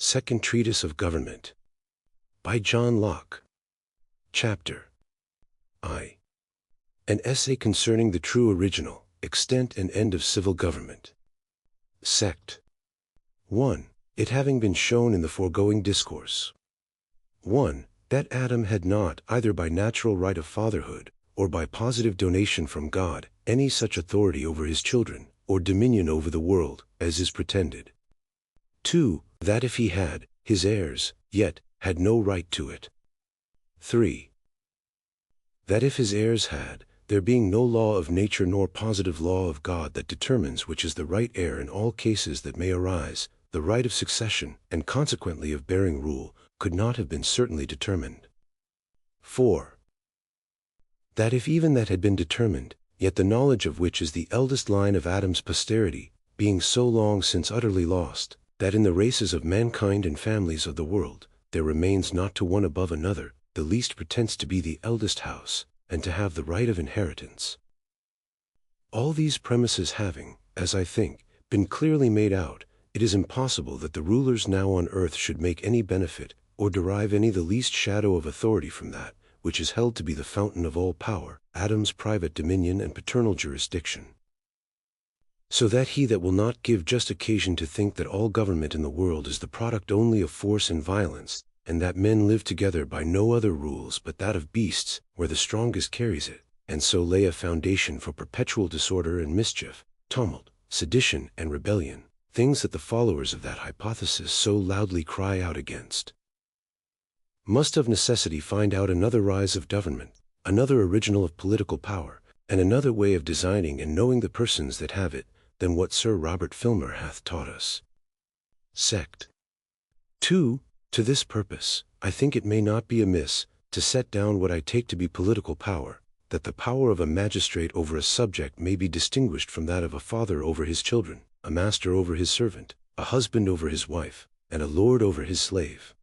Second Treatise of Government by John Locke. Chapter I. An essay concerning the true original, extent and end of civil government. Sect. 1. It having been shown in the foregoing discourse. 1. That Adam had not, either by natural right of fatherhood, or by positive donation from God, any such authority over his children, or dominion over the world, as is pretended. 2. That if he had, his heirs, yet, had no right to it. 3. That if his heirs had, there being no law of nature nor positive law of God that determines which is the right heir in all cases that may arise, the right of succession, and consequently of bearing rule, could not have been certainly determined. 4. That if even that had been determined, yet the knowledge of which is the eldest line of Adam's posterity, being so long since utterly lost, that in the races of mankind and families of the world, there remains not to one above another, the least pretence to be the eldest house, and to have the right of inheritance. All these premises having, as I think, been clearly made out, it is impossible that the rulers now on earth should make any benefit, or derive any the least shadow of authority from that, which is held to be the fountain of all power, Adam's private dominion and paternal jurisdiction. So that he that will not give just occasion to think that all government in the world is the product only of force and violence, and that men live together by no other rules but that of beasts, where the strongest carries it, and so lay a foundation for perpetual disorder and mischief, tumult, sedition, and rebellion, things that the followers of that hypothesis so loudly cry out against, must of necessity find out another rise of government, another original of political power, and another way of designing and knowing the persons that have it, than what Sir Robert Filmer hath taught us. Sect. 2. To this purpose, I think it may not be amiss to set down what I take to be political power, that the power of a magistrate over a subject may be distinguished from that of a father over his children, a master over his servant, a husband over his wife, and a lord over his slave.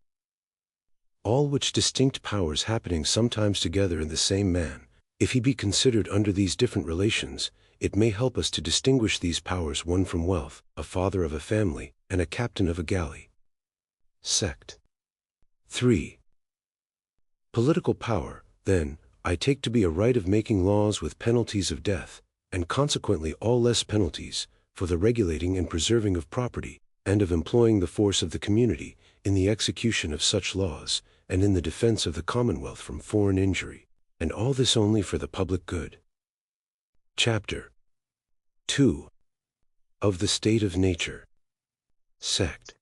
All which distinct powers happening sometimes together in the same man, if he be considered under these different relations, it may help us to distinguish these powers one from wealth, a father of a family, and a captain of a galley. Sect. 3. Political power, then, I take to be a right of making laws with penalties of death, and consequently all less penalties, for the regulating and preserving of property, and of employing the force of the community, in the execution of such laws, and in the defense of the commonwealth from foreign injury, and all this only for the public good. Chapter 2. Of the state of nature. Sect.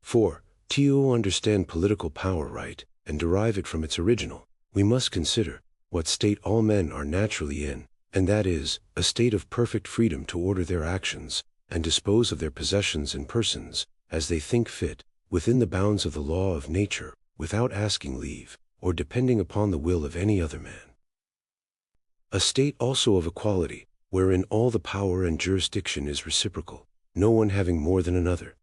4. To understand political power right, and derive it from its original, we must consider what state all men are naturally in, and that is, a state of perfect freedom to order their actions, and dispose of their possessions and persons, as they think fit, within the bounds of the law of nature, without asking leave, or depending upon the will of any other man. A state also of equality, wherein all the power and jurisdiction is reciprocal, no one having more than another.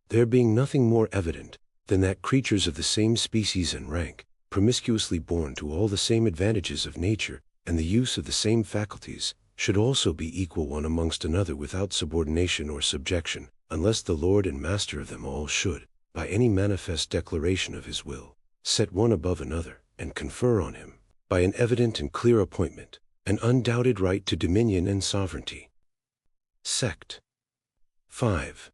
There being nothing more evident than that creatures of the same species and rank, promiscuously born to all the same advantages of nature, and the use of the same faculties, should also be equal one amongst another without subordination or subjection, unless the Lord and Master of them all should, by any manifest declaration of his will, set one above another, and confer on him, by an evident and clear appointment, an undoubted right to dominion and sovereignty. Sect. 5.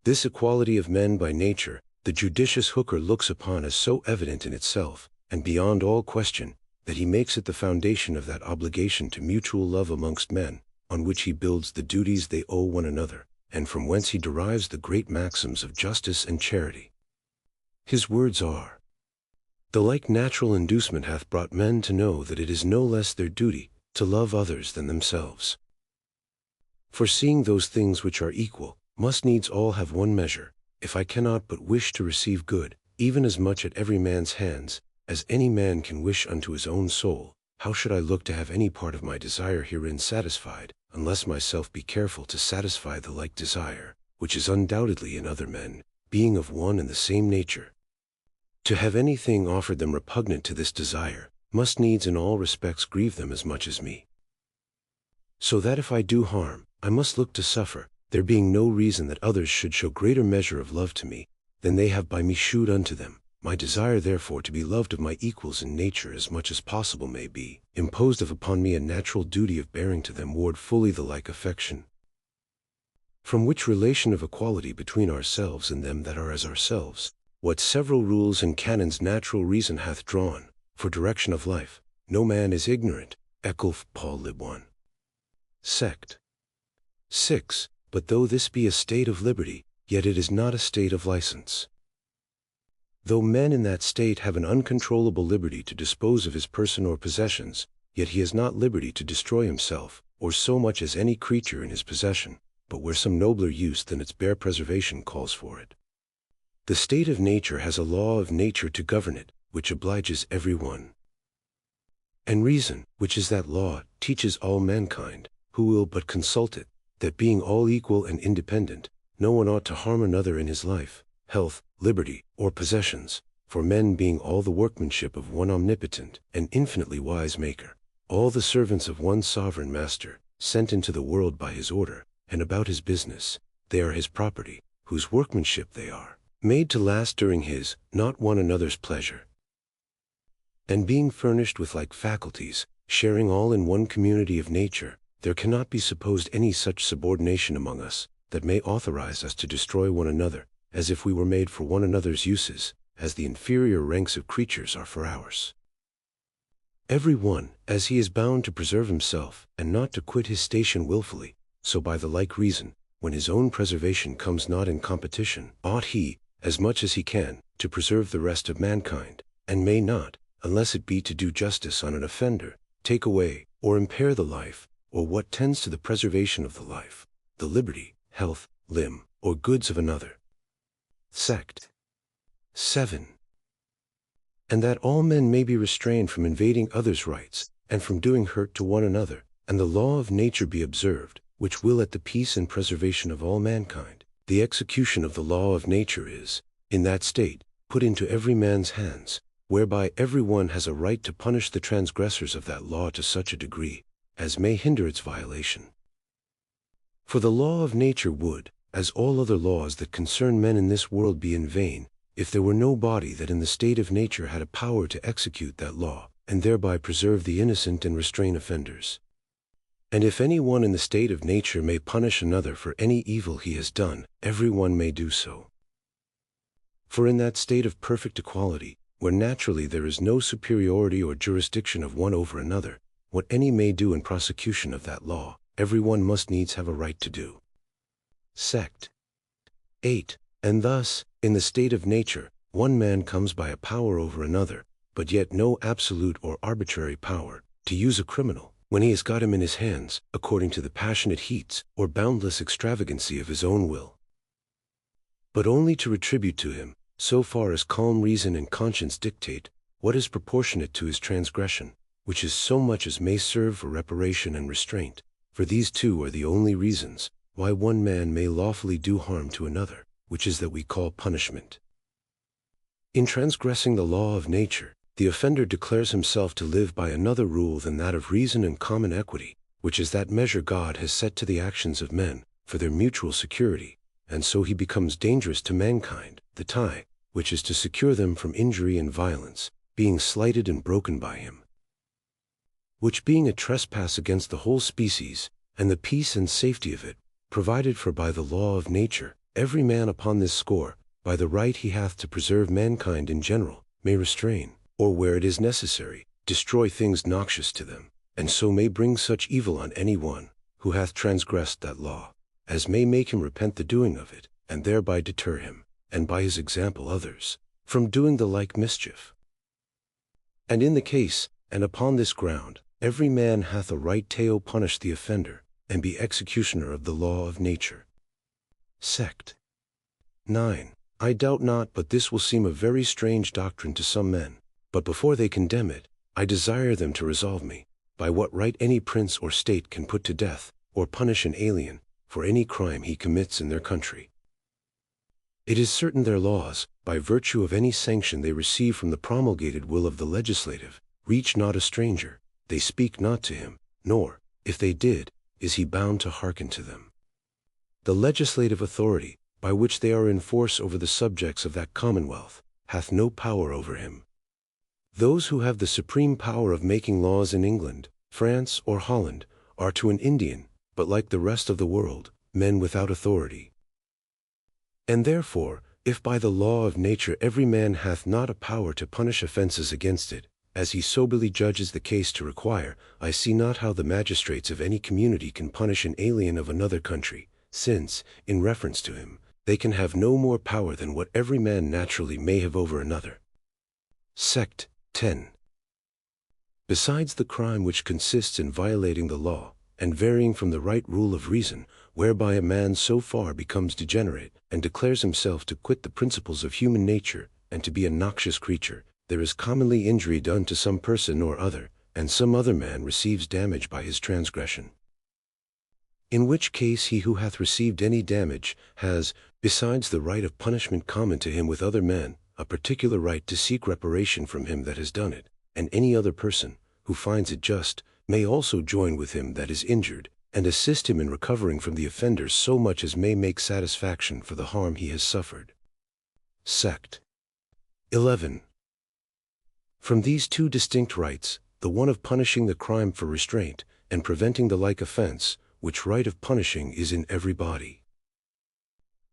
This equality of men by nature, the judicious Hooker looks upon as so evident in itself, and beyond all question, that he makes it the foundation of that obligation to mutual love amongst men, on which he builds the duties they owe one another, and from whence he derives the great maxims of justice and charity. His words are, "The like natural inducement hath brought men to know that it is no less their duty to love others than themselves. For seeing those things which are equal, must needs all have one measure, if I cannot but wish to receive good, even as much at every man's hands, as any man can wish unto his own soul, how should I look to have any part of my desire herein satisfied, unless myself be careful to satisfy the like desire, which is undoubtedly in other men, being of one and the same nature? To have anything offered them repugnant to this desire, must needs in all respects grieve them as much as me. So that if I do harm, I must look to suffer, there being no reason that others should show greater measure of love to me than they have by me shewed unto them. My desire therefore to be loved of my equals in nature as much as possible may be imposed of upon me a natural duty of bearing to them ward fully the like affection. From which relation of equality between ourselves and them that are as ourselves, what several rules and canons natural reason hath drawn, for direction of life, no man is ignorant. Eculf. Paul Lib. 1. Sect. 6. But though this be a state of liberty, yet it is not a state of license. Though men in that state have an uncontrollable liberty to dispose of his person or possessions, yet he has not liberty to destroy himself, or so much as any creature in his possession, but where some nobler use than its bare preservation calls for it. The state of nature has a law of nature to govern it, which obliges every one. And reason, which is that law, teaches all mankind, who will but consult it, that being all equal and independent, no one ought to harm another in his life, health, liberty, or possessions, for men being all the workmanship of one omnipotent and infinitely wise Maker, all the servants of one sovereign Master, sent into the world by his order, and about his business, they are his property, whose workmanship they are, made to last during his, not one another's pleasure. And being furnished with like faculties, sharing all in one community of nature, there cannot be supposed any such subordination among us, that may authorize us to destroy one another, as if we were made for one another's uses, as the inferior ranks of creatures are for ours. Every one, as he is bound to preserve himself, and not to quit his station wilfully, so by the like reason, when his own preservation comes not in competition, ought he, as much as he can, to preserve the rest of mankind, and may not, unless it be to do justice on an offender, take away, or impair the life, or what tends to the preservation of the life, the liberty, health, limb, or goods of another. Sect. 7. And that all men may be restrained from invading others' rights, and from doing hurt to one another, and the law of nature be observed, which will at the peace and preservation of all mankind. The execution of the law of nature is, in that state, put into every man's hands, whereby every one has a right to punish the transgressors of that law to such a degree as may hinder its violation. For the law of nature would, as all other laws that concern men in this world, be in vain, if there were no body that in the state of nature had a power to execute that law, and thereby preserve the innocent and restrain offenders. And if any one in the state of nature may punish another for any evil he has done, every one may do so. For in that state of perfect equality, where naturally there is no superiority or jurisdiction of one over another, what any may do in prosecution of that law, every one must needs have a right to do. Sect. 8. And thus, in the state of nature, one man comes by a power over another, but yet no absolute or arbitrary power, to use a criminal, when he has got him in his hands, according to the passionate heats, or boundless extravagancy of his own will, but only to retribute to him, so far as calm reason and conscience dictate, what is proportionate to his transgression, which is so much as may serve for reparation and restraint, for these two are the only reasons why one man may lawfully do harm to another, which is that we call punishment. In transgressing the law of nature, the offender declares himself to live by another rule than that of reason and common equity, which is that measure God has set to the actions of men, for their mutual security, and so he becomes dangerous to mankind, the tie, which is to secure them from injury and violence, being slighted and broken by him, which being a trespass against the whole species, and the peace and safety of it, provided for by the law of nature, every man upon this score, by the right he hath to preserve mankind in general, may restrain, or where it is necessary, destroy things noxious to them, and so may bring such evil on any one, who hath transgressed that law, as may make him repent the doing of it, and thereby deter him, and by his example others, from doing the like mischief. And in the case, and upon this ground, every man hath a right to punish the offender, and be executioner of the law of nature. Sect. 9. I doubt not but this will seem a very strange doctrine to some men, but before they condemn it, I desire them to resolve me, by what right any prince or state can put to death, or punish an alien, for any crime he commits in their country. It is certain their laws, by virtue of any sanction they receive from the promulgated will of the legislative, reach not a stranger, they speak not to him, nor, if they did, is he bound to hearken to them. the legislative authority, by which they are in force over the subjects of that commonwealth, hath no power over him. Those who have the supreme power of making laws in England, France, or Holland, are to an Indian, but like the rest of the world, men without authority. And therefore, if by the law of nature every man hath not a power to punish offenses against it, as he soberly judges the case to require, I see not how the magistrates of any community can punish an alien of another country, since, in reference to him, they can have no more power than what every man naturally may have over another. Sect. 10. Besides the crime which consists in violating the law, and varying from the right rule of reason, whereby a man so far becomes degenerate, and declares himself to quit the principles of human nature, and to be a noxious creature, there is commonly injury done to some person or other, and some other man receives damage by his transgression. In which case he who hath received any damage has, besides the right of punishment common to him with other men, a particular right to seek reparation from him that has done it, and any other person, who finds it just, may also join with him that is injured, and assist him in recovering from the offender so much as may make satisfaction for the harm he has suffered. Sect. 11. From these two distinct rights, the one of punishing the crime for restraint, and preventing the like offense, which right of punishing is in every body.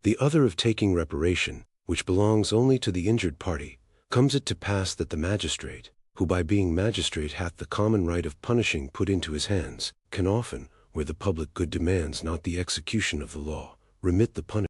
The other of taking reparation, which belongs only to the injured party, comes it to pass that the magistrate, who by being magistrate hath the common right of punishing put into his hands, can often, where the public good demands not the execution of the law, remit the punishment.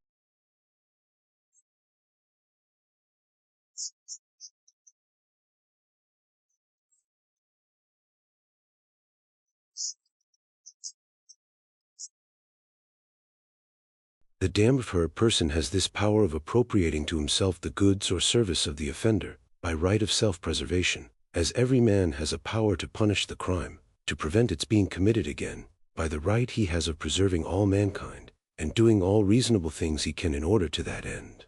The damned for a person has this power of appropriating to himself the goods or service of the offender, by right of self-preservation, as every man has a power to punish the crime, to prevent its being committed again, by the right he has of preserving all mankind, and doing all reasonable things he can in order to that end.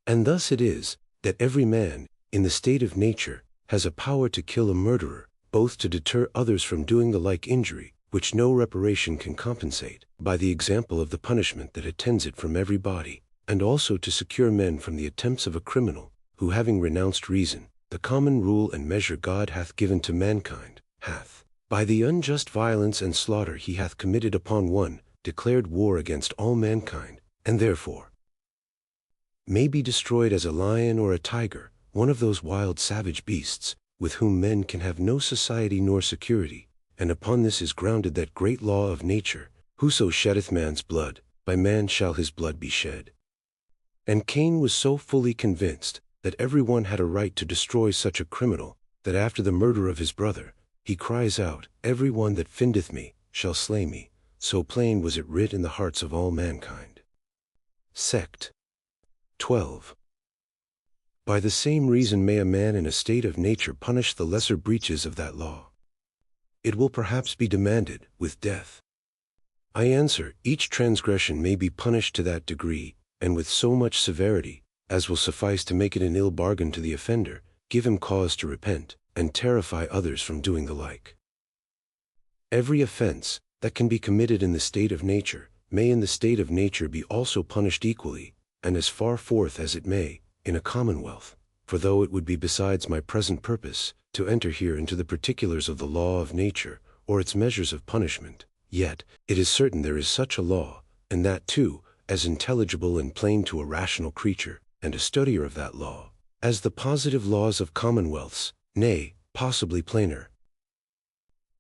And thus it is, that every man, in the state of nature, has a power to kill a murderer, both to deter others from doing the like injury, which no reparation can compensate, by the example of the punishment that attends it from every body, and also to secure men from the attempts of a criminal, who having renounced reason, the common rule and measure God hath given to mankind, hath, by the unjust violence and slaughter he hath committed upon one, declared war against all mankind, and therefore may be destroyed as a lion or a tiger, one of those wild savage beasts, with whom men can have no society nor security. And upon this is grounded that great law of nature, whoso sheddeth man's blood, by man shall his blood be shed. And Cain was so fully convinced that every one had a right to destroy such a criminal, that after the murder of his brother, he cries out, every one that findeth me, shall slay me, so plain was it writ in the hearts of all mankind. Sect. 12. By the same reason may a man in a state of nature punish the lesser breaches of that law. It will perhaps be demanded, with death. I answer, each transgression may be punished to that degree, and with so much severity, as will suffice to make it an ill bargain to the offender, give him cause to repent, and terrify others from doing the like. Every offense, that can be committed in the state of nature, may in the state of nature be also punished equally, and as far forth as it may, in a commonwealth. For though it would be besides my present purpose, to enter here into the particulars of the law of nature, or its measures of punishment, yet, it is certain there is such a law, and that too, as intelligible and plain to a rational creature, and a studier of that law, as the positive laws of commonwealths, nay, possibly plainer.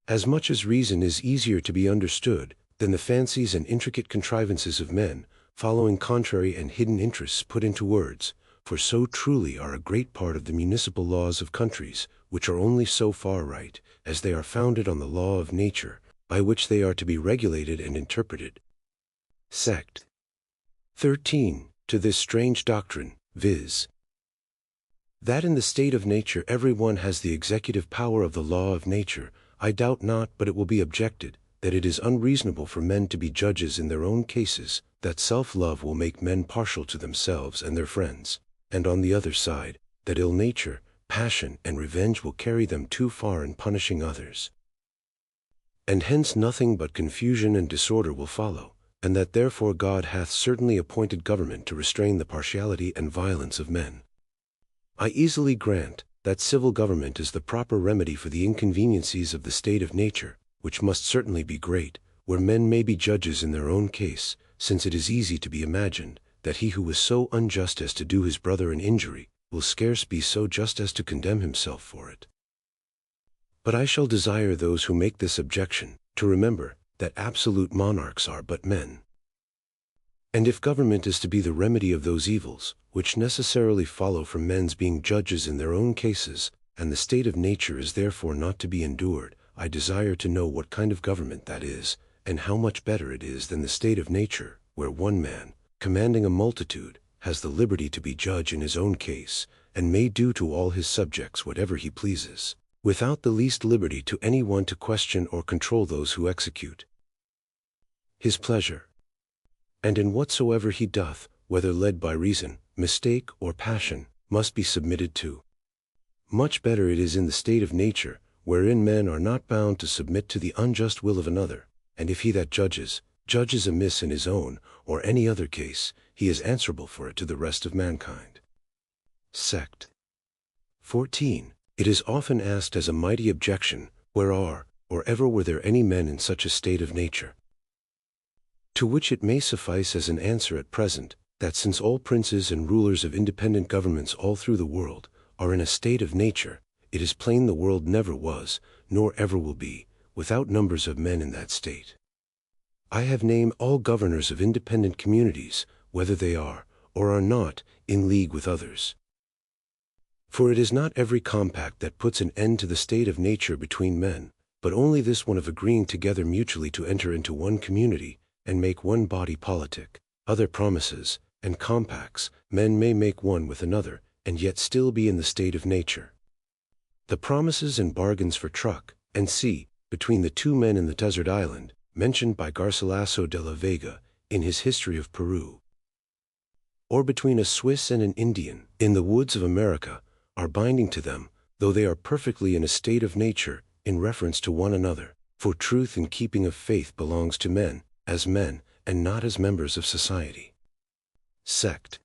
As much as reason is easier to be understood, than the fancies and intricate contrivances of men, following contrary and hidden interests put into words, for so truly are a great part of the municipal laws of countries, which are only so far right, as they are founded on the law of nature, by which they are to be regulated and interpreted. Sect. 13. To this strange doctrine, viz. that in the state of nature every one has the executive power of the law of nature, I doubt not but it will be objected, that it is unreasonable for men to be judges in their own cases, that self-love will make men partial to themselves and their friends, and on the other side, that ill nature, passion, and revenge will carry them too far in punishing others. And hence nothing but confusion and disorder will follow, and that therefore God hath certainly appointed government to restrain the partiality and violence of men. I easily grant that civil government is the proper remedy for the inconveniencies of the state of nature, which must certainly be great, where men may be judges in their own case, since it is easy to be imagined that he who was so unjust as to do his brother an injury will scarce be so just as to condemn himself for it. But I shall desire those who make this objection to remember that absolute monarchs are but men. And if government is to be the remedy of those evils, which necessarily follow from men's being judges in their own cases, and the state of nature is therefore not to be endured, I desire to know what kind of government that is, and how much better it is than the state of nature, where one man, commanding a multitude, has the liberty to be judge in his own case, and may do to all his subjects whatever he pleases, without the least liberty to any one to question or control those who execute his pleasure. And in whatsoever he doth, whether led by reason, mistake, or passion, must be submitted to. Much better it is in the state of nature, wherein men are not bound to submit to the unjust will of another, and if he that judges amiss in his own or any other case, he is answerable for it to the rest of mankind. Sect. 14. It is often asked as a mighty objection, where are, or ever were there any men in such a state of nature? To which it may suffice as an answer at present, that since all princes and rulers of independent governments all through the world are in a state of nature, it is plain the world never was, nor ever will be, without numbers of men in that state. I have named all governors of independent communities, whether they are, or are not, in league with others. For it is not every compact that puts an end to the state of nature between men, but only this one of agreeing together mutually to enter into one community, and make one body politic. Other promises and compacts men may make one with another, and yet still be in the state of nature. The promises and bargains for truck and sea between the two men in the desert island, mentioned by Garcilaso de la Vega in his History of Peru, or between a Swiss and an Indian in the woods of America, are binding to them, though they are perfectly in a state of nature in reference to one another, for truth and keeping of faith belongs to men, as men, and not as members of society. Sect.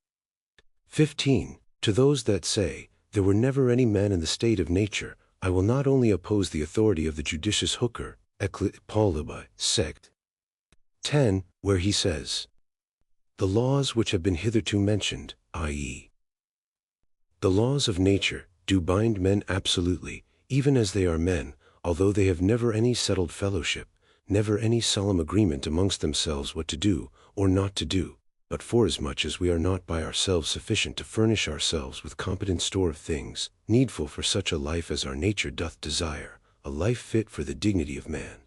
15. To those that say, there were never any men in the state of nature, I will not only oppose the authority of the judicious Hooker, XVIII, Sect. 10, where he says, the laws which have been hitherto mentioned, i.e., the laws of nature, do bind men absolutely, even as they are men, although they have never any settled fellowship, never any solemn agreement amongst themselves what to do, or not to do, but forasmuch as we are not by ourselves sufficient to furnish ourselves with competent store of things, needful for such a life as our nature doth desire, a life fit for the dignity of man.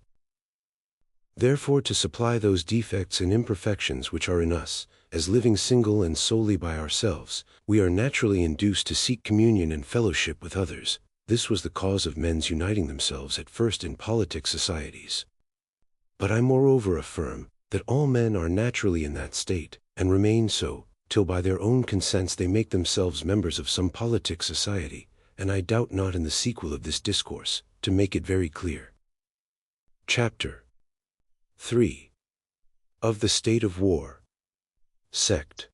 Therefore to supply those defects and imperfections which are in us, as living single and solely by ourselves, we are naturally induced to seek communion and fellowship with others. This was the cause of men's uniting themselves at first in politic societies. But I moreover affirm that all men are naturally in that state, and remain so, till by their own consents they make themselves members of some politic society, and I doubt not in the sequel of this discourse, to make it very clear. Chapter 3. Of the State of War. Sect.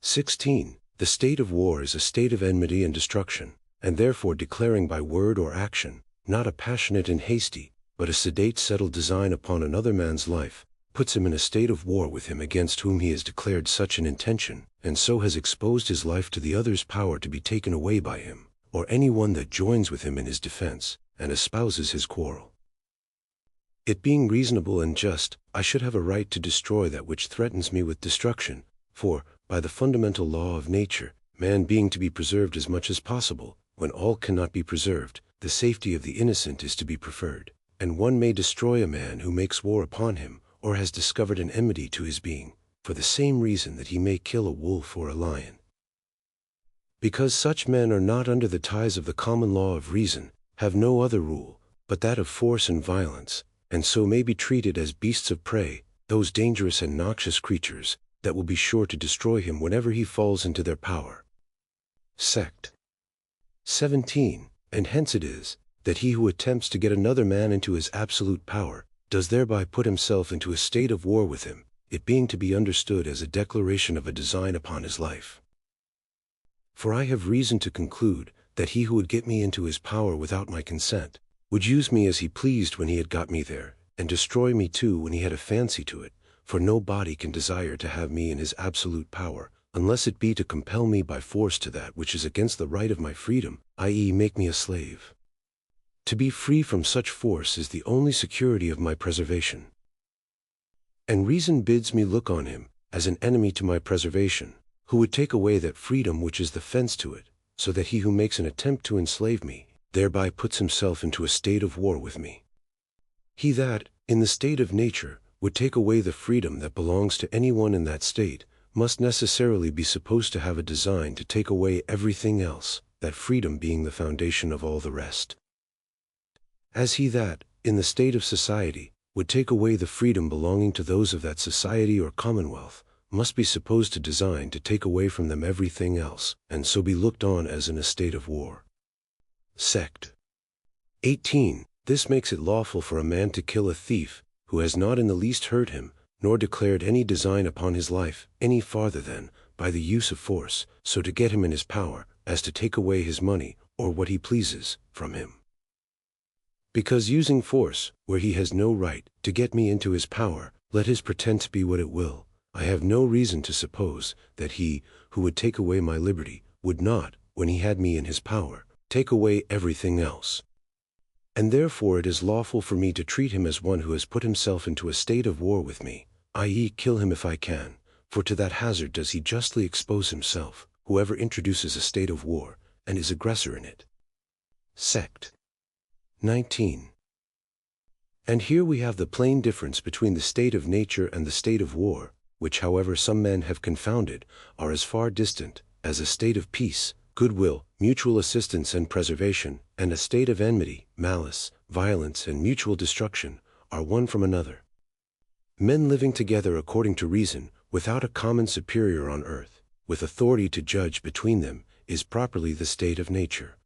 16. The state of war is a state of enmity and destruction, and therefore declaring by word or action, not a passionate and hasty, but a sedate settled design upon another man's life, puts him in a state of war with him against whom he has declared such an intention, and so has exposed his life to the other's power to be taken away by him, or any one that joins with him in his defense, and espouses his quarrel. It being reasonable and just, I should have a right to destroy that which threatens me with destruction, for, by the fundamental law of nature, man being to be preserved as much as possible, when all cannot be preserved, the safety of the innocent is to be preferred, and one may destroy a man who makes war upon him, or has discovered an enmity to his being, for the same reason that he may kill a wolf or a lion. Because such men are not under the ties of the common law of reason, have no other rule, but that of force and violence, and so may be treated as beasts of prey, those dangerous and noxious creatures, that will be sure to destroy him whenever he falls into their power. Sect. 17. And hence it is, that he who attempts to get another man into his absolute power, does thereby put himself into a state of war with him, it being to be understood as a declaration of a design upon his life. For I have reason to conclude that he who would get me into his power without my consent, would use me as he pleased when he had got me there, and destroy me too when he had a fancy to it, for no body can desire to have me in his absolute power, unless it be to compel me by force to that which is against the right of my freedom, i.e. make me a slave. To be free from such force is the only security of my preservation. And reason bids me look on him as an enemy to my preservation, who would take away that freedom which is the fence to it, so that he who makes an attempt to enslave me, thereby puts himself into a state of war with me. He that, in the state of nature, would take away the freedom that belongs to anyone in that state, must necessarily be supposed to have a design to take away everything else, that freedom being the foundation of all the rest. As he that, in the state of society, would take away the freedom belonging to those of that society or commonwealth, must be supposed to design to take away from them everything else, and so be looked on as in a state of war. Sect. 18. This makes it lawful for a man to kill a thief, who has not in the least hurt him, nor declared any design upon his life, any farther than, by the use of force, so to get him in his power, as to take away his money, or what he pleases, from him. Because using force, where he has no right, to get me into his power, let his pretense be what it will, I have no reason to suppose that he, who would take away my liberty, would not, when he had me in his power, take away everything else. And therefore it is lawful for me to treat him as one who has put himself into a state of war with me, i.e. kill him if I can, for to that hazard does he justly expose himself, whoever introduces a state of war, and is aggressor in it. Sect. 19. And here we have the plain difference between the state of nature and the state of war, which however some men have confounded, are as far distant, as a state of peace, goodwill, mutual assistance and preservation, and a state of enmity, malice, violence and mutual destruction, are one from another. Men living together according to reason, without a common superior on earth, with authority to judge between them, is properly the state of nature.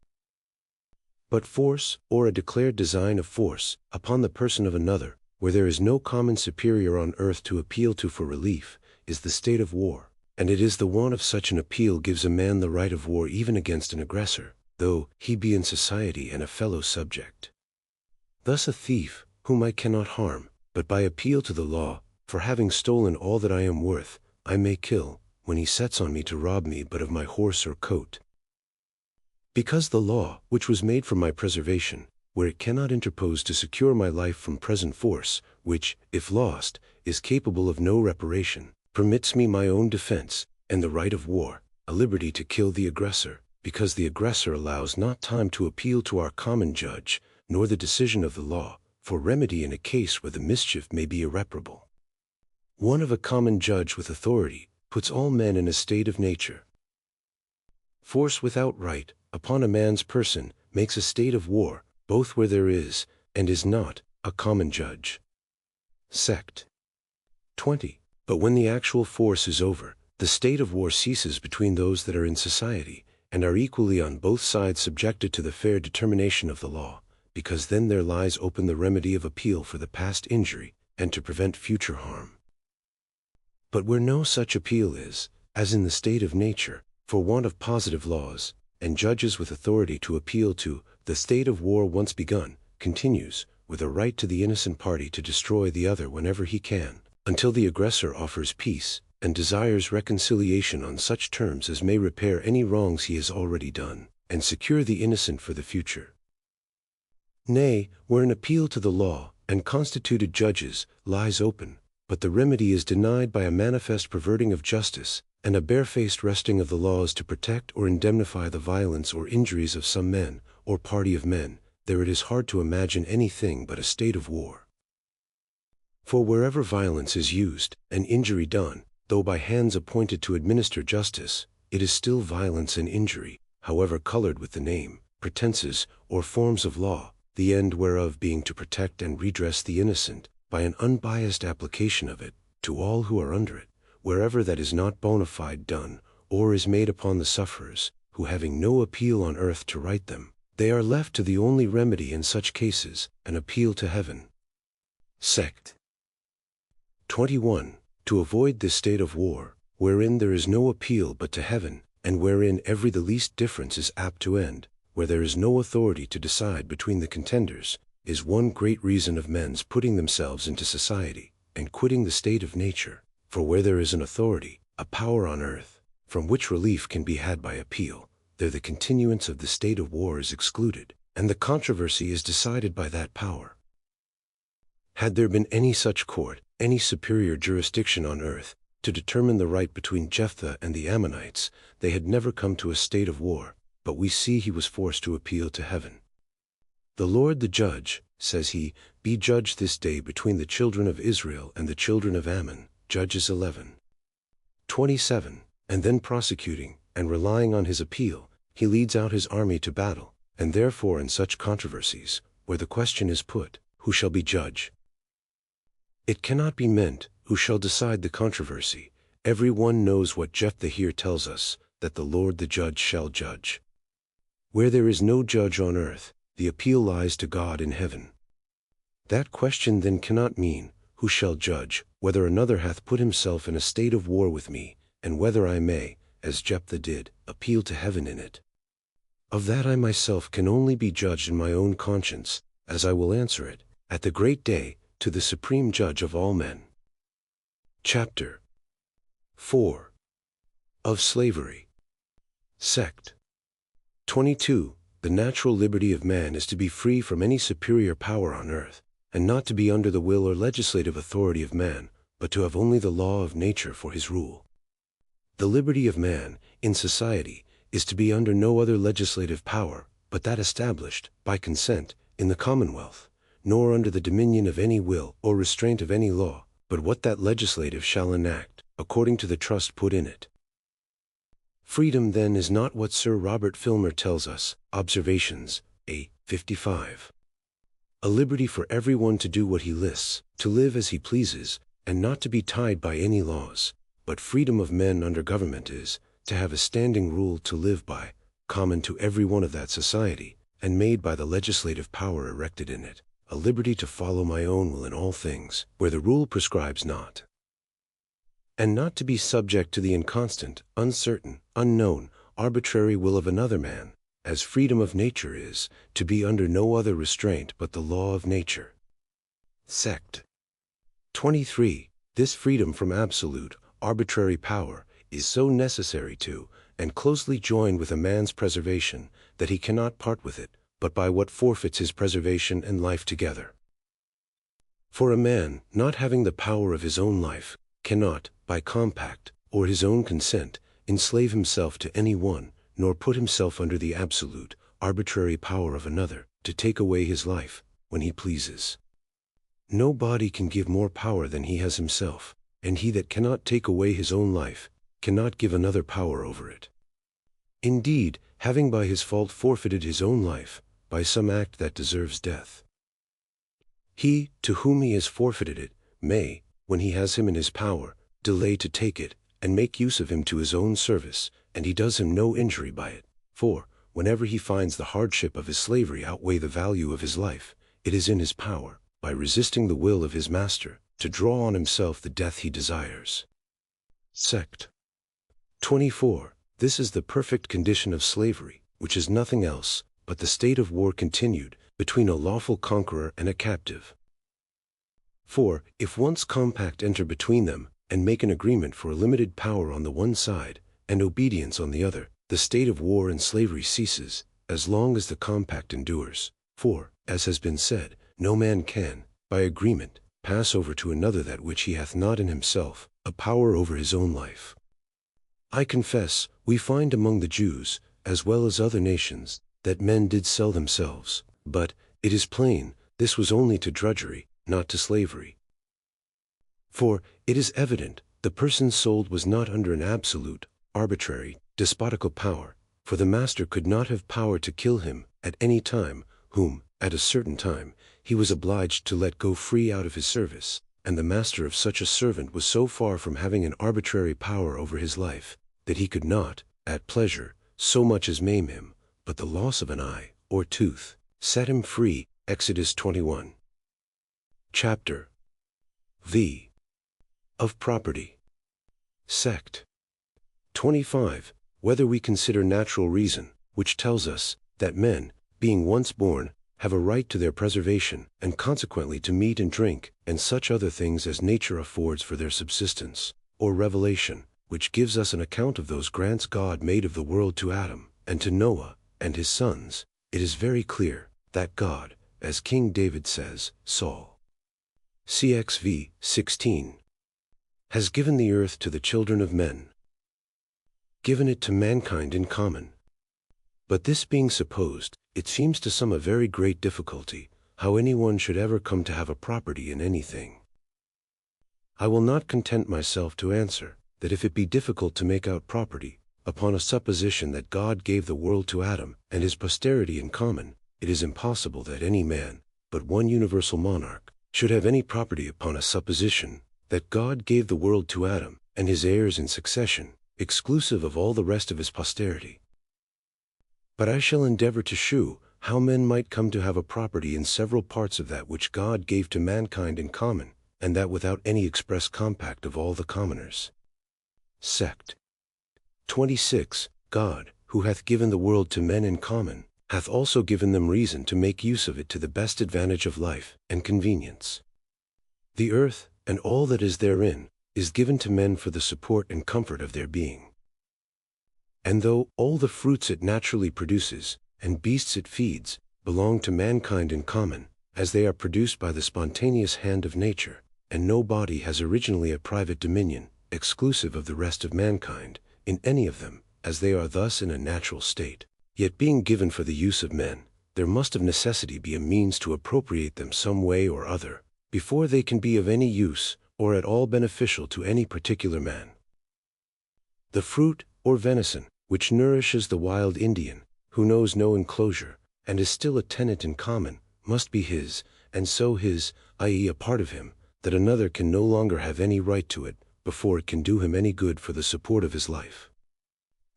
But force, or a declared design of force, upon the person of another, where there is no common superior on earth to appeal to for relief, is the state of war, and it is the want of such an appeal gives a man the right of war even against an aggressor, though he be in society and a fellow subject. Thus a thief, whom I cannot harm, but by appeal to the law, for having stolen all that I am worth, I may kill, when he sets on me to rob me but of my horse or coat. Because the law, which was made for my preservation, where it cannot interpose to secure my life from present force, which, if lost, is capable of no reparation, permits me my own defense, and the right of war, a liberty to kill the aggressor, because the aggressor allows not time to appeal to our common judge, nor the decision of the law, for remedy in a case where the mischief may be irreparable. One of a common judge with authority puts all men in a state of nature. Force without right, upon a man's person, makes a state of war, both where there is, and is not, a common judge. Sect. 20. But when the actual force is over, the state of war ceases between those that are in society, and are equally on both sides subjected to the fair determination of the law, because then there lies open the remedy of appeal for the past injury, and to prevent future harm. But where no such appeal is, as in the state of nature, for want of positive laws, and judges with authority to appeal to, the state of war once begun, continues, with a right to the innocent party to destroy the other whenever he can, until the aggressor offers peace, and desires reconciliation on such terms as may repair any wrongs he has already done, and secure the innocent for the future. Nay, where an appeal to the law, and constituted judges, lies open, but the remedy is denied by a manifest perverting of justice, and a barefaced wresting of the laws to protect or indemnify the violence or injuries of some men, or party of men, there it is hard to imagine anything but a state of war. For wherever violence is used, and injury done, though by hands appointed to administer justice, it is still violence and injury, however colored with the name, pretenses, or forms of law, the end whereof being to protect and redress the innocent, by an unbiased application of it, to all who are under it, wherever that is not bona fide done, or is made upon the sufferers, who having no appeal on earth to right them, they are left to the only remedy in such cases, an appeal to heaven. Sect. 21. to avoid this state of war, wherein there is no appeal but to heaven, and wherein every the least difference is apt to end, where there is no authority to decide between the contenders, is one great reason of men's putting themselves into society, and quitting the state of nature. For where there is an authority, a power on earth, from which relief can be had by appeal, there the continuance of the state of war is excluded, and the controversy is decided by that power. Had there been any such court, any superior jurisdiction on earth, to determine the right between Jephthah and the Ammonites, they had never come to a state of war, but we see he was forced to appeal to heaven. The Lord the judge, says he, be judge this day between the children of Israel and the children of Ammon, Judges 11:27, and then prosecuting, and relying on his appeal, he leads out his army to battle, and therefore in such controversies, where the question is put, who shall be judge? It cannot be meant, who shall decide the controversy. Every one knows what Jephthah here tells us, that the Lord the judge shall judge. Where there is no judge on earth, the appeal lies to God in heaven. That question then cannot mean, who shall judge, whether another hath put himself in a state of war with me, and whether I may, as Jephthah did, appeal to heaven in it. Of that I myself can only be judged in my own conscience, as I will answer it, at the great day, to the supreme judge of all men. Chapter 4. Of Slavery. Sect. 22. The natural liberty of man is to be free from any superior power on earth, and not to be under the will or legislative authority of man, but to have only the law of nature for his rule. The liberty of man, in society, is to be under no other legislative power, but that established, by consent, in the commonwealth, nor under the dominion of any will or restraint of any law, but what that legislative shall enact, according to the trust put in it. Freedom then is not what Sir Robert Filmer tells us, Observations, A. 55. A liberty for every one to do what he lists, to live as he pleases, and not to be tied by any laws, but freedom of men under government is, to have a standing rule to live by, common to every one of that society, and made by the legislative power erected in it, a liberty to follow my own will in all things, where the rule prescribes not. And not to be subject to the inconstant, uncertain, unknown, arbitrary will of another man, as freedom of nature is, to be under no other restraint but the law of nature. Sect. 23. This freedom from absolute, arbitrary power, is so necessary to, and closely joined with a man's preservation, that he cannot part with it, but by what forfeits his preservation and life together. For a man, not having the power of his own life, cannot, by compact, or his own consent, enslave himself to any one, nor put himself under the absolute, arbitrary power of another, to take away his life, when he pleases. No body can give more power than he has himself, and he that cannot take away his own life, cannot give another power over it. Indeed, having by his fault forfeited his own life, by some act that deserves death, he, to whom he has forfeited it, may, when he has him in his power, delay to take it, and make use of him to his own service, and he does him no injury by it. For, whenever he finds the hardship of his slavery outweigh the value of his life, it is in his power, by resisting the will of his master, to draw on himself the death he desires. Sect. 24. This is the perfect condition of slavery, which is nothing else, but the state of war continued, between a lawful conqueror and a captive. For, if once compact enter between them, and make an agreement for a limited power on the one side, and obedience on the other, the state of war and slavery ceases, as long as the compact endures. For, as has been said, no man can, by agreement, pass over to another that which he hath not in himself, a power over his own life. I confess, we find among the Jews, as well as other nations, that men did sell themselves, but, it is plain, this was only to drudgery, not to slavery. For, it is evident, the person sold was not under an absolute, arbitrary, despotical power, for the master could not have power to kill him, at any time, whom, at a certain time, he was obliged to let go free out of his service, and the master of such a servant was so far from having an arbitrary power over his life, that he could not, at pleasure, so much as maim him, but the loss of an eye, or tooth, set him free. Exodus 21. Chapter V. of property. Sect. 25. Whether we consider natural reason, which tells us that men, being once born, have a right to their preservation, and consequently to meat and drink, and such other things as nature affords for their subsistence, or revelation, which gives us an account of those grants God made of the world to Adam, and to Noah, and his sons, it is very clear that God, as King David says, Saul, XVIII, 16, has given the earth to the children of men, given it to mankind in common. But this being supposed, it seems to some a very great difficulty, how anyone should ever come to have a property in anything. I will not content myself to answer, that if it be difficult to make out property, upon a supposition that God gave the world to Adam, and his posterity in common, it is impossible that any man, but one universal monarch, should have any property upon a supposition, that God gave the world to Adam, and his heirs in succession, exclusive of all the rest of his posterity. But I shall endeavor to shew how men might come to have a property in several parts of that which God gave to mankind in common, and that without any express compact of all the commoners. Sect. 26. God, who hath given the world to men in common, hath also given them reason to make use of it to the best advantage of life and convenience. The earth, and all that is therein, is given to men for the support and comfort of their being. And though all the fruits it naturally produces, and beasts it feeds, belong to mankind in common, as they are produced by the spontaneous hand of nature, and no body has originally a private dominion, exclusive of the rest of mankind, in any of them, as they are thus in a natural state, yet being given for the use of men, there must of necessity be a means to appropriate them some way or other, before they can be of any use, or at all beneficial to any particular man. The fruit, or venison, which nourishes the wild Indian, who knows no enclosure, and is still a tenant in common, must be his, and so his, i.e. a part of him, that another can no longer have any right to it, before it can do him any good for the support of his life.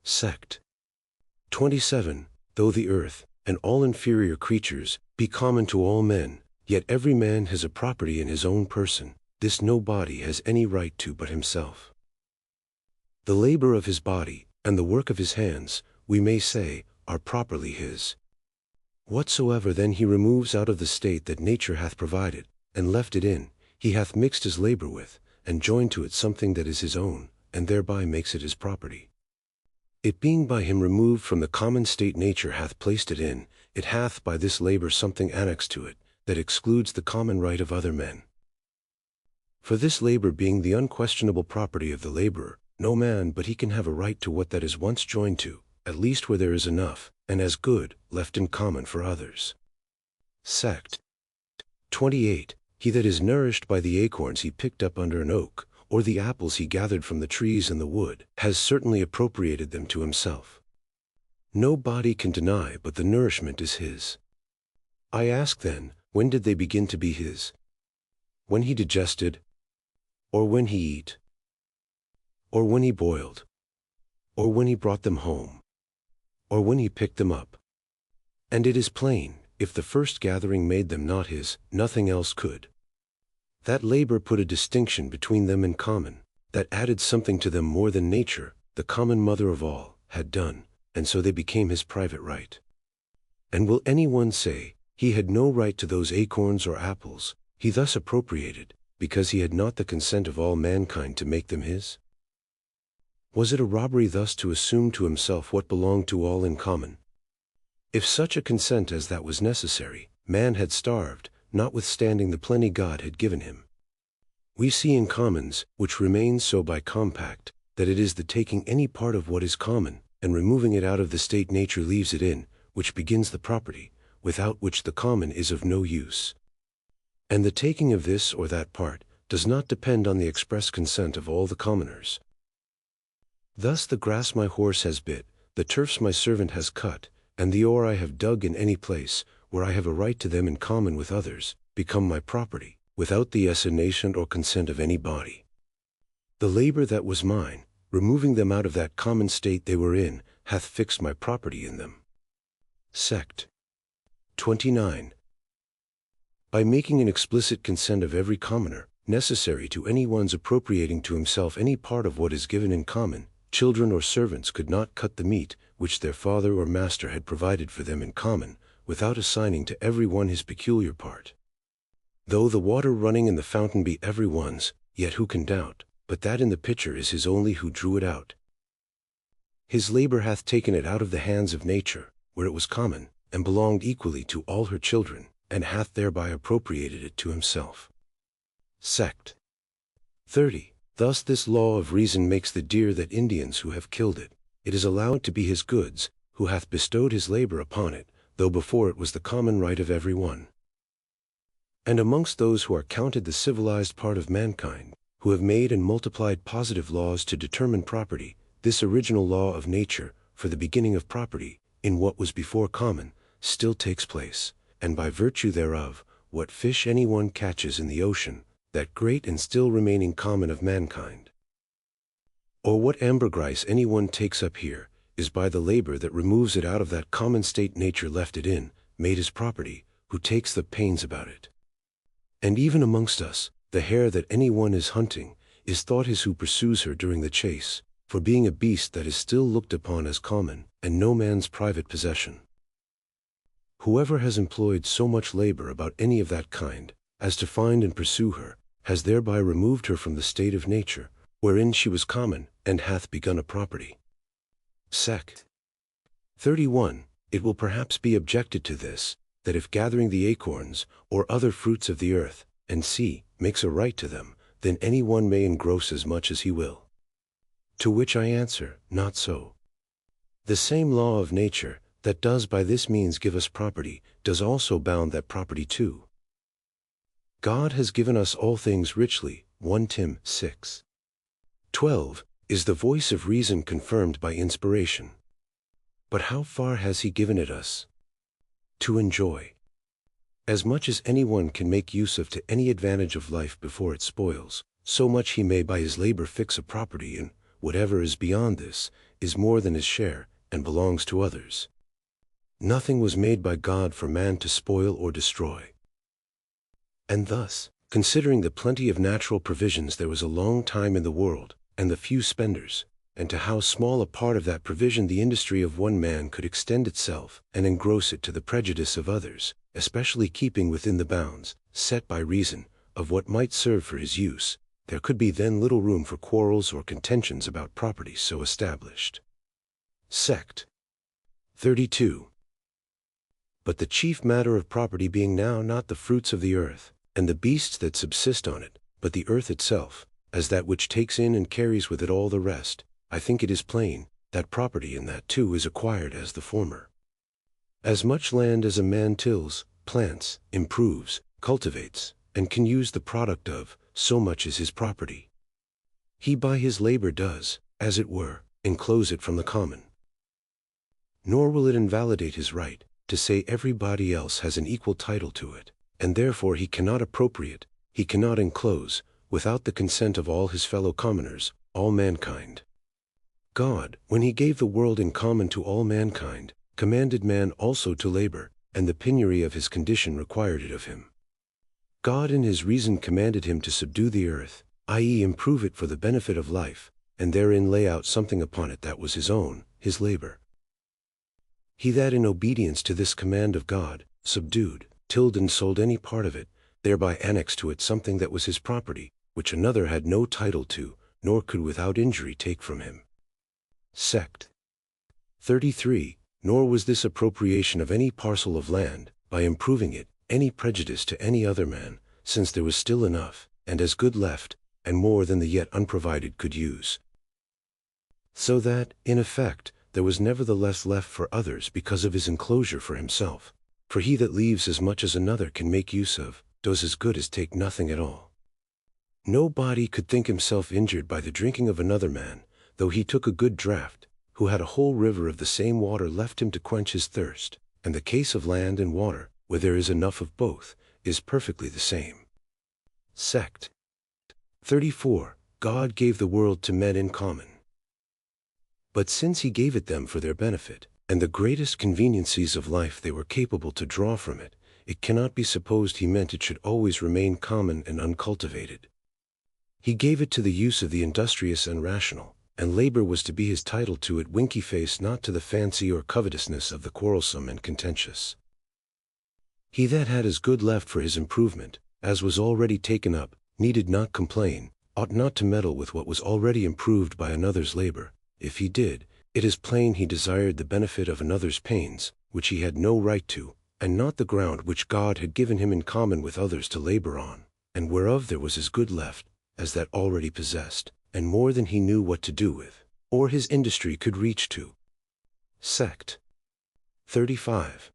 Sect. 27. Though the earth, and all inferior creatures, be common to all men, yet every man has a property in his own person, this no body has any right to but himself. The labor of his body, and the work of his hands, we may say, are properly his. Whatsoever then he removes out of the state that nature hath provided, and left it in, he hath mixed his labor with, and joined to it something that is his own, and thereby makes it his property. It being by him removed from the common state nature hath placed it in, it hath by this labor something annexed to it, that excludes the common right of other men. For this labor being the unquestionable property of the laborer, no man but he can have a right to what that is once joined to, at least where there is enough, and as good, left in common for others. Sect. 28. He that is nourished by the acorns he picked up under an oak, or the apples he gathered from the trees in the wood, has certainly appropriated them to himself. No body can deny but the nourishment is his. I ask then, when did they begin to be his? When he digested? Or when he eat? Or when he boiled? Or when he brought them home? Or when he picked them up? And it is plain, if the first gathering made them not his, nothing else could. That labor put a distinction between them in common, that added something to them more than nature, the common mother of all, had done, and so they became his private right. And will any one say, he had no right to those acorns or apples, he thus appropriated, because he had not the consent of all mankind to make them his? Was it a robbery thus to assume to himself what belonged to all in common? If such a consent as that was necessary, man had starved, notwithstanding the plenty God had given him. We see in commons, which remains so by compact, that it is the taking any part of what is common, and removing it out of the state nature leaves it in, which begins the property, without which the common is of no use. And the taking of this or that part does not depend on the express consent of all the commoners. Thus the grass my horse has bit, the turfs my servant has cut, and the ore I have dug in any place, where I have a right to them in common with others, become my property, without the assignation or consent of any body. The labor that was mine, removing them out of that common state they were in, hath fixed my property in them. Sect. 29. By making an explicit consent of every commoner, necessary to anyone's appropriating to himself any part of what is given in common. Children or servants could not cut the meat which their father or master had provided for them in common, without assigning to every one his peculiar part. Though the water running in the fountain be every one's, yet who can doubt, but that in the pitcher is his only who drew it out? His labor hath taken it out of the hands of nature, where it was common, and belonged equally to all her children, and hath thereby appropriated it to himself. Sect. 30. Thus this law of reason makes the deer that Indians who have killed it, it is allowed to be his goods, who hath bestowed his labor upon it, though before it was the common right of every one. And amongst those who are counted the civilized part of mankind, who have made and multiplied positive laws to determine property, this original law of nature, for the beginning of property, in what was before common, still takes place, and by virtue thereof, what fish any one catches in the ocean, that great and still remaining common of mankind, or what ambergris any one takes up here, is by the labor that removes it out of that common state nature left it in, made his property, who takes the pains about it. And even amongst us, the hare that any one is hunting, is thought his who pursues her during the chase, for being a beast that is still looked upon as common, and no man's private possession. Whoever has employed so much labor about any of that kind, as to find and pursue her, has thereby removed her from the state of nature, wherein she was common, and hath begun a property. Sect. 31. It will perhaps be objected to this, that if gathering the acorns, or other fruits of the earth, and sea, makes a right to them, then any one may engross as much as he will. To which I answer, not so. The same law of nature, that does by this means give us property, does also bound that property too. God has given us all things richly, 1 Tim. 6. 12. Is the voice of reason confirmed by inspiration? But how far has he given it us? To enjoy as much as anyone can make use of to any advantage of life before it spoils, so much he may by his labor fix a property, and whatever is beyond this, is more than his share, and belongs to others. Nothing was made by God for man to spoil or destroy. And thus, considering the plenty of natural provisions there was a long time in the world, and the few spenders, and to how small a part of that provision the industry of one man could extend itself, and engross it to the prejudice of others, especially keeping within the bounds, set by reason, of what might serve for his use, there could be then little room for quarrels or contentions about property so established. Sect. 32. But the chief matter of property being now not the fruits of the earth, and the beasts that subsist on it, but the earth itself, as that which takes in and carries with it all the rest, I think it is plain, that property in that too is acquired as the former. As much land as a man tills, plants, improves, cultivates, and can use the product of, so much is his property. He by his labor does, as it were, enclose it from the common. Nor will it invalidate his right, to say everybody else has an equal title to it, and therefore he cannot appropriate, he cannot enclose, without the consent of all his fellow commoners, all mankind. God, when he gave the world in common to all mankind, commanded man also to labor, and the penury of his condition required it of him. God in his reason commanded him to subdue the earth, i.e. improve it for the benefit of life, and therein lay out something upon it that was his own, his labor. He that in obedience to this command of God, subdued, tilled and sold any part of it, thereby annexed to it something that was his property, which another had no title to, nor could without injury take from him. Sect. 33. Nor was this appropriation of any parcel of land, by improving it, any prejudice to any other man, since there was still enough, and as good left, and more than the yet unprovided could use. So that, in effect, there was nevertheless left for others because of his enclosure for himself. For he that leaves as much as another can make use of, does as good as take nothing at all. Nobody could think himself injured by the drinking of another man, though he took a good draught, who had a whole river of the same water left him to quench his thirst, and the case of land and water, where there is enough of both, is perfectly the same. Sect. 34. God gave the world to men in common. But since he gave it them for their benefit, and the greatest conveniencies of life they were capable to draw from it, it cannot be supposed he meant it should always remain common and uncultivated, He gave it to the use of the industrious and rational, and labor was to be his title to it, winky face, not to the fancy or covetousness of the quarrelsome and contentious. He that had as good left for his improvement, as was already taken up, needed not complain, ought not to meddle with what was already improved by another's labor. If he did, it is plain he desired the benefit of another's pains, which he had no right to, and not the ground which God had given him in common with others to labor on, and whereof there was as good left as that already possessed, and more than he knew what to do with, or his industry could reach to. Sect. 35.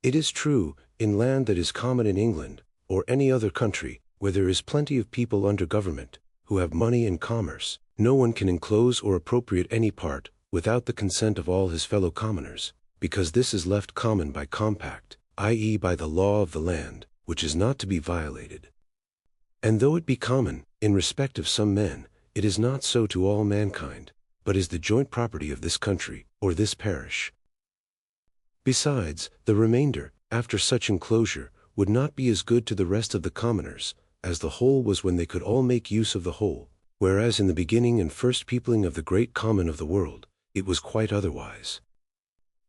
It is true, in land that is common in England, or any other country, where there is plenty of people under government, who have money and commerce, no one can enclose or appropriate any part, without the consent of all his fellow commoners, because this is left common by compact, i.e. by the law of the land, which is not to be violated. And though it be common, in respect of some men, it is not so to all mankind, but is the joint property of this country, or this parish. Besides, the remainder, after such enclosure, would not be as good to the rest of the commoners, as the whole was when they could all make use of the whole, whereas in the beginning and first peopling of the great common of the world, it was quite otherwise.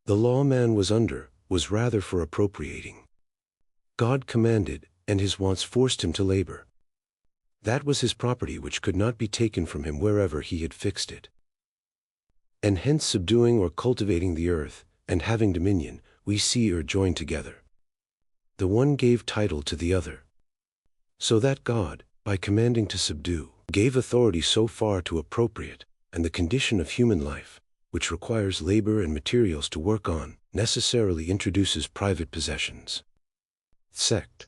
The law man was under, was rather for appropriating. God commanded, and his wants forced him to labor. That was his property which could not be taken from him wherever he had fixed it. And hence subduing or cultivating the earth, and having dominion, we see are joined together. The one gave title to the other. So that God, by commanding to subdue, gave authority so far to appropriate, and the condition of human life, which requires labor and materials to work on, necessarily introduces private possessions. Sect.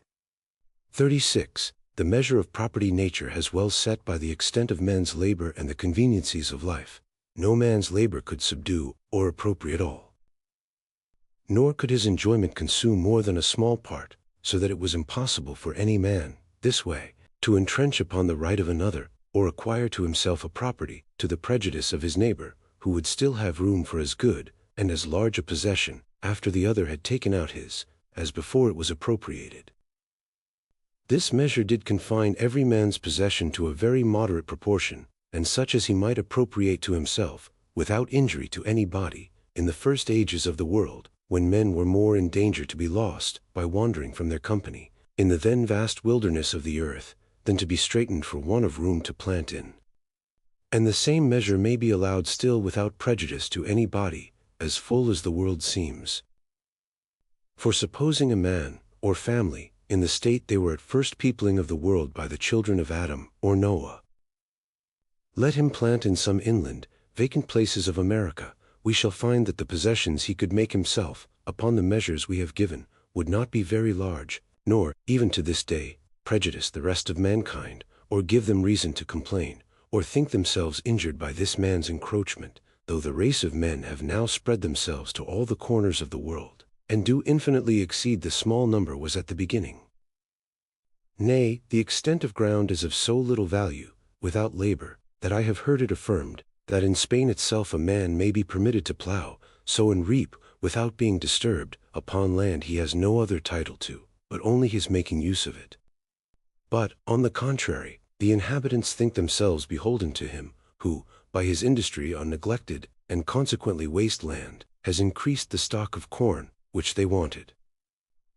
36. The measure of property nature has well set by the extent of men's labor and the conveniencies of life. No man's labor could subdue or appropriate all. Nor could his enjoyment consume more than a small part, so that it was impossible for any man, this way, to entrench upon the right of another, or acquire to himself a property, to the prejudice of his neighbor, who would still have room for as good, and as large a possession, after the other had taken out his, as before it was appropriated. This measure did confine every man's possession to a very moderate proportion, and such as he might appropriate to himself, without injury to any body, in the first ages of the world, when men were more in danger to be lost, by wandering from their company, in the then vast wilderness of the earth, than to be straitened for want of room to plant in. And the same measure may be allowed still without prejudice to any body, as full as the world seems. For supposing a man, or family, in the state they were at first peopling of the world by the children of Adam, or Noah. Let him plant in some inland, vacant places of America, we shall find that the possessions he could make himself, upon the measures we have given, would not be very large, nor, even to this day, prejudice the rest of mankind, or give them reason to complain, or think themselves injured by this man's encroachment, though the race of men have now spread themselves to all the corners of the world, and do infinitely exceed the small number was at the beginning. Nay, the extent of ground is of so little value, without labor, that I have heard it affirmed, that in Spain itself a man may be permitted to plow, sow and reap, without being disturbed, upon land he has no other title to, but only his making use of it. But, on the contrary, the inhabitants think themselves beholden to him, who, by his industry on neglected, and consequently waste land, has increased the stock of corn, which they wanted.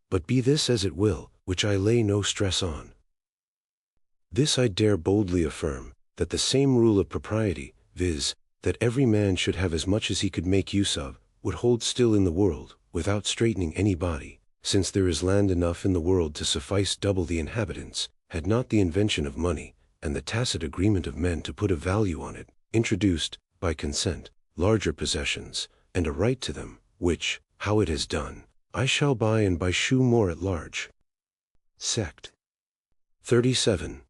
But be this as it will, which I lay no stress on. This I dare boldly affirm, that the same rule of propriety, viz., that every man should have as much as he could make use of, would hold still in the world, without straitening any body, since there is land enough in the world to suffice double the inhabitants, had not the invention of money, and the tacit agreement of men to put a value on it, introduced, by consent, larger possessions, and a right to them, which, how it has done, I shall by and by shew more at large. Sect. 37.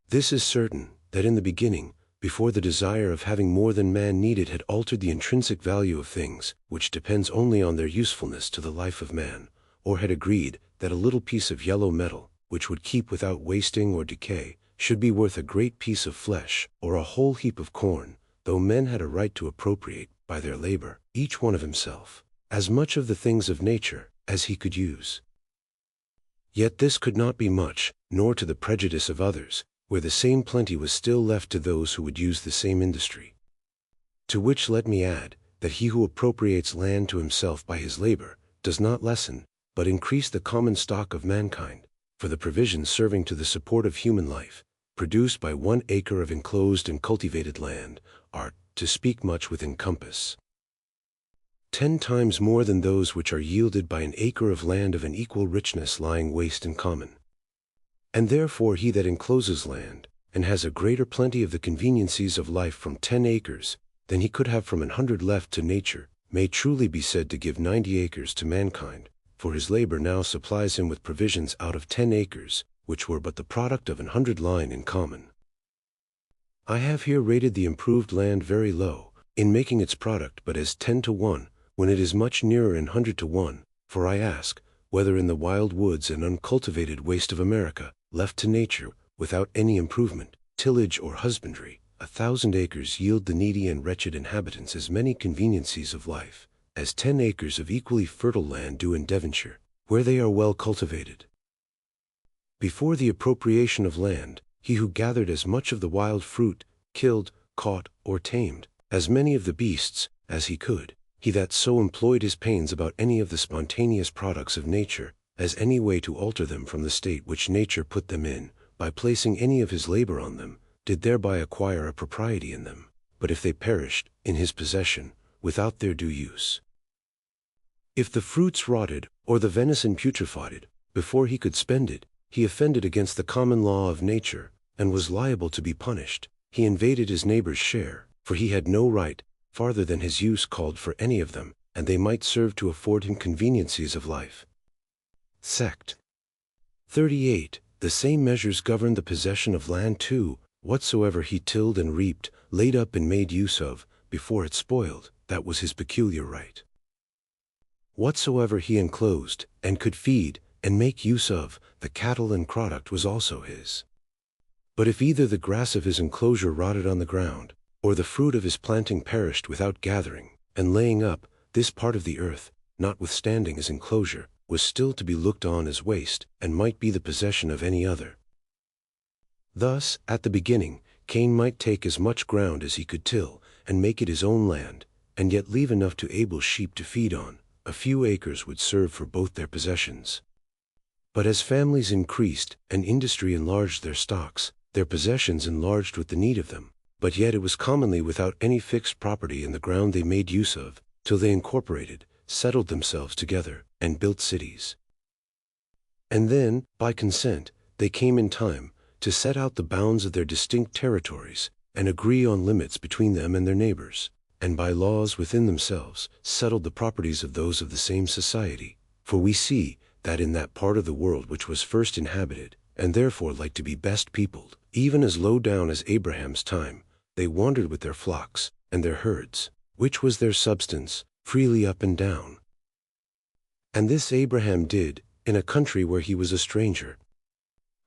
This is certain, that in the beginning, before the desire of having more than man needed had altered the intrinsic value of things, which depends only on their usefulness to the life of man, or had agreed that a little piece of yellow metal, which would keep without wasting or decay, should be worth a great piece of flesh, or a whole heap of corn, though men had a right to appropriate, by their labor, each one of himself, as much of the things of nature as he could use. Yet this could not be much, nor to the prejudice of others, where the same plenty was still left to those who would use the same industry. To which let me add, that he who appropriates land to himself by his labor, does not lessen, but increase the common stock of mankind, for the provisions serving to the support of human life, produced by 1 acre of enclosed and cultivated land, are, to speak much within compass, 10 times more than those which are yielded by an acre of land of an equal richness lying waste in common. And therefore he that encloses land, and has a greater plenty of the conveniencies of life from 10 acres, than he could have from 100 left to nature, may truly be said to give 90 acres to mankind, for his labor now supplies him with provisions out of 10 acres, which were but the product of 100 lying in common. I have here rated the improved land very low, in making its product but as 10 to 1, when it is much nearer in 100 to 1, for I ask, whether in the wild woods and uncultivated waste of America, left to nature, without any improvement, tillage or husbandry, 1,000 acres yield the needy and wretched inhabitants as many conveniencies of life, as 10 acres of equally fertile land do in Devonshire, where they are well cultivated. Before the appropriation of land, he who gathered as much of the wild fruit, killed, caught, or tamed, as many of the beasts, as he could, he that so employed his pains about any of the spontaneous products of nature, as any way to alter them from the state which nature put them in, by placing any of his labor on them, did thereby acquire a propriety in them, but if they perished, in his possession, without their due use. If the fruits rotted, or the venison putrefied, before he could spend it, he offended against the common law of nature, and was liable to be punished. He invaded his neighbor's share, for he had no right, farther than his use called for any of them, and they might serve to afford him conveniencies of life. Sect. 38. The same measures govern the possession of land too. Whatsoever he tilled and reaped, laid up and made use of, before it spoiled, that was his peculiar right. Whatsoever he enclosed, and could feed, and make use of, the cattle and product was also his. But if either the grass of his enclosure rotted on the ground, or the fruit of his planting perished without gathering, and laying up, this part of the earth, notwithstanding his enclosure, was still to be looked on as waste, and might be the possession of any other. Thus, at the beginning, Cain might take as much ground as he could till, and make it his own land, and yet leave enough to able sheep to feed on. A few acres would serve for both their possessions. But as families increased, and industry enlarged their stocks, their possessions enlarged with the need of them, but yet it was commonly without any fixed property in the ground they made use of, till they incorporated, settled themselves together, and built cities. And then, by consent, they came in time, to set out the bounds of their distinct territories, and agree on limits between them and their neighbors, and by laws within themselves, settled the properties of those of the same society. For we see, that in that part of the world which was first inhabited, and therefore like to be best peopled, even as low down as Abraham's time, they wandered with their flocks, and their herds, which was their substance, freely up and down. And this Abraham did, in a country where he was a stranger.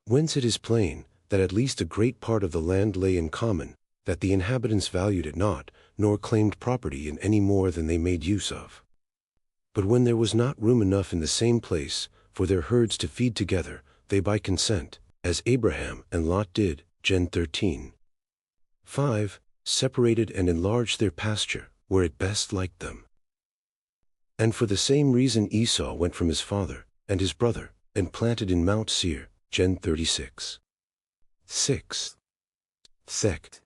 Whence it is plain, that at least a great part of the land lay in common, that the inhabitants valued it not, nor claimed property in any more than they made use of. But when there was not room enough in the same place, for their herds to feed together, they by consent, as Abraham and Lot did, Gen 13. 5, separated and enlarged their pasture, where it best liked them. And for the same reason Esau went from his father, and his brother, and planted in Mount Seir, Gen 36. 6. Sect.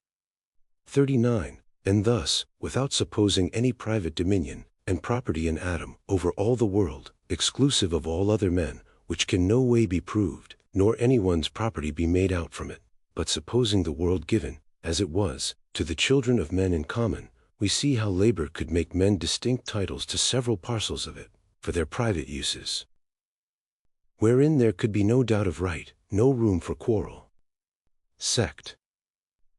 39. And thus, without supposing any private dominion, and property in Adam, over all the world, exclusive of all other men, which can no way be proved, nor any one's property be made out from it, but supposing the world given, as it was, to the children of men in common, we see how labor could make men distinct titles to several parcels of it, for their private uses, wherein there could be no doubt of right, no room for quarrel. Sect.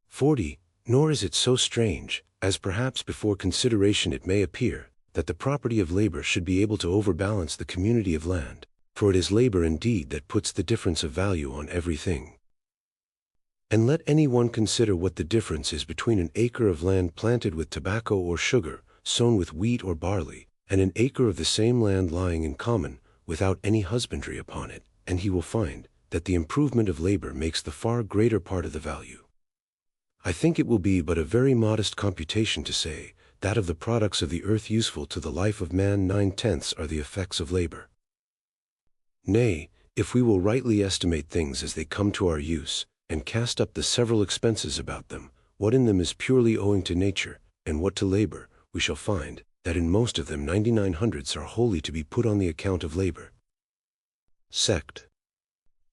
40. Nor is it so strange, as perhaps before consideration it may appear, that the property of labor should be able to overbalance the community of land, for it is labor indeed that puts the difference of value on everything. And let any one consider what the difference is between an acre of land planted with tobacco or sugar, sown with wheat or barley, and an acre of the same land lying in common, without any husbandry upon it, and he will find that the improvement of labor makes the far greater part of the value. I think it will be but a very modest computation to say that of the products of the earth useful to the life of man 9/10 are the effects of labor. Nay, if we will rightly estimate things as they come to our use, and cast up the several expenses about them, what in them is purely owing to nature, and what to labor, we shall find that in most of them 99/100 are wholly to be put on the account of labor. Sect.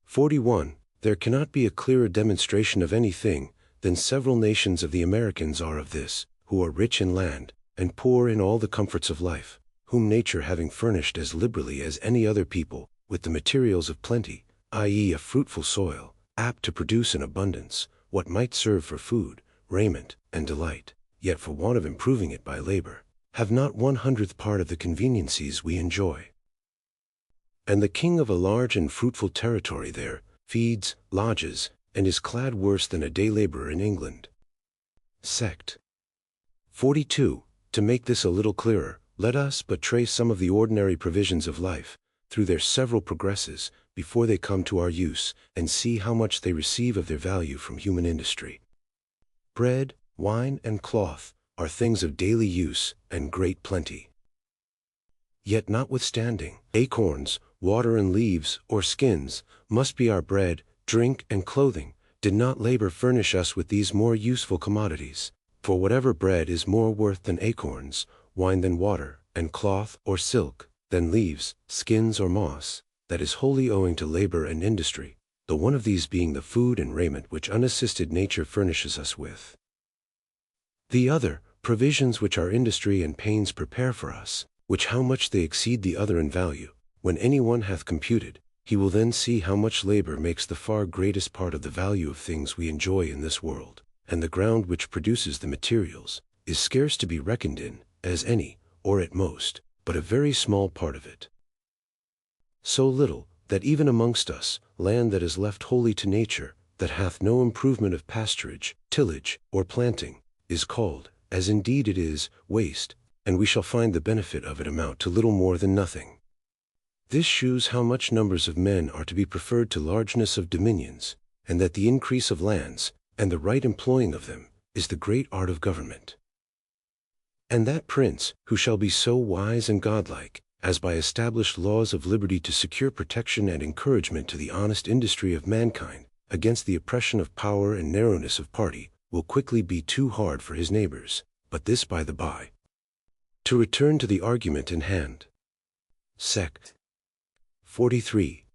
41. There cannot be a clearer demonstration of anything than several nations of the Americans are of this, who are rich in land, and poor in all the comforts of life, whom nature having furnished as liberally as any other people, with the materials of plenty, i.e. a fruitful soil, apt to produce in abundance what might serve for food, raiment, and delight, yet for want of improving it by labor, have not 1/100th part of the conveniencies we enjoy. And the king of a large and fruitful territory there feeds, lodges, and is clad worse than a day laborer in England. Sect. 42. To make this a little clearer, let us but trace some of the ordinary provisions of life, through their several progresses, before they come to our use, and see how much they receive of their value from human industry. Bread, wine, and cloth are things of daily use, and great plenty. Yet notwithstanding, acorns, water and leaves, or skins, must be our bread, drink, and clothing, did not labor furnish us with these more useful commodities. For whatever bread is more worth than acorns, wine than water, and cloth, or silk, than leaves, skins, or moss, that is wholly owing to labor and industry, the one of these being the food and raiment which unassisted nature furnishes us with. The other, provisions which our industry and pains prepare for us, which how much they exceed the other in value, when any one hath computed, he will then see how much labor makes the far greatest part of the value of things we enjoy in this world, and the ground which produces the materials is scarce to be reckoned in, as any, or at most, but a very small part of it. So little, that even amongst us, land that is left wholly to nature, that hath no improvement of pasturage, tillage, or planting, is called, as indeed it is, waste, and we shall find the benefit of it amount to little more than nothing. This shews how much numbers of men are to be preferred to largeness of dominions, and that the increase of lands, and the right employing of them, is the great art of government. And that prince, who shall be so wise and godlike, as by established laws of liberty to secure protection and encouragement to the honest industry of mankind, against the oppression of power and narrowness of party, will quickly be too hard for his neighbors, but this by the by. To return to the argument in hand. Sect. 43.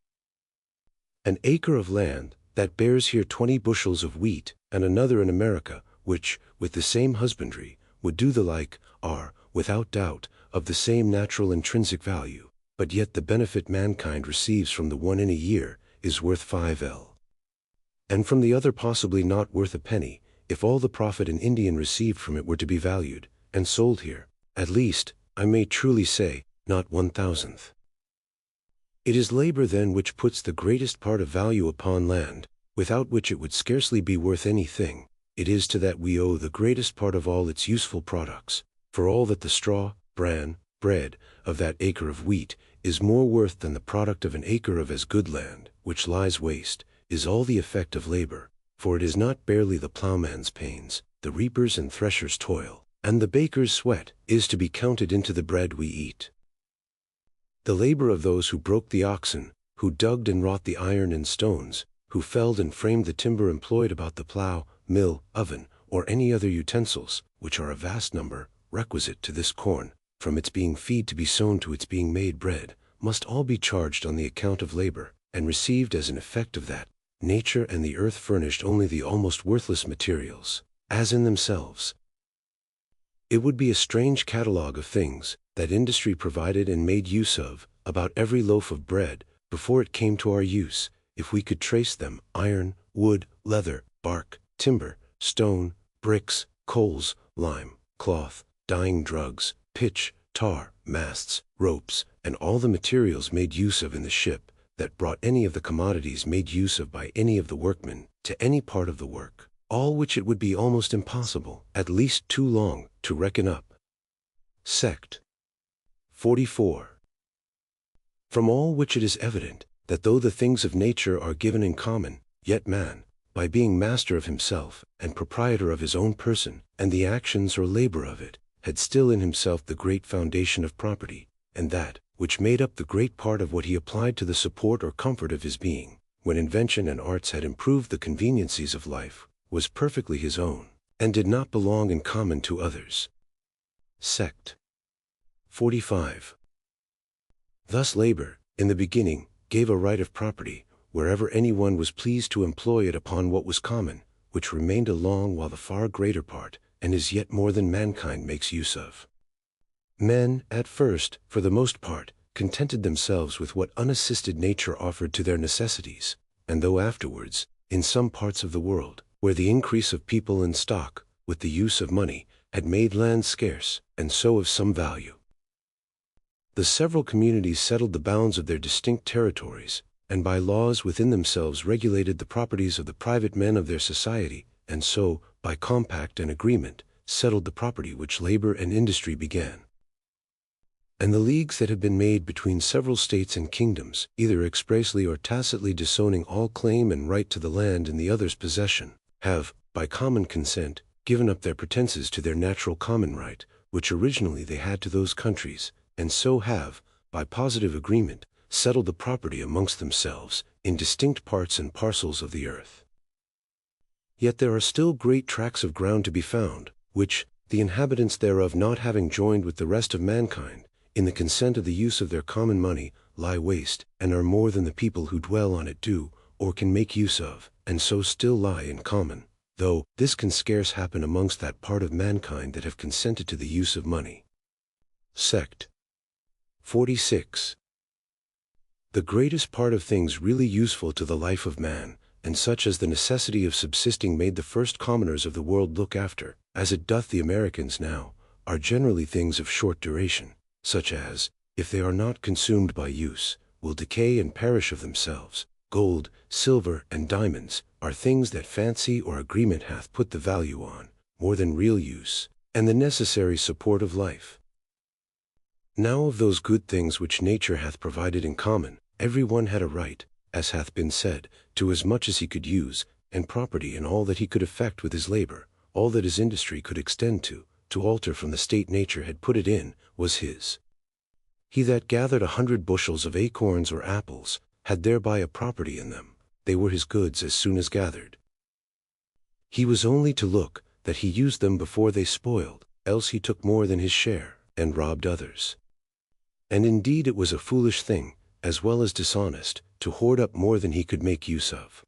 An acre of land, that bears here 20 bushels of wheat, and another in America, which, with the same husbandry, would do the like, are, without doubt, of the same natural intrinsic value, but yet the benefit mankind receives from the one in a year is worth 5 and from the other possibly not worth a penny, if all the profit an Indian received from it were to be valued, and sold here, at least, I may truly say, not 1/1000th. It is labor then which puts the greatest part of value upon land, without which it would scarcely be worth anything. It is to that we owe the greatest part of all its useful products, for all that the straw, bran, bread, of that acre of wheat, is more worth than the product of an acre of as good land, which lies waste, is all the effect of labor, for it is not barely the plowman's pains, the reaper's and thresher's toil, and the baker's sweat, is to be counted into the bread we eat. The labor of those who broke the oxen, who dug and wrought the iron and stones, who felled and framed the timber employed about the plow, mill, oven, or any other utensils, which are a vast number, requisite to this corn, from its being feed to be sown to its being made bread, must all be charged on the account of labor, and received as an effect of that. Nature and the earth furnished only the almost worthless materials, as in themselves. It would be a strange catalogue of things that industry provided and made use of, about every loaf of bread, before it came to our use, if we could trace them: iron, wood, leather, bark, timber, stone, bricks, coals, lime, cloth, dyeing drugs, pitch, tar, masts, ropes, and all the materials made use of in the ship, that brought any of the commodities made use of by any of the workmen, to any part of the work, all which it would be almost impossible, at least too long, to reckon up. Sect. 44. From all which it is evident, that though the things of nature are given in common, yet man, by being master of himself, and proprietor of his own person, and the actions or labor of it, had still in himself the great foundation of property, and that, which made up the great part of what he applied to the support or comfort of his being, when invention and arts had improved the conveniencies of life, was perfectly his own, and did not belong in common to others. Sect. 45. Thus labor, in the beginning, gave a right of property, wherever any one was pleased to employ it upon what was common, which remained a long while the far greater part, and is yet more than mankind makes use of. Men, at first, for the most part, contented themselves with what unassisted nature offered to their necessities, and though afterwards, in some parts of the world, where the increase of people and stock, with the use of money, had made land scarce, and so of some value, the several communities settled the bounds of their distinct territories, and by laws within themselves regulated the properties of the private men of their society, and so, by compact and agreement, settled the property which labor and industry began. And the leagues that have been made between several states and kingdoms, either expressly or tacitly disowning all claim and right to the land in the other's possession, have, by common consent, given up their pretenses to their natural common right, which originally they had to those countries, and so have, by positive agreement, settled the property amongst themselves, in distinct parts and parcels of the earth. Yet there are still great tracts of ground to be found, which, the inhabitants thereof not having joined with the rest of mankind, in the consent of the use of their common money, lie waste, and are more than the people who dwell on it do, or can make use of, and so still lie in common, though this can scarce happen amongst that part of mankind that have consented to the use of money. Sect. 46. The greatest part of things really useful to the life of man, and such as the necessity of subsisting made the first commoners of the world look after, as it doth the Americans now, are generally things of short duration, such as, if they are not consumed by use, will decay and perish of themselves. Gold, silver, and diamonds are things that fancy or agreement hath put the value on, more than real use, and the necessary support of life. Now of those good things which nature hath provided in common, every one had a right, as hath been said, to as much as he could use, and property in all that he could effect with his labor, all that his industry could extend to alter from the state nature had put it in, was his. He that gathered 100 bushels of acorns or apples, had thereby a property in them, they were his goods as soon as gathered. He was only to look, that he used them before they spoiled, else he took more than his share, and robbed others. And indeed it was a foolish thing, as well as dishonest, to hoard up more than he could make use of.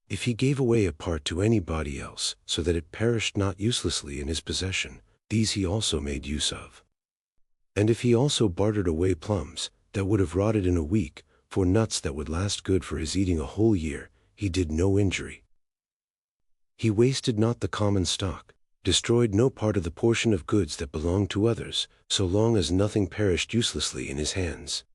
If he gave away a part to anybody else, so that it perished not uselessly in his possession, these he also made use of. And if he also bartered away plums, that would have rotted in a week, for nuts that would last good for his eating a whole year, he did no injury. He wasted not the common stock, destroyed no part of the portion of goods that belonged to others, so long as nothing perished uselessly in his hands.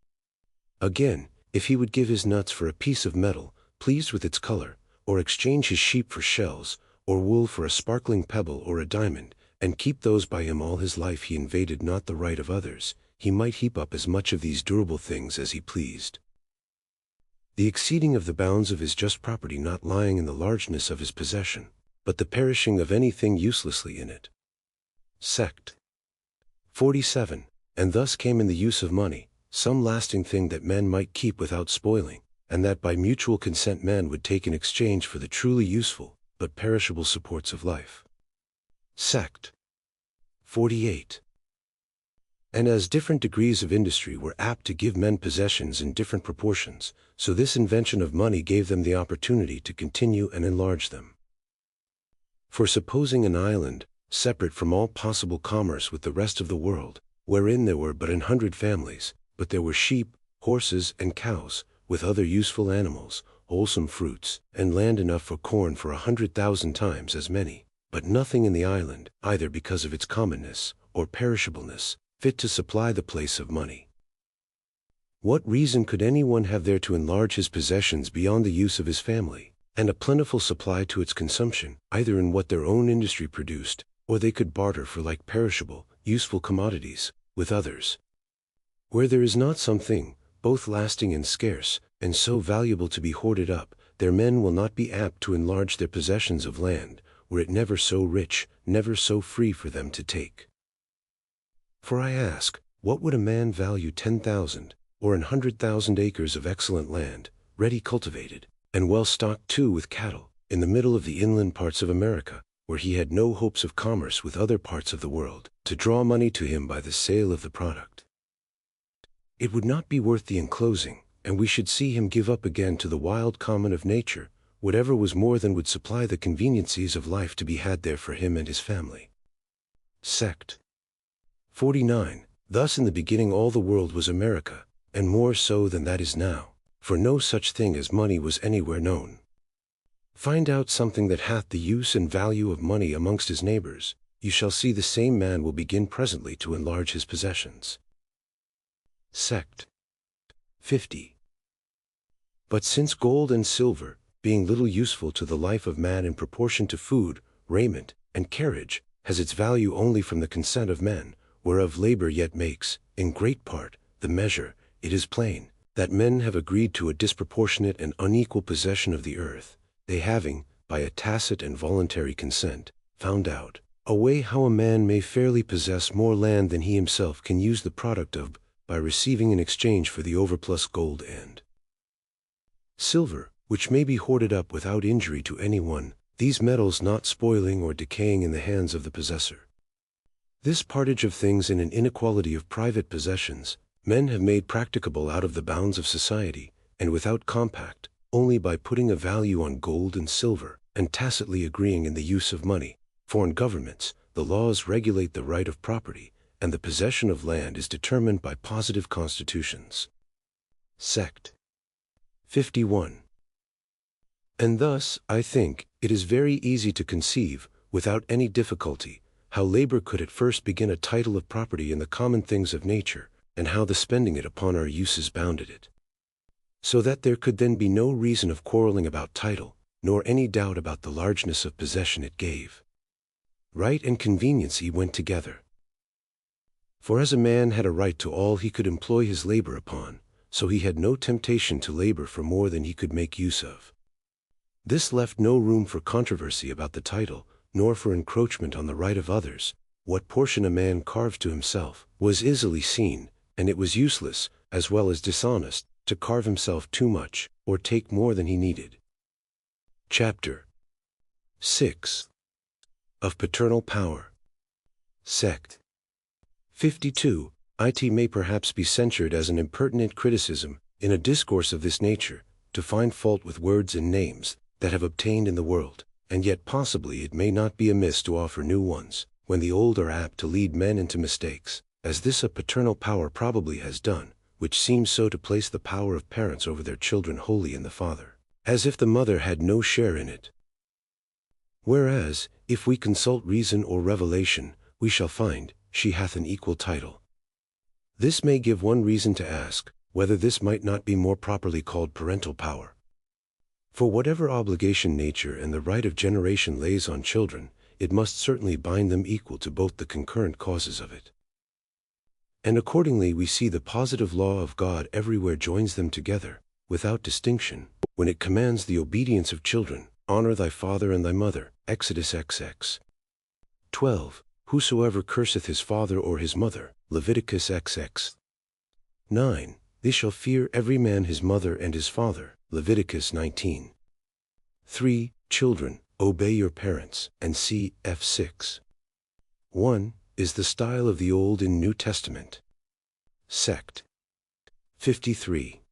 Again, if he would give his nuts for a piece of metal, pleased with its color, or exchange his sheep for shells, or wool for a sparkling pebble or a diamond, and keep those by him all his life, he invaded not the right of others, he might heap up as much of these durable things as he pleased. The exceeding of the bounds of his just property not lying in the largeness of his possession, but the perishing of anything uselessly in it. Sect. 47. And thus came in the use of money, some lasting thing that men might keep without spoiling, and that by mutual consent men would take in exchange for the truly useful, but perishable supports of life. Sect. 48. And as different degrees of industry were apt to give men possessions in different proportions, so this invention of money gave them the opportunity to continue and enlarge them. For supposing an island, separate from all possible commerce with the rest of the world, wherein there were but 100 families, but there were sheep, horses, and cows, with other useful animals, wholesome fruits, and land enough for corn for 100,000 times as many, but nothing in the island, either because of its commonness, or perishableness, fit to supply the place of money. What reason could any one have there to enlarge his possessions beyond the use of his family, and a plentiful supply to its consumption, either in what their own industry produced, or they could barter for like perishable, useful commodities, with others? Where there is not something, both lasting and scarce, and so valuable to be hoarded up, their men will not be apt to enlarge their possessions of land, were it never so rich, never so free for them to take. For I ask, what would a man value 10,000, or 100,000 acres of excellent land, ready cultivated, and well stocked too with cattle, in the middle of the inland parts of America, where he had no hopes of commerce with other parts of the world, to draw money to him by the sale of the product? It would not be worth the enclosing, and we should see him give up again to the wild common of nature whatever was more than would supply the conveniencies of life to be had there for him and his family. Sect. 49. Thus in the beginning all the world was America, and more so than that is now, for no such thing as money was anywhere known. Find out something that hath the use and value of money amongst his neighbors, you shall see the same man will begin presently to enlarge his possessions. Sect. 50. But since gold and silver, being little useful to the life of man in proportion to food, raiment, and carriage, has its value only from the consent of men, whereof labor yet makes, in great part, the measure, it is plain, that men have agreed to a disproportionate and unequal possession of the earth, they having, by a tacit and voluntary consent, found out a way how a man may fairly possess more land than he himself can use the product of, by receiving in exchange for the overplus gold and silver, which may be hoarded up without injury to any one, these metals not spoiling or decaying in the hands of the possessor. This partage of things in an inequality of private possessions, men have made practicable out of the bounds of society, and without compact, only by putting a value on gold and silver, and tacitly agreeing in the use of money. For in governments, the laws regulate the right of property, and the possession of land is determined by positive constitutions. Sect. 51. And thus, I think, it is very easy to conceive, without any difficulty, how labor could at first begin a title of property in the common things of nature, and how the spending it upon our uses bounded it. So that there could then be no reason of quarreling about title, nor any doubt about the largeness of possession it gave. Right and conveniency went together. For as a man had a right to all he could employ his labor upon, so he had no temptation to labor for more than he could make use of. This left no room for controversy about the title, nor for encroachment on the right of others. What portion a man carved to himself was easily seen, and it was useless, as well as dishonest, to carve himself too much, or take more than he needed. Chapter 6. Of Paternal Power. Sect. 52. It may perhaps be censured as an impertinent criticism, in a discourse of this nature, to find fault with words and names that have obtained in the world, and yet possibly it may not be amiss to offer new ones, when the old are apt to lead men into mistakes, as this of paternal power probably has done, which seems so to place the power of parents over their children wholly in the father, as if the mother had no share in it. Whereas, if we consult reason or revelation, we shall find she hath an equal title. This may give one reason to ask, whether this might not be more properly called parental power. For whatever obligation nature and the right of generation lays on children, it must certainly bind them equal to both the concurrent causes of it. And accordingly we see the positive law of God everywhere joins them together, without distinction, when it commands the obedience of children, honor thy father and thy mother, Exodus XX. 12. Whosoever curseth his father or his mother, Leviticus XX. 9. They shall fear every man his mother and his father, Leviticus 19. 3. Children, obey your parents, and see F6. 1. Is the style of the Old and New Testament. Sect. 53.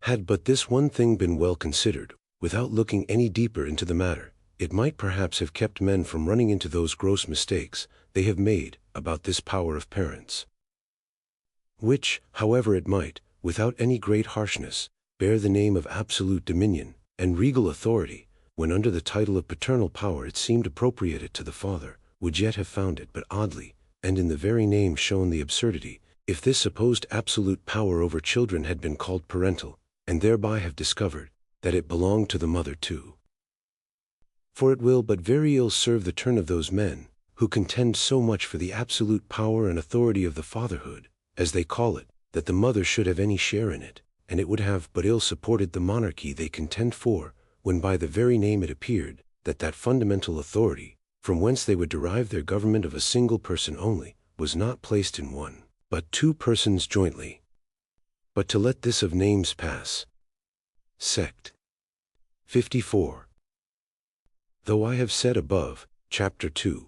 Had but this one thing been well considered, without looking any deeper into the matter, it might perhaps have kept men from running into those gross mistakes they have made about this power of parents. Which, however it might, without any great harshness, bear the name of absolute dominion, and regal authority, when under the title of paternal power it seemed appropriated to the father, would yet have found it but oddly, and in the very name shown the absurdity, if this supposed absolute power over children had been called parental, and thereby have discovered that it belonged to the mother too. For it will but very ill serve the turn of those men, who contend so much for the absolute power and authority of the fatherhood, as they call it, that the mother should have any share in it, and it would have but ill supported the monarchy they contend for, when by the very name it appeared, that fundamental authority, from whence they would derive their government of a single person only, was not placed in one, but two persons jointly. But to let this of names pass. Sect. 54. Though I have said above, chapter 2,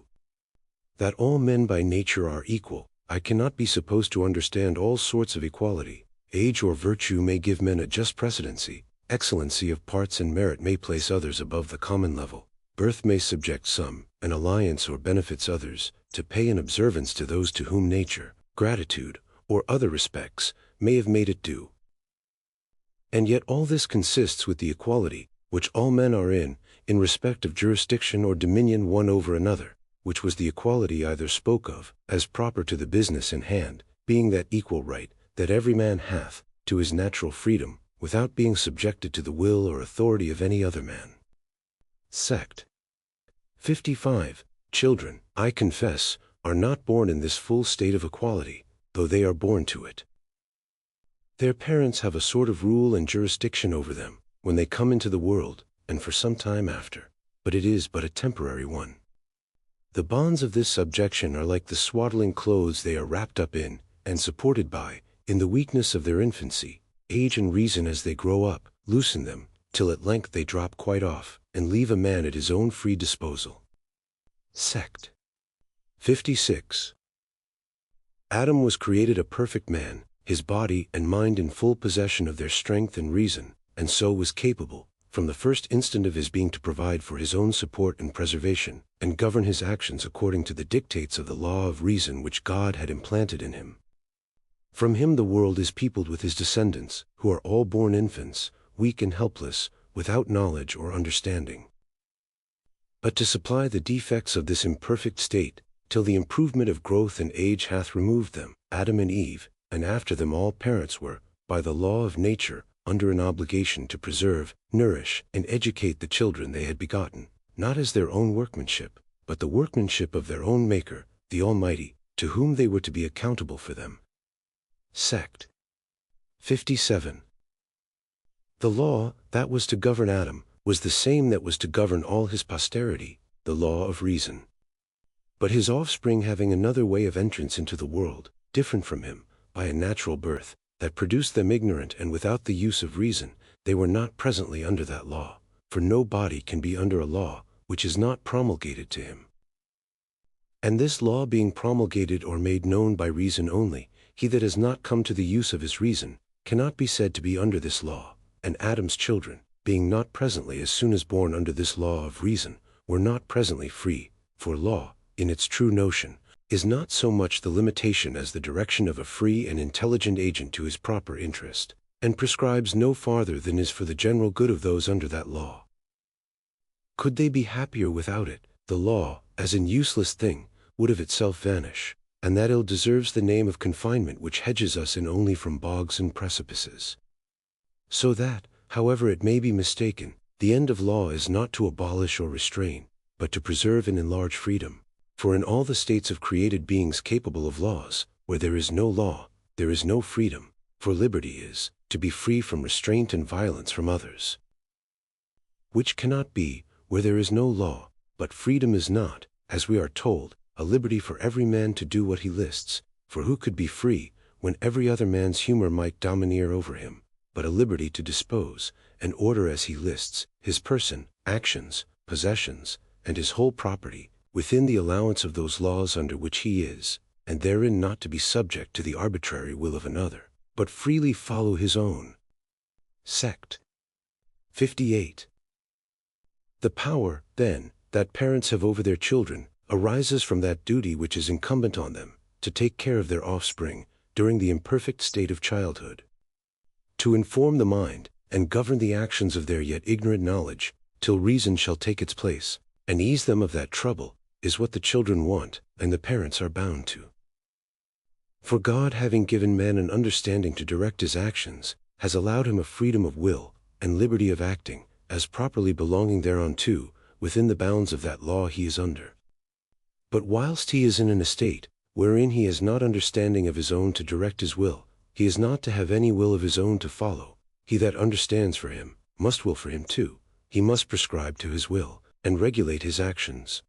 that all men by nature are equal, I cannot be supposed to understand all sorts of equality. Age or virtue may give men a just precedency, excellency of parts and merit may place others above the common level, birth may subject some, and alliance or benefits others, to pay an observance to those to whom nature, gratitude, or other respects, may have made it due. And yet all this consists with the equality, which all men are in respect of jurisdiction or dominion one over another, which was the equality either spoke of, as proper to the business in hand, being that equal right, that every man hath, to his natural freedom, without being subjected to the will or authority of any other man. Sect. 55. Children, I confess, are not born in this full state of equality, though they are born to it. Their parents have a sort of rule and jurisdiction over them, when they come into the world, and for some time after, but it is but a temporary one. The bonds of this subjection are like the swaddling clothes they are wrapped up in, and supported by, in the weakness of their infancy. Age and reason as they grow up, loosen them, till at length they drop quite off, and leave a man at his own free disposal. Sect. 56. Adam was created a perfect man, his body and mind in full possession of their strength and reason, and so was capable, from the first instant of his being, to provide for his own support and preservation, and govern his actions according to the dictates of the law of reason which God had implanted in him. From him the world is peopled with his descendants, who are all born infants, weak and helpless, without knowledge or understanding. But to supply the defects of this imperfect state, till the improvement of growth and age hath removed them, Adam and Eve, and after them all parents were, by the law of nature, under an obligation to preserve, nourish, and educate the children they had begotten, not as their own workmanship, but the workmanship of their own Maker, the Almighty, to whom they were to be accountable for them. Sect. 57. The law that was to govern Adam was the same that was to govern all his posterity, the law of reason. But his offspring having another way of entrance into the world, different from him, by a natural birth, that produced them ignorant and without the use of reason, they were not presently under that law, for no body can be under a law which is not promulgated to him. And this law being promulgated or made known by reason only, he that has not come to the use of his reason cannot be said to be under this law, and Adam's children, being not presently as soon as born under this law of reason, were not presently free, for law, in its true notion, is not so much the limitation as the direction of a free and intelligent agent to his proper interest, and prescribes no farther than is for the general good of those under that law. Could they be happier without it, the law, as an useless thing, would of itself vanish, and that ill deserves the name of confinement which hedges us in only from bogs and precipices. So that, however it may be mistaken, the end of law is not to abolish or restrain, but to preserve and enlarge freedom. For in all the states of created beings capable of laws, where there is no law, there is no freedom, for liberty is, to be free from restraint and violence from others. Which cannot be, where there is no law, but freedom is not, as we are told, a liberty for every man to do what he lists, for who could be free, when every other man's humor might domineer over him, but a liberty to dispose, and order as he lists, his person, actions, possessions, and his whole property, within the allowance of those laws under which he is, and therein not to be subject to the arbitrary will of another, but freely follow his own. Sect. 58. The power, then, that parents have over their children, arises from that duty which is incumbent on them, to take care of their offspring, during the imperfect state of childhood. To inform the mind, and govern the actions of their yet ignorant knowledge, till reason shall take its place, and ease them of that trouble, is what the children want, and the parents are bound to. For God, having given man an understanding to direct his actions, has allowed him a freedom of will, and liberty of acting, as properly belonging thereunto, within the bounds of that law he is under. But whilst he is in an estate, wherein he has not understanding of his own to direct his will, he is not to have any will of his own to follow. He that understands for him, must will for him too. He must prescribe to his will, and regulate his actions.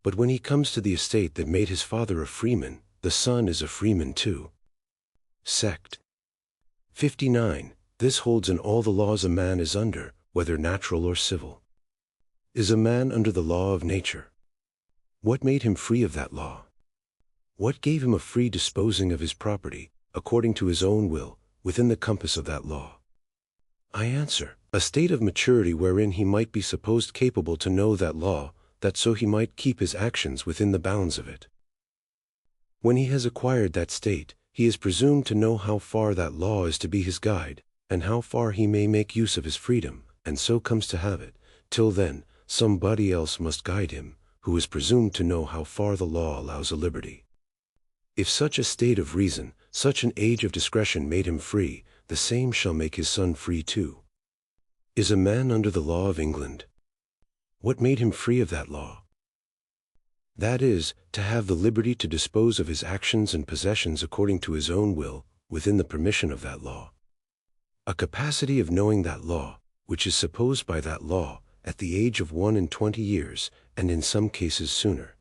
But when he comes to the estate that made his father a freeman, the son is a freeman too. Sect. 59. This holds in all the laws a man is under, whether natural or civil. Is a man under the law of nature? What made him free of that law? What gave him a free disposing of his property, according to his own will, within the compass of that law? I answer, a state of maturity wherein he might be supposed capable to know that law, that so he might keep his actions within the bounds of it. When he has acquired that state, he is presumed to know how far that law is to be his guide, and how far he may make use of his freedom, and so comes to have it. Till then, somebody else must guide him, who is presumed to know how far the law allows a liberty. If such a state of reason, such an age of discretion made him free, the same shall make his son free too. Is a man under the law of England? What made him free of that law? That is, to have the liberty to dispose of his actions and possessions according to his own will, within the permission of that law. A capacity of knowing that law, which is supposed by that law, at the age of 21 years, and in some cases sooner.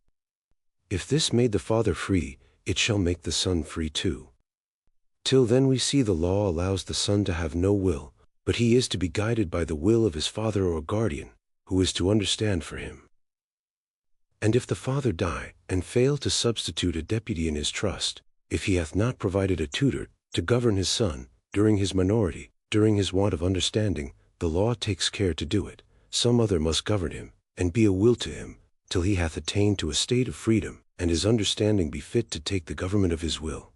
If this made the father free, it shall make the son free too. Till then we see the law allows the son to have no will, but he is to be guided by the will of his father or guardian, who is to understand for him. And if the father die, and fail to substitute a deputy in his trust, if he hath not provided a tutor, to govern his son, during his minority, during his want of understanding, the law takes care to do it. Some other must govern him, and be a will to him, till he hath attained to a state of freedom, and his understanding be fit to take the government of his will.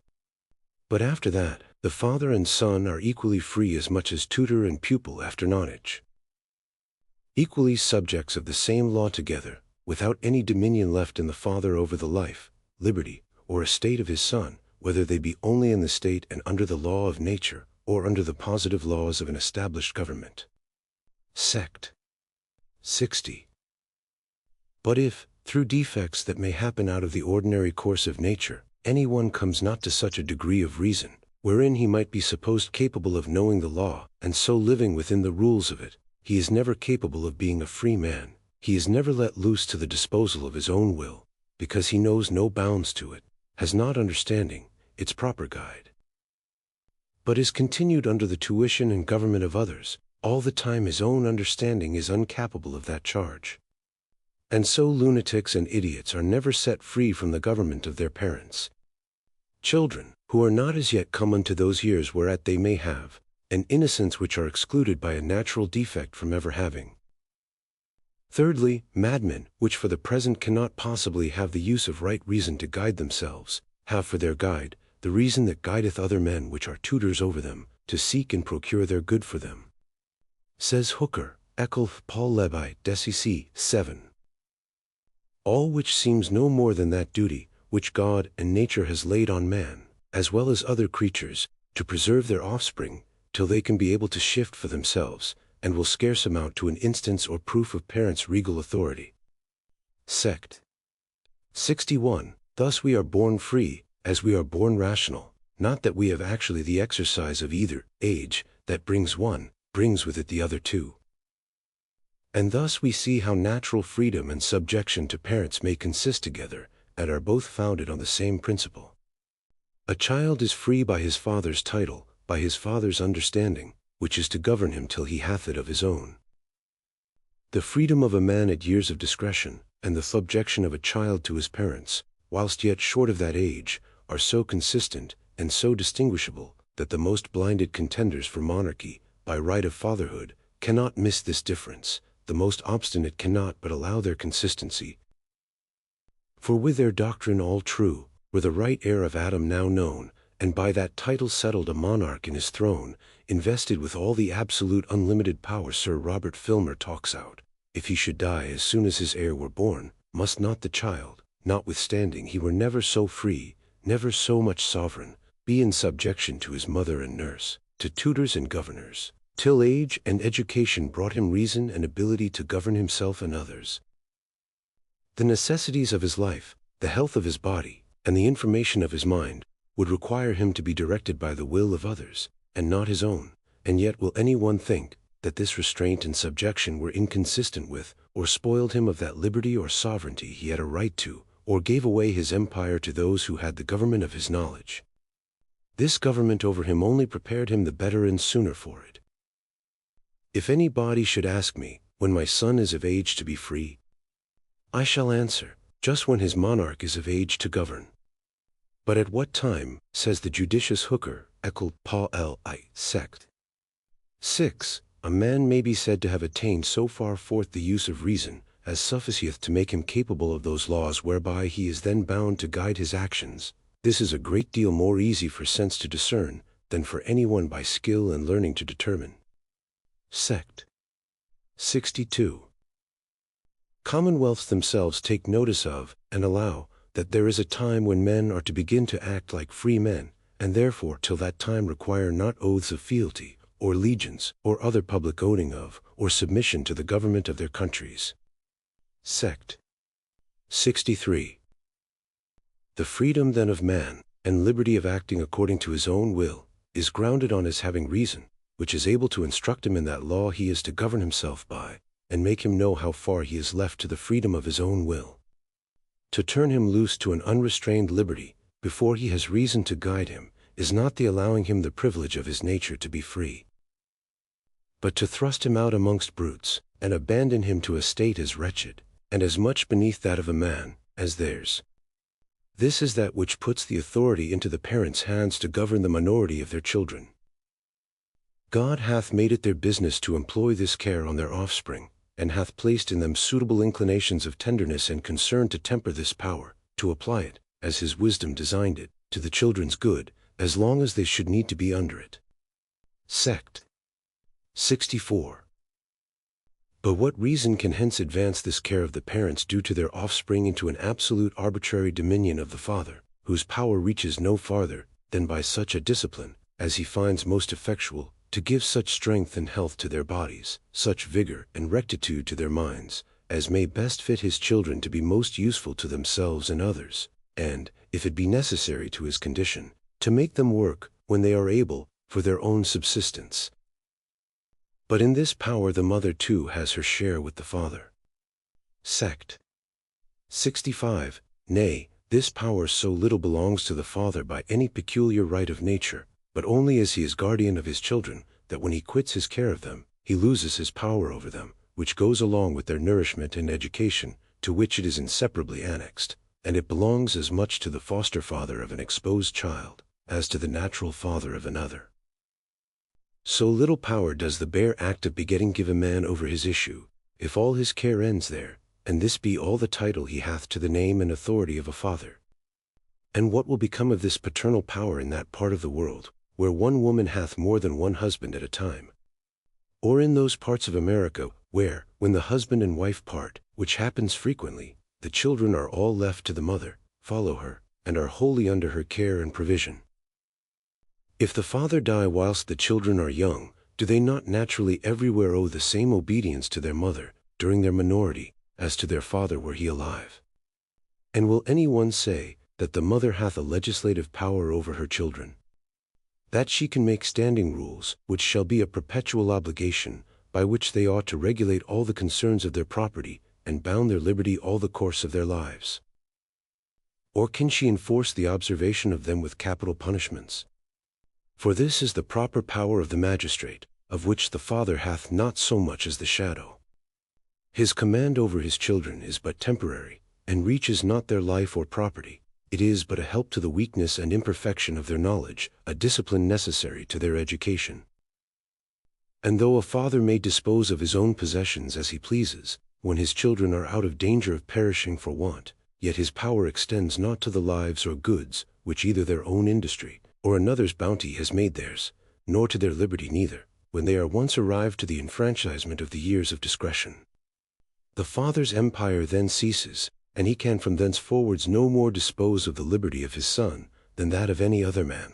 But after that, the father and son are equally free as much as tutor and pupil after nonage. Equally subjects of the same law together, without any dominion left in the father over the life, liberty, or estate of his son, whether they be only in the state and under the law of nature, or under the positive laws of an established government. Sect. 60. But if, through defects that may happen out of the ordinary course of nature, any one comes not to such a degree of reason, wherein he might be supposed capable of knowing the law, and so living within the rules of it, he is never capable of being a free man. He is never let loose to the disposal of his own will, because he knows no bounds to it, has not understanding, its proper guide, but is continued under the tuition and government of others, all the time his own understanding is incapable of that charge. And so lunatics and idiots are never set free from the government of their parents. Children, who are not as yet come unto those years whereat they may have an innocence which are excluded by a natural defect from ever having. Thirdly, madmen, which for the present cannot possibly have the use of right reason to guide themselves, have for their guide the reason that guideth other men which are tutors over them, to seek and procure their good for them. Says Hooker, Eculf Paul Levi, Dec. 7. All which seems no more than that duty, which God and nature has laid on man, as well as other creatures, to preserve their offspring, till they can be able to shift for themselves, and will scarce amount to an instance or proof of parents' regal authority. Sect. 61. Thus we are born free, as we are born rational, not that we have actually the exercise of either. Age, that brings one, brings with it the other too. And thus we see how natural freedom and subjection to parents may consist together, and are both founded on the same principle. A child is free by his father's title, by his father's understanding, which is to govern him till he hath it of his own. The freedom of a man at years of discretion, and the subjection of a child to his parents, whilst yet short of that age, are so consistent, and so distinguishable, that the most blinded contenders for monarchy, by right of fatherhood, cannot miss this difference. The most obstinate cannot but allow their consistency. For with their doctrine all true, were the right heir of Adam now known, and by that title settled a monarch in his throne, invested with all the absolute unlimited power Sir Robert Filmer talks out, if he should die as soon as his heir were born, must not the child, notwithstanding he were never so free, never so much sovereign, be in subjection to his mother and nurse, to tutors and governors, till age and education brought him reason and ability to govern himself and others. The necessities of his life, the health of his body, and the information of his mind, would require him to be directed by the will of others, and not his own. And yet will any one think that this restraint and subjection were inconsistent with, or spoiled him of that liberty or sovereignty he had a right to, or gave away his empire to those who had the government of his knowledge? This government over him only prepared him the better and sooner for it. If anybody should ask me, when my son is of age to be free, I shall answer, just when his monarch is of age to govern. But at what time, says the judicious Hooker, Eccle Paul Li Sect. 6. A man may be said to have attained so far forth the use of reason, as sufficieth to make him capable of those laws whereby he is then bound to guide his actions. This is a great deal more easy for sense to discern, than for any one by skill and learning to determine. Sect. 62. Commonwealths themselves take notice of, and allow, that there is a time when men are to begin to act like free men, and therefore till that time require not oaths of fealty, or allegiance, or other public owning of, or submission to the government of their countries. Sect. 63. The freedom then of man, and liberty of acting according to his own will, is grounded on his having reason, which is able to instruct him in that law he is to govern himself by, and make him know how far he is left to the freedom of his own will. To turn him loose to an unrestrained liberty, before he has reason to guide him, is not the allowing him the privilege of his nature to be free, but to thrust him out amongst brutes, and abandon him to a state as wretched, and as much beneath that of a man, as theirs. This is that which puts the authority into the parents' hands to govern the minority of their children. God hath made it their business to employ this care on their offspring, and hath placed in them suitable inclinations of tenderness and concern to temper this power, to apply it, as his wisdom designed it, to the children's good, as long as they should need to be under it. Sect. 64. But what reason can hence advance this care of the parents due to their offspring into an absolute arbitrary dominion of the father, whose power reaches no farther than by such a discipline as he finds most effectual, to give such strength and health to their bodies, such vigor and rectitude to their minds, as may best fit his children to be most useful to themselves and others, and, if it be necessary to his condition, to make them work, when they are able, for their own subsistence. But in this power the mother too has her share with the father. Sect. 65. Nay, this power so little belongs to the father by any peculiar right of nature, but only as he is guardian of his children, that when he quits his care of them, he loses his power over them, which goes along with their nourishment and education, to which it is inseparably annexed, and it belongs as much to the foster father of an exposed child, as to the natural father of another. So little power does the bare act of begetting give a man over his issue, if all his care ends there, and this be all the title he hath to the name and authority of a father. And what will become of this paternal power in that part of the world, where one woman hath more than one husband at a time? Or in those parts of America, where, when the husband and wife part, which happens frequently, the children are all left to the mother, follow her, and are wholly under her care and provision? If the father die whilst the children are young, do they not naturally everywhere owe the same obedience to their mother, during their minority, as to their father were he alive? And will any one say, that the mother hath a legislative power over her children? That she can make standing rules, which shall be a perpetual obligation, by which they ought to regulate all the concerns of their property, and bound their liberty all the course of their lives? Or can she enforce the observation of them with capital punishments? For this is the proper power of the magistrate, of which the father hath not so much as the shadow. His command over his children is but temporary, and reaches not their life or property. It is but a help to the weakness and imperfection of their knowledge, a discipline necessary to their education. And though a father may dispose of his own possessions as he pleases, when his children are out of danger of perishing for want, yet his power extends not to the lives or goods, which either their own industry, or another's bounty has made theirs, nor to their liberty neither, when they are once arrived to the enfranchisement of the years of discretion. The father's empire then ceases, and he can from thenceforwards no more dispose of the liberty of his son, than that of any other man.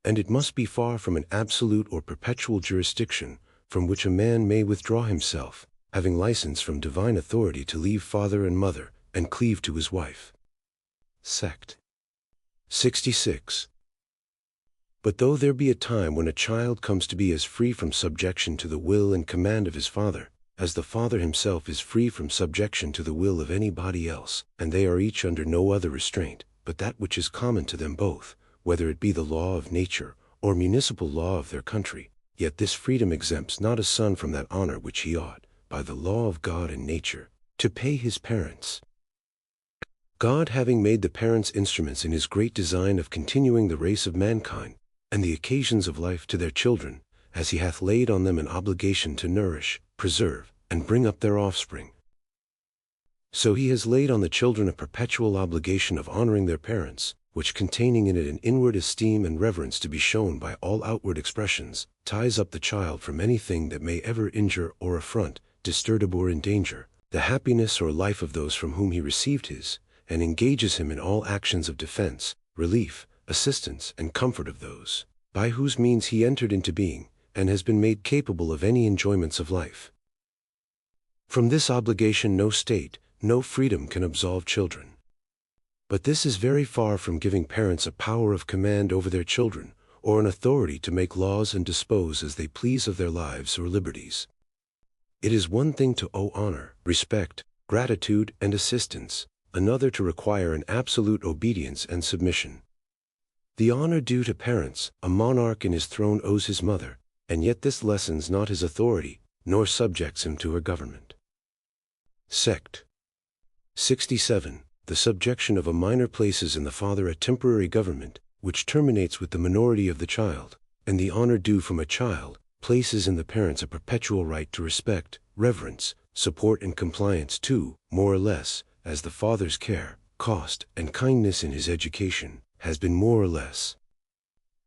And it must be far from an absolute or perpetual jurisdiction, from which a man may withdraw himself, having license from divine authority to leave father and mother, and cleave to his wife. Sect. 66. But though there be a time when a child comes to be as free from subjection to the will and command of his father, as the father himself is free from subjection to the will of anybody else, and they are each under no other restraint, but that which is common to them both, whether it be the law of nature, or municipal law of their country, yet this freedom exempts not a son from that honor which he ought, by the law of God and nature, to pay his parents. God having made the parents instruments in his great design of continuing the race of mankind, and the occasions of life to their children, as he hath laid on them an obligation to nourish, preserve, and bring up their offspring, so he has laid on the children a perpetual obligation of honoring their parents, which containing in it an inward esteem and reverence to be shown by all outward expressions, ties up the child from anything that may ever injure or affront, disturb or endanger the happiness or life of those from whom he received his, and engages him in all actions of defense, relief, assistance, and comfort of those, by whose means he entered into being, and has been made capable of any enjoyments of life. From this obligation no state, no freedom can absolve children. But this is very far from giving parents a power of command over their children, or an authority to make laws and dispose as they please of their lives or liberties. It is one thing to owe honor, respect, gratitude, and assistance, another to require an absolute obedience and submission. The honor due to parents, a monarch in his throne owes his mother, and yet this lessens not his authority, nor subjects him to her government. Sect. 67. The subjection of a minor places in the father a temporary government, which terminates with the minority of the child, and the honor due from a child, places in the parents a perpetual right to respect, reverence, support and compliance to, more or less, as the father's care, cost, and kindness in his education, has been more or less.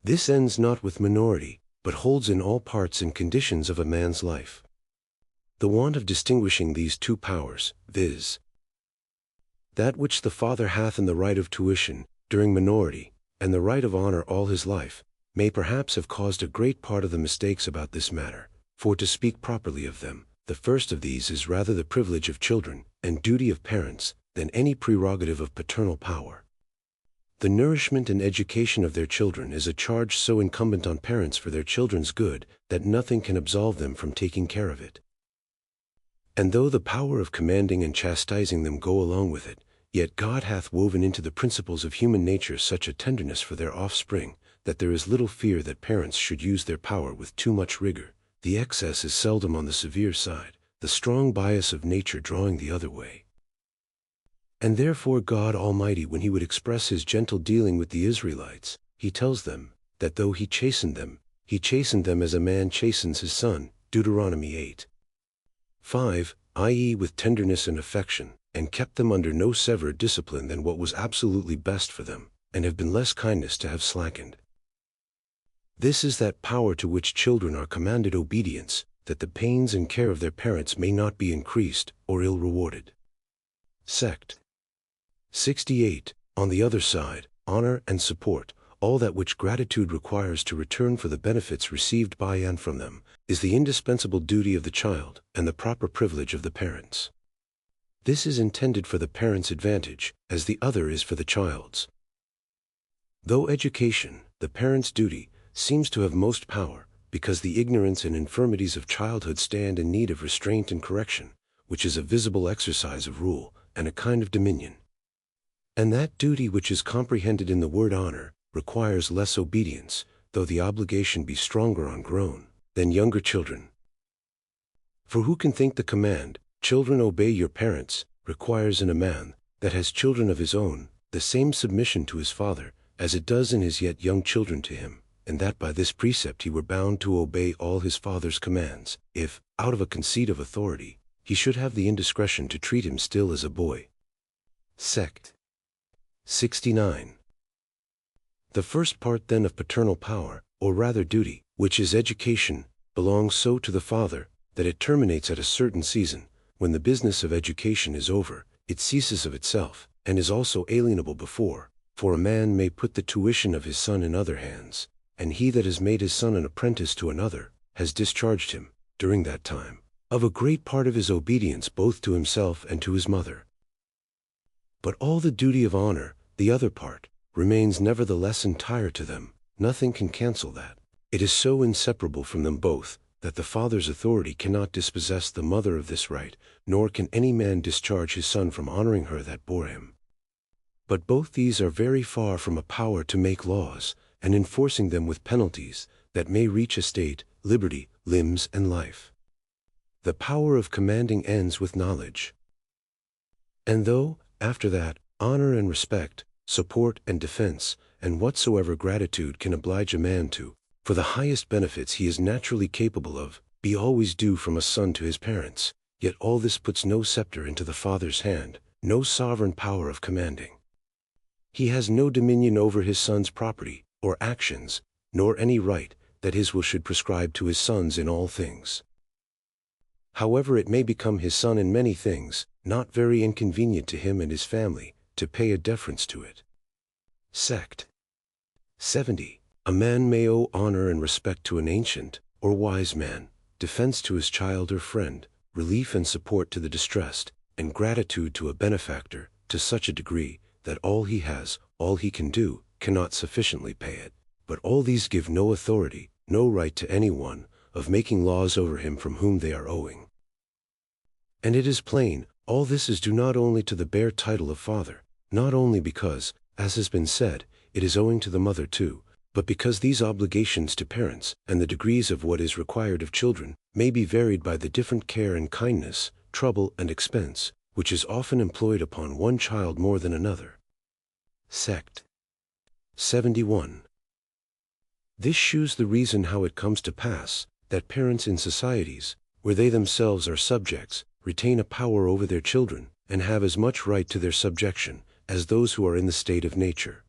This ends not with minority, but holds in all parts and conditions of a man's life. The want of distinguishing these two powers, viz., that which the father hath in the right of tuition, during minority, and the right of honor all his life, may perhaps have caused a great part of the mistakes about this matter, for to speak properly of them, the first of these is rather the privilege of children, and duty of parents, than any prerogative of paternal power. The nourishment and education of their children is a charge so incumbent on parents for their children's good, that nothing can absolve them from taking care of it. And though the power of commanding and chastising them go along with it, yet God hath woven into the principles of human nature such a tenderness for their offspring, that there is little fear that parents should use their power with too much rigor. The excess is seldom on the severe side, the strong bias of nature drawing the other way. And therefore God Almighty, when he would express his gentle dealing with the Israelites, he tells them, that though he chastened them as a man chastens his son, Deuteronomy 8:5, i.e. with tenderness and affection, and kept them under no severer discipline than what was absolutely best for them, and have been less kindness to have slackened. This is that power to which children are commanded obedience, that the pains and care of their parents may not be increased, or ill rewarded. Sect. 68. On the other side, honor and support, all that which gratitude requires to return for the benefits received by and from them, is the indispensable duty of the child, and the proper privilege of the parents. This is intended for the parent's advantage, as the other is for the child's. Though education, the parent's duty, seems to have most power, because the ignorance and infirmities of childhood stand in need of restraint and correction, which is a visible exercise of rule, and a kind of dominion. And that duty which is comprehended in the word honor, requires less obedience, though the obligation be stronger on grown, than younger children. For who can think the command, "Children, obey your parents," requires in a man, that has children of his own, the same submission to his father, as it does in his yet young children to him, and that by this precept he were bound to obey all his father's commands, if, out of a conceit of authority, he should have the indiscretion to treat him still as a boy. Sect. 69. The first part then of paternal power, or rather duty, which is education, belongs so to the father, that it terminates at a certain season. When the business of education is over, it ceases of itself, and is also alienable before, for a man may put the tuition of his son in other hands, and he that has made his son an apprentice to another, has discharged him, during that time, of a great part of his obedience both to himself and to his mother. But all the duty of honor, the other part, remains nevertheless entire to them. Nothing can cancel that. It is so inseparable from them both, that the father's authority cannot dispossess the mother of this right, nor can any man discharge his son from honoring her that bore him. But both these are very far from a power to make laws, and enforcing them with penalties, that may reach estate, liberty, limbs, and life. The power of commanding ends with knowledge. And though, after that, honor and respect, support and defense, and whatsoever gratitude can oblige a man to, for the highest benefits he is naturally capable of, be always due from a son to his parents, yet all this puts no scepter into the father's hand, no sovereign power of commanding. He has no dominion over his son's property, or actions, nor any right that his will should prescribe to his sons in all things. However, it may become his son in many things, not very inconvenient to him and his family, to pay a deference to it. Sect. 70. A man may owe honor and respect to an ancient, or wise man, defense to his child or friend, relief and support to the distressed, and gratitude to a benefactor, to such a degree, that all he has, all he can do, cannot sufficiently pay it. But all these give no authority, no right to any one, of making laws over him from whom they are owing. And it is plain, all this is due not only to the bare title of father, not only because, as has been said, it is owing to the mother too, but because these obligations to parents, and the degrees of what is required of children, may be varied by the different care and kindness, trouble and expense, which is often employed upon one child more than another. Sect. 71. This shews the reason how it comes to pass, that parents in societies, where they themselves are subjects, retain a power over their children, and have as much right to their subjection, as those who are in the state of nature.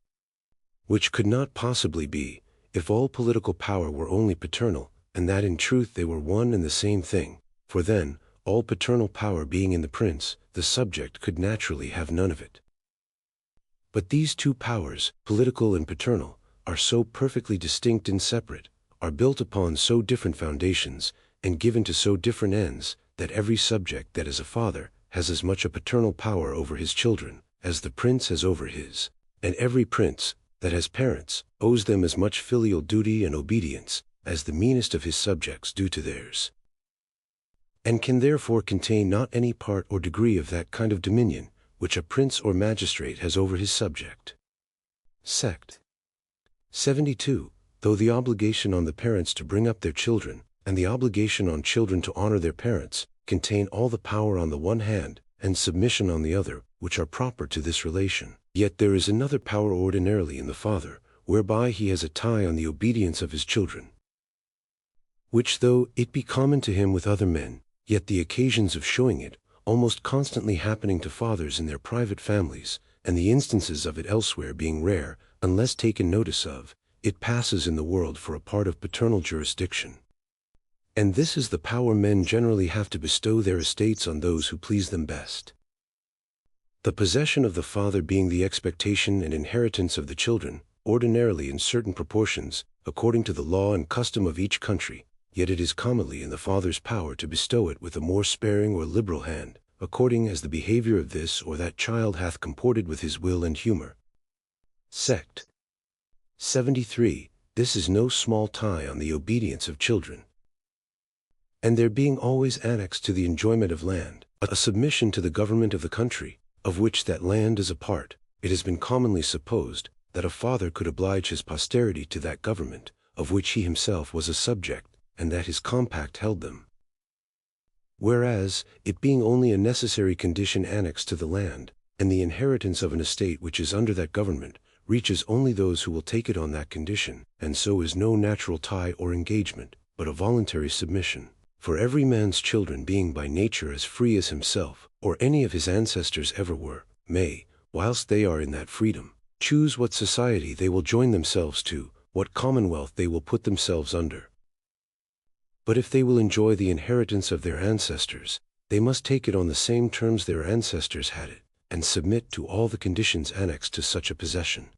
Which could not possibly be, if all political power were only paternal, and that in truth they were one and the same thing, for then, all paternal power being in the prince, the subject could naturally have none of it. But these two powers, political and paternal, are so perfectly distinct and separate, are built upon so different foundations, and given to so different ends, that every subject that is a father has as much a paternal power over his children as the prince has over his, and every prince that has parents owes them as much filial duty and obedience as the meanest of his subjects do to theirs, and can therefore contain not any part or degree of that kind of dominion which a prince or magistrate has over his subject. Sect. 72. Though the obligation on the parents to bring up their children, and the obligation on children to honor their parents, contain all the power on the one hand, and submission on the other, which are proper to this relation, yet there is another power ordinarily in the father, whereby he has a tie on the obedience of his children, which though it be common to him with other men, yet the occasions of showing it, almost constantly happening to fathers in their private families, and the instances of it elsewhere being rare, unless taken notice of, it passes in the world for a part of paternal jurisdiction. And this is the power men generally have to bestow their estates on those who please them best. The possession of the father being the expectation and inheritance of the children, ordinarily in certain proportions, according to the law and custom of each country, yet it is commonly in the father's power to bestow it with a more sparing or liberal hand, according as the behavior of this or that child hath comported with his will and humor. Sect. 73. This is no small tie on the obedience of children. And there being always annexed to the enjoyment of land, a submission to the government of the country, of which that land is a part, it has been commonly supposed that a father could oblige his posterity to that government, of which he himself was a subject, and that his compact held them. Whereas, it being only a necessary condition annexed to the land, and the inheritance of an estate which is under that government, reaches only those who will take it on that condition, and so is no natural tie or engagement, but a voluntary submission. For every man's children being by nature as free as himself, or any of his ancestors ever were, may, whilst they are in that freedom, choose what society they will join themselves to, what commonwealth they will put themselves under. But if they will enjoy the inheritance of their ancestors, they must take it on the same terms their ancestors had it, and submit to all the conditions annexed to such a possession.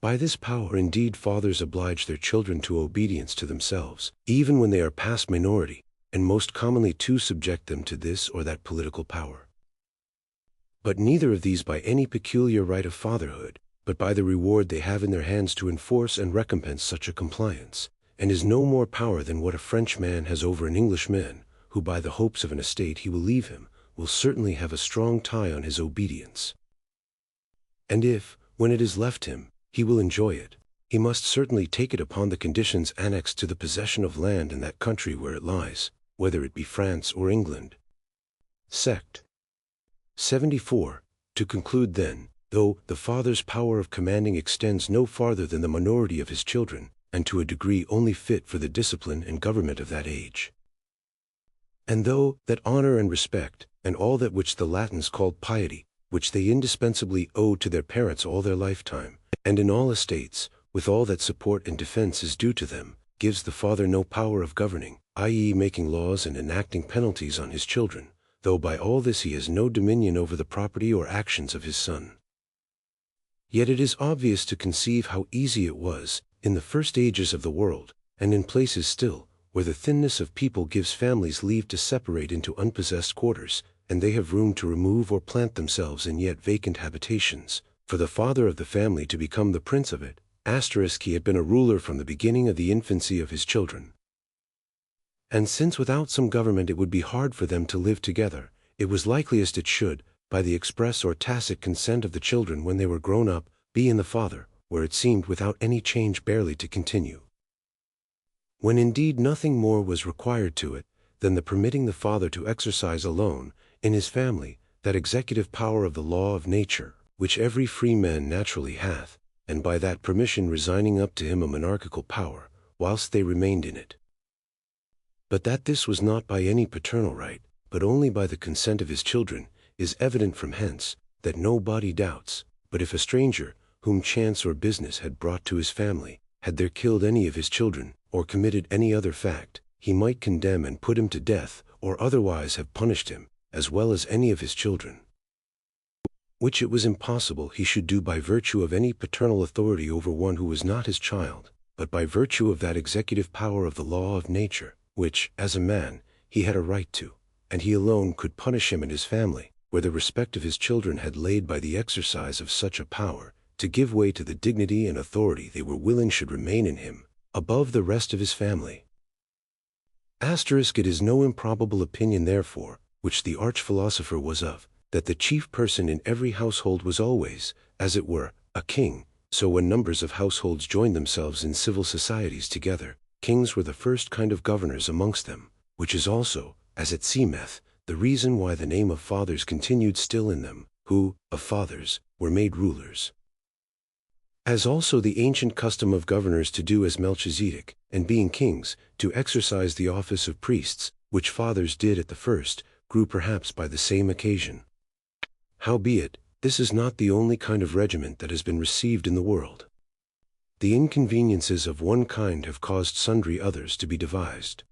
By this power indeed fathers oblige their children to obedience to themselves, even when they are past minority, and most commonly too subject them to this or that political power. But neither of these by any peculiar right of fatherhood, but by the reward they have in their hands to enforce and recompense such a compliance, and is no more power than what a French man has over an English man, who by the hopes of an estate he will leave him, will certainly have a strong tie on his obedience. And if, when it is left him, he will enjoy it, he must certainly take it upon the conditions annexed to the possession of land in that country where it lies, whether it be France or England. Sect. 74. To conclude then, though the father's power of commanding extends no farther than the minority of his children, and to a degree only fit for the discipline and government of that age, and though that honor and respect, and all that which the Latins called piety, which they indispensably owe to their parents all their lifetime, and in all estates, with all that support and defense is due to them, gives the father no power of governing, i.e. making laws and enacting penalties on his children, though by all this he has no dominion over the property or actions of his son. Yet it is obvious to conceive how easy it was, in the first ages of the world, and in places still, where the thinness of people gives families leave to separate into unpossessed quarters, and they have room to remove or plant themselves in yet vacant habitations, for the father of the family to become the prince of it, he had been a ruler from the beginning of the infancy of his children. And since without some government it would be hard for them to live together, it was likeliest it should, by the express or tacit consent of the children when they were grown up, be in the father, where it seemed without any change barely to continue. When indeed nothing more was required to it, than the permitting the father to exercise alone, in his family, that executive power of the law of nature, which every free man naturally hath, and by that permission resigning up to him a monarchical power, whilst they remained in it. But that this was not by any paternal right, but only by the consent of his children, is evident from hence, that nobody doubts, but if a stranger, whom chance or business had brought to his family, had there killed any of his children, or committed any other fact, he might condemn and put him to death, or otherwise have punished him, as well as any of his children, which it was impossible he should do by virtue of any paternal authority over one who was not his child, but by virtue of that executive power of the law of nature, which, as a man, he had a right to, and he alone could punish him and his family, where the respect of his children had laid by the exercise of such a power, to give way to the dignity and authority they were willing should remain in him, above the rest of his family. It is no improbable opinion therefore, which the arch-philosopher was of, that the chief person in every household was always, as it were, a king, so when numbers of households joined themselves in civil societies together, kings were the first kind of governors amongst them, which is also, as it seemeth, the reason why the name of fathers continued still in them, who, of fathers, were made rulers. As also the ancient custom of governors to do as Melchizedek, and being kings, to exercise the office of priests, which fathers did at the first, grew perhaps by the same occasion. Howbeit, this is not the only kind of regiment that has been received in the world. The inconveniences of one kind have caused sundry others to be devised.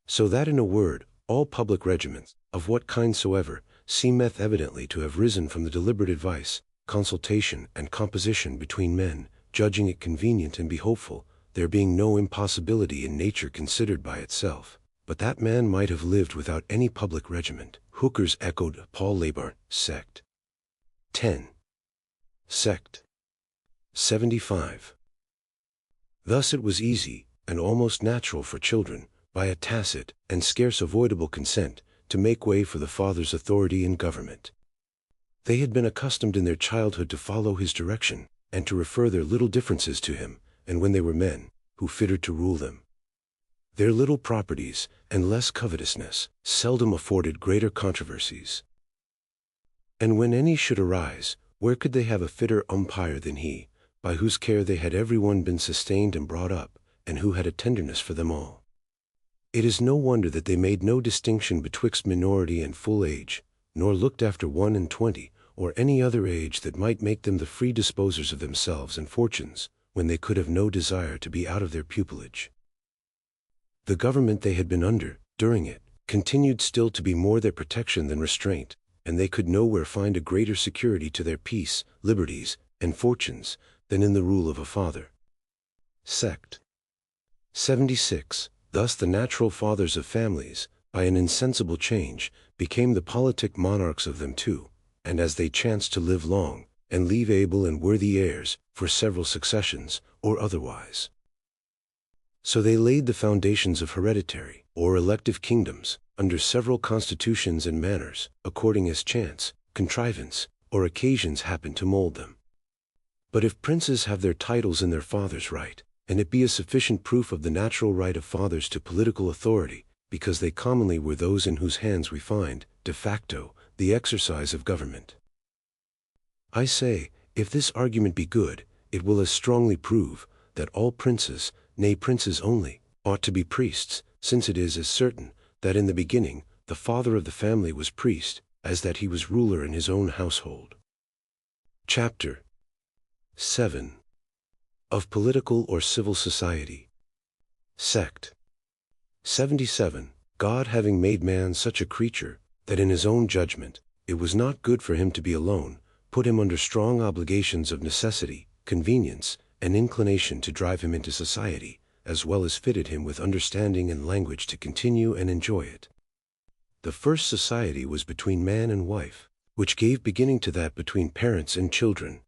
So that in a word, all public regiments, of what kind soever, seemeth evidently to have risen from the deliberate advice, consultation, and composition between men, judging it convenient and be hopeful, there being no impossibility in nature considered by itself, but that man might have lived without any public regiment. Hooker's echoed Paul Labarne, Sect. 10. Sect. 75. Thus it was easy, and almost natural for children, by a tacit, and scarce avoidable consent, to make way for the father's authority in government. They had been accustomed in their childhood to follow his direction, and to refer their little differences to him, and when they were men, who fitted to rule them, their little properties, and less covetousness, seldom afforded greater controversies. And when any should arise, where could they have a fitter umpire than he, by whose care they had every one been sustained and brought up, and who had a tenderness for them all? It is no wonder that they made no distinction betwixt minority and full age, nor looked after 21, or any other age that might make them the free disposers of themselves and fortunes, when they could have no desire to be out of their pupilage. The government they had been under, during it, continued still to be more their protection than restraint, and they could nowhere find a greater security to their peace, liberties, and fortunes, than in the rule of a father. Sect. 76. Thus the natural fathers of families, by an insensible change, became the politic monarchs of them too, and as they chanced to live long, and leave able and worthy heirs for several successions, or otherwise. So they laid the foundations of hereditary or elective kingdoms under several constitutions and manners, according as chance, contrivance, or occasions happen to mold them. But if princes have their titles in their father's right, and it be a sufficient proof of the natural right of fathers to political authority, because they commonly were those in whose hands we find, de facto, the exercise of government. I say, if this argument be good, it will as strongly prove that all princes, nay princes only, ought to be priests, since it is as certain that in the beginning the father of the family was priest, as that he was ruler in his own household. Chapter VII. Of Political or Civil Society. Sect. 77. God having made man such a creature, that in his own judgment it was not good for him to be alone, put him under strong obligations of necessity, convenience, and inclination to drive him into society, as well as fitted him with understanding and language to continue and enjoy it. The first society was between man and wife, which gave beginning to that between parents and children,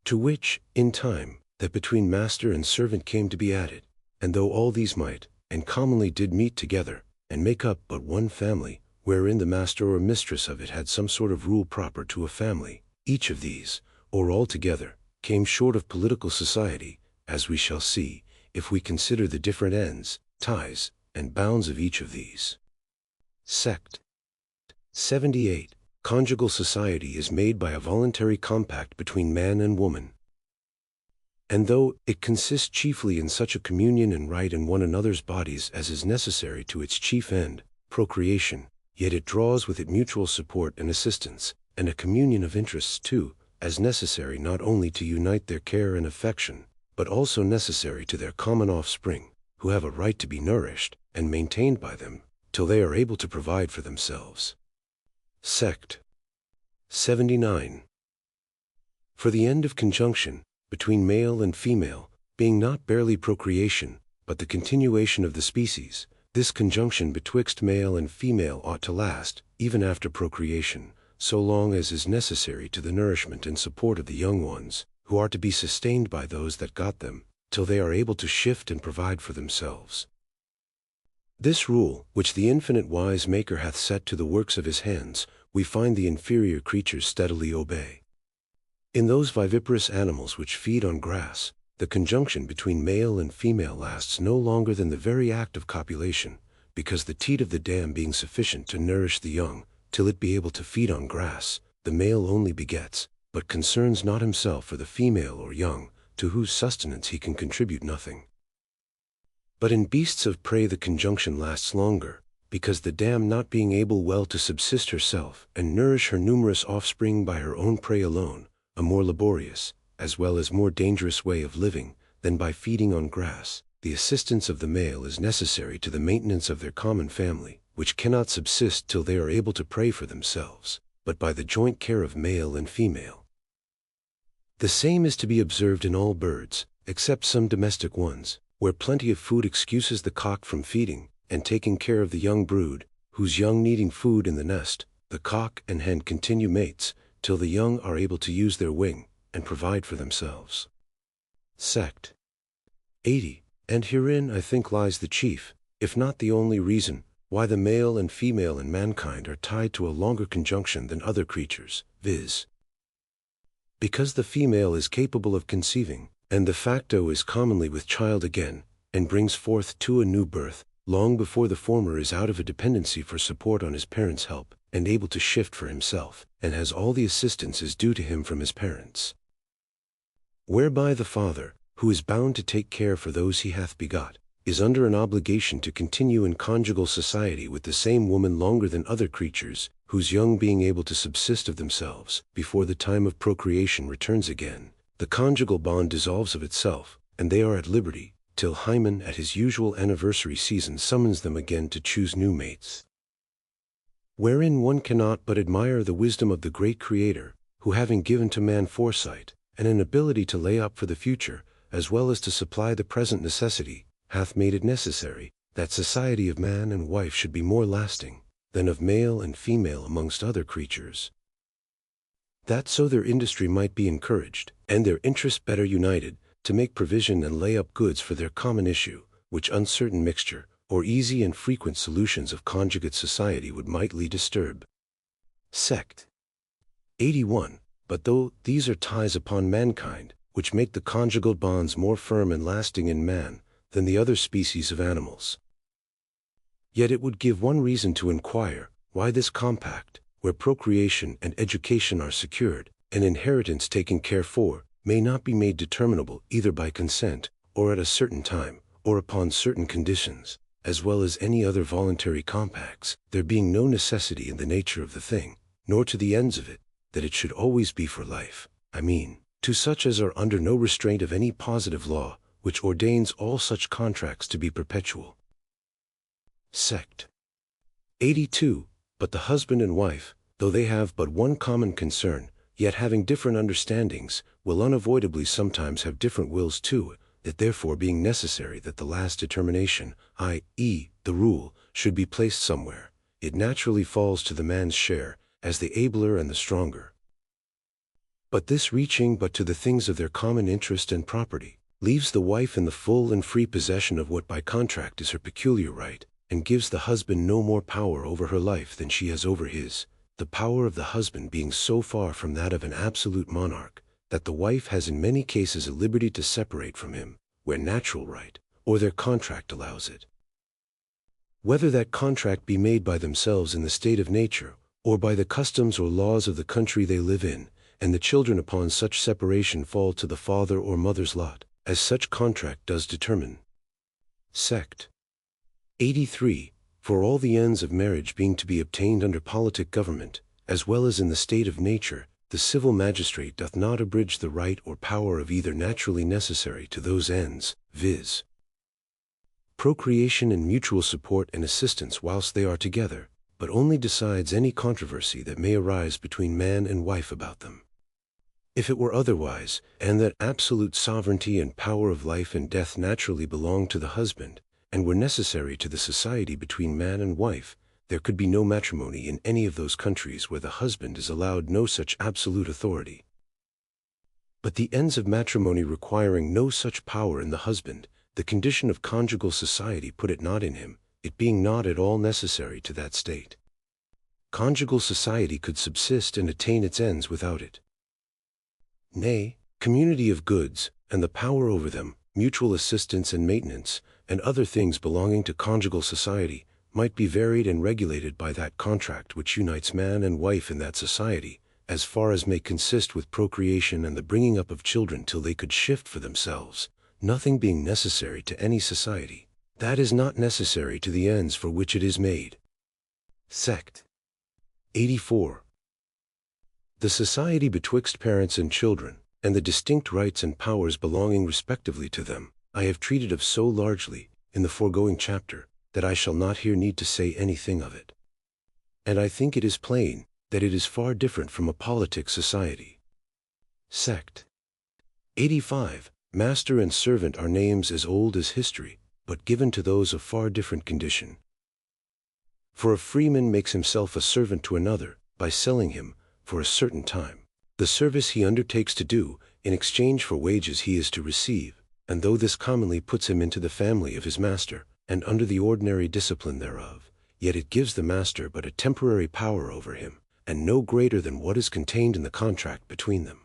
to which, in time, that between master and servant came to be added. And though all these might, and commonly did meet together, and make up but one family, wherein the master or mistress of it had some sort of rule proper to a family, each of these, or all together, came short of political society, as we shall see, if we consider the different ends, ties, and bounds of each of these. Sect. 78. Conjugal society is made by a voluntary compact between man and woman. And though it consists chiefly in such a communion and right in one another's bodies as is necessary to its chief end, procreation, yet it draws with it mutual support and assistance, and a communion of interests too, as necessary not only to unite their care and affection, but also necessary to their common offspring, who have a right to be nourished and maintained by them, till they are able to provide for themselves. Sect. 79. For the end of conjunction between male and female, being not barely procreation, but the continuation of the species, this conjunction betwixt male and female ought to last, even after procreation, so long as is necessary to the nourishment and support of the young ones, who are to be sustained by those that got them, till they are able to shift and provide for themselves. This rule, which the infinite wise Maker hath set to the works of his hands, we find the inferior creatures steadily obey. In those viviparous animals which feed on grass, the conjunction between male and female lasts no longer than the very act of copulation, because the teat of the dam being sufficient to nourish the young, till it be able to feed on grass, the male only begets, but concerns not himself for the female or young, to whose sustenance he can contribute nothing. But in beasts of prey the conjunction lasts longer, because the dam not being able well to subsist herself and nourish her numerous offspring by her own prey alone, a more laborious, as well as more dangerous way of living, than by feeding on grass, the assistance of the male is necessary to the maintenance of their common family, which cannot subsist till they are able to prey for themselves, but by the joint care of male and female. The same is to be observed in all birds, except some domestic ones, where plenty of food excuses the cock from feeding, and taking care of the young brood, whose young needing food in the nest, the cock and hen continue mates, till the young are able to use their wing, and provide for themselves. Sect. 80. And herein I think lies the chief, if not the only reason, why the male and female in mankind are tied to a longer conjunction than other creatures, viz. because the female is capable of conceiving, and de facto is commonly with child again, and brings forth to a new birth, long before the former is out of a dependency for support on his parents' help, and able to shift for himself, and has all the assistance is due to him from his parents. Whereby the father, who is bound to take care for those he hath begot, is under an obligation to continue in conjugal society with the same woman longer than other creatures, whose young being able to subsist of themselves, before the time of procreation returns again, the conjugal bond dissolves of itself, and they are at liberty, till Hymen at his usual anniversary season summons them again to choose new mates. Wherein one cannot but admire the wisdom of the great Creator, who having given to man foresight, and an ability to lay up for the future, as well as to supply the present necessity, hath made it necessary, that society of man and wife should be more lasting, than of male and female amongst other creatures. that so their industry might be encouraged, and their interests better united, to make provision and lay up goods for their common issue, which uncertain mixture, or easy and frequent solutions of conjugate society would mightily disturb. Sect. 81. But though these are ties upon mankind, which make the conjugal bonds more firm and lasting in man than the other species of animals, yet it would give one reason to inquire, why this compact, where procreation and education are secured, and inheritance taken care for, may not be made determinable either by consent, or at a certain time, or upon certain conditions, as well as any other voluntary compacts, there being no necessity in the nature of the thing, nor to the ends of it, that it should always be for life, I mean, to such as are under no restraint of any positive law, which ordains all such contracts to be perpetual. Sect. 82. But the husband and wife, though they have but one common concern, yet having different understandings, will unavoidably sometimes have different wills too, it therefore being necessary that the last determination, i.e., the rule, should be placed somewhere, it naturally falls to the man's share, as the abler and the stronger. But this reaching but to the things of their common interest and property, leaves the wife in the full and free possession of what by contract is her peculiar right, and gives the husband no more power over her life than she has over his, the power of the husband being so far from that of an absolute monarch, that the wife has in many cases a liberty to separate from him, where natural right, or their contract allows it. Whether that contract be made by themselves in the state of nature, or by the customs or laws of the country they live in, and the children upon such separation fall to the father or mother's lot, as such contract does determine. Sect. 83. For all the ends of marriage being to be obtained under politic government, as well as in the state of nature, the civil magistrate doth not abridge the right or power of either naturally necessary to those ends, viz. procreation and mutual support and assistance whilst they are together, but only decides any controversy that may arise between man and wife about them. If it were otherwise, and that absolute sovereignty and power of life and death naturally belonged to the husband, and were necessary to the society between man and wife, there could be no matrimony in any of those countries where the husband is allowed no such absolute authority. But the ends of matrimony requiring no such power in the husband, the condition of conjugal society put it not in him, it being not at all necessary to that state. Conjugal society could subsist and attain its ends without it. Nay, community of goods, and the power over them, mutual assistance and maintenance, and other things belonging to conjugal society, might be varied and regulated by that contract which unites man and wife in that society, as far as may consist with procreation and the bringing up of children till they could shift for themselves, nothing being necessary to any society, that is not necessary to the ends for which it is made. Sect. 84. The society betwixt parents and children, and the distinct rights and powers belonging respectively to them, I have treated of so largely, in the foregoing chapter, that I shall not here need to say anything of it. And I think it is plain, that it is far different from a politic society. Sect. 85. Master and servant are names as old as history, but given to those of far different condition. For a freeman makes himself a servant to another, by selling him, for a certain time, the service he undertakes to do, in exchange for wages he is to receive, and though this commonly puts him into the family of his master, and under the ordinary discipline thereof, yet it gives the master but a temporary power over him, and no greater than what is contained in the contract between them.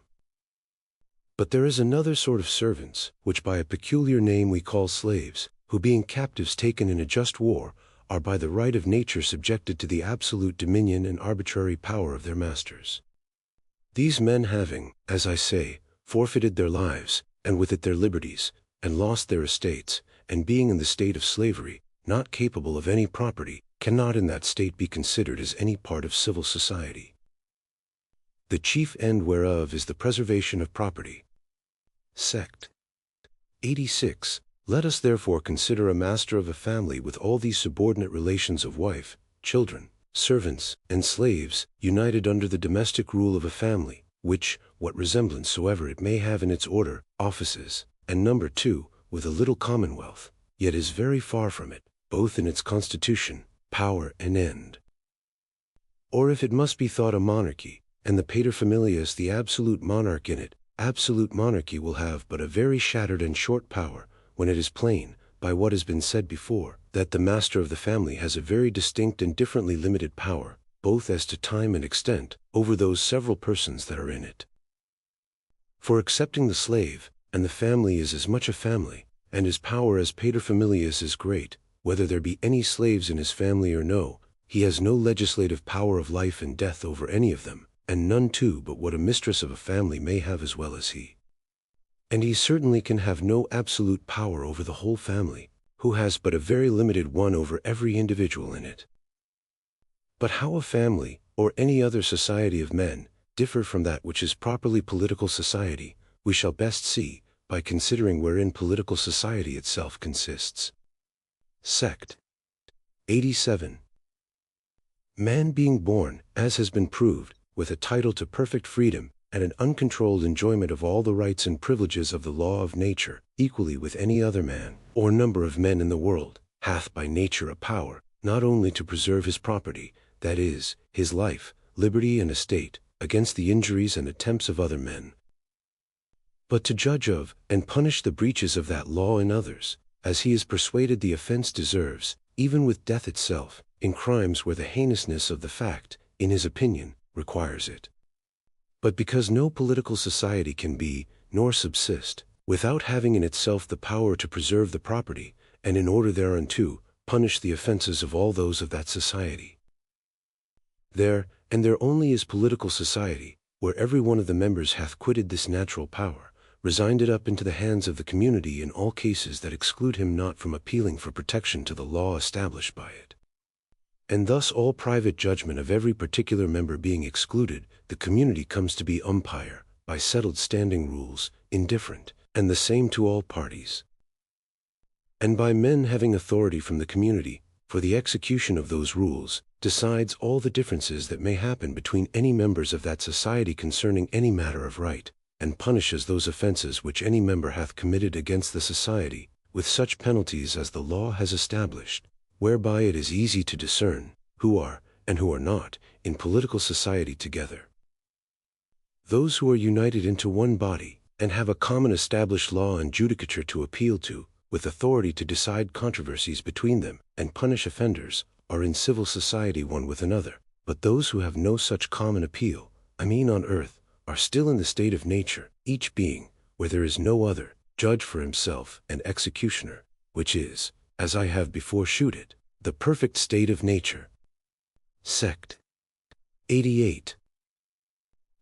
But there is another sort of servants, which by a peculiar name we call slaves, who being captives taken in a just war, are by the right of nature subjected to the absolute dominion and arbitrary power of their masters. These men having, as I say, forfeited their lives, and with it their liberties, and lost their estates, and being in the state of slavery, not capable of any property, cannot in that state be considered as any part of civil society. The chief end whereof is the preservation of property. Sect. 86. Let us therefore consider a master of a family with all these subordinate relations of wife, children, servants, and slaves, united under the domestic rule of a family, which, what resemblance soever it may have in its order, offices, and number too, with a little commonwealth, yet is very far from it, both in its constitution, power, and end. Or if it must be thought a monarchy, and the paterfamilias the absolute monarch in it, absolute monarchy will have but a very shattered and short power, when it is plain, by what has been said before, that the master of the family has a very distinct and differently limited power, both as to time and extent, over those several persons that are in it. For excepting the slave, and the family is as much a family, and his power as paterfamilias is great, whether there be any slaves in his family or no, he has no legislative power of life and death over any of them, and none too but what a mistress of a family may have as well as he. And he certainly can have no absolute power over the whole family, who has but a very limited one over every individual in it. But how a family, or any other society of men, differ from that which is properly political society, we shall best see, by considering wherein political society itself consists. Sect. 87. Man being born, as has been proved, with a title to perfect freedom, and an uncontrolled enjoyment of all the rights and privileges of the law of nature, equally with any other man, or number of men in the world, hath by nature a power, not only to preserve his property, that is, his life, liberty and estate, against the injuries and attempts of other men, but to judge of, and punish the breaches of that law in others, as he is persuaded the offense deserves, even with death itself, in crimes where the heinousness of the fact, in his opinion, requires it. But because no political society can be, nor subsist, without having in itself the power to preserve the property, and in order thereunto, punish the offenses of all those of that society. There, and there only is political society, where every one of the members hath quitted this natural power, resigned it up into the hands of the community in all cases that exclude him not from appealing for protection to the law established by it. And thus all private judgment of every particular member being excluded, the community comes to be umpire, by settled standing rules, indifferent, and the same to all parties. And by men having authority from the community, for the execution of those rules, decides all the differences that may happen between any members of that society concerning any matter of right, and punishes those offenses which any member hath committed against the society, with such penalties as the law has established, whereby it is easy to discern who are, and who are not, in political society together. Those who are united into one body, and have a common established law and judicature to appeal to, with authority to decide controversies between them, and punish offenders, are in civil society one with another. But those who have no such common appeal, I mean on earth, are still in the state of nature, each being, where there is no other, judge for himself and executioner, which is, as I have before shewed it, the perfect state of nature. Sect. 88.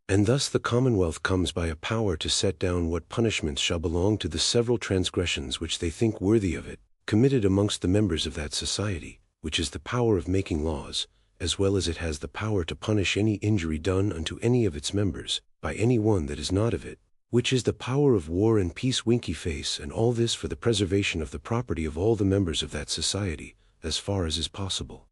And thus the commonwealth comes by a power to set down what punishments shall belong to the several transgressions which they think worthy of it, committed amongst the members of that society, which is the power of making laws, as well as it has the power to punish any injury done unto any of its members, by any one that is not of it, which is the power of war and peace winky face, and all this for the preservation of the property of all the members of that society, as far as is possible.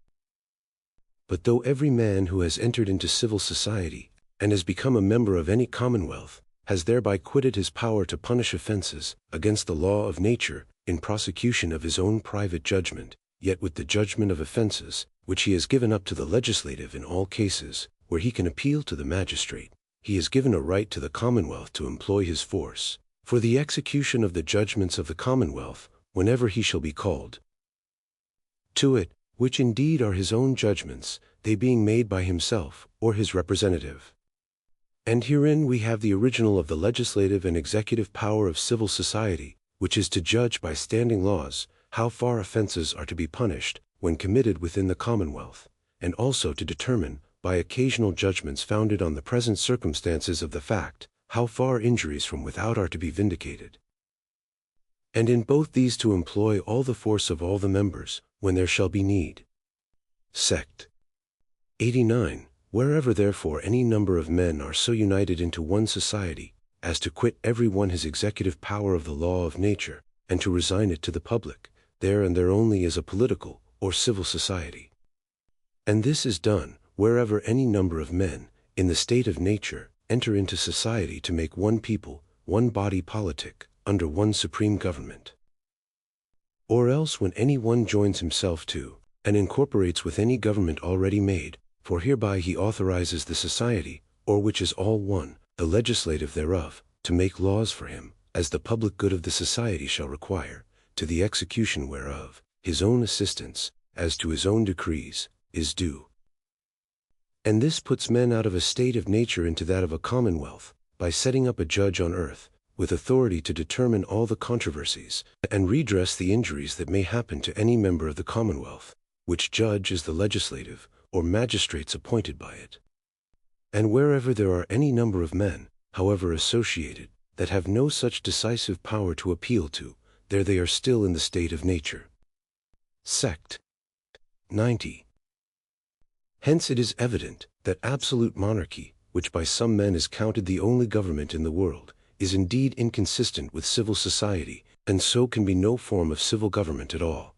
But though every man who has entered into civil society, and has become a member of any commonwealth, has thereby quitted his power to punish offenses against the law of nature, in prosecution of his own private judgment, yet with the judgment of offenses, which he has given up to the legislative in all cases, where he can appeal to the magistrate, he has given a right to the commonwealth to employ his force, for the execution of the judgments of the commonwealth, whenever he shall be called to it, which indeed are his own judgments, they being made by himself, or his representative. And herein we have the original of the legislative and executive power of civil society, which is to judge by standing laws how far offenses are to be punished when committed within the commonwealth, and also to determine, by occasional judgments founded on the present circumstances of the fact, how far injuries from without are to be vindicated. And in both these to employ all the force of all the members, when there shall be need. Sect. 89. Wherever therefore any number of men are so united into one society, as to quit every one his executive power of the law of nature, and to resign it to the public, there and there only is a political, or civil society. And this is done, wherever any number of men, in the state of nature, enter into society to make one people, one body politic, under one supreme government. Or else when any one joins himself to, and incorporates with any government already made, for hereby he authorizes the society, or which is all one, the legislative thereof, to make laws for him, as the public good of the society shall require, to the execution whereof, his own assistance, as to his own decrees, is due. And this puts men out of a state of nature into that of a commonwealth, by setting up a judge on earth, with authority to determine all the controversies, and redress the injuries that may happen to any member of the commonwealth, which judge is the legislative, or magistrates appointed by it. And wherever there are any number of men, however associated, that have no such decisive power to appeal to, there they are still in the state of nature. Sect. 90. Hence it is evident that absolute monarchy, which by some men is counted the only government in the world, is indeed inconsistent with civil society, and so can be no form of civil government at all.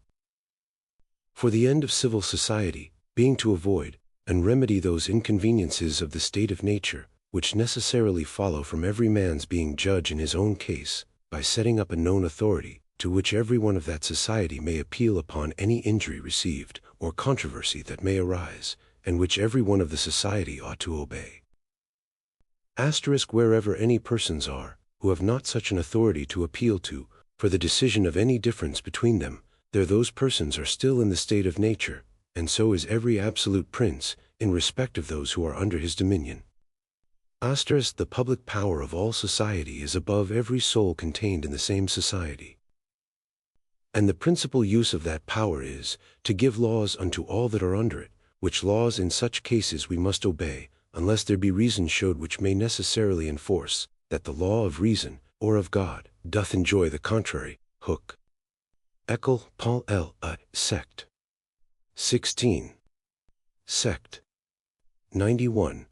For the end of civil society, being to avoid and remedy those inconveniences of the state of nature, which necessarily follow from every man's being judge in his own case, by setting up a known authority, to which every one of that society may appeal upon any injury received, or controversy that may arise, and which every one of the society ought to obey. Wherever any persons are, who have not such an authority to appeal to, for the decision of any difference between them, there those persons are still in the state of nature, and so is every absolute prince, in respect of those who are under his dominion. The public power of all society is above every soul contained in the same society. And the principal use of that power is, to give laws unto all that are under it, which laws in such cases we must obey, unless there be reason showed which may necessarily enforce, that the law of reason, or of God, doth enjoy the contrary. Hook. Eccle, Paul L. A. Sect. 16. Sect. 91.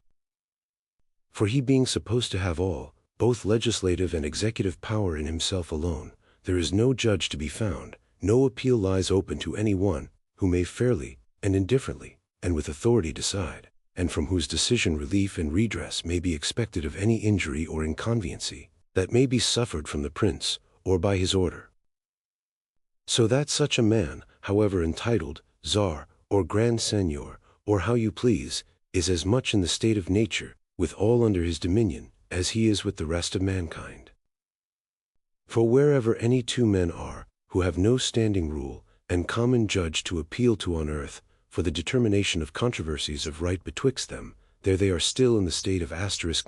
For he being supposed to have all, both legislative and executive power in himself alone, there is no judge to be found, no appeal lies open to any one, who may fairly, and indifferently, and with authority decide, and from whose decision relief and redress may be expected of any injury or inconveniency, that may be suffered from the prince, or by his order. So that such a man, however entitled, Czar, or Grand Seigneur, or how you please, is as much in the state of nature, with all under his dominion, as he is with the rest of mankind. For wherever any two men are, who have no standing rule, and common judge to appeal to on earth, for the determination of controversies of right betwixt them, there they are still in the state of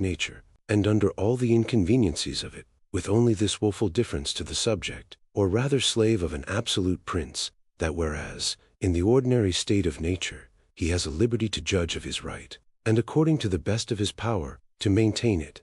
nature, and under all the inconveniencies of it, with only this woeful difference to the subject, or rather slave of an absolute prince, that whereas, in the ordinary state of nature, he has a liberty to judge of his right, and according to the best of his power, to maintain it.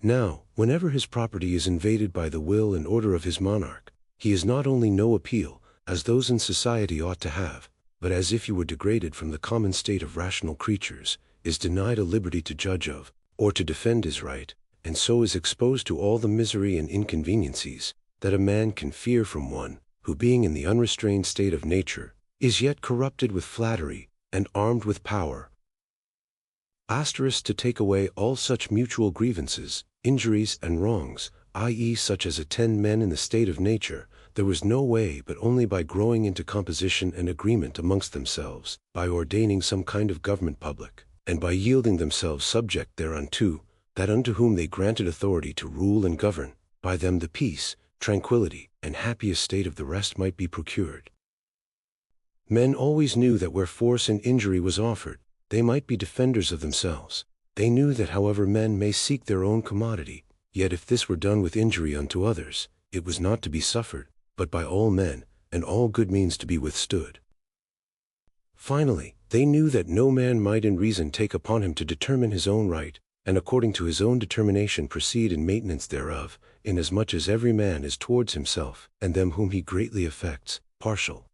Now, whenever his property is invaded by the will and order of his monarch, he has not only no appeal, as those in society ought to have, but as if he were degraded from the common state of rational creatures, is denied a liberty to judge of, or to defend his right, and so is exposed to all the misery and inconveniencies that a man can fear from one, who being in the unrestrained state of nature, is yet corrupted with flattery, and armed with power. To take away all such mutual grievances, injuries, and wrongs, i.e. such as attend men in the state of nature, there was no way but only by growing into composition and agreement amongst themselves, by ordaining some kind of government public, and by yielding themselves subject thereunto, that unto whom they granted authority to rule and govern, by them the peace, tranquility, and happy estate of the rest might be procured. Men always knew that where force and injury was offered, they might be defenders of themselves. They knew that however men may seek their own commodity, yet if this were done with injury unto others, it was not to be suffered, but by all men, and all good means to be withstood. Finally, they knew that no man might in reason take upon him to determine his own right, and according to his own determination proceed in maintenance thereof, inasmuch as every man is towards himself, and them whom he greatly affects, partial.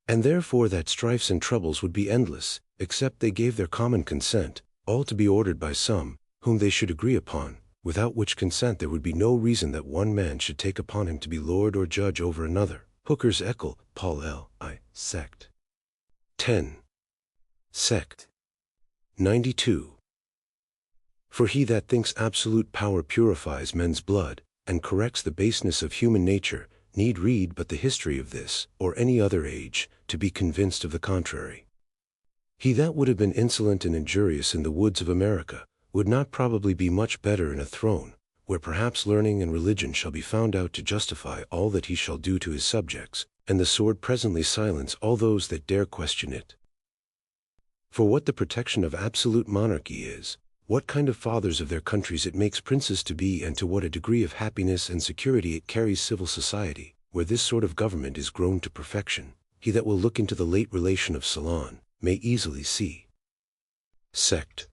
And therefore that strifes and troubles would be endless, except they gave their common consent, all to be ordered by some, whom they should agree upon, without which consent there would be no reason that one man should take upon him to be lord or judge over another. Hooker's Eccle, Paul L. I. Sect. 10. Sect. 92. For he that thinks absolute power purifies men's blood, and corrects the baseness of human nature, need read but the history of this, or any other age, to be convinced of the contrary. He that would have been insolent and injurious in the woods of America would not probably be much better in a throne, where perhaps learning and religion shall be found out to justify all that he shall do to his subjects, and the sword presently silence all those that dare question it. For what the protection of absolute monarchy is, what kind of fathers of their countries it makes princes to be, and to what a degree of happiness and security it carries civil society, where this sort of government is grown to perfection, he that will look into the late relation of Solon may easily see. Sect.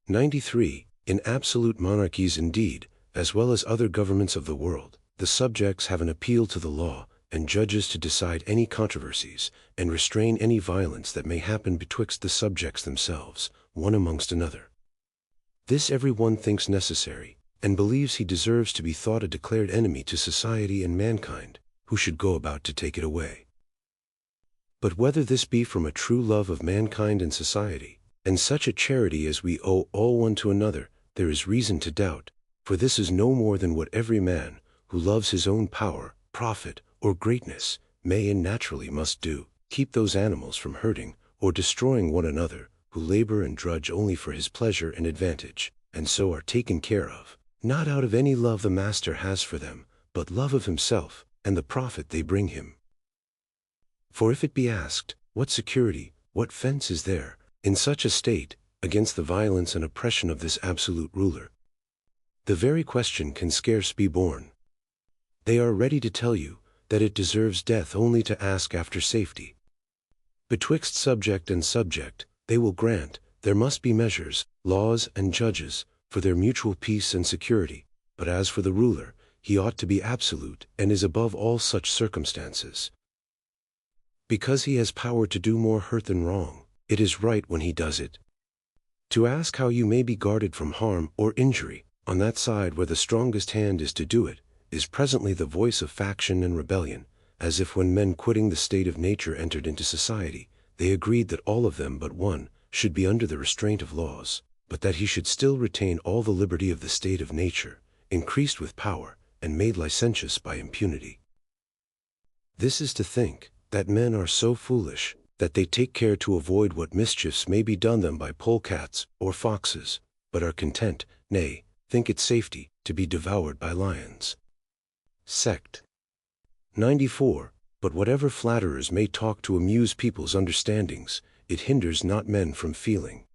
93. In absolute monarchies indeed, as well as other governments of the world, the subjects have an appeal to the law, and judges to decide any controversies, and restrain any violence that may happen betwixt the subjects themselves, one amongst another. This every one thinks necessary, and believes he deserves to be thought a declared enemy to society and mankind, who should go about to take it away. But whether this be from a true love of mankind and society, and such a charity as we owe all one to another, there is reason to doubt, for this is no more than what every man, who loves his own power, profit, or greatness, may and naturally must do, keep those animals from hurting or destroying one another, who labor and drudge only for his pleasure and advantage, and so are taken care of, not out of any love the master has for them, but love of himself, and the profit they bring him. For if it be asked, what security, what fence is there, in such a state, against the violence and oppression of this absolute ruler? The very question can scarce be borne. They are ready to tell you that it deserves death only to ask after safety. Betwixt subject and subject, they will grant, there must be measures, laws, and judges, for their mutual peace and security, but as for the ruler, he ought to be absolute, and is above all such circumstances. Because he has power to do more hurt than wrong, it is right when he does it. To ask how you may be guarded from harm or injury, on that side where the strongest hand is to do it, is presently the voice of faction and rebellion, as if when men quitting the state of nature entered into society, they agreed that all of them but one should be under the restraint of laws, but that he should still retain all the liberty of the state of nature, increased with power, and made licentious by impunity. This is to think that men are so foolish that they take care to avoid what mischiefs may be done them by polecats or foxes, but are content, nay, think it safety, to be devoured by lions. Sect. 94. But whatever flatterers may talk to amuse people's understandings, it hinders not men from feeling.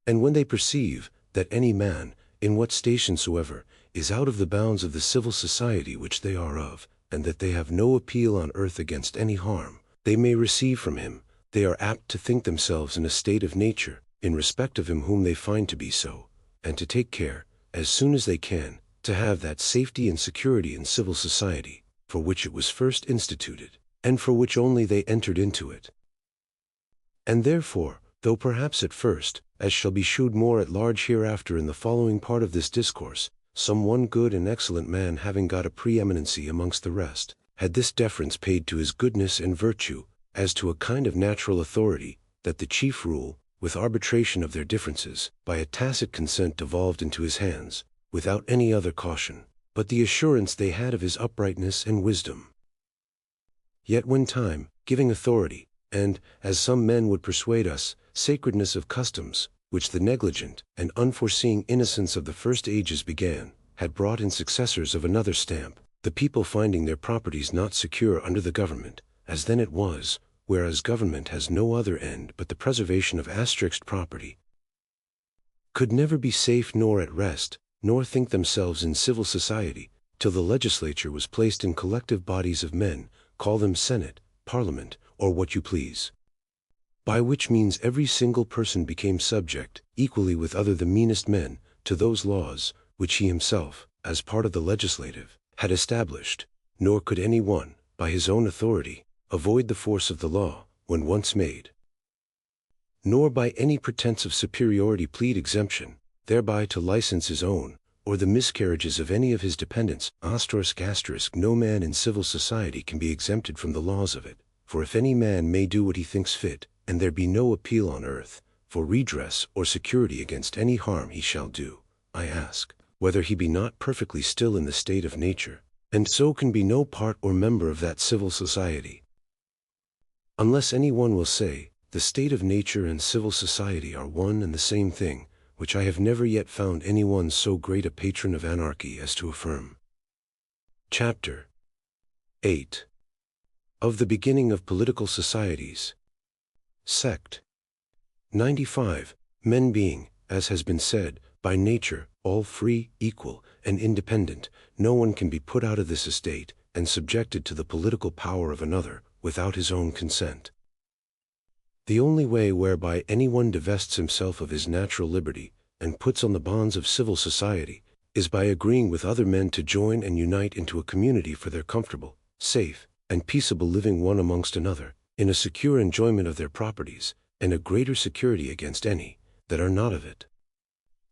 And when they perceive that any man, in what station soever, is out of the bounds of the civil society which they are of, and that they have no appeal on earth against any harm they may receive from him, they are apt to think themselves in a state of nature, in respect of him whom they find to be so, and to take care, as soon as they can, to have that safety and security in civil society, for which it was first instituted, and for which only they entered into it. And therefore, though perhaps at first, as shall be shewed more at large hereafter in the following part of this discourse, some one good and excellent man having got a preeminency amongst the rest, had this deference paid to his goodness and virtue, as to a kind of natural authority, that the chief rule, with arbitration of their differences, by a tacit consent devolved into his hands, without any other caution, but the assurance they had of his uprightness and wisdom. Yet when time, giving authority, and, as some men would persuade us, sacredness of customs, which the negligent and unforeseeing innocence of the first ages began, had brought in successors of another stamp, the people finding their properties not secure under the government, as then it was, whereas government has no other end but the preservation of property, could never be safe nor at rest, nor think themselves in civil society, till the legislature was placed in collective bodies of men, call them Senate, Parliament, or what you please. By which means every single person became subject, equally with other the meanest men, to those laws, which he himself, as part of the legislative, had established, nor could any one, by his own authority, avoid the force of the law, when once made. Nor by any pretense of superiority plead exemption, thereby to license his own, or the miscarriages of any of his dependents. No man in civil society can be exempted from the laws of it, for if any man may do what he thinks fit, and there be no appeal on earth, for redress or security against any harm he shall do, I ask, whether he be not perfectly still in the state of nature, and so can be no part or member of that civil society. Unless any one will say, the state of nature and civil society are one and the same thing, which I have never yet found anyone so great a patron of anarchy as to affirm. Chapter 8. Of the beginning of political societies. Sect. 95. Men being, as has been said, by nature, all free, equal, and independent, no one can be put out of this estate, and subjected to the political power of another, without his own consent. The only way whereby anyone divests himself of his natural liberty, and puts on the bonds of civil society, is by agreeing with other men to join and unite into a community for their comfortable, safe, and peaceable living one amongst another, in a secure enjoyment of their properties, and a greater security against any that are not of it.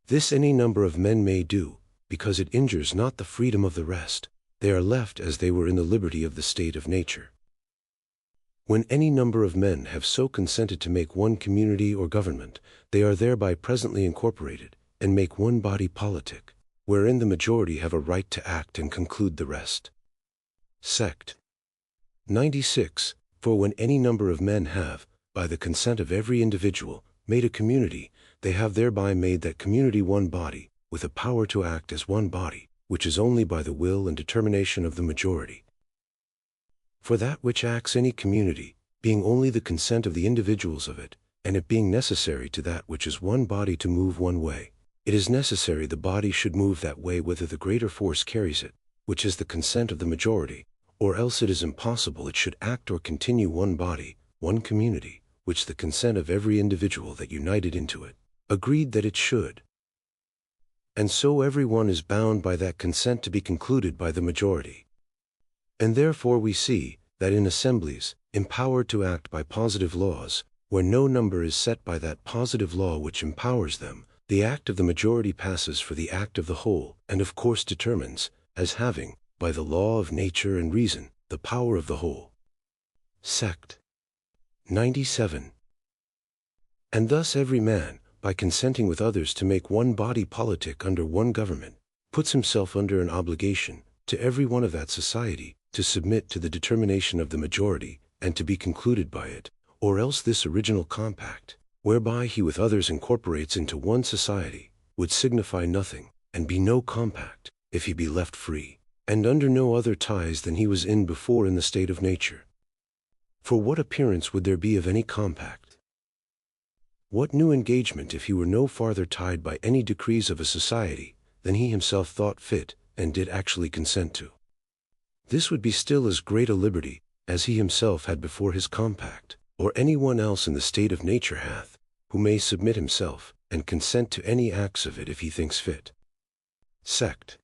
This any number of men may do, because it injures not the freedom of the rest. They are left as they were in the liberty of the state of nature. When any number of men have so consented to make one community or government, they are thereby presently incorporated, and make one body politic, wherein the majority have a right to act and conclude the rest. Sect. 96. For when any number of men have, by the consent of every individual, made a community, they have thereby made that community one body, with a power to act as one body, which is only by the will and determination of the majority. For that which acts any community, being only the consent of the individuals of it, and it being necessary to that which is one body to move one way, it is necessary the body should move that way whither the greater force carries it, which is the consent of the majority, or else it is impossible it should act or continue one body, one community, which the consent of every individual that united into it agreed that it should. And so every one is bound by that consent to be concluded by the majority. And therefore we see, that in assemblies, empowered to act by positive laws, where no number is set by that positive law which empowers them, the act of the majority passes for the act of the whole, and of course determines, as having, by the law of nature and reason, the power of the whole. Sect. 97. And thus every man, by consenting with others to make one body politic under one government, puts himself under an obligation, to every one of that society, to submit to the determination of the majority, and to be concluded by it, or else this original compact, whereby he with others incorporates into one society, would signify nothing, and be no compact, if he be left free, and under no other ties than he was in before in the state of nature. For what appearance would there be of any compact? What new engagement if he were no farther tied by any decrees of a society, than he himself thought fit, and did actually consent to? This would be still as great a liberty, as he himself had before his compact, or any one else in the state of nature hath, who may submit himself, and consent to any acts of it if he thinks fit. Sect.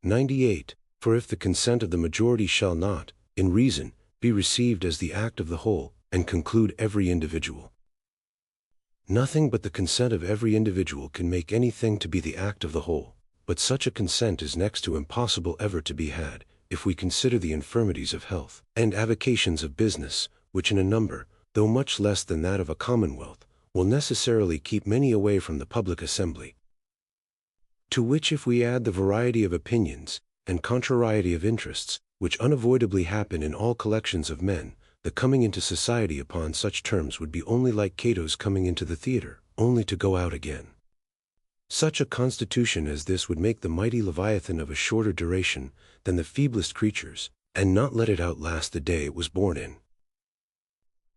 98. For if the consent of the majority shall not, in reason, be received as the act of the whole, and conclude every individual. Nothing but the consent of every individual can make anything to be the act of the whole, but such a consent is next to impossible ever to be had, if we consider the infirmities of health, and avocations of business, which in a number, though much less than that of a commonwealth, will necessarily keep many away from the public assembly. To which if we add the variety of opinions, and contrariety of interests, which unavoidably happen in all collections of men, the coming into society upon such terms would be only like Cato's coming into the theater, only to go out again. Such a constitution as this would make the mighty Leviathan of a shorter duration than the feeblest creatures, and not let it outlast the day it was born in.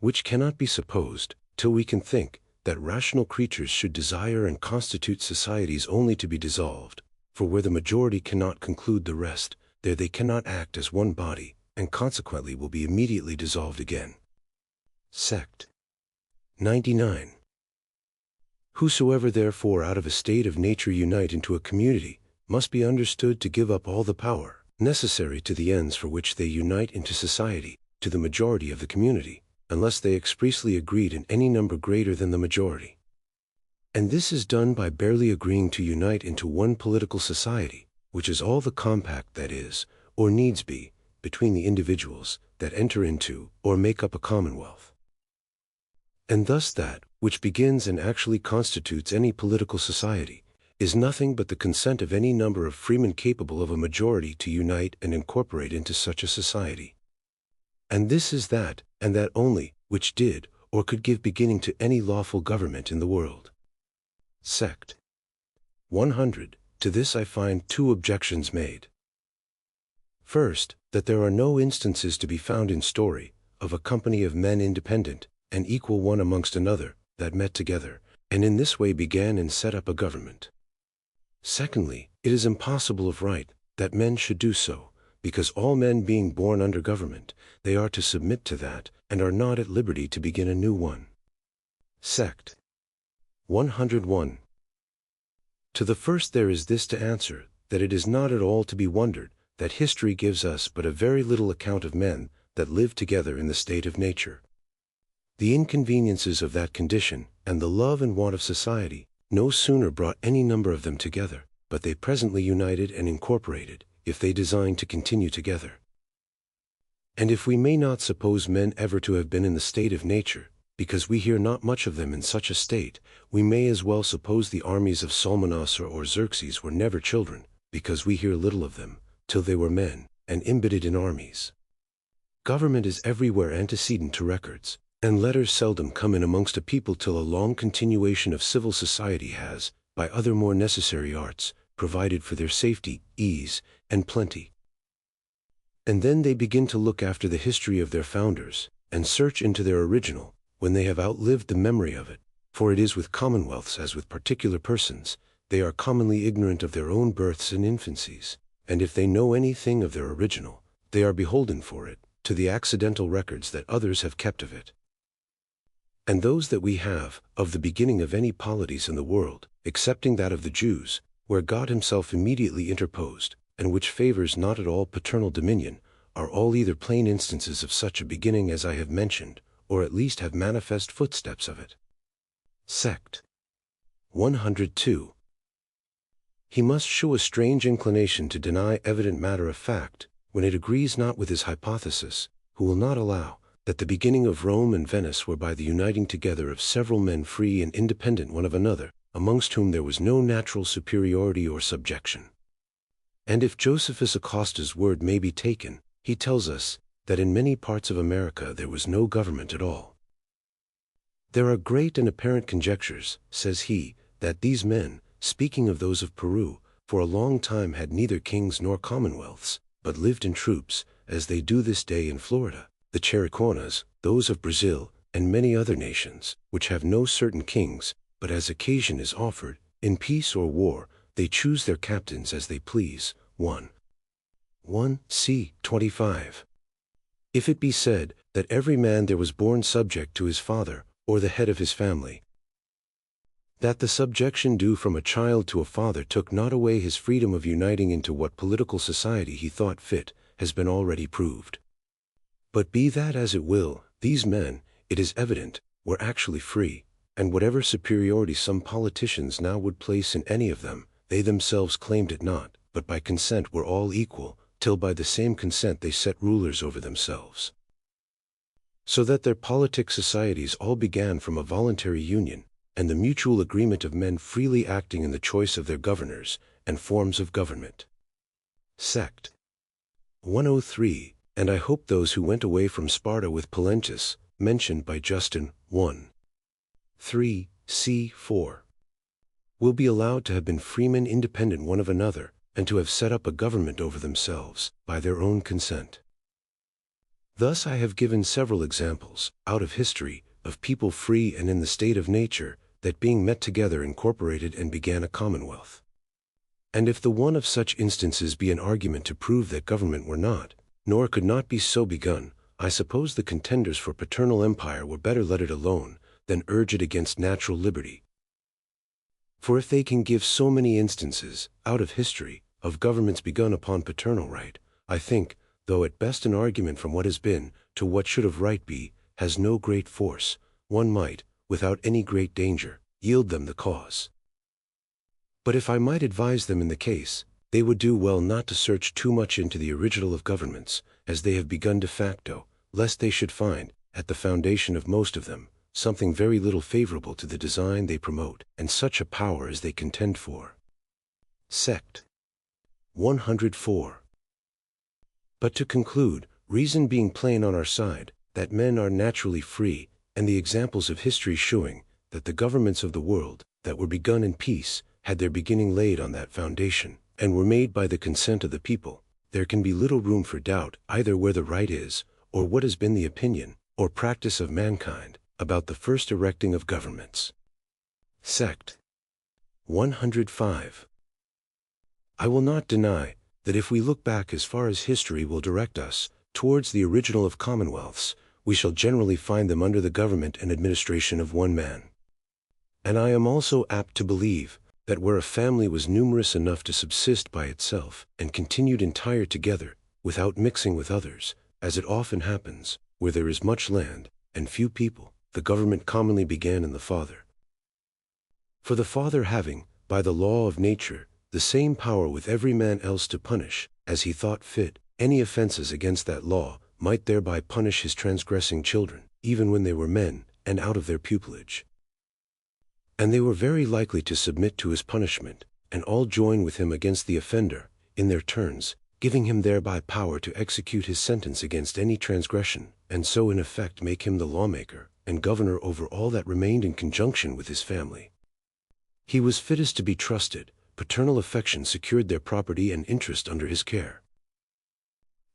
Which cannot be supposed, till we can think, that rational creatures should desire and constitute societies only to be dissolved, for where the majority cannot conclude the rest, there they cannot act as one body, and consequently will be immediately dissolved again. Sect. 99. Whosoever therefore out of a state of nature unite into a community, must be understood to give up all the power necessary to the ends for which they unite into society, to the majority of the community, unless they expressly agreed in any number greater than the majority. And this is done by barely agreeing to unite into one political society, which is all the compact that is, or needs be, between the individuals that enter into or make up a commonwealth. And thus that which begins and actually constitutes any political society is nothing but the consent of any number of freemen capable of a majority to unite and incorporate into such a society. And this is that, and that only, which did, or could give beginning to any lawful government in the world. Sect. 100. To this I find two objections made. First, that there are no instances to be found in story of a company of men independent and equal one amongst another, that met together, and in this way began and set up a government. Secondly, it is impossible of right that men should do so, because all men being born under government, they are to submit to that, and are not at liberty to begin a new one. Sect. 101. To the first there is this to answer, that it is not at all to be wondered that history gives us but a very little account of men that live together in the state of nature. The inconveniences of that condition, and the love and want of society, no sooner brought any number of them together, but they presently united and incorporated, if they designed to continue together. And if we may not suppose men ever to have been in the state of nature, because we hear not much of them in such a state, we may as well suppose the armies of Salmanassar or Xerxes were never children, because we hear little of them, till they were men, and embedded in armies. Government is everywhere antecedent to records, and letters seldom come in amongst a people till a long continuation of civil society has, by other more necessary arts, provided for their safety, ease, and plenty. And then they begin to look after the history of their founders, and search into their original, when they have outlived the memory of it, for it is with commonwealths as with particular persons, they are commonly ignorant of their own births and infancies, and if they know anything of their original, they are beholden for it to the accidental records that others have kept of it. And those that we have, of the beginning of any polities in the world, excepting that of the Jews, where God himself immediately interposed, and which favors not at all paternal dominion, are all either plain instances of such a beginning as I have mentioned, or at least have manifest footsteps of it. Sect. 102. He must show a strange inclination to deny evident matter of fact, when it agrees not with his hypothesis, who will not allow that the beginning of Rome and Venice were by the uniting together of several men free and independent one of another, amongst whom there was no natural superiority or subjection. And if Josephus Acosta's word may be taken, he tells us that in many parts of America there was no government at all. There are great and apparent conjectures, says he, that these men, speaking of those of Peru, for a long time had neither kings nor commonwealths, but lived in troops, as they do this day in Florida, the Chiricahuas, those of Brazil, and many other nations, which have no certain kings, but as occasion is offered, in peace or war, they choose their captains as they please. 1 c. 25. If it be said that every man there was born subject to his father, or the head of his family, that the subjection due from a child to a father took not away his freedom of uniting into what political society he thought fit, has been already proved. But be that as it will, these men, it is evident, were actually free, and whatever superiority some politicians now would place in any of them, they themselves claimed it not, but by consent were all equal, till by the same consent they set rulers over themselves. So that their politic societies all began from a voluntary union, and the mutual agreement of men freely acting in the choice of their governors and forms of government. Sect. 103. And I hope those who went away from Sparta with Pulentius, mentioned by Justin, 1:3 c. 4, will be allowed to have been freemen independent one of another, and to have set up a government over themselves, by their own consent. Thus I have given several examples, out of history, of people free and in the state of nature, that being met together incorporated and began a commonwealth. And if the one of such instances be an argument to prove that government were not, nor could not be so begun, I suppose the contenders for paternal empire were better let it alone, than urge it against natural liberty. For if they can give so many instances, out of history, of governments begun upon paternal right, I think, though at best an argument from what has been, to what should of right be, has no great force, one might, without any great danger, yield them the cause. But if I might advise them in the case, they would do well not to search too much into the original of governments, as they have begun de facto, lest they should find, at the foundation of most of them, something very little favorable to the design they promote, and such a power as they contend for. Sect. 104. But to conclude, reason being plain on our side, that men are naturally free, and the examples of history showing that the governments of the world that were begun in peace had their beginning laid on that foundation, and were made by the consent of the people, there can be little room for doubt either where the right is, or what has been the opinion or practice of mankind about the first erecting of governments. Sect 105. I will not deny that if we look back as far as history will direct us towards the original of commonwealths, we shall generally find them under the government and administration of one man. And I am also apt to believe that where a family was numerous enough to subsist by itself, and continued entire together, without mixing with others, as it often happens, where there is much land, and few people, the government commonly began in the father. For the father having, by the law of nature, the same power with every man else to punish, as he thought fit, any offenses against that law, might thereby punish his transgressing children, even when they were men, and out of their pupilage. And they were very likely to submit to his punishment, and all join with him against the offender, in their turns, giving him thereby power to execute his sentence against any transgression, and so in effect make him the lawmaker, and governor over all that remained in conjunction with his family. He was fittest to be trusted, paternal affection secured their property and interest under his care.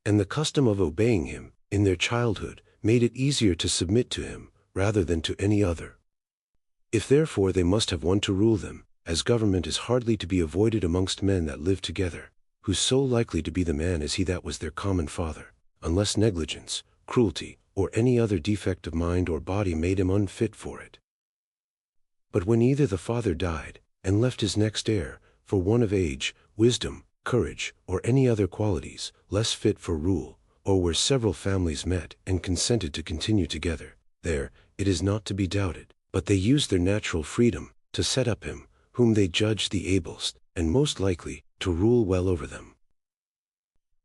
And the custom of obeying him, in their childhood, made it easier to submit to him, rather than to any other. If therefore they must have one to rule them, as government is hardly to be avoided amongst men that live together, who's so likely to be the man as he that was their common father, unless negligence, cruelty, or any other defect of mind or body made him unfit for it. But when either the father died, and left his next heir, for want of age, wisdom, courage, or any other qualities, less fit for rule, or where several families met and consented to continue together, there, it is not to be doubted, but they used their natural freedom to set up him, whom they judged the ablest, and most likely, to rule well over them.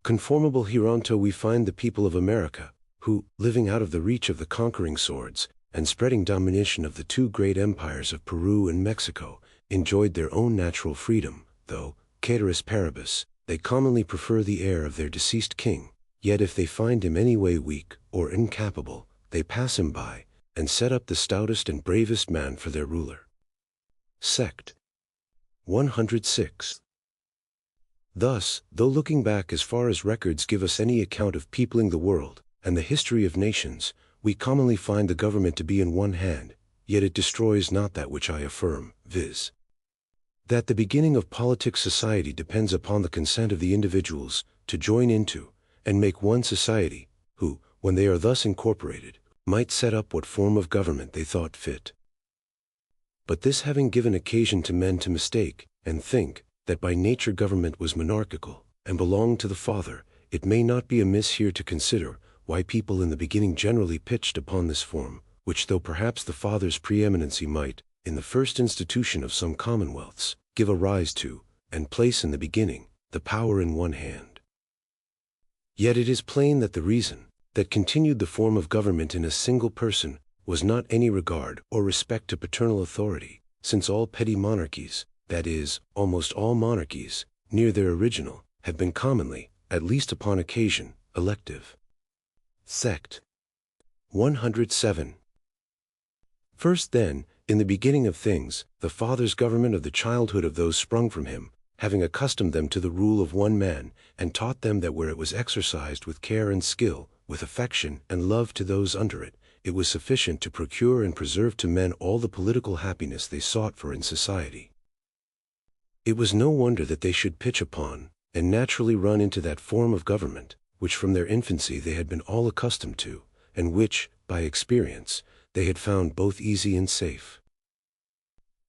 Conformable hereunto we find the people of America, who, living out of the reach of the conquering swords, and spreading domination of the two great empires of Peru and Mexico, enjoyed their own natural freedom, though, caeteris paribus, they commonly prefer the heir of their deceased king, yet if they find him any way weak, or incapable, they pass him by, and set up the stoutest and bravest man for their ruler. Sect 106. Thus, though looking back as far as records give us any account of peopling the world, and the history of nations, we commonly find the government to be in one hand, yet it destroys not that which I affirm, viz. that the beginning of politic society depends upon the consent of the individuals to join into, and make one society, who, when they are thus incorporated, might set up what form of government they thought fit. But this having given occasion to men to mistake, and think, that by nature government was monarchical, and belonged to the father, it may not be amiss here to consider why people in the beginning generally pitched upon this form, which though perhaps the father's preeminency might, in the first institution of some commonwealths, give a rise to, and place in the beginning, the power in one hand. Yet it is plain that the reason that continued the form of government in a single person was not any regard or respect to paternal authority, since all petty monarchies, that is, almost all monarchies, near their original, have been commonly, at least upon occasion, elective. Sect 107. First then, in the beginning of things, the father's government of the childhood of those sprung from him, having accustomed them to the rule of one man, and taught them that where it was exercised with care and skill, with affection and love to those under it, it was sufficient to procure and preserve to men all the political happiness they sought for in society. It was no wonder that they should pitch upon, and naturally run into that form of government, which from their infancy they had been all accustomed to, and which, by experience, they had found both easy and safe.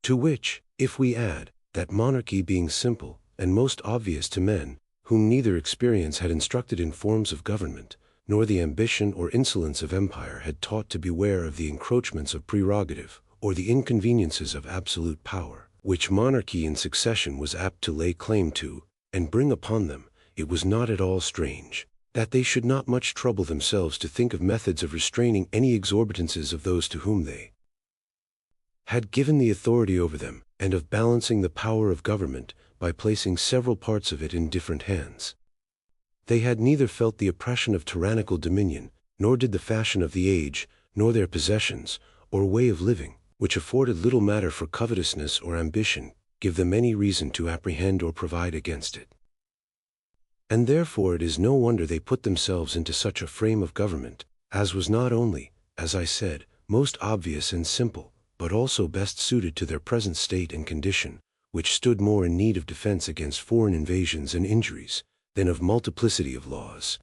To which, if we add, that monarchy being simple, and most obvious to men, whom neither experience had instructed in forms of government, nor the ambition or insolence of empire had taught to beware of the encroachments of prerogative, or the inconveniences of absolute power, which monarchy in succession was apt to lay claim to, and bring upon them, it was not at all strange that they should not much trouble themselves to think of methods of restraining any exorbitances of those to whom they had given the authority over them, and of balancing the power of government by placing several parts of it in different hands. They had neither felt the oppression of tyrannical dominion, nor did the fashion of the age, nor their possessions, or way of living, which afforded little matter for covetousness or ambition, give them any reason to apprehend or provide against it. And therefore it is no wonder they put themselves into such a frame of government, as was not only, as I said, most obvious and simple, but also best suited to their present state and condition, which stood more in need of defense against foreign invasions and injuries, than of multiplicity of laws.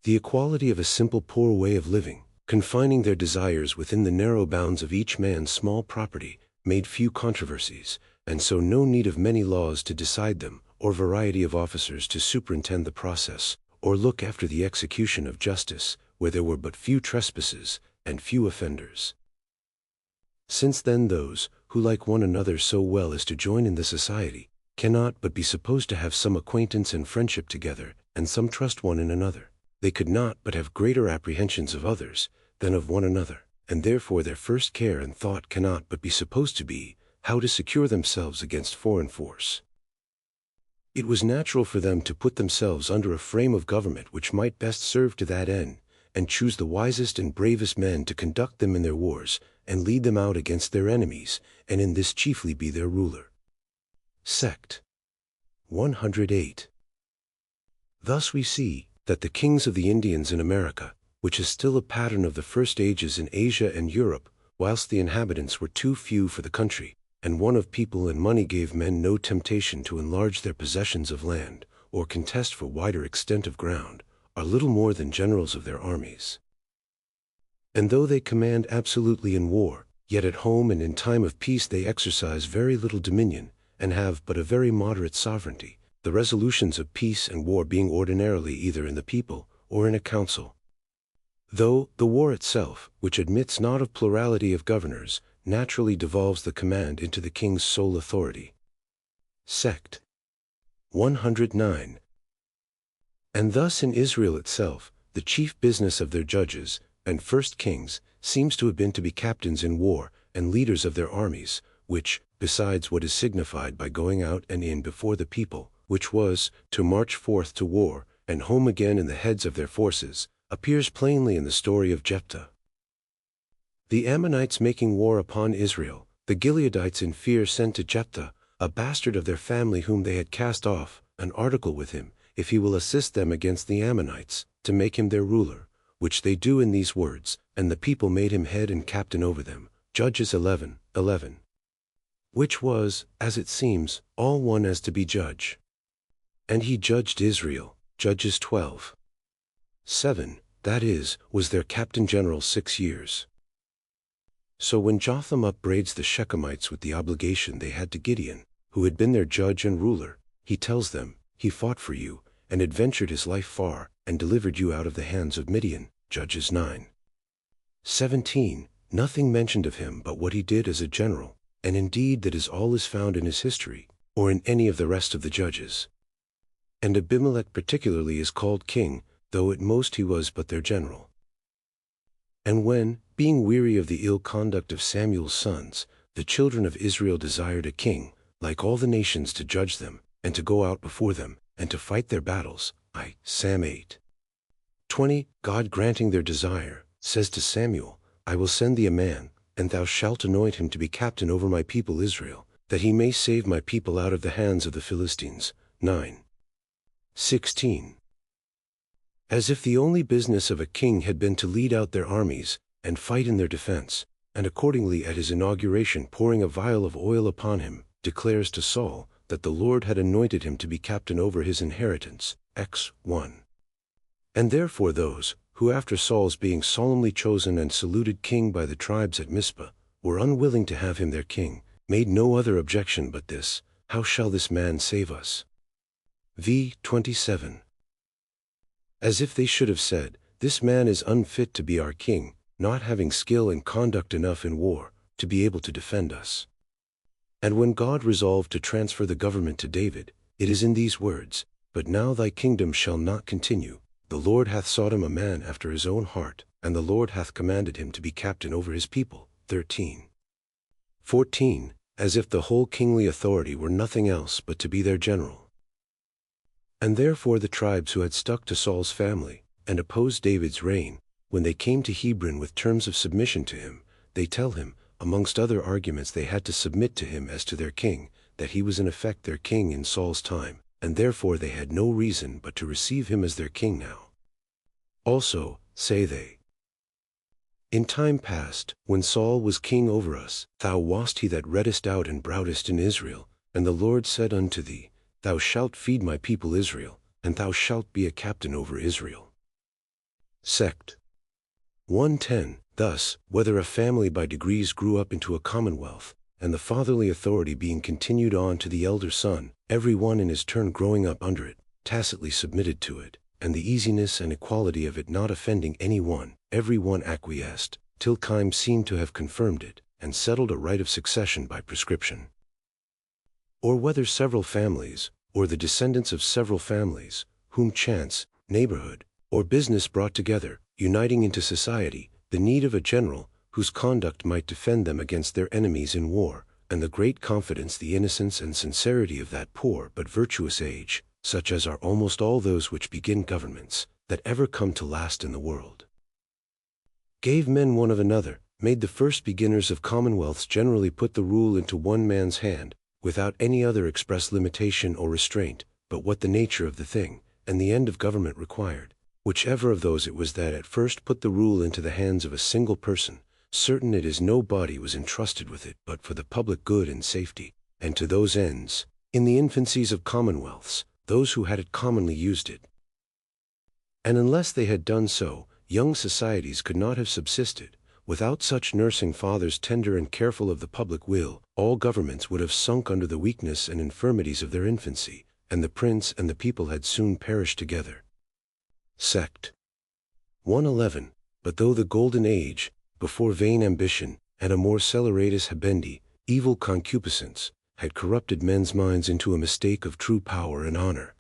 The equality of a simple poor way of living, confining their desires within the narrow bounds of each man's small property, made few controversies, and so no need of many laws to decide them, or variety of officers to superintend the process, or look after the execution of justice, where there were but few trespasses, and few offenders. Since then those, who like one another so well as to join in the society, cannot but be supposed to have some acquaintance and friendship together, and some trust one in another, they could not but have greater apprehensions of others, than of one another, and therefore their first care and thought cannot but be supposed to be, how to secure themselves against foreign force. It was natural for them to put themselves under a frame of government which might best serve to that end, and choose the wisest and bravest men to conduct them in their wars, and lead them out against their enemies, and in this chiefly be their ruler. Sect. 108. Thus we see that the kings of the Indians in America, which is still a pattern of the first ages in Asia and Europe, whilst the inhabitants were too few for the country, and want of people and money gave men no temptation to enlarge their possessions of land, or contest for wider extent of ground, are little more than generals of their armies. And though they command absolutely in war, yet at home and in time of peace they exercise very little dominion, and have but a very moderate sovereignty, the resolutions of peace and war being ordinarily either in the people, or in a council. Though the war itself, which admits not of plurality of governors, naturally devolves the command into the king's sole authority. Sect. 109. And thus in Israel itself, the chief business of their judges, and first kings, seems to have been to be captains in war, and leaders of their armies, which, besides what is signified by going out and in before the people, which was, to march forth to war, and home again in the heads of their forces, appears plainly in the story of Jephthah. The Ammonites making war upon Israel, the Gileadites in fear sent to Jephthah, a bastard of their family whom they had cast off, an article with him, if he will assist them against the Ammonites, to make him their ruler, which they do in these words, and the people made him head and captain over them. Judges 11:11. Which was, as it seems, all one as to be judge. And he judged Israel, Judges 12:7, that is, was their captain general 6 years. So when Jotham upbraids the Shechemites with the obligation they had to Gideon, who had been their judge and ruler, he tells them, he fought for you, and adventured his life far, and delivered you out of the hands of Midian. Judges 9:17, nothing mentioned of him but what he did as a general, and indeed that is all is found in his history, or in any of the rest of the judges. And Abimelech particularly is called king, though at most he was but their general. And when, being weary of the ill conduct of Samuel's sons, the children of Israel desired a king, like all the nations to judge them, and to go out before them, and to fight their battles, Sam 8:20, God granting their desire, says to Samuel, I will send thee a man, and thou shalt anoint him to be captain over my people Israel, that he may save my people out of the hands of the Philistines. 9:16. As if the only business of a king had been to lead out their armies, and fight in their defense, and accordingly at his inauguration pouring a vial of oil upon him, declares to Saul, that the Lord had anointed him to be captain over his inheritance. Acts 1. And therefore those, who after Saul's being solemnly chosen and saluted king by the tribes at Mizpah, were unwilling to have him their king, made no other objection but this, how shall this man save us? V. 27. As if they should have said, this man is unfit to be our king, not having skill and conduct enough in war, to be able to defend us. And when God resolved to transfer the government to David, it is in these words, But now thy kingdom shall not continue, the Lord hath sought him a man after his own heart, and the Lord hath commanded him to be captain over his people. 13:14, as if the whole kingly authority were nothing else but to be their general. And therefore the tribes who had stuck to Saul's family, and opposed David's reign, when they came to Hebron with terms of submission to him, they tell him, amongst other arguments they had to submit to him as to their king, that he was in effect their king in Saul's time, and therefore they had no reason but to receive him as their king now. Also, say they, in time past, when Saul was king over us, thou wast he that reddest out and broughtest in Israel, and the Lord said unto thee, Thou shalt feed my people Israel, and thou shalt be a captain over Israel. Sect. 110. Thus, whether a family by degrees grew up into a commonwealth, and the fatherly authority being continued on to the elder son, every one in his turn growing up under it, tacitly submitted to it, and the easiness and equality of it not offending any one, every one acquiesced, till time seemed to have confirmed it, and settled a right of succession by prescription. Or whether several families, or the descendants of several families, whom chance, neighborhood, or business brought together, uniting into society, the need of a general, whose conduct might defend them against their enemies in war, and the great confidence, the innocence and sincerity of that poor but virtuous age, such as are almost all those which begin governments, that ever come to last in the world, gave men one of another, made the first beginners of commonwealths generally put the rule into one man's hand, without any other express limitation or restraint, but what the nature of the thing, and the end of government required, whichever of those it was that at first put the rule into the hands of a single person, certain it is no body was entrusted with it but for the public good and safety, and to those ends, in the infancies of commonwealths, those who had it commonly used it. And unless they had done so, young societies could not have subsisted. Without such nursing fathers tender and careful of the public will, all governments would have sunk under the weakness and infirmities of their infancy, and the prince and the people had soon perished together. Sect. 111. But though the golden age, before vain ambition, and a more celeratus habendi, evil concupiscence, had corrupted men's minds into a mistake of true power and honor,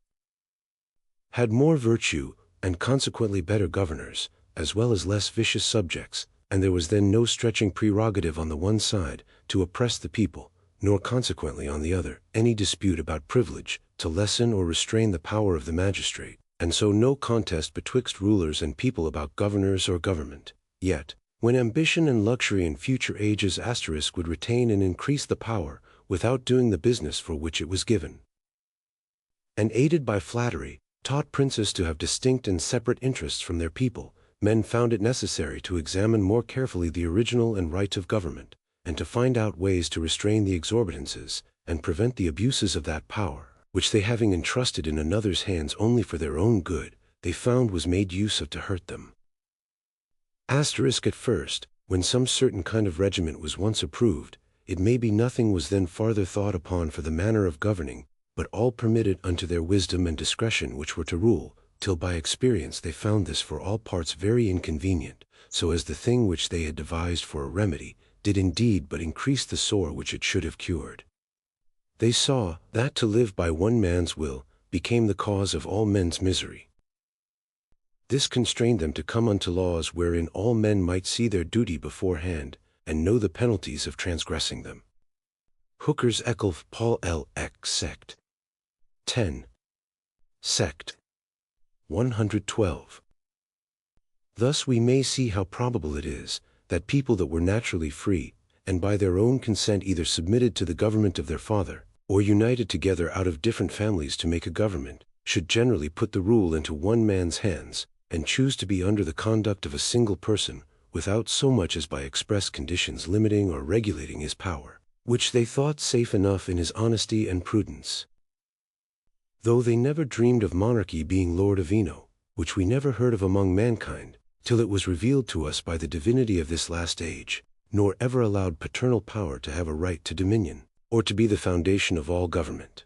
had more virtue, and consequently better governors, as well as less vicious subjects, and there was then no stretching prerogative on the one side, to oppress the people, nor consequently on the other, any dispute about privilege, to lessen or restrain the power of the magistrate, and so no contest betwixt rulers and people about governors or government. Yet, when ambition and luxury in future ages would retain and increase the power, without doing the business for which it was given, and aided by flattery, taught princes to have distinct and separate interests from their people, men found it necessary to examine more carefully the original and right of government, and to find out ways to restrain the exorbitances, and prevent the abuses of that power, which they having entrusted in another's hands only for their own good, they found was made use of to hurt them. At first, when some certain kind of regiment was once approved, it may be nothing was then farther thought upon for the manner of governing, but all permitted unto their wisdom and discretion which were to rule, till by experience they found this for all parts very inconvenient, so as the thing which they had devised for a remedy, did indeed but increase the sore which it should have cured. They saw, that to live by one man's will, became the cause of all men's misery. This constrained them to come unto laws wherein all men might see their duty beforehand, and know the penalties of transgressing them. Hooker's Ekelf Paul L. X. Sect. 10. Sect. 112. Thus we may see how probable it is, that people that were naturally free, and by their own consent either submitted to the government of their father, or united together out of different families to make a government, should generally put the rule into one man's hands, and choose to be under the conduct of a single person, without so much as by express conditions limiting or regulating his power, which they thought safe enough in his honesty and prudence. Though they never dreamed of monarchy being Lord of Eno, which we never heard of among mankind, till it was revealed to us by the divinity of this last age, nor ever allowed paternal power to have a right to dominion, or to be the foundation of all government.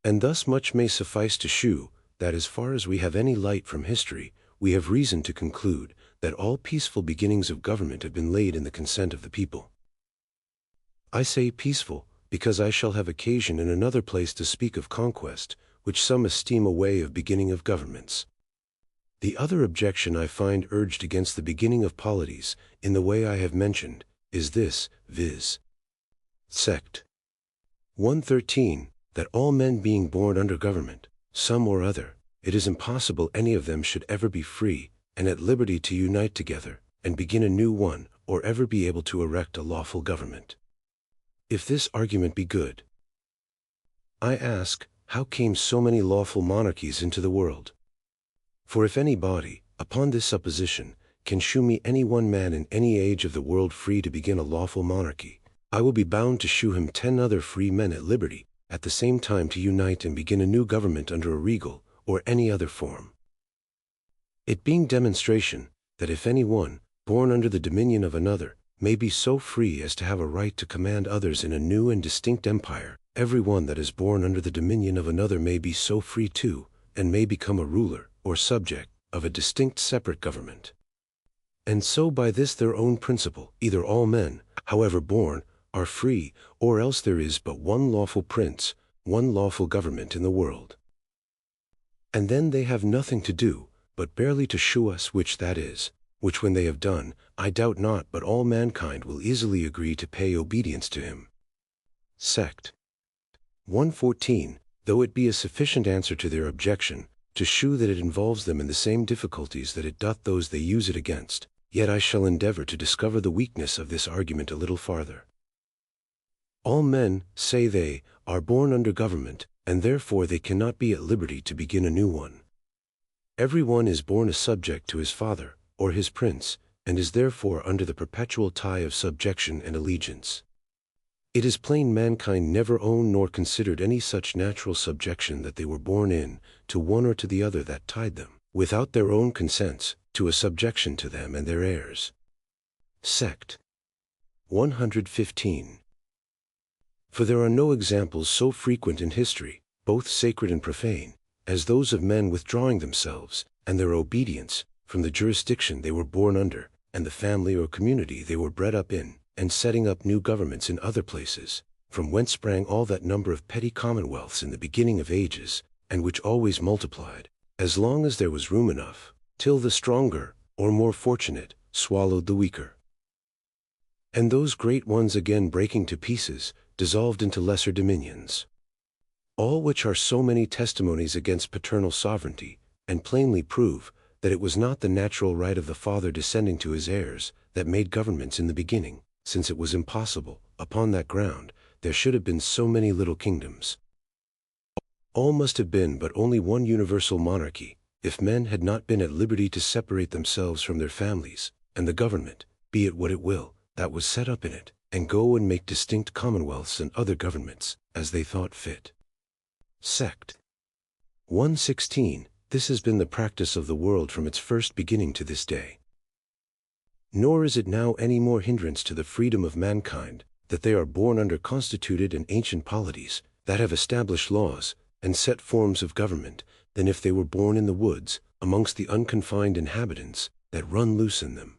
And thus much may suffice to shew, that as far as we have any light from history, we have reason to conclude, that all peaceful beginnings of government have been laid in the consent of the people. I say peaceful, because I shall have occasion in another place to speak of conquest, which some esteem a way of beginning of governments. The other objection I find urged against the beginning of polities, in the way I have mentioned, is this, viz. Sect. 113, that all men being born under government, some or other, it is impossible any of them should ever be free, and at liberty to unite together, and begin a new one, or ever be able to erect a lawful government. If this argument be good, I ask, how came so many lawful monarchies into the world? For if any body, upon this supposition, can shew me any one man in any age of the world free to begin a lawful monarchy, I will be bound to shew him 10 other free men at liberty, at the same time to unite and begin a new government under a regal, or any other form. It being demonstration, that if any one, born under the dominion of another, may be so free as to have a right to command others in a new and distinct empire, every one that is born under the dominion of another may be so free too, and may become a ruler, or subject, of a distinct separate government. And so by this their own principle, either all men, however born, are free, or else there is but one lawful prince, one lawful government in the world. And then they have nothing to do, but barely to shew us which that is, which when they have done, I doubt not but all mankind will easily agree to pay obedience to him. Sect. 114. Though it be a sufficient answer to their objection, to shew that it involves them in the same difficulties that it doth those they use it against, yet I shall endeavor to discover the weakness of this argument a little farther. All men, say they, are born under government, and therefore they cannot be at liberty to begin a new one. Every one is born a subject to his father, or his prince, and is therefore under the perpetual tie of subjection and allegiance. It is plain mankind never owned nor considered any such natural subjection that they were born in, to one or to the other that tied them, without their own consents, to a subjection to them and their heirs. Sect. 115. For there are no examples so frequent in history, both sacred and profane, as those of men withdrawing themselves, and their obedience, from the jurisdiction they were born under, and the family or community they were bred up in, and setting up new governments in other places, from whence sprang all that number of petty commonwealths in the beginning of ages, and which always multiplied, as long as there was room enough, till the stronger, or more fortunate, swallowed the weaker. And those great ones again breaking to pieces, dissolved into lesser dominions. All which are so many testimonies against paternal sovereignty, and plainly prove that it was not the natural right of the father descending to his heirs, that made governments in the beginning, since it was impossible, upon that ground, there should have been so many little kingdoms. All must have been but only one universal monarchy, if men had not been at liberty to separate themselves from their families, and the government, be it what it will, that was set up in it, and go and make distinct commonwealths and other governments, as they thought fit. Sect. 116. This has been the practice of the world from its first beginning to this day. Nor is it now any more hindrance to the freedom of mankind, that they are born under constituted and ancient polities, that have established laws, and set forms of government, than if they were born in the woods, amongst the unconfined inhabitants, that run loose in them.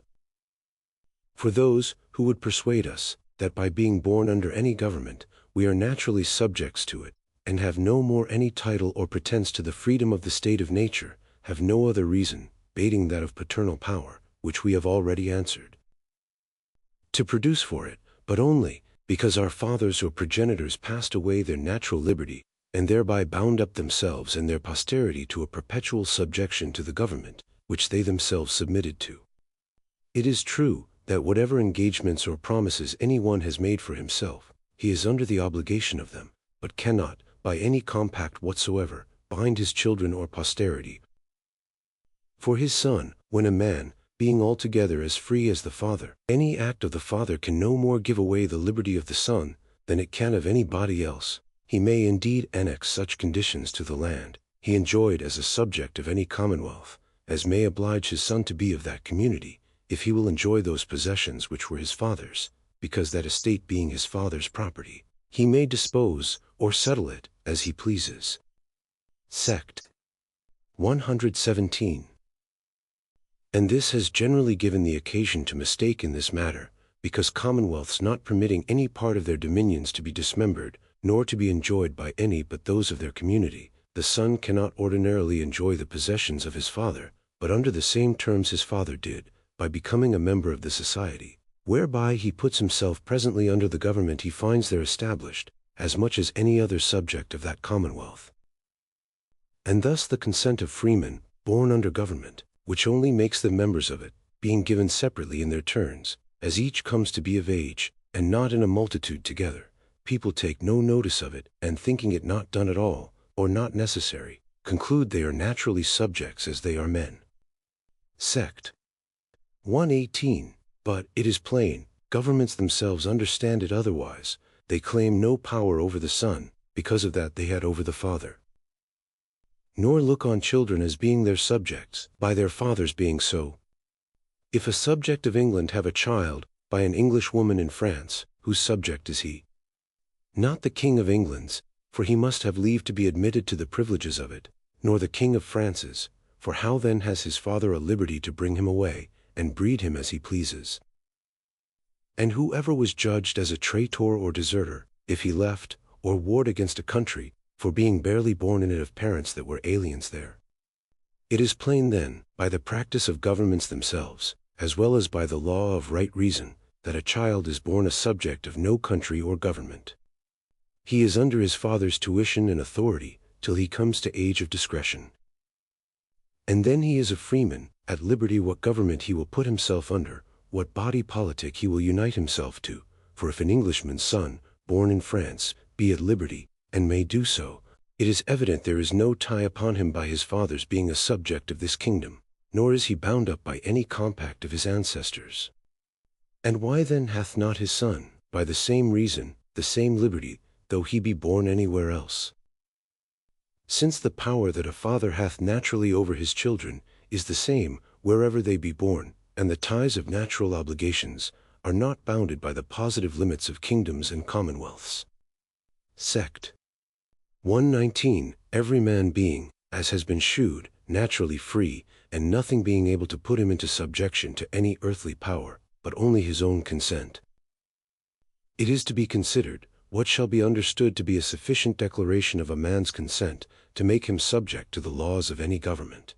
For those, who would persuade us, that by being born under any government, we are naturally subjects to it, and have no more any title or pretense to the freedom of the state of nature, have no other reason, bating that of paternal power, which we have already answered, to produce for it, but only, because our fathers or progenitors passed away their natural liberty, and thereby bound up themselves and their posterity to a perpetual subjection to the government, which they themselves submitted to. It is true, that whatever engagements or promises any one has made for himself, he is under the obligation of them, but cannot, by any compact whatsoever, bind his children or posterity. For his son, when a man, being altogether as free as the father, any act of the father can no more give away the liberty of the son, than it can of anybody else. He may indeed annex such conditions to the land he enjoyed as a subject of any commonwealth, as may oblige his son to be of that community, if he will enjoy those possessions which were his father's, because that estate being his father's property, he may dispose, or settle it, as he pleases. Sect. 117. And this has generally given the occasion to mistake in this matter, because commonwealths not permitting any part of their dominions to be dismembered, nor to be enjoyed by any but those of their community, the son cannot ordinarily enjoy the possessions of his father, but under the same terms his father did, by becoming a member of the society, whereby he puts himself presently under the government he finds there established, as much as any other subject of that commonwealth. And thus the consent of freemen, born under government, which only makes them members of it, being given separately in their turns, as each comes to be of age, and not in a multitude together. People take no notice of it, and thinking it not done at all, or not necessary, conclude they are naturally subjects as they are men. Sect. 118. But, it is plain, governments themselves understand it otherwise. They claim no power over the Son, because of that they had over the Father. Nor look on children as being their subjects, by their fathers being so. If a subject of England have a child, by an English woman in France, whose subject is he? Not the King of England's, for he must have leave to be admitted to the privileges of it, nor the King of France's, for how then has his father a liberty to bring him away, and breed him as he pleases? And whoever was judged as a traitor or deserter, if he left, or warred against a country, for being barely born in it of parents that were aliens there. It is plain then, by the practice of governments themselves, as well as by the law of right reason, that a child is born a subject of no country or government. He is under his father's tuition and authority, till he comes to age of discretion. And then he is a freeman, at liberty what government he will put himself under, what body politic he will unite himself to, for if an Englishman's son, born in France, be at liberty, and may do so, it is evident there is no tie upon him by his father's being a subject of this kingdom, nor is he bound up by any compact of his ancestors. And why then hath not his son, by the same reason, the same liberty, though he be born anywhere else? Since the power that a father hath naturally over his children is the same wherever they be born, and the ties of natural obligations are not bounded by the positive limits of kingdoms and commonwealths. Sect. 119. Every man being, as has been shewed, naturally free, and nothing being able to put him into subjection to any earthly power, but only his own consent. It is to be considered, what shall be understood to be a sufficient declaration of a man's consent, to make him subject to the laws of any government.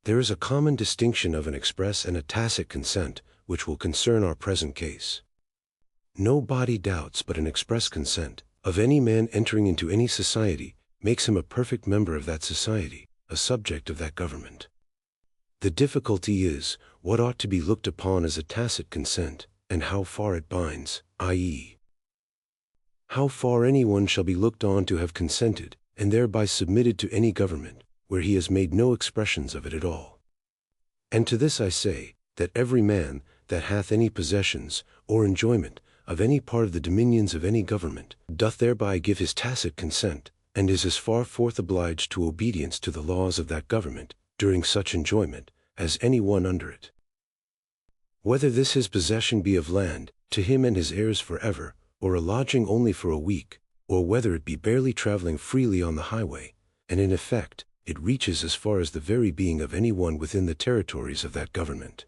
There is a common distinction of an express and a tacit consent, which will concern our present case. No body doubts but an express consent of any man entering into any society makes him a perfect member of that society, a subject of that government. The difficulty is, what ought to be looked upon as a tacit consent, and how far it binds, i.e., how far anyone shall be looked on to have consented, and thereby submitted to any government, where he has made no expressions of it at all. And to this I say, that every man that hath any possessions, or enjoyment, of any part of the dominions of any government, doth thereby give his tacit consent, and is as far forth obliged to obedience to the laws of that government, during such enjoyment, as any one under it. Whether this his possession be of land, to him and his heirs forever, or a lodging only for a week, or whether it be barely traveling freely on the highway, and in effect, it reaches as far as the very being of any one within the territories of that government.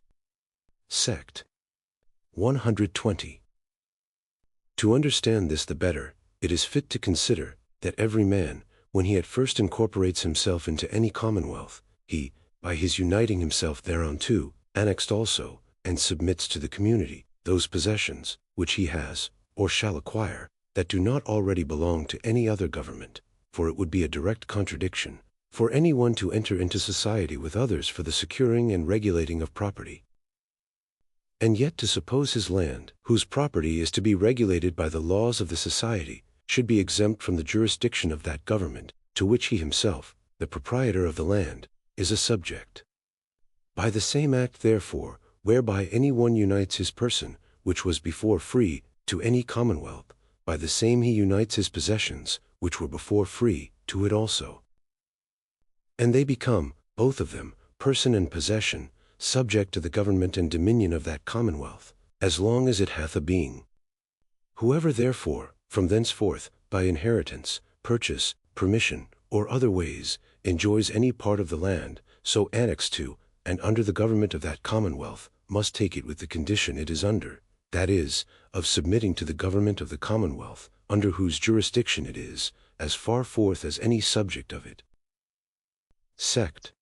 Sect. 120. To understand this the better, it is fit to consider, that every man, when he at first incorporates himself into any commonwealth, he, by his uniting himself thereunto, annexed also, and submits to the community, those possessions, which he has, or shall acquire, that do not already belong to any other government, for it would be a direct contradiction, for any one to enter into society with others for the securing and regulating of property. And yet to suppose his land, whose property is to be regulated by the laws of the society, should be exempt from the jurisdiction of that government, to which he himself, the proprietor of the land, is a subject. By the same act therefore, whereby any one unites his person, which was before free, to any commonwealth, by the same he unites his possessions, which were before free, to it also. And they become, both of them, person and possession, subject to the government and dominion of that commonwealth, as long as it hath a being. Whoever therefore, from thenceforth, by inheritance, purchase, permission, or other ways, enjoys any part of the land, so annexed to, and under the government of that commonwealth, must take it with the condition it is under, that is, of submitting to the government of the commonwealth, under whose jurisdiction it is, as far forth as any subject of it. Sect.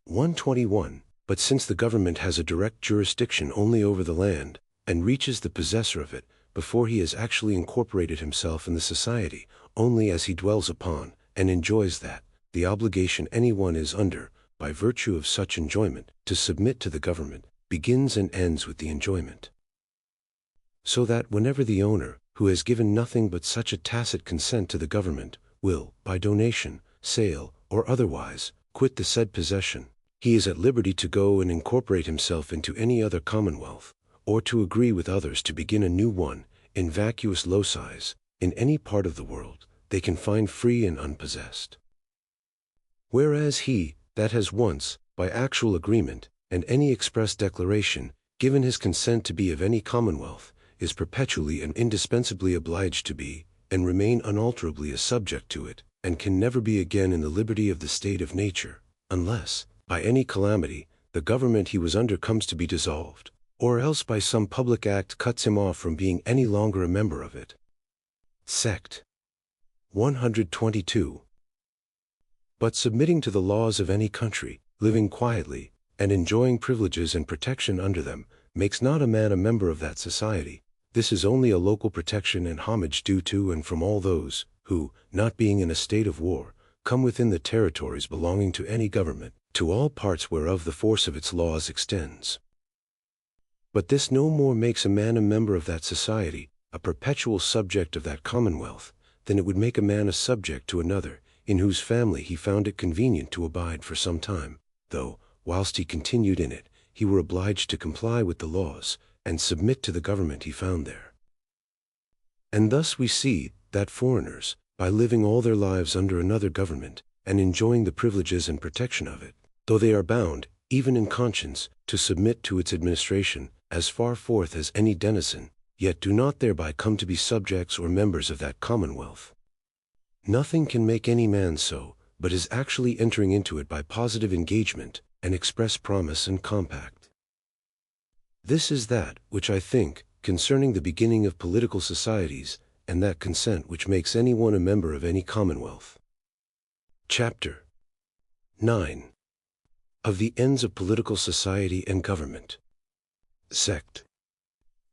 121. But since the government has a direct jurisdiction only over the land, and reaches the possessor of it, before he has actually incorporated himself in the society, only as he dwells upon, and enjoys that, the obligation any one is under, by virtue of such enjoyment, to submit to the government, begins and ends with the enjoyment. So that whenever the owner, who has given nothing but such a tacit consent to the government, will, by donation, sale, or otherwise, quit the said possession, he is at liberty to go and incorporate himself into any other commonwealth, or to agree with others to begin a new one, in vacuous locis, in any part of the world, they can find free and unpossessed. Whereas he, that has once, by actual agreement, and any express declaration, given his consent to be of any commonwealth, is perpetually and indispensably obliged to be, and remain unalterably a subject to it, and can never be again in the liberty of the state of nature, unless, by any calamity, the government he was under comes to be dissolved, or else by some public act cuts him off from being any longer a member of it. Sect. 122. But submitting to the laws of any country, living quietly, and enjoying privileges and protection under them, makes not a man a member of that society. This is only a local protection and homage due to and from all those, who, not being in a state of war, come within the territories belonging to any government, to all parts whereof the force of its laws extends. But this no more makes a man a member of that society, a perpetual subject of that commonwealth, than it would make a man a subject to another, in whose family he found it convenient to abide for some time, though, whilst he continued in it, he were obliged to comply with the laws, and submit to the government he found there. And thus we see, that foreigners, by living all their lives under another government, and enjoying the privileges and protection of it, though they are bound, even in conscience, to submit to its administration, as far forth as any denizen, yet do not thereby come to be subjects or members of that commonwealth. Nothing can make any man so, but is actually entering into it by positive engagement, and express promise and compact. This is that which I think, concerning the beginning of political societies, and that consent which makes any one a member of any commonwealth. Chapter 9. Of the ends of political society and government. Sect.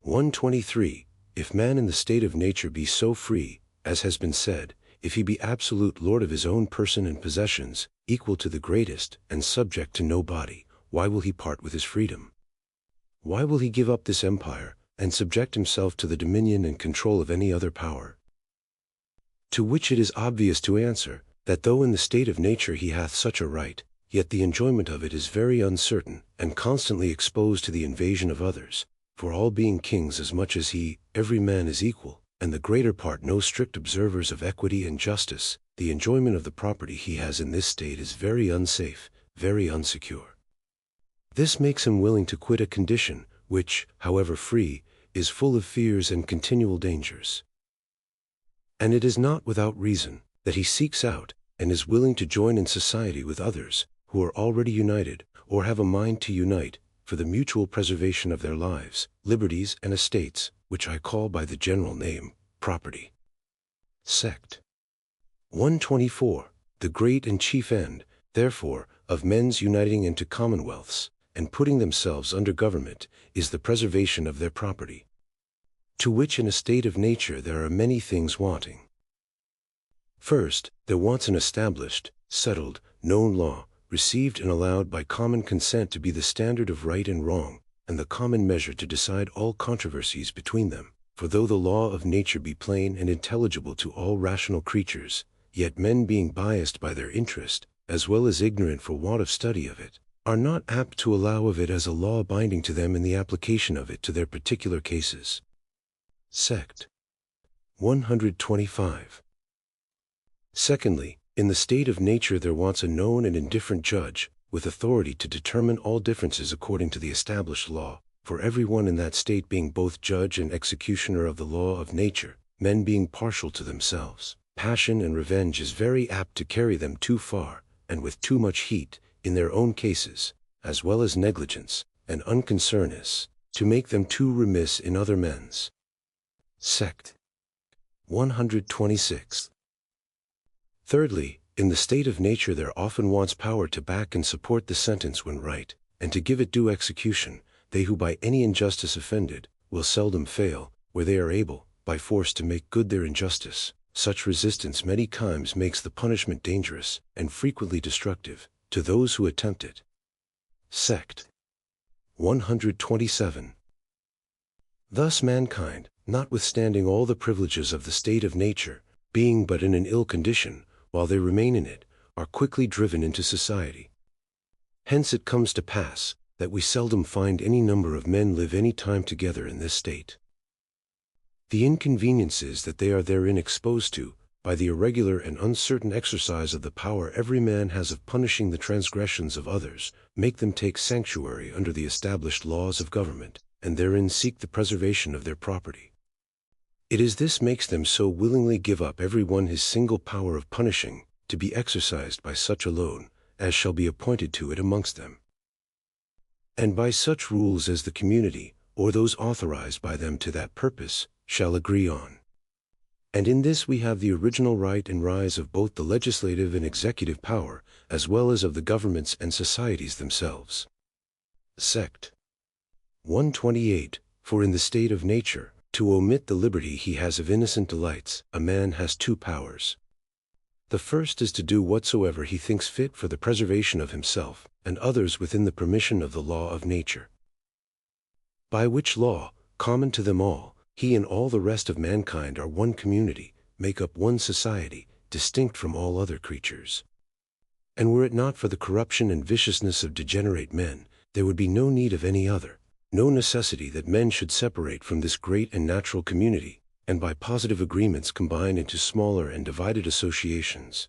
123. If man in the state of nature be so free, as has been said, if he be absolute lord of his own person and possessions, equal to the greatest, and subject to no body, why will he part with his freedom? Why will he give up this empire, and subject himself to the dominion and control of any other power? To which it is obvious to answer, that though in the state of nature he hath such a right, yet the enjoyment of it is very uncertain, and constantly exposed to the invasion of others, for all being kings as much as he, every man is equal, and the greater part no strict observers of equity and justice, the enjoyment of the property he has in this state is very unsafe, very unsecure. This makes him willing to quit a condition, which, however free, is full of fears and continual dangers. And it is not without reason, that he seeks out, and is willing to join in society with others, who are already united, or have a mind to unite, for the mutual preservation of their lives, liberties, and estates, which I call by the general name, property. Sect. 124. The great and chief end, therefore, of men's uniting into commonwealths, and putting themselves under government, is the preservation of their property. To which in a state of nature there are many things wanting. First, there wants an established, settled, known law, received and allowed by common consent to be the standard of right and wrong, and the common measure to decide all controversies between them. For though the law of nature be plain and intelligible to all rational creatures, yet men being biased by their interest, as well as ignorant for want of study of it, are not apt to allow of it as a law binding to them in the application of it to their particular cases. Sect. 125. Secondly, in the state of nature there wants a known and indifferent judge, with authority to determine all differences according to the established law, for every one in that state being both judge and executioner of the law of nature, men being partial to themselves, passion and revenge is very apt to carry them too far, and with too much heat, in their own cases, as well as negligence, and unconcerness, to make them too remiss in other men's. Sect. 126. Thirdly, in the state of nature there often wants power to back and support the sentence when right, and to give it due execution. They who by any injustice offended, will seldom fail, where they are able, by force to make good their injustice. Such resistance many times makes the punishment dangerous, and frequently destructive, to those who attempt it. Sect. 127. Thus mankind, notwithstanding all the privileges of the state of nature, being but in an ill condition, while they remain in it, are quickly driven into society. Hence it comes to pass, that we seldom find any number of men live any time together in this state. The inconveniences that they are therein exposed to, by the irregular and uncertain exercise of the power every man has of punishing the transgressions of others, make them take sanctuary under the established laws of government, and therein seek the preservation of their property. It is this makes them so willingly give up every one his single power of punishing, to be exercised by such alone, as shall be appointed to it amongst them, and by such rules as the community, or those authorized by them to that purpose, shall agree on. And in this we have the original right and rise of both the legislative and executive power, as well as of the governments and societies themselves. Sect. 128. For in the state of nature, to omit the liberty he has of innocent delights, a man has two powers. The first is to do whatsoever he thinks fit for the preservation of himself, and others within the permission of the law of nature. By which law, common to them all, he and all the rest of mankind are one community, make up one society, distinct from all other creatures. And were it not for the corruption and viciousness of degenerate men, there would be no need of any other, no necessity that men should separate from this great and natural community, and by positive agreements combine into smaller and divided associations.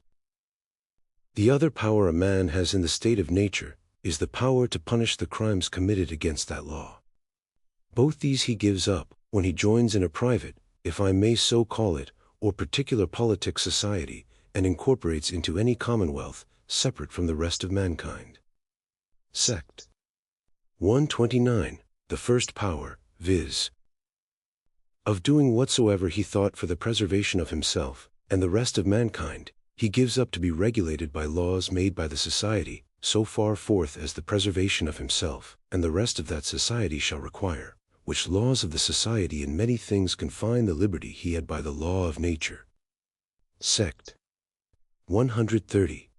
The other power a man has in the state of nature is the power to punish the crimes committed against that law. Both these he gives up when he joins in a private, if I may so call it, or particular politic society, and incorporates into any commonwealth, separate from the rest of mankind. Sect. 129. The first power, viz. of doing whatsoever he thought for the preservation of himself, and the rest of mankind, he gives up to be regulated by laws made by the society, so far forth as the preservation of himself, and the rest of that society shall require, which laws of the society in many things confine the liberty he had by the law of nature. Sect. 130.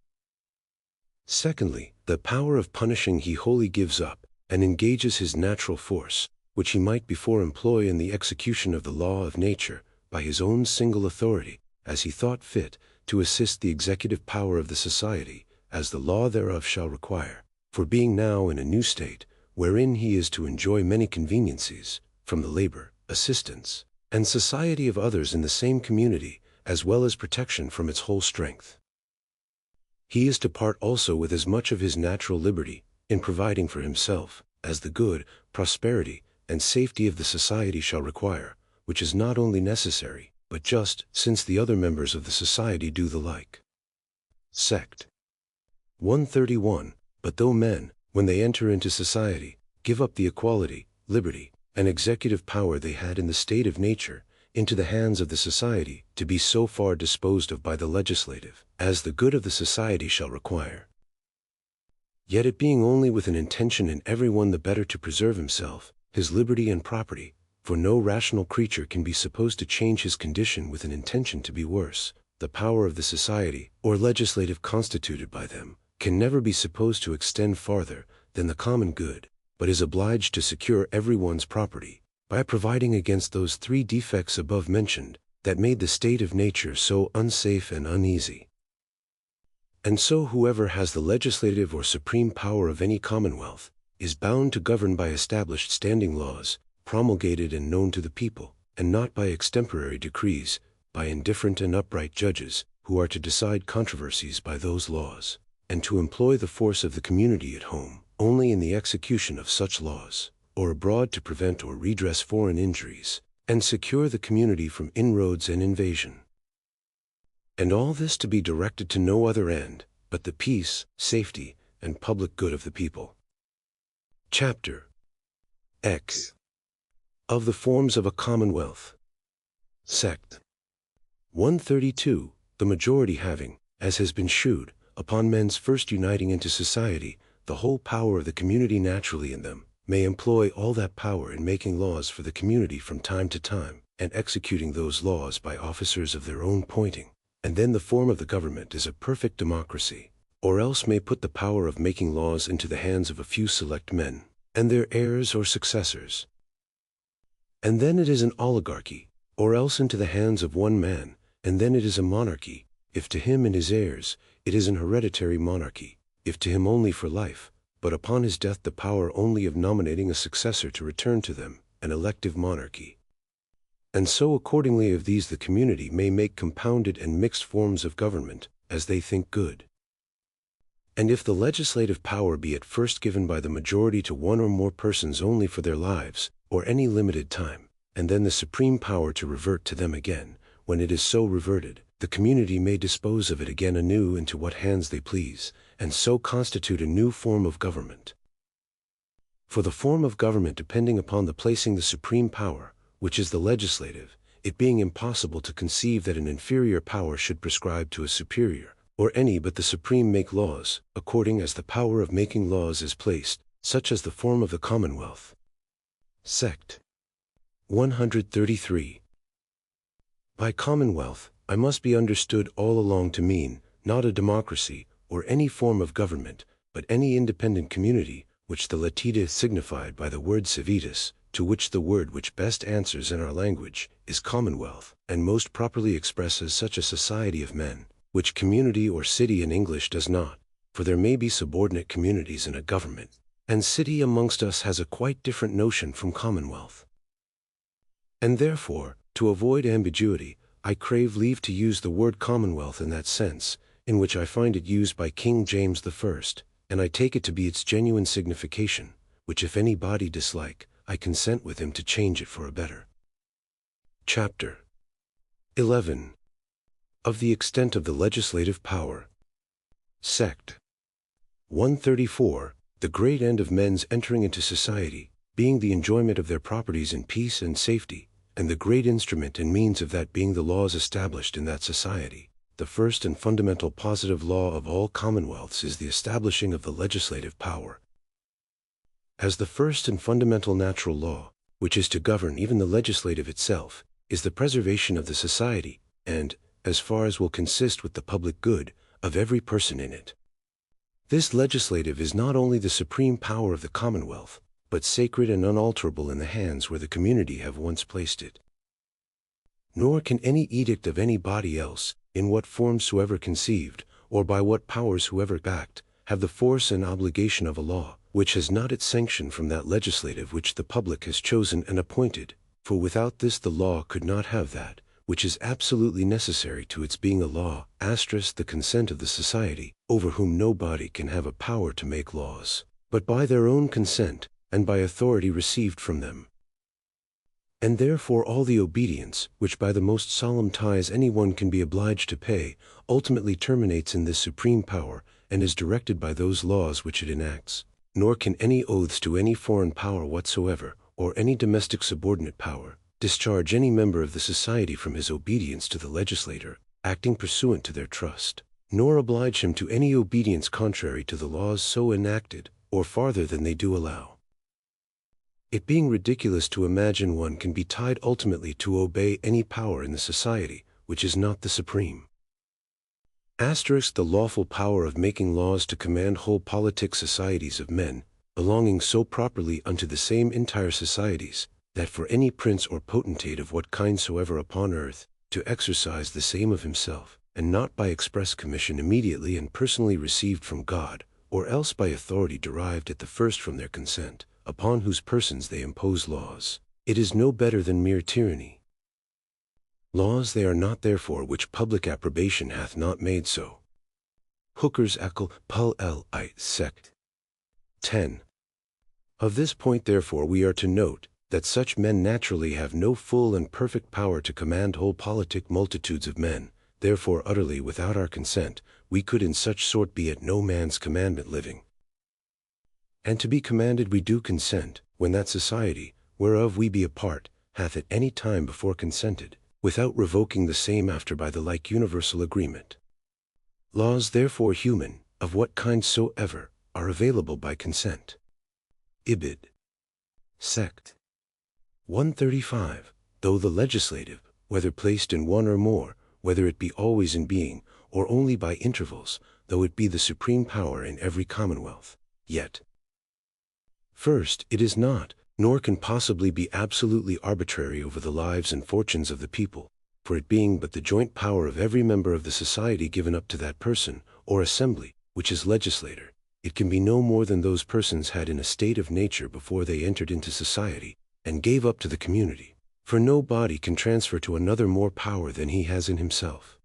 Secondly, the power of punishing he wholly gives up, and engages his natural force, which he might before employ in the execution of the law of nature, by his own single authority, as he thought fit, to assist the executive power of the society, as the law thereof shall require, for being now in a new state, wherein he is to enjoy many conveniencies, from the labor, assistance, and society of others in the same community, as well as protection from its whole strength. He is to part also with as much of his natural liberty, in providing for himself, as the good, prosperity, and safety of the society shall require, which is not only necessary, but just, since the other members of the society do the like. Sect. 131. But though men, when they enter into society, give up the equality, liberty, and executive power they had in the state of nature, into the hands of the society, to be so far disposed of by the legislative, as the good of the society shall require. Yet it being only with an intention in every one the better to preserve himself, his liberty and property, for no rational creature can be supposed to change his condition with an intention to be worse, the power of the society, or legislative constituted by them, can never be supposed to extend farther than the common good, but is obliged to secure every one's property, by providing against those three defects above mentioned, that made the state of nature so unsafe and uneasy. And so whoever has the legislative or supreme power of any commonwealth, is bound to govern by established standing laws, promulgated and known to the people, and not by extemporary decrees, by indifferent and upright judges, who are to decide controversies by those laws, and to employ the force of the community at home, only in the execution of such laws, or abroad to prevent or redress foreign injuries, and secure the community from inroads and invasion. And all this to be directed to no other end, but the peace, safety, and public good of the people. Chapter X. Of the forms of a commonwealth. Sect. 132. The majority having, as has been shewed, upon men's first uniting into society, the whole power of the community naturally in them, may employ all that power in making laws for the community from time to time, and executing those laws by officers of their own appointing. And then the form of the government is a perfect democracy, or else may put the power of making laws into the hands of a few select men, and their heirs or successors. And then it is an oligarchy, or else into the hands of one man, and then it is a monarchy, if to him and his heirs, it is an hereditary monarchy, if to him only for life, but upon his death the power only of nominating a successor to return to them, an elective monarchy. And so accordingly of these the community may make compounded and mixed forms of government, as they think good. And if the legislative power be at first given by the majority to one or more persons only for their lives, or any limited time, and then the supreme power to revert to them again, when it is so reverted, the community may dispose of it again anew into what hands they please, and so constitute a new form of government. For the form of government depending upon the placing the supreme power, which is the legislative, it being impossible to conceive that an inferior power should prescribe to a superior, or any but the supreme make laws, according as the power of making laws is placed, such as the form of the Commonwealth. Sect. 133. By Commonwealth, I must be understood all along to mean, not a democracy, or any form of government, but any independent community, which the Latita signified by the word civitas, to which the word which best answers in our language is commonwealth, and most properly expresses such a society of men, which community or city in English does not, for there may be subordinate communities in a government, and city amongst us has a quite different notion from commonwealth. And therefore, to avoid ambiguity, I crave leave to use the word commonwealth in that sense, in which I find it used by King James I, and I take it to be its genuine signification, which if any body dislike, I consent with him to change it for a better. Chapter 11. Of the extent of the legislative power. Sect. 134. The great end of men's entering into society, being the enjoyment of their properties in peace and safety, and the great instrument and means of that being the laws established in that society. The first and fundamental positive law of all commonwealths is the establishing of the legislative power. As the first and fundamental natural law, which is to govern even the legislative itself, is the preservation of the society, and, as far as will consist with the public good, of every person in it. This legislative is not only the supreme power of the commonwealth, but sacred and unalterable in the hands where the community have once placed it. Nor can any edict of any body else, in what form soever conceived, or by what powers whoever backed, have the force and obligation of a law, which has not its sanction from that legislative which the public has chosen and appointed, for without this the law could not have that, which is absolutely necessary to its being a law, * the consent of the society, over whom no body can have a power to make laws, but by their own consent, and by authority received from them. And therefore all the obedience, which by the most solemn ties any one can be obliged to pay, ultimately terminates in this supreme power, and is directed by those laws which it enacts. Nor can any oaths to any foreign power whatsoever, or any domestic subordinate power, discharge any member of the society from his obedience to the legislator, acting pursuant to their trust, nor oblige him to any obedience contrary to the laws so enacted, or farther than they do allow. It being ridiculous to imagine one can be tied ultimately to obey any power in the society, which is not the supreme. The lawful power of making laws to command whole politic societies of men, belonging so properly unto the same entire societies, that for any prince or potentate of what kind soever upon earth, to exercise the same of himself, and not by express commission immediately and personally received from God, or else by authority derived at the first from their consent, upon whose persons they impose laws, it is no better than mere tyranny. Laws they are not therefore which public approbation hath not made so. Hooker's Ekel Pul Li Sect. 10. Of this point therefore we are to note, that such men naturally have no full and perfect power to command whole politic multitudes of men, therefore utterly without our consent, we could in such sort be at no man's commandment living. And to be commanded we do consent, when that society, whereof we be a part, hath at any time before consented, without revoking the same after by the like universal agreement. Laws therefore human, of what kind soever, are available by consent. Ibid. Sect. 135. Though the legislative, whether placed in one or more, whether it be always in being, or only by intervals, though it be the supreme power in every commonwealth. Yet, first, it is not, nor can possibly be absolutely arbitrary over the lives and fortunes of the people, for it being but the joint power of every member of the society given up to that person, or assembly, which is legislator, it can be no more than those persons had in a state of nature before they entered into society, and gave up to the community. For no body can transfer to another more power than he has in himself.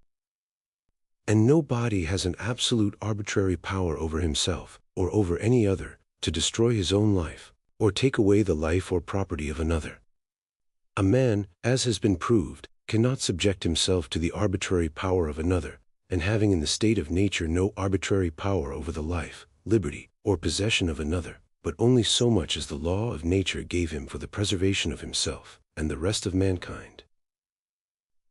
And no body has an absolute arbitrary power over himself, or over any other, to destroy his own life, or take away the life or property of another. A man, as has been proved, cannot subject himself to the arbitrary power of another, and having in the state of nature no arbitrary power over the life, liberty, or possession of another, but only so much as the law of nature gave him for the preservation of himself, and the rest of mankind.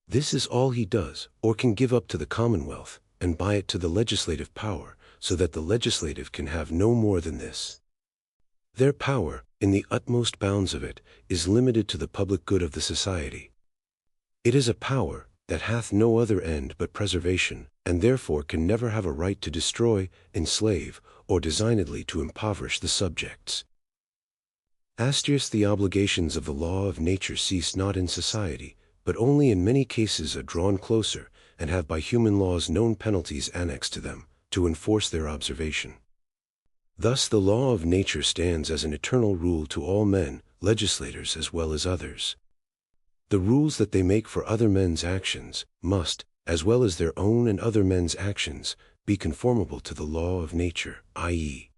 This is all he does, or can give up to the commonwealth, and by it to the legislative power, so that the legislative can have no more than this. Their power, in the utmost bounds of it, is limited to the public good of the society. It is a power that hath no other end but preservation, and therefore can never have a right to destroy, enslave, or designedly to impoverish the subjects. The obligations of the law of nature cease not in society, but only in many cases are drawn closer, and have by human laws known penalties annexed to them, to enforce their observation. Thus the law of nature stands as an eternal rule to all men, legislators as well as others. The rules that they make for other men's actions must, as well as their own and other men's actions, be conformable to the law of nature, i.e.,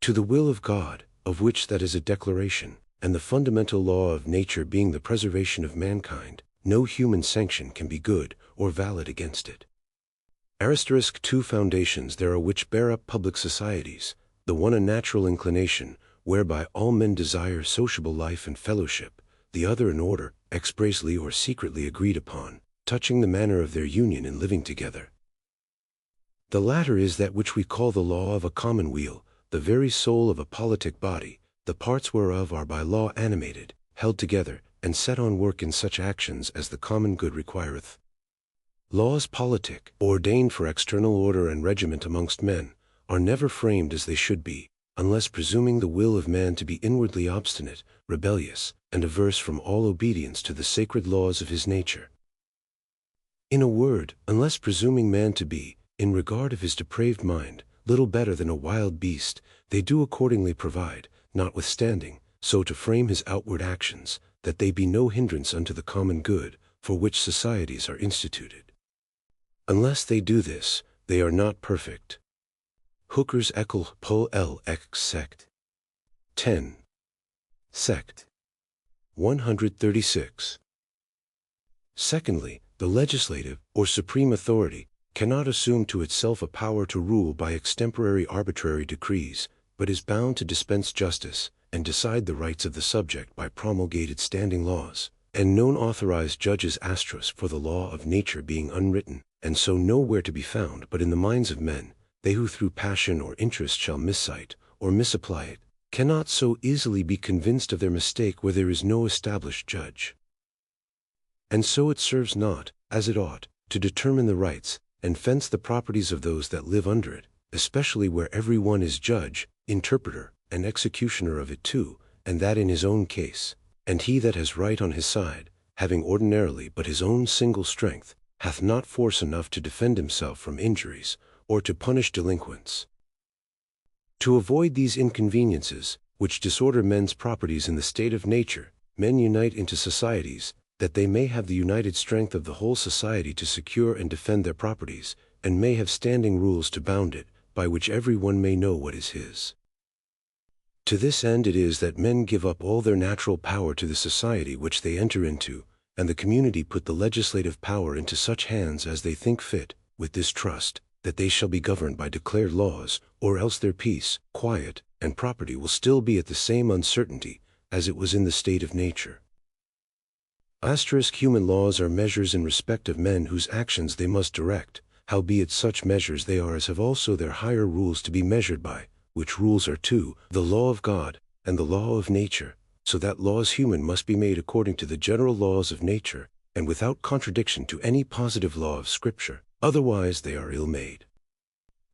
to the will of God, of which that is a declaration, and the fundamental law of nature being the preservation of mankind, no human sanction can be good or valid against it. Two foundations there are which bear up public societies, the one a natural inclination, whereby all men desire sociable life and fellowship, the other an order, expressly or secretly agreed upon, touching the manner of their union in living together. The latter is that which we call the law of a commonweal, the very soul of a politic body, the parts whereof are by law animated, held together, and set on work in such actions as the common good requireth. Laws politic, ordained for external order and regiment amongst men, are never framed as they should be, unless presuming the will of man to be inwardly obstinate, rebellious, and averse from all obedience to the sacred laws of his nature. In a word, unless presuming man to be, in regard of his depraved mind, little better than a wild beast, they do accordingly provide, notwithstanding, so to frame his outward actions, that they be no hindrance unto the common good, for which societies are instituted. Unless they do this, they are not perfect. Hooker's Eccle Po L X Sect. 10. Sect. 136. Secondly, the legislative, or supreme authority, cannot assume to itself a power to rule by extemporary arbitrary decrees, but is bound to dispense justice, and decide the rights of the subject by promulgated standing laws, and known authorized judges for the law of nature being unwritten, and so nowhere to be found but in the minds of men, they who through passion or interest shall miscite, or misapply it, cannot so easily be convinced of their mistake where there is no established judge. And so it serves not, as it ought, to determine the rights, and fence the properties of those that live under it, especially where every one is judge, interpreter, and executioner of it too, and that in his own case, and he that has right on his side, having ordinarily but his own single strength, hath not force enough to defend himself from injuries, or to punish delinquents. To avoid these inconveniences, which disorder men's properties in the state of nature, men unite into societies, that they may have the united strength of the whole society to secure and defend their properties, and may have standing rules to bound it, by which every one may know what is his. To this end it is that men give up all their natural power to the society which they enter into, and the community put the legislative power into such hands as they think fit, with this trust, that they shall be governed by declared laws, or else their peace, quiet, and property will still be at the same uncertainty, as it was in the state of nature. Human laws are measures in respect of men whose actions they must direct, howbeit such measures they are as have also their higher rules to be measured by, which rules are two, the law of God, and the law of nature, so that laws human must be made according to the general laws of nature, and without contradiction to any positive law of Scripture, otherwise they are ill made.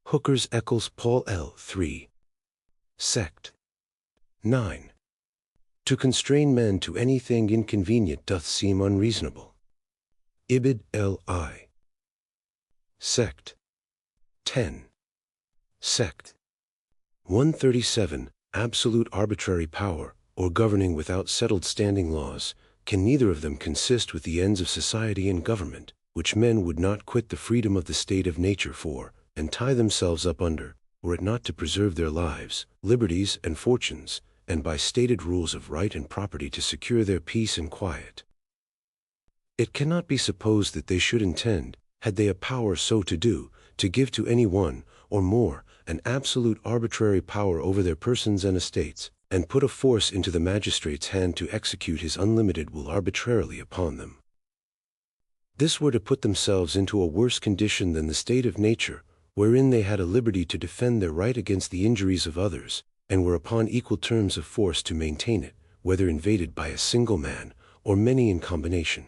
Hooker's Eccles Paul L. 3. Sect. 9. To constrain men to anything inconvenient doth seem unreasonable. Ibid. L.I. Sect. 10. Sect. 137. Absolute arbitrary power, or governing without settled standing laws, can neither of them consist with the ends of society and government, which men would not quit the freedom of the state of nature for, and tie themselves up under, were it not to preserve their lives, liberties, and fortunes, and by stated rules of right and property to secure their peace and quiet. It cannot be supposed that they should intend, had they a power so to do, to give to any one, or more, an absolute arbitrary power over their persons and estates, and put a force into the magistrate's hand to execute his unlimited will arbitrarily upon them. This were to put themselves into a worse condition than the state of nature, wherein they had a liberty to defend their right against the injuries of others, and were upon equal terms of force to maintain it, whether invaded by a single man, or many in combination.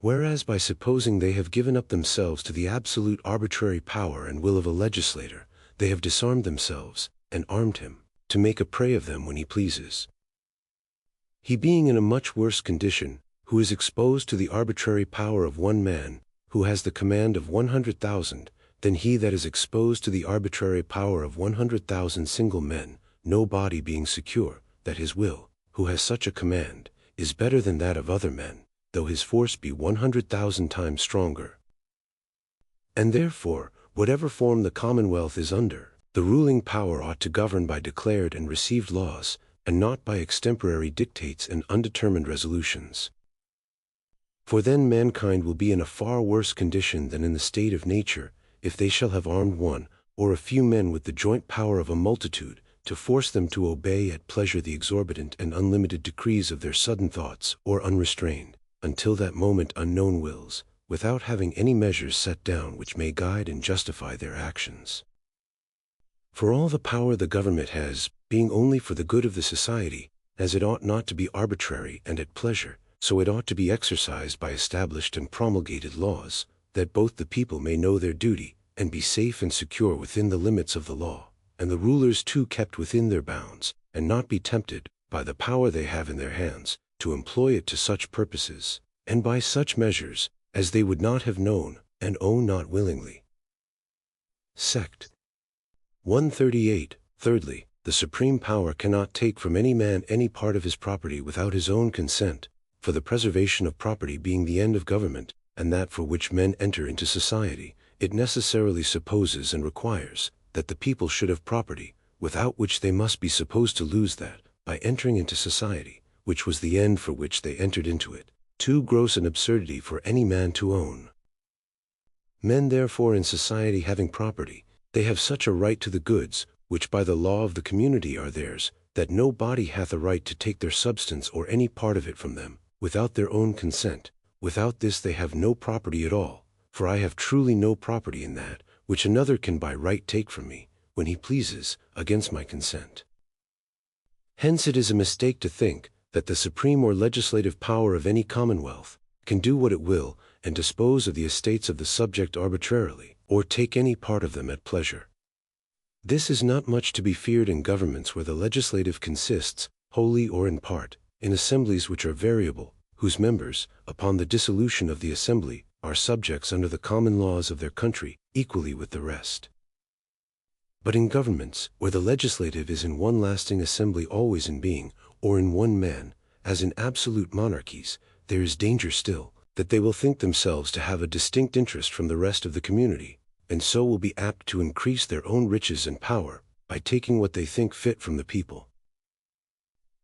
Whereas by supposing they have given up themselves to the absolute arbitrary power and will of a legislator, they have disarmed themselves, and armed him, to make a prey of them when he pleases. He being in a much worse condition, who is exposed to the arbitrary power of one man, who has the command of 100,000, than he that is exposed to the arbitrary power of 100,000 single men, no body being secure, that his will, who has such a command, is better than that of other men, though his force be 100,000 times stronger. And therefore, whatever form the commonwealth is under, the ruling power ought to govern by declared and received laws, and not by extemporary dictates and undetermined resolutions. For then mankind will be in a far worse condition than in the state of nature, if they shall have armed one, or a few men with the joint power of a multitude, to force them to obey at pleasure the exorbitant and unlimited decrees of their sudden thoughts, or unrestrained, until that moment unknown wills, without having any measures set down which may guide and justify their actions. For all the power the government has, being only for the good of the society, as it ought not to be arbitrary and at pleasure, so it ought to be exercised by established and promulgated laws, that both the people may know their duty, and be safe and secure within the limits of the law, and the rulers too kept within their bounds, and not be tempted, by the power they have in their hands, to employ it to such purposes, and by such measures, as they would not have known, and own not willingly. Sect. 138. Thirdly, the supreme power cannot take from any man any part of his property without his own consent, for the preservation of property being the end of government, and that for which men enter into society, it necessarily supposes and requires that the people should have property, without which they must be supposed to lose that, by entering into society, which was the end for which they entered into it, too gross an absurdity for any man to own. Men therefore in society having property, they have such a right to the goods, which by the law of the community are theirs, that no body hath a right to take their substance or any part of it from them, without their own consent. Without this they have no property at all, for I have truly no property in that, which another can by right take from me, when he pleases, against my consent. Hence it is a mistake to think, that the supreme or legislative power of any commonwealth can do what it will, and dispose of the estates of the subject arbitrarily, or take any part of them at pleasure. This is not much to be feared in governments where the legislative consists, wholly or in part, in assemblies which are variable, whose members, upon the dissolution of the assembly, are subjects under the common laws of their country, equally with the rest. But in governments, where the legislative is in one lasting assembly always in being, or in one man, as in absolute monarchies, there is danger still, that they will think themselves to have a distinct interest from the rest of the community, and so will be apt to increase their own riches and power, by taking what they think fit from the people.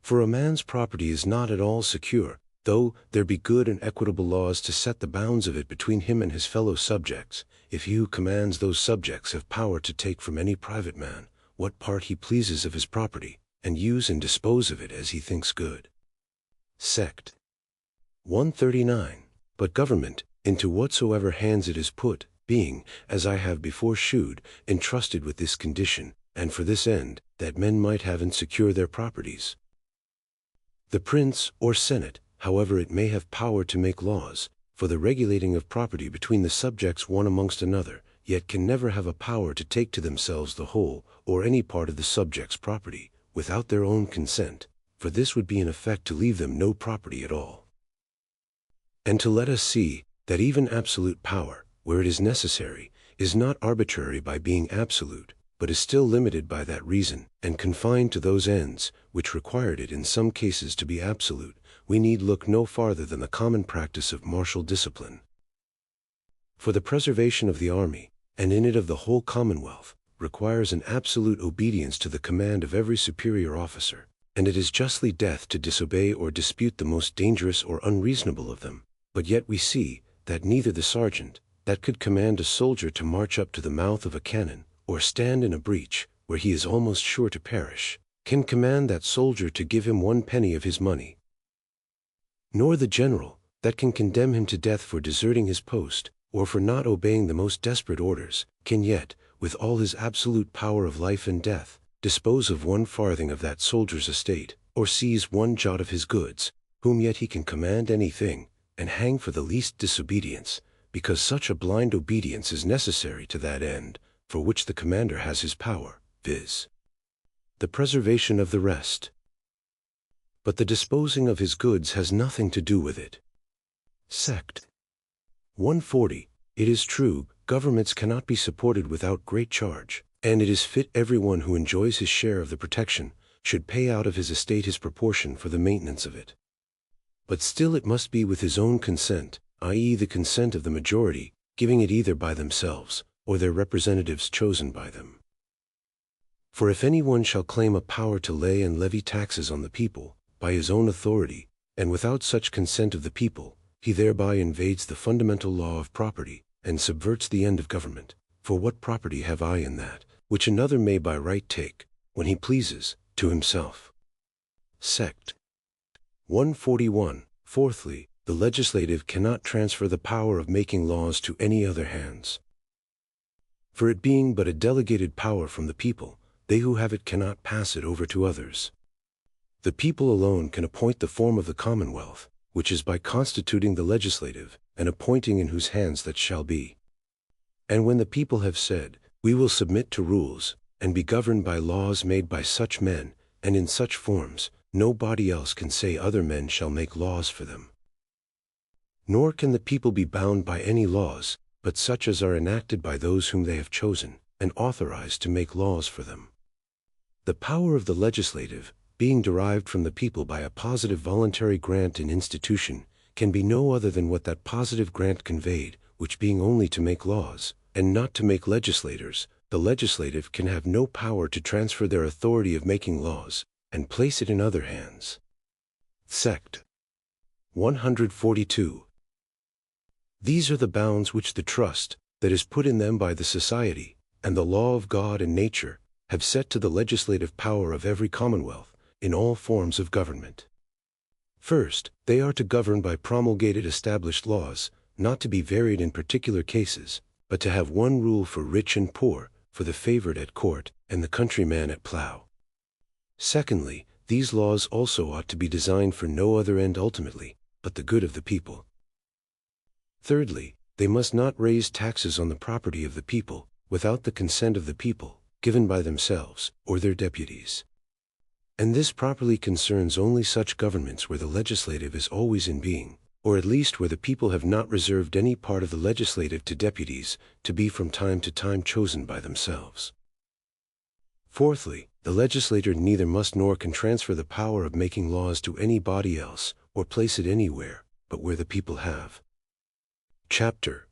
For a man's property is not at all secure, though there be good and equitable laws to set the bounds of it between him and his fellow subjects, if he who commands those subjects have power to take from any private man what part he pleases of his property, and use and dispose of it as he thinks good. Sect. 139. But government, into whatsoever hands it is put, being, as I have before shewed, entrusted with this condition, and for this end, that men might have and secure their properties. The prince, or senate, however it may have power to make laws, for the regulating of property between the subjects one amongst another, yet can never have a power to take to themselves the whole or any part of the subject's property, without their own consent, for this would be in effect to leave them no property at all. And to let us see that even absolute power, where it is necessary, is not arbitrary by being absolute, but is still limited by that reason, and confined to those ends which required it in some cases to be absolute, we need look no farther than the common practice of martial discipline. For the preservation of the army, and in it of the whole commonwealth, requires an absolute obedience to the command of every superior officer, and it is justly death to disobey or dispute the most dangerous or unreasonable of them. But yet we see that neither the sergeant, that could command a soldier to march up to the mouth of a cannon, or stand in a breach, where he is almost sure to perish, can command that soldier to give him 1 penny of his money. Nor the general, that can condemn him to death for deserting his post, or for not obeying the most desperate orders, can yet, with all his absolute power of life and death, dispose of 1 farthing of that soldier's estate, or seize 1 jot of his goods, whom yet he can command anything, and hang for the least disobedience, because such a blind obedience is necessary to that end, for which the commander has his power, viz. the preservation of the rest. But the disposing of his goods has nothing to do with it. Sect. 140. It is true, governments cannot be supported without great charge, and it is fit everyone who enjoys his share of the protection should pay out of his estate his proportion for the maintenance of it. But still it must be with his own consent, i.e. the consent of the majority, giving it either by themselves, or their representatives chosen by them. For if any one shall claim a power to lay and levy taxes on the people, by his own authority, and without such consent of the people, he thereby invades the fundamental law of property, and subverts the end of government. For what property have I in that, which another may by right take, when he pleases, to himself? Sect. 141. Fourthly, the legislative cannot transfer the power of making laws to any other hands. For it being but a delegated power from the people, they who have it cannot pass it over to others. The people alone can appoint the form of the commonwealth, which is by constituting the legislative, and appointing in whose hands that shall be. And when the people have said, we will submit to rules, and be governed by laws made by such men, and in such forms, nobody else can say other men shall make laws for them. Nor can the people be bound by any laws, but such as are enacted by those whom they have chosen, and authorized to make laws for them. The power of the legislative, being derived from the people by a positive voluntary grant in institution, can be no other than what that positive grant conveyed, which being only to make laws, and not to make legislators, the legislative can have no power to transfer their authority of making laws, and place it in other hands. Sect. 142. These are the bounds which the trust, that is put in them by the society, and the law of God and nature, have set to the legislative power of every commonwealth, in all forms of government. First, they are to govern by promulgated established laws, not to be varied in particular cases, but to have one rule for rich and poor, for the favored at court, and the countryman at plough. Secondly, these laws also ought to be designed for no other end ultimately, but the good of the people. Thirdly, they must not raise taxes on the property of the people, without the consent of the people, given by themselves, or their deputies. And this properly concerns only such governments where the legislative is always in being, or at least where the people have not reserved any part of the legislative to deputies, to be from time to time chosen by themselves. Fourthly, the legislator neither must nor can transfer the power of making laws to any body else, or place it anywhere, but where the people have. Chapter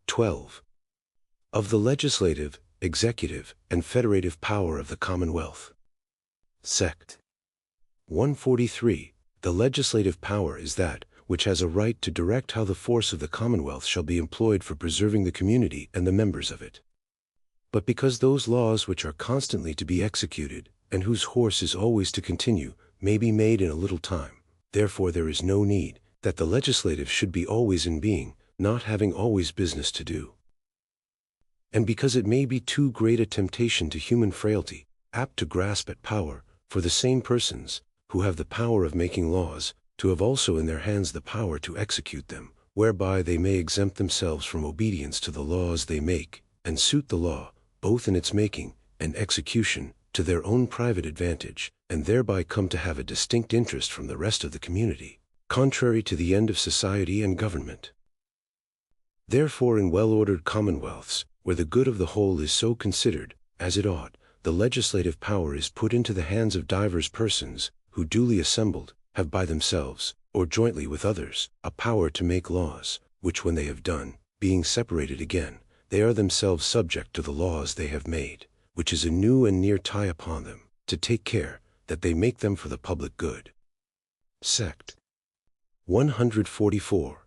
12. Of the legislative, executive, and federative power of the Commonwealth. Sect. 143. The legislative power is that which has a right to direct how the force of the Commonwealth shall be employed for preserving the community and the members of it. But because those laws which are constantly to be executed, and whose horse is always to continue, may be made in a little time, therefore there is no need that the legislative should be always in being, not having always business to do. And because it may be too great a temptation to human frailty, apt to grasp at power, for the same persons, who have the power of making laws, to have also in their hands the power to execute them, whereby they may exempt themselves from obedience to the laws they make, and suit the law, both in its making and execution, to their own private advantage, and thereby come to have a distinct interest from the rest of the community, contrary to the end of society and government. Therefore, in well-ordered commonwealths, where the good of the whole is so considered, as it ought, the legislative power is put into the hands of divers persons, who duly assembled, have by themselves, or jointly with others, a power to make laws, which when they have done, being separated again, they are themselves subject to the laws they have made, which is a new and near tie upon them, to take care that they make them for the public good. Sect. 144.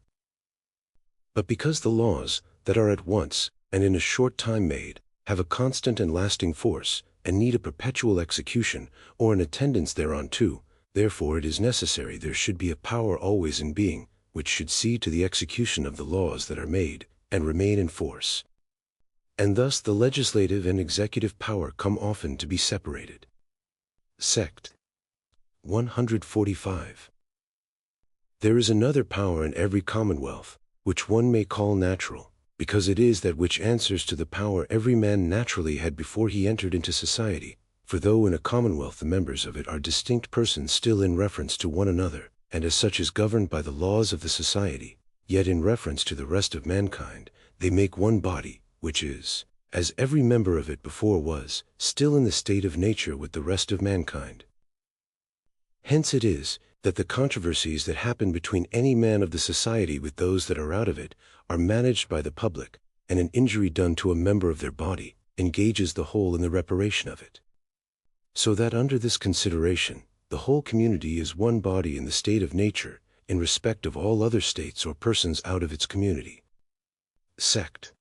But because the laws, that are at once, and in a short time made, have a constant and lasting force, and need a perpetual execution, or an attendance thereunto, therefore it is necessary there should be a power always in being, which should see to the execution of the laws that are made, and remain in force. And thus the legislative and executive power come often to be separated. Sect. 145. There is another power in every commonwealth, which one may call natural, because it is that which answers to the power every man naturally had before he entered into society. For though in a commonwealth the members of it are distinct persons still in reference to one another, and as such is governed by the laws of the society, yet in reference to the rest of mankind, they make one body, which is, as every member of it before was, still in the state of nature with the rest of mankind. Hence it is, that the controversies that happen between any man of the society with those that are out of it, are managed by the public, and an injury done to a member of their body, engages the whole in the reparation of it. So that under this consideration, the whole community is one body in the state of nature, in respect of all other states or persons out of its community. Sect.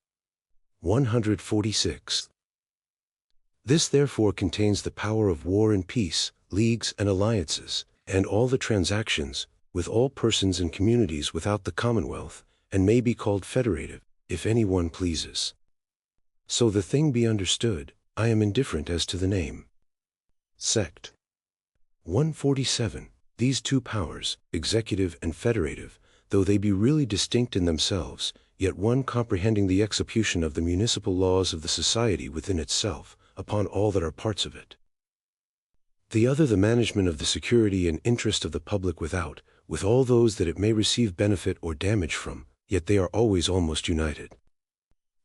146. This therefore contains the power of war and peace, leagues and alliances, and all the transactions, with all persons and communities without the commonwealth, and may be called federative, if any one pleases. So the thing be understood, I am indifferent as to the name. Sect. 147. These two powers, executive and federative, though they be really distinct in themselves, yet one comprehending the execution of the municipal laws of the society within itself, upon all that are parts of it. The other the management of the security and interest of the public without, with all those that it may receive benefit or damage from, yet they are always almost united.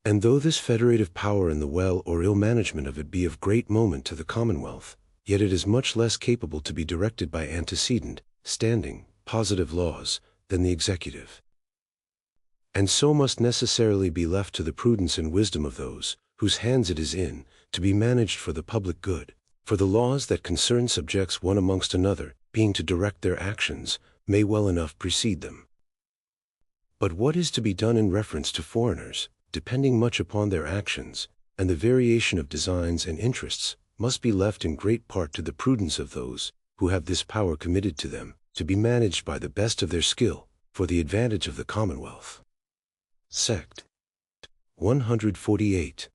And though this federative power in the well or ill management of it be of great moment to the commonwealth, yet it is much less capable to be directed by antecedent, standing, positive laws, than the executive. And so must necessarily be left to the prudence and wisdom of those, whose hands it is in, to be managed for the public good. For the laws that concern subjects one amongst another, being to direct their actions, may well enough precede them. But what is to be done in reference to foreigners, depending much upon their actions, and the variation of designs and interests, must be left in great part to the prudence of those, who have this power committed to them, to be managed by the best of their skill, for the advantage of the commonwealth. Sect. 148.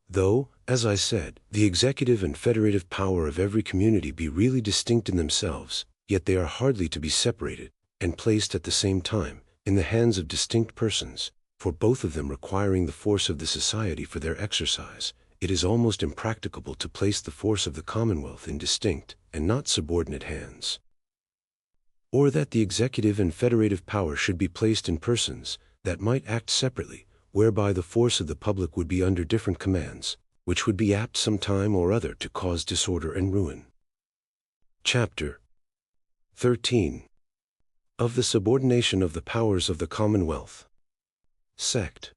Though, as I said, the executive and federative power of every community be really distinct in themselves, yet they are hardly to be separated, and placed at the same time, in the hands of distinct persons, for both of them requiring the force of the society for their exercise. It is almost impracticable to place the force of the commonwealth in distinct, and not subordinate hands. Or that the executive and federative power should be placed in persons, that might act separately, whereby the force of the public would be under different commands, which would be apt some time or other to cause disorder and ruin. Chapter 13. Of the subordination of the powers of the Commonwealth. Sect.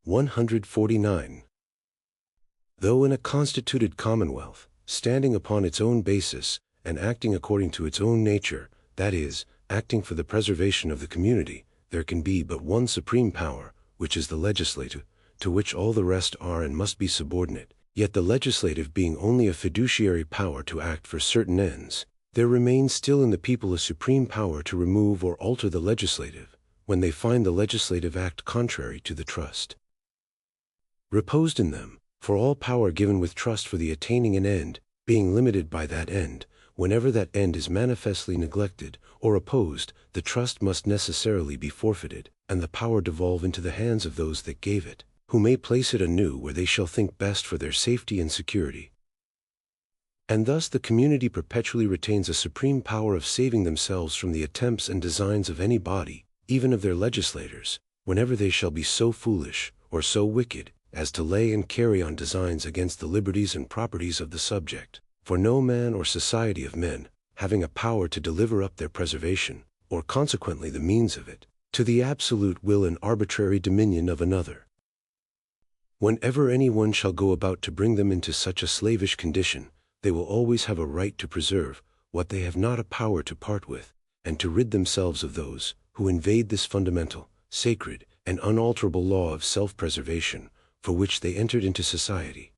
149. Though in a constituted commonwealth, standing upon its own basis, and acting according to its own nature, that is, acting for the preservation of the community, there can be but one supreme power, which is the legislative, to which all the rest are and must be subordinate, yet the legislative being only a fiduciary power to act for certain ends, there remains still in the people a supreme power to remove or alter the legislative, when they find the legislative act contrary to the trust reposed in them, for all power given with trust for the attaining an end, being limited by that end, whenever that end is manifestly neglected or opposed, the trust must necessarily be forfeited, and the power devolve into the hands of those that gave it, who may place it anew where they shall think best for their safety and security. And thus the community perpetually retains a supreme power of saving themselves from the attempts and designs of any body, even of their legislators, whenever they shall be so foolish, or so wicked, as to lay and carry on designs against the liberties and properties of the subject. For no man or society of men, having a power to deliver up their preservation, or consequently the means of it, to the absolute will and arbitrary dominion of another. Whenever any one shall go about to bring them into such a slavish condition, they will always have a right to preserve what they have not a power to part with, and to rid themselves of those who invade this fundamental, sacred, and unalterable law of self-preservation, for which they entered into society.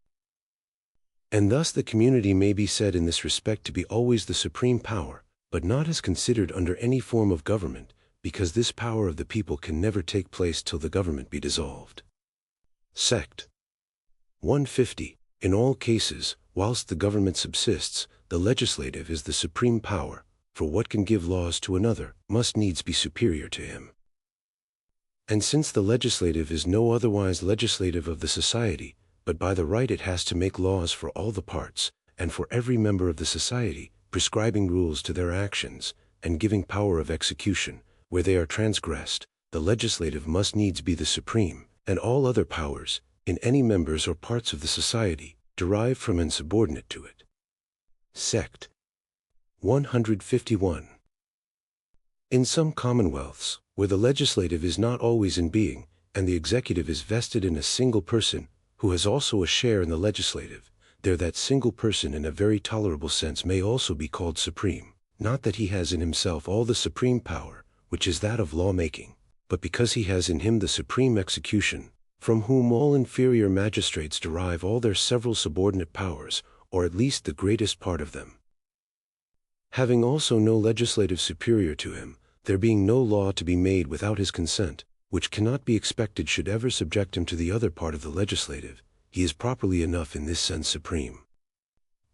And thus the community may be said in this respect to be always the supreme power, but not as considered under any form of government, because this power of the people can never take place till the government be dissolved. Sect. 150. In all cases, whilst the government subsists, the legislative is the supreme power, for what can give laws to another must needs be superior to him. And since the legislative is no otherwise legislative of the society, but by the right it has to make laws for all the parts, and for every member of the society, prescribing rules to their actions, and giving power of execution, where they are transgressed, the legislative must needs be the supreme, and all other powers, in any members or parts of the society, derived from and subordinate to it. Sect. 151. In some commonwealths, where the legislative is not always in being, and the executive is vested in a single person, who has also a share in the legislative, there that single person in a very tolerable sense may also be called supreme, not that he has in himself all the supreme power, which is that of law-making, but because he has in him the supreme execution, from whom all inferior magistrates derive all their several subordinate powers, or at least the greatest part of them. Having also no legislative superior to him, there being no law to be made without his consent, which cannot be expected should ever subject him to the other part of the legislative, he is properly enough in this sense supreme.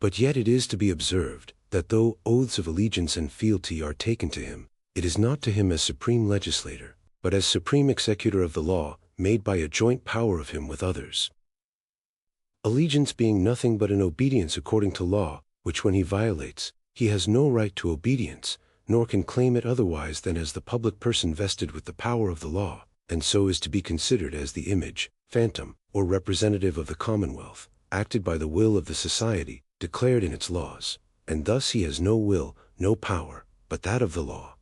But yet it is to be observed, that though oaths of allegiance and fealty are taken to him, it is not to him as supreme legislator, but as supreme executor of the law, made by a joint power of him with others. Allegiance being nothing but an obedience according to law, which when he violates, he has no right to obedience, nor can claim it otherwise than as the public person vested with the power of the law, and so is to be considered as the image, phantom, or representative of the commonwealth, acted by the will of the society, declared in its laws, and thus he has no will, no power, but that of the law.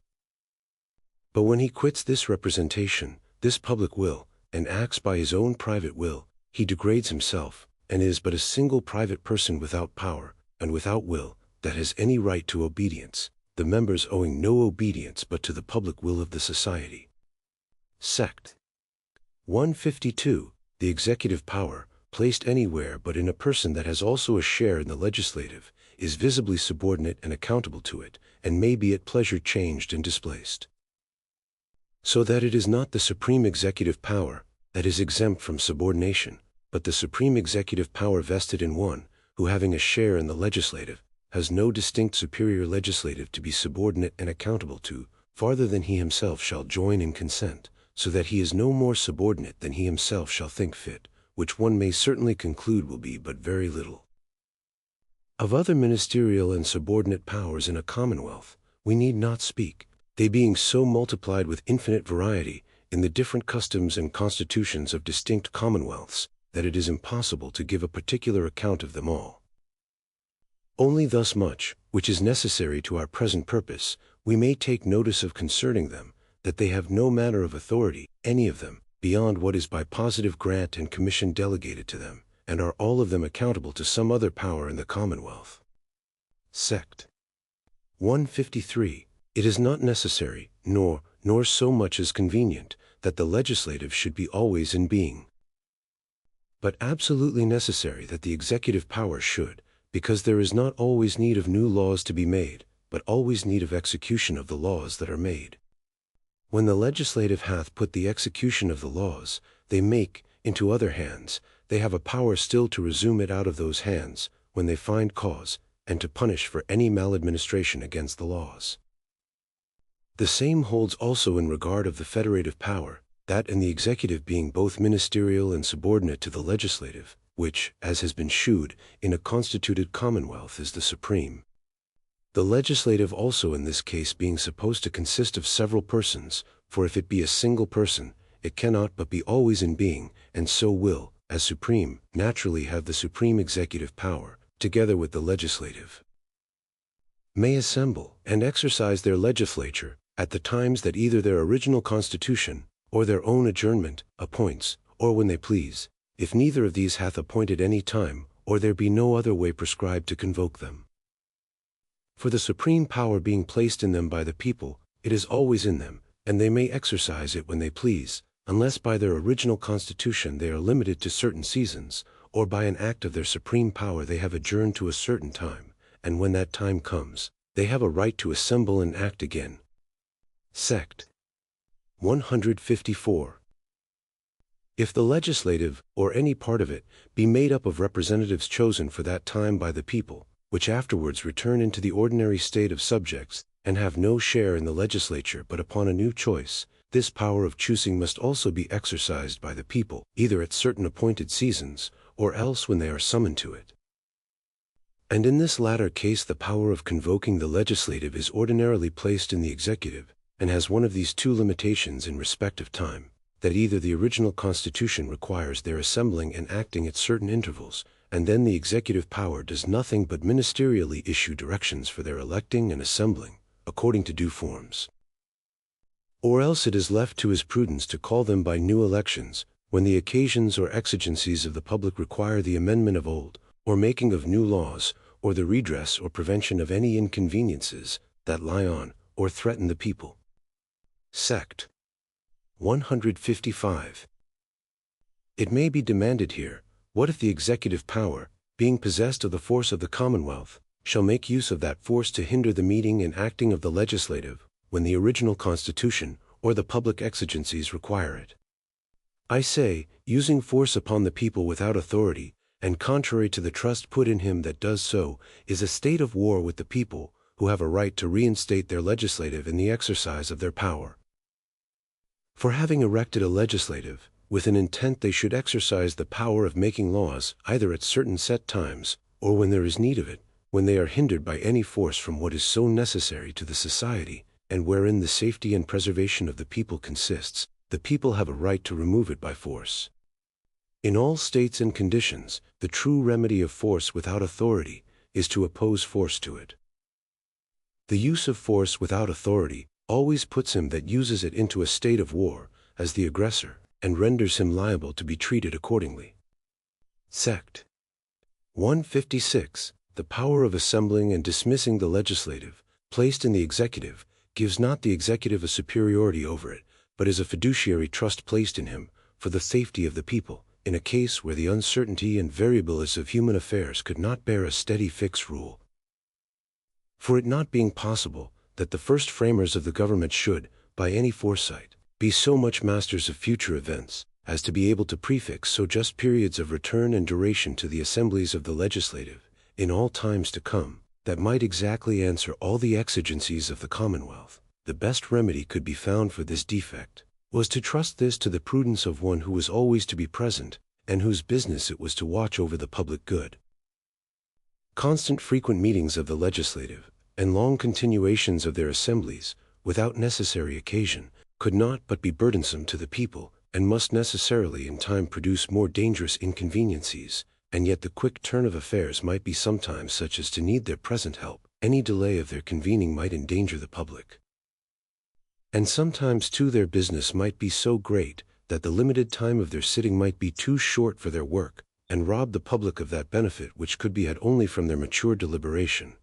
But when he quits this representation, this public will, and acts by his own private will, he degrades himself, and is but a single private person without power, and without will, that has any right to obedience, the members owing no obedience but to the public will of the society. Sect. 152. The executive power, placed anywhere but in a person that has also a share in the legislative, is visibly subordinate and accountable to it, and may be at pleasure changed and displaced. So that it is not the supreme executive power that is exempt from subordination, but the supreme executive power vested in one, who having a share in the legislative, has no distinct superior legislative to be subordinate and accountable to, farther than he himself shall join in consent, so that he is no more subordinate than he himself shall think fit, which one may certainly conclude will be but very little. Of other ministerial and subordinate powers in a commonwealth, we need not speak, they being so multiplied with infinite variety, in the different customs and constitutions of distinct commonwealths, that it is impossible to give a particular account of them all. Only thus much, which is necessary to our present purpose, we may take notice of concerning them, that they have no manner of authority, any of them, beyond what is by positive grant and commission delegated to them, and are all of them accountable to some other power in the commonwealth. Sect. 153. It is not necessary, nor so much as convenient, that the legislative should be always in being, but absolutely necessary that the executive power should, because there is not always need of new laws to be made, but always need of execution of the laws that are made. When the legislative hath put the execution of the laws they make into other hands, they have a power still to resume it out of those hands, when they find cause, and to punish for any maladministration against the laws. The same holds also in regard of the federative power, that and the executive being both ministerial and subordinate to the legislative, which, as has been shewed, in a constituted commonwealth is the supreme. The legislative also in this case being supposed to consist of several persons, for if it be a single person, it cannot but be always in being, and so will, as supreme, naturally have the supreme executive power, together with the legislative, may assemble and exercise their legislature at the times that either their original constitution, or their own adjournment, appoints, or when they please, if neither of these hath appointed any time, or there be no other way prescribed to convoke them. For the supreme power being placed in them by the people, it is always in them, and they may exercise it when they please, unless by their original constitution they are limited to certain seasons, or by an act of their supreme power they have adjourned to a certain time, and when that time comes, they have a right to assemble and act again. Sect. 154. If the legislative, or any part of it, be made up of representatives chosen for that time by the people, which afterwards return into the ordinary state of subjects, and have no share in the legislature but upon a new choice, this power of choosing must also be exercised by the people, either at certain appointed seasons, or else when they are summoned to it. And in this latter case the power of convoking the legislative is ordinarily placed in the executive, and has one of these two limitations in respect of time, that either the original constitution requires their assembling and acting at certain intervals, and then the executive power does nothing but ministerially issue directions for their electing and assembling, according to due forms. Or else it is left to his prudence to call them by new elections, when the occasions or exigencies of the public require the amendment of old, or making of new laws, or the redress or prevention of any inconveniences that lie on, or threaten the people. Sect. 155. It may be demanded here, what if the executive power, being possessed of the force of the commonwealth, shall make use of that force to hinder the meeting and acting of the legislative, when the original constitution, or the public exigencies require it? I say, using force upon the people without authority, and contrary to the trust put in him that does so, is a state of war with the people, who have a right to reinstate their legislative in the exercise of their power. For having erected a legislative, with an intent they should exercise the power of making laws, either at certain set times, or when there is need of it, when they are hindered by any force from what is so necessary to the society, and wherein the safety and preservation of the people consists, the people have a right to remove it by force. In all states and conditions, the true remedy of force without authority is to oppose force to it. The use of force without authority always puts him that uses it into a state of war, as the aggressor, and renders him liable to be treated accordingly. Sect. 156. The power of assembling and dismissing the legislative, placed in the executive, gives not the executive a superiority over it, but is a fiduciary trust placed in him, for the safety of the people, in a case where the uncertainty and variableness of human affairs could not bear a steady fixed rule. For it not being possible that the first framers of the government should, by any foresight, be so much masters of future events, as to be able to prefix so just periods of return and duration to the assemblies of the legislative, in all times to come, that might exactly answer all the exigencies of the commonwealth, the best remedy could be found for this defect, was to trust this to the prudence of one who was always to be present, and whose business it was to watch over the public good. Constant frequent meetings of the legislative, and long continuations of their assemblies, without necessary occasion, could not but be burdensome to the people, and must necessarily in time produce more dangerous inconveniencies, and yet the quick turn of affairs might be sometimes such as to need their present help. Any delay of their convening might endanger the public. And sometimes too their business might be so great, that the limited time of their sitting might be too short for their work, and rob the public of that benefit which could be had only from their mature deliberation.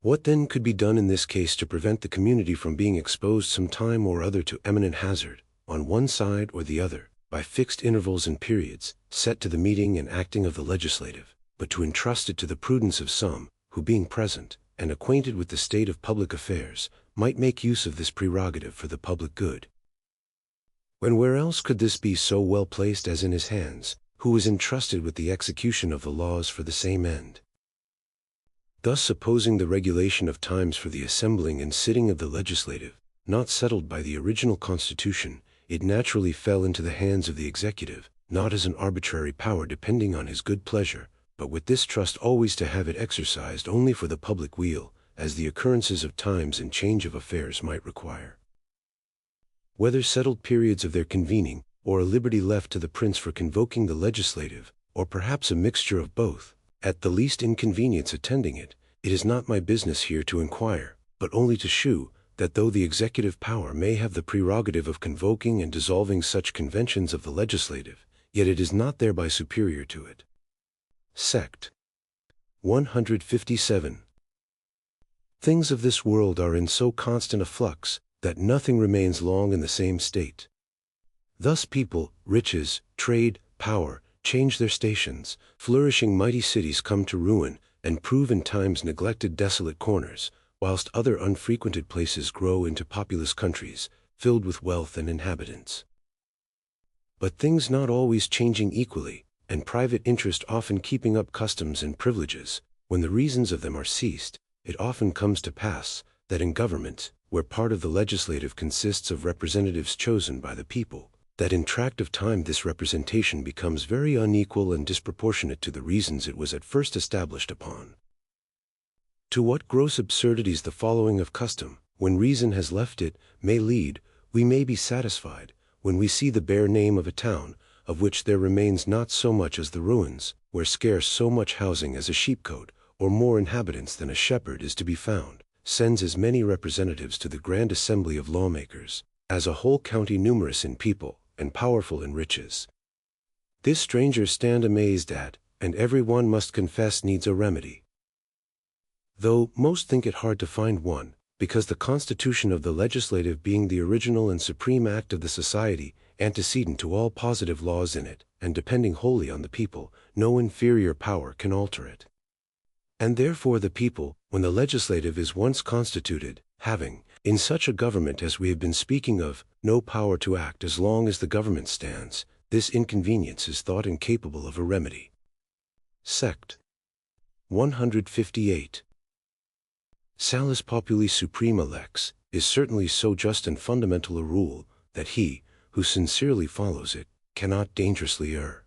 What then could be done in this case to prevent the community from being exposed some time or other to eminent hazard, on one side or the other, by fixed intervals and periods, set to the meeting and acting of the legislative, but to entrust it to the prudence of some, who being present, and acquainted with the state of public affairs, might make use of this prerogative for the public good? When where else could this be so well placed as in his hands, who is entrusted with the execution of the laws for the same end? Thus supposing the regulation of times for the assembling and sitting of the legislative, not settled by the original constitution, it naturally fell into the hands of the executive, not as an arbitrary power depending on his good pleasure, but with this trust always to have it exercised only for the public weal, as the occurrences of times and change of affairs might require. Whether settled periods of their convening, or a liberty left to the prince for convoking the legislative, or perhaps a mixture of both, at the least inconvenience attending it, it is not my business here to inquire, but only to shew, that though the executive power may have the prerogative of convoking and dissolving such conventions of the legislative, yet it is not thereby superior to it. Sect. 157. Things of this world are in so constant a flux, that nothing remains long in the same state. Thus people, riches, trade, power, change their stations, flourishing mighty cities come to ruin, and prove in times neglected desolate corners, whilst other unfrequented places grow into populous countries, filled with wealth and inhabitants. But things not always changing equally, and private interest often keeping up customs and privileges, when the reasons of them are ceased, it often comes to pass, that in government, where part of the legislative consists of representatives chosen by the people, that in tract of time this representation becomes very unequal and disproportionate to the reasons it was at first established upon. To what gross absurdities the following of custom, when reason has left it, may lead, we may be satisfied, when we see the bare name of a town, of which there remains not so much as the ruins, where scarce so much housing as a sheepcote, or more inhabitants than a shepherd is to be found, sends as many representatives to the grand assembly of lawmakers, as a whole county numerous in people, and powerful in riches. This strangers stand amazed at, and every one must confess needs a remedy. Though most think it hard to find one, because the constitution of the legislative being the original and supreme act of the society, antecedent to all positive laws in it, and depending wholly on the people, no inferior power can alter it. And therefore the people, when the legislative is once constituted, having, in such a government as we have been speaking of, no power to act as long as the government stands, this inconvenience is thought incapable of a remedy. Sect. 158. Salus populi suprema lex is certainly so just and fundamental a rule, that he, who sincerely follows it, cannot dangerously err.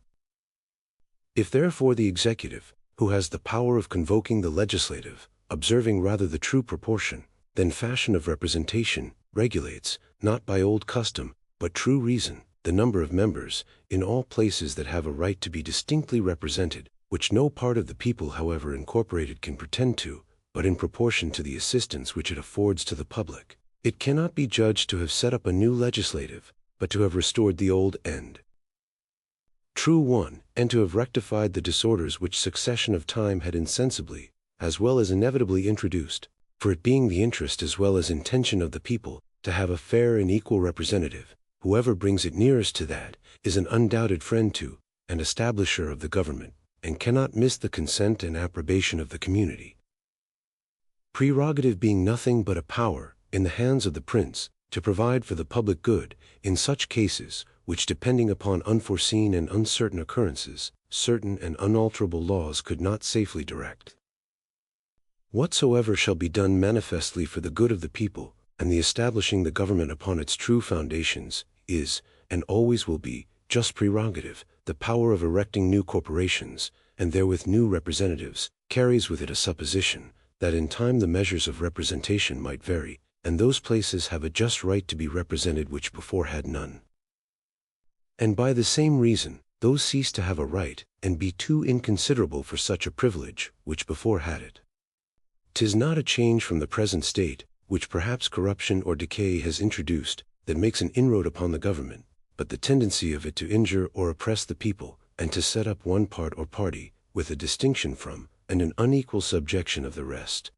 If therefore the executive, who has the power of convoking the legislative, observing rather the true proportion, than fashion of representation, regulates, not by old custom, but true reason, the number of members, in all places that have a right to be distinctly represented, which no part of the people however incorporated can pretend to, but in proportion to the assistance which it affords to the public, it cannot be judged to have set up a new legislative, but to have restored the old end. True one, and to have rectified the disorders which succession of time had insensibly, as well as inevitably introduced, for it being the interest as well as intention of the people, to have a fair and equal representative, whoever brings it nearest to that, is an undoubted friend to, and establisher of the government, and cannot miss the consent and approbation of the community. Prerogative being nothing but a power, in the hands of the prince, to provide for the public good, in such cases, which depending upon unforeseen and uncertain occurrences, certain and unalterable laws could not safely direct. Whatsoever shall be done manifestly for the good of the people, and the establishing the government upon its true foundations, is, and always will be, just prerogative. The power of erecting new corporations, and therewith new representatives, carries with it a supposition, that in time the measures of representation might vary, and those places have a just right to be represented which before had none. And by the same reason, those cease to have a right, and be too inconsiderable for such a privilege, which before had it. 'Tis not a change from the present state, which perhaps corruption or decay has introduced, that makes an inroad upon the government, but the tendency of it to injure or oppress the people, and to set up one part or party, with a distinction from, and an unequal subjection of the rest.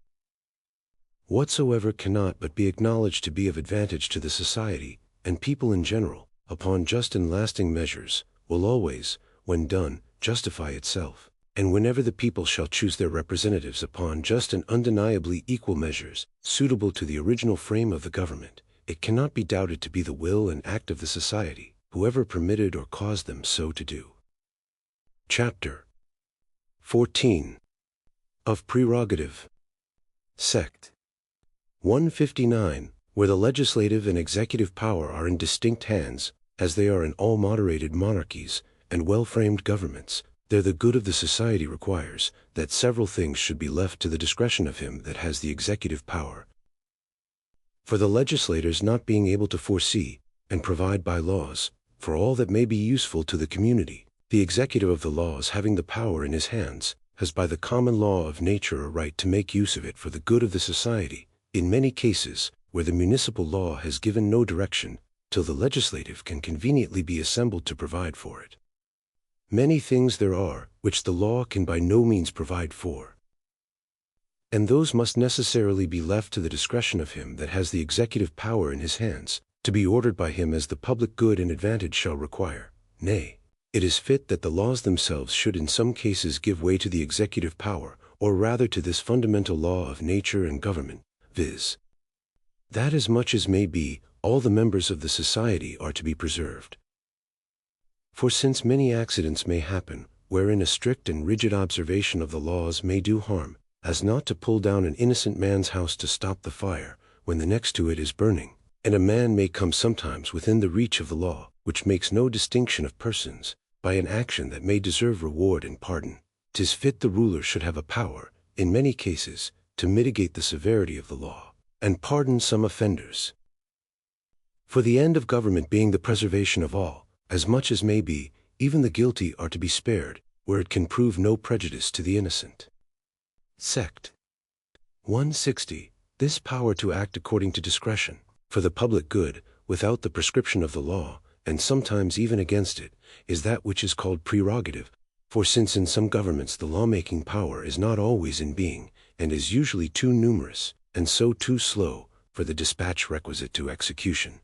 Whatsoever cannot but be acknowledged to be of advantage to the society, and people in general, upon just and lasting measures, will always, when done, justify itself, and whenever the people shall choose their representatives upon just and undeniably equal measures, suitable to the original frame of the government, it cannot be doubted to be the will and act of the society, whoever permitted or caused them so to do. Chapter 14. Of Prerogative. Sect. 159. Where the legislative and executive power are in distinct hands, as they are in all moderated monarchies and well-framed governments, there the good of the society requires that several things should be left to the discretion of him that has the executive power. For the legislators not being able to foresee and provide by laws for all that may be useful to the community, the executive of the laws having the power in his hands, has by the common law of nature a right to make use of it for the good of the society, in many cases where the municipal law has given no direction, till the legislative can conveniently be assembled to provide for it. Many things there are which the law can by no means provide for, and those must necessarily be left to the discretion of him that has the executive power in his hands, to be ordered by him as the public good and advantage shall require. Nay, it is fit that the laws themselves should in some cases give way to the executive power, or rather to this fundamental law of nature and government, viz., that as much as may be, all the members of the society are to be preserved. For since many accidents may happen, wherein a strict and rigid observation of the laws may do harm, as not to pull down an innocent man's house to stop the fire, when the next to it is burning, and a man may come sometimes within the reach of the law, which makes no distinction of persons, by an action that may deserve reward and pardon, 'tis fit the ruler should have a power, in many cases, to mitigate the severity of the law, and pardon some offenders. For the end of government being the preservation of all, as much as may be, even the guilty are to be spared, where it can prove no prejudice to the innocent. Sect. 160. This power to act according to discretion, for the public good, without the prescription of the law, and sometimes even against it, is that which is called prerogative, for since in some governments the lawmaking power is not always in being, and is usually too numerous, and so too slow, for the dispatch requisite to execution.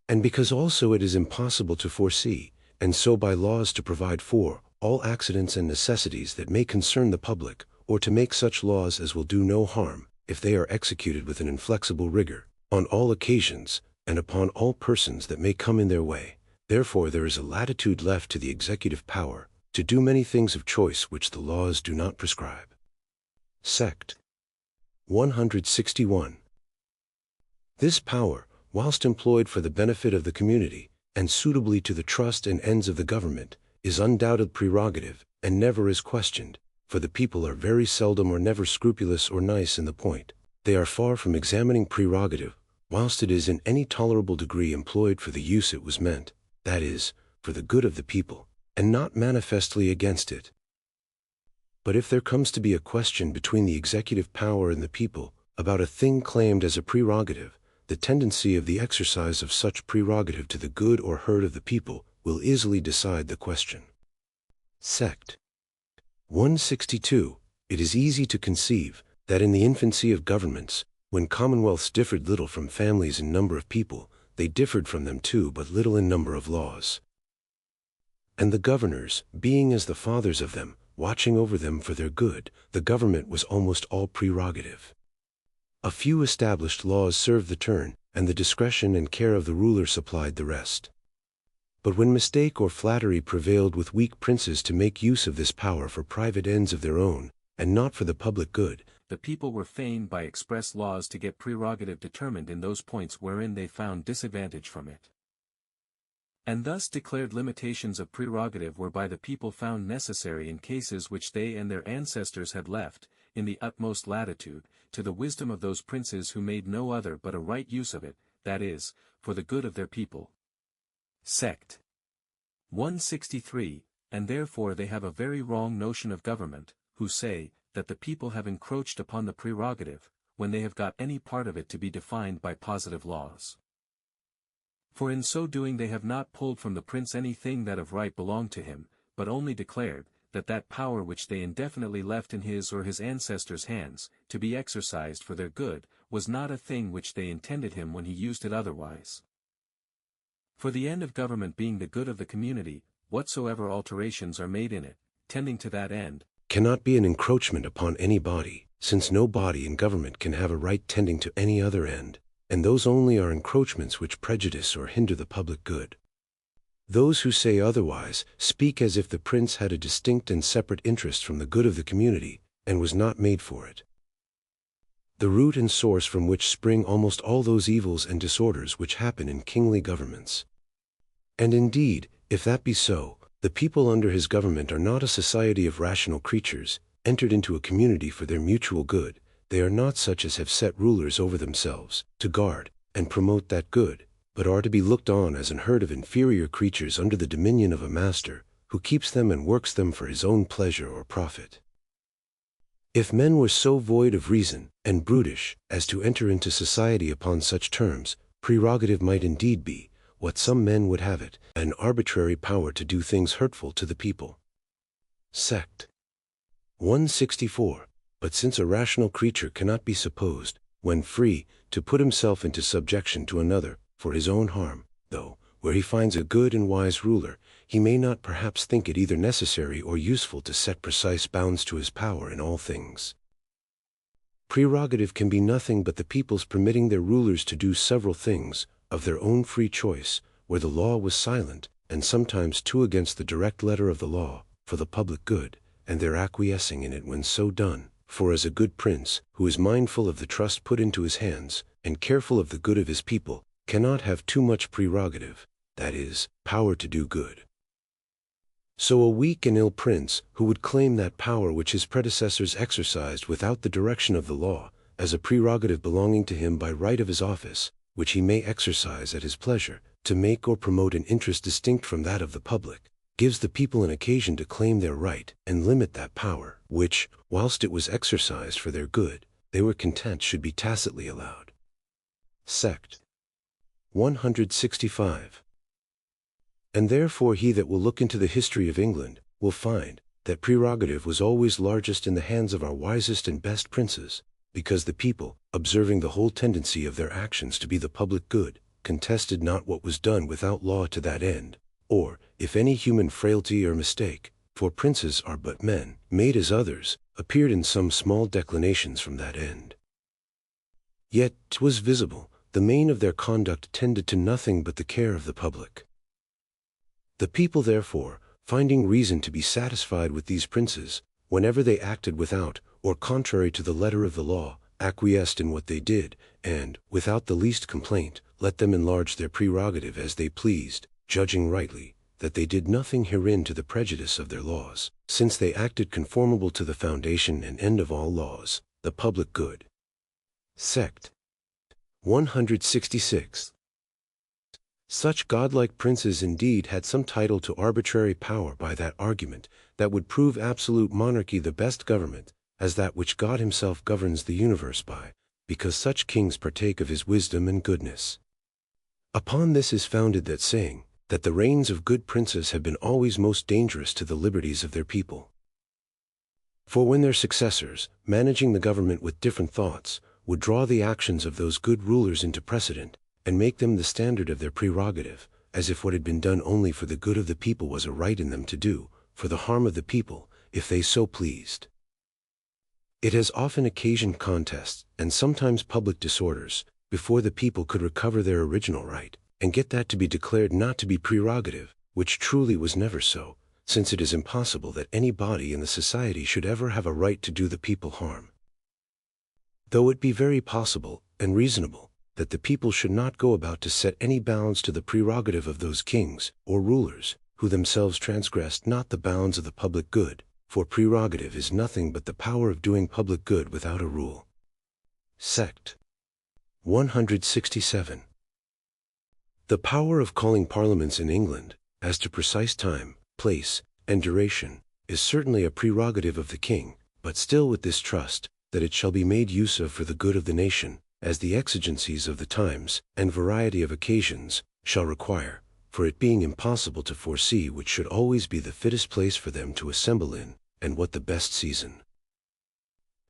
And because also it is impossible to foresee, and so by laws to provide for, all accidents and necessities that may concern the public, or to make such laws as will do no harm, if they are executed with an inflexible rigor, on all occasions, and upon all persons that may come in their way, therefore there is a latitude left to the executive power, to do many things of choice which the laws do not prescribe. Sect. 161. This power, whilst employed for the benefit of the community, and suitably to the trust and ends of the government, is undoubted prerogative, and never is questioned, for the people are very seldom or never scrupulous or nice in the point. They are far from examining prerogative, whilst it is in any tolerable degree employed for the use it was meant, that is, for the good of the people, and not manifestly against it. But if there comes to be a question between the executive power and the people, about a thing claimed as a prerogative, the tendency of the exercise of such prerogative to the good or hurt of the people will easily decide the question. Sect. 162. It is easy to conceive that in the infancy of governments, when commonwealths differed little from families in number of people, they differed from them too but little in number of laws. And the governors, being as the fathers of them, watching over them for their good, the government was almost all prerogative. A few established laws served the turn, and the discretion and care of the ruler supplied the rest. But when mistake or flattery prevailed with weak princes to make use of this power for private ends of their own, and not for the public good, the people were fain by express laws to get prerogative determined in those points wherein they found disadvantage from it. And thus declared limitations of prerogative were by the people found necessary in cases which they and their ancestors had left, in the utmost latitude, to the wisdom of those princes who made no other but a right use of it, that is, for the good of their people. Sect. 163. And therefore they have a very wrong notion of government, who say, that the people have encroached upon the prerogative, when they have got any part of it to be defined by positive laws. For in so doing they have not pulled from the prince anything that of right belonged to him, but only declared, that that power which they indefinitely left in his or his ancestors' hands, to be exercised for their good, was not a thing which they intended him when he used it otherwise. For the end of government being the good of the community, whatsoever alterations are made in it, tending to that end, cannot be an encroachment upon any body, since no body in government can have a right tending to any other end, and those only are encroachments which prejudice or hinder the public good. Those who say otherwise speak as if the prince had a distinct and separate interest from the good of the community, and was not made for it. the root and source from which spring almost all those evils and disorders which happen in kingly governments. And indeed, if that be so, the people under his government are not a society of rational creatures, entered into a community for their mutual good. They are not such as have set rulers over themselves, to guard and promote that good, but are to be looked on as an herd of inferior creatures under the dominion of a master, who keeps them and works them for his own pleasure or profit. If men were so void of reason and brutish as to enter into society upon such terms, prerogative might indeed be, what some men would have it, an arbitrary power to do things hurtful to the people. Sect. 164. But since a rational creature cannot be supposed, when free, to put himself into subjection to another, for his own harm, though, where he finds a good and wise ruler, he may not perhaps think it either necessary or useful to set precise bounds to his power in all things. Prerogative can be nothing but the people's permitting their rulers to do several things, of their own free choice, where the law was silent, and sometimes too against the direct letter of the law, for the public good, and their acquiescing in it when so done. For as a good prince, who is mindful of the trust put into his hands, and careful of the good of his people, cannot have too much prerogative, that is, power to do good. So a weak and ill prince, who would claim that power which his predecessors exercised without the direction of the law, as a prerogative belonging to him by right of his office, which he may exercise at his pleasure, to make or promote an interest distinct from that of the public, gives the people an occasion to claim their right and limit that power, which, whilst it was exercised for their good, they were content should be tacitly allowed. Sect. 165. And therefore he that will look into the history of England, will find, that prerogative was always largest in the hands of our wisest and best princes, because the people, observing the whole tendency of their actions to be the public good, contested not what was done without law to that end, or, if any human frailty or mistake, for princes are but men, made as others, appeared in some small declinations from that end. Yet 'twas visible, the main of their conduct tended to nothing but the care of the public. The people therefore, finding reason to be satisfied with these princes, whenever they acted without, or contrary to the letter of the law, acquiesced in what they did, and, without the least complaint, let them enlarge their prerogative as they pleased, judging rightly, that they did nothing herein to the prejudice of their laws, since they acted conformable to the foundation and end of all laws, the public good. Sect. 166. Such godlike princes indeed had some title to arbitrary power by that argument, that would prove absolute monarchy the best government, as that which God himself governs the universe by, because such kings partake of his wisdom and goodness. Upon this is founded that saying, that the reigns of good princes have been always most dangerous to the liberties of their people. For when their successors, managing the government with different thoughts, would draw the actions of those good rulers into precedent, and make them the standard of their prerogative, as if what had been done only for the good of the people was a right in them to do, for the harm of the people, if they so pleased. It has often occasioned contests, and sometimes public disorders, before the people could recover their original right, and get that to be declared not to be prerogative, which truly was never so, since it is impossible that any body in the society should ever have a right to do the people harm. Though it be very possible, and reasonable, that the people should not go about to set any bounds to the prerogative of those kings, or rulers, who themselves transgressed not the bounds of the public good, for prerogative is nothing but the power of doing public good without a rule. Sect. 167. The power of calling parliaments in England, as to precise time, place, and duration, is certainly a prerogative of the king, but still with this trust, that it shall be made use of for the good of the nation, as the exigencies of the times, and variety of occasions, shall require, for it being impossible to foresee which should always be the fittest place for them to assemble in, and what the best season.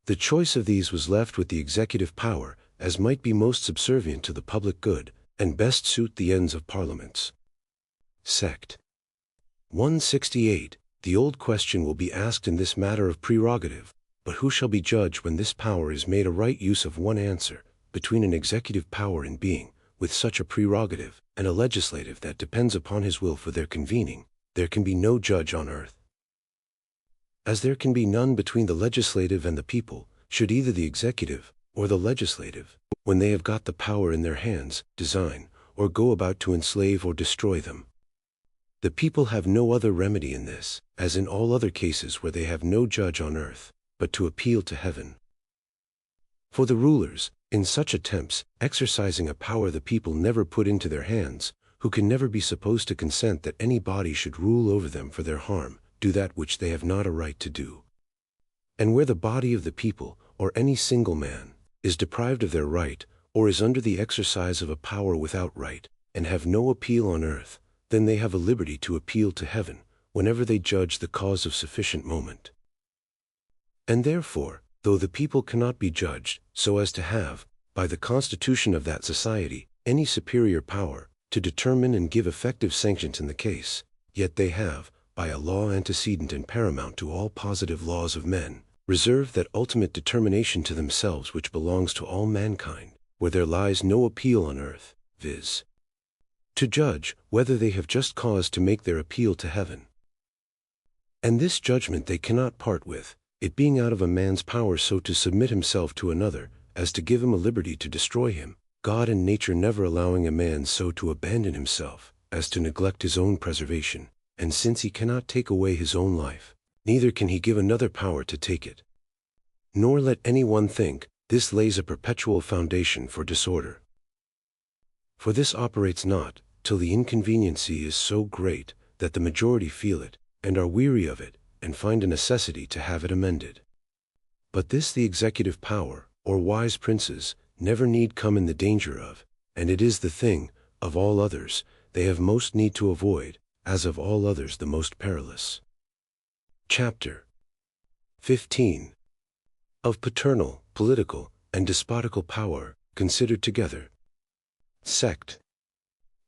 The choice of these was left with the executive power, as might be most subservient to the public good, and best suit the ends of parliaments. Sect. 168. The old question will be asked in this matter of prerogative, but who shall be judge when this power is made a right use of? One answer, between an executive power in being, with such a prerogative, and a legislative that depends upon his will for their convening, there can be no judge on earth. As there can be none between the legislative and the people, should either the executive, or the legislative, when they have got the power in their hands, design, or go about to enslave or destroy them. The people have no other remedy in this, as in all other cases where they have no judge on earth, but to appeal to heaven. For the rulers, in such attempts, exercising a power the people never put into their hands, who can never be supposed to consent that any body should rule over them for their harm, do that which they have not a right to do. And where the body of the people, or any single man, is deprived of their right, or is under the exercise of a power without right, and have no appeal on earth, then they have a liberty to appeal to heaven, whenever they judge the cause of sufficient moment. And therefore, though the people cannot be judged, so as to have, by the constitution of that society, any superior power, to determine and give effective sanctions in the case, yet they have, by a law antecedent and paramount to all positive laws of men, reserved that ultimate determination to themselves which belongs to all mankind, where there lies no appeal on earth, viz. to judge whether they have just cause to make their appeal to heaven. And this judgment they cannot part with, it being out of a man's power so to submit himself to another, as to give him a liberty to destroy him, God and nature never allowing a man so to abandon himself, as to neglect his own preservation, and since he cannot take away his own life, neither can he give another power to take it. Nor let any one think, this lays a perpetual foundation for disorder. For this operates not, till the inconveniency is so great, that the majority feel it, and are weary of it, and find a necessity to have it amended. But this the executive power, or wise princes, never need come in the danger of, and it is the thing, of all others, they have most need to avoid, as of all others the most perilous. Chapter 15. Of paternal, political, and despotical power, considered together. Sect.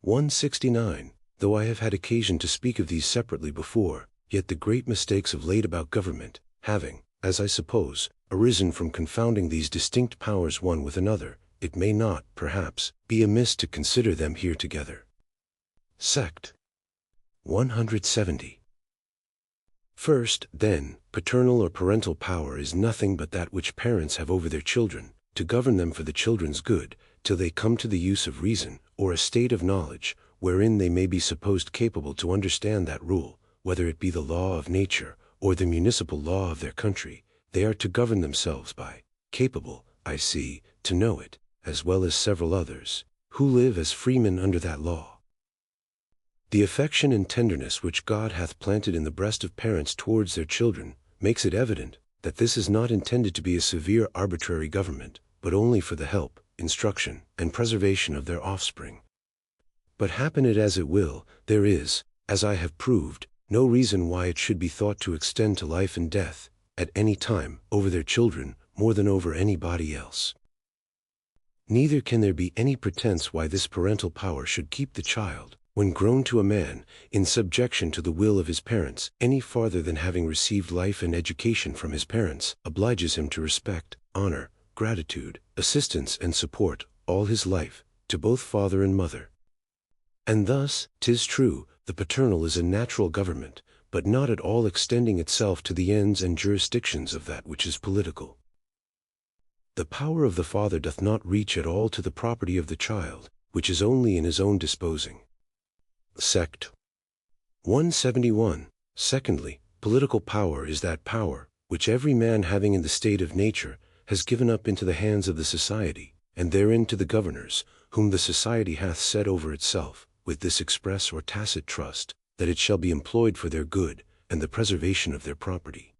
169. Though I have had occasion to speak of these separately before, yet the great mistakes of late about government, having, as I suppose, arisen from confounding these distinct powers one with another, it may not, perhaps, be amiss to consider them here together. Sect. 170. First, then, paternal or parental power is nothing but that which parents have over their children, to govern them for the children's good, till they come to the use of reason, or a state of knowledge, wherein they may be supposed capable to understand that rule, whether it be the law of nature, or the municipal law of their country, they are to govern themselves by, capable, I see, to know it, as well as several others, who live as freemen under that law. The affection and tenderness which God hath planted in the breast of parents towards their children, makes it evident, that this is not intended to be a severe arbitrary government, but only for the help, instruction, and preservation of their offspring. But happen it as it will, there is, as I have proved, no reason why it should be thought to extend to life and death, at any time, over their children, more than over anybody else. Neither can there be any pretense why this parental power should keep the child, when grown to a man, in subjection to the will of his parents, any farther than having received life and education from his parents, obliges him to respect, honor, gratitude, assistance and support, all his life, to both father and mother. And thus, 'tis true, the paternal is a natural government, but not at all extending itself to the ends and jurisdictions of that which is political. The power of the father doth not reach at all to the property of the child, which is only in his own disposing. Sect. 171. Secondly, political power is that power, which every man having in the state of nature, has given up into the hands of the society, and therein to the governors, whom the society hath set over itself, with this express or tacit trust, that it shall be employed for their good, and the preservation of their property.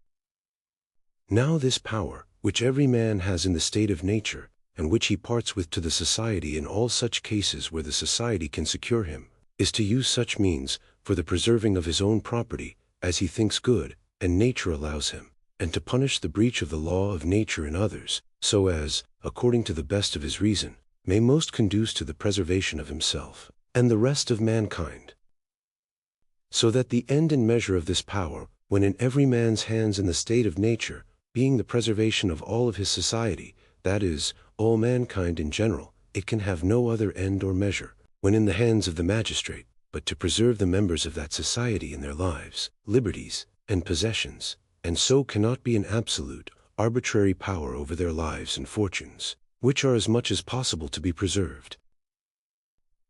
Now this power, which every man has in the state of nature, and which he parts with to the society in all such cases where the society can secure him, is to use such means, for the preserving of his own property, as he thinks good, and nature allows him, and to punish the breach of the law of nature in others, so as, according to the best of his reason, may most conduce to the preservation of himself, and the rest of mankind. So that the end and measure of this power, when in every man's hands in the state of nature, being the preservation of all of his society, that is, all mankind in general, it can have no other end or measure, when in the hands of the magistrate, but to preserve the members of that society in their lives, liberties, and possessions, and so cannot be an absolute, arbitrary power over their lives and fortunes, which are as much as possible to be preserved.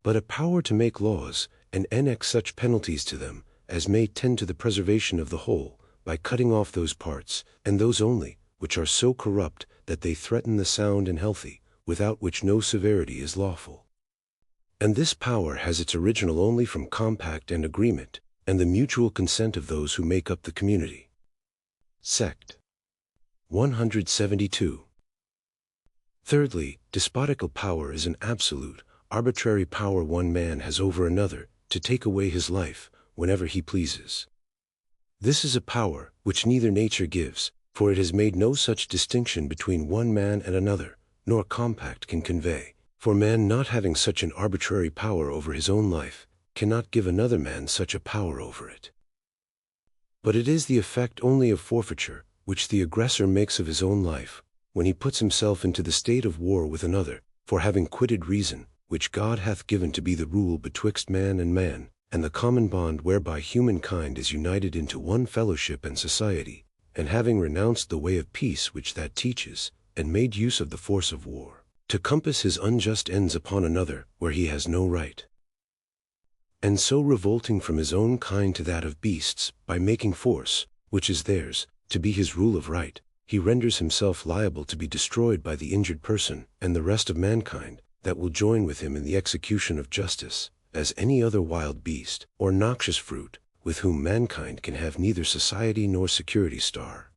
But a power to make laws, and annex such penalties to them, as may tend to the preservation of the whole, by cutting off those parts, and those only, which are so corrupt that they threaten the sound and healthy, without which no severity is lawful. And this power has its original only from compact and agreement, and the mutual consent of those who make up the community. Sect. 172. Thirdly, despotical power is an absolute, arbitrary power one man has over another, to take away his life, whenever he pleases. This is a power which neither nature gives, for it has made no such distinction between one man and another, nor compact can convey, for man not having such an arbitrary power over his own life, cannot give another man such a power over it. But it is the effect only of forfeiture, which the aggressor makes of his own life, when he puts himself into the state of war with another, for having quitted reason, which God hath given to be the rule betwixt man, and the common bond whereby humankind is united into one fellowship and society, and having renounced the way of peace which that teaches, and made use of the force of war, to compass his unjust ends upon another, where he has no right. And so revolting from his own kind to that of beasts, by making force, which is theirs, to be his rule of right, he renders himself liable to be destroyed by the injured person, and the rest of mankind, that will join with him in the execution of justice, as any other wild beast, or noxious fruit, with whom mankind can have neither society nor security star.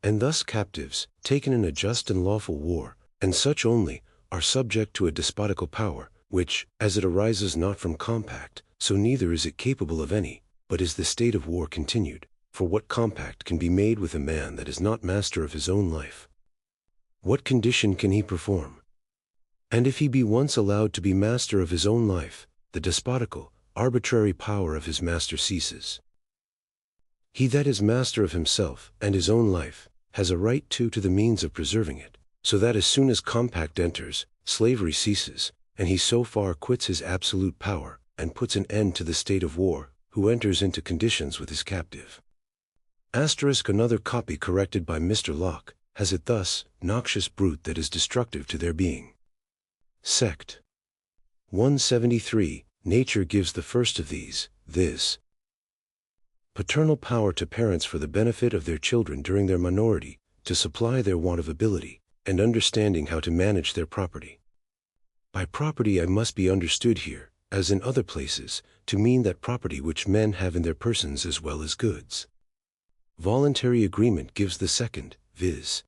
And thus captives, taken in a just and lawful war, and such only, are subject to a despotical power, which, as it arises not from compact, so neither is it capable of any, but is the state of war continued, for what compact can be made with a man that is not master of his own life? What condition can he perform? And if he be once allowed to be master of his own life, the despotical, arbitrary power of his master ceases. He that is master of himself and his own life, has a right to the means of preserving it, so that as soon as compact enters, slavery ceases, and he so far quits his absolute power, and puts an end to the state of war, who enters into conditions with his captive. Another copy corrected by Mr. Locke, has it thus, noxious brute that is destructive to their being. Sect. 173. Nature gives the first of these, viz. paternal power to parents for the benefit of their children during their minority, to supply their want of ability, and understanding how to manage their property. By property I must be understood here, as in other places, to mean that property which men have in their persons as well as goods. Voluntary agreement gives the second, viz.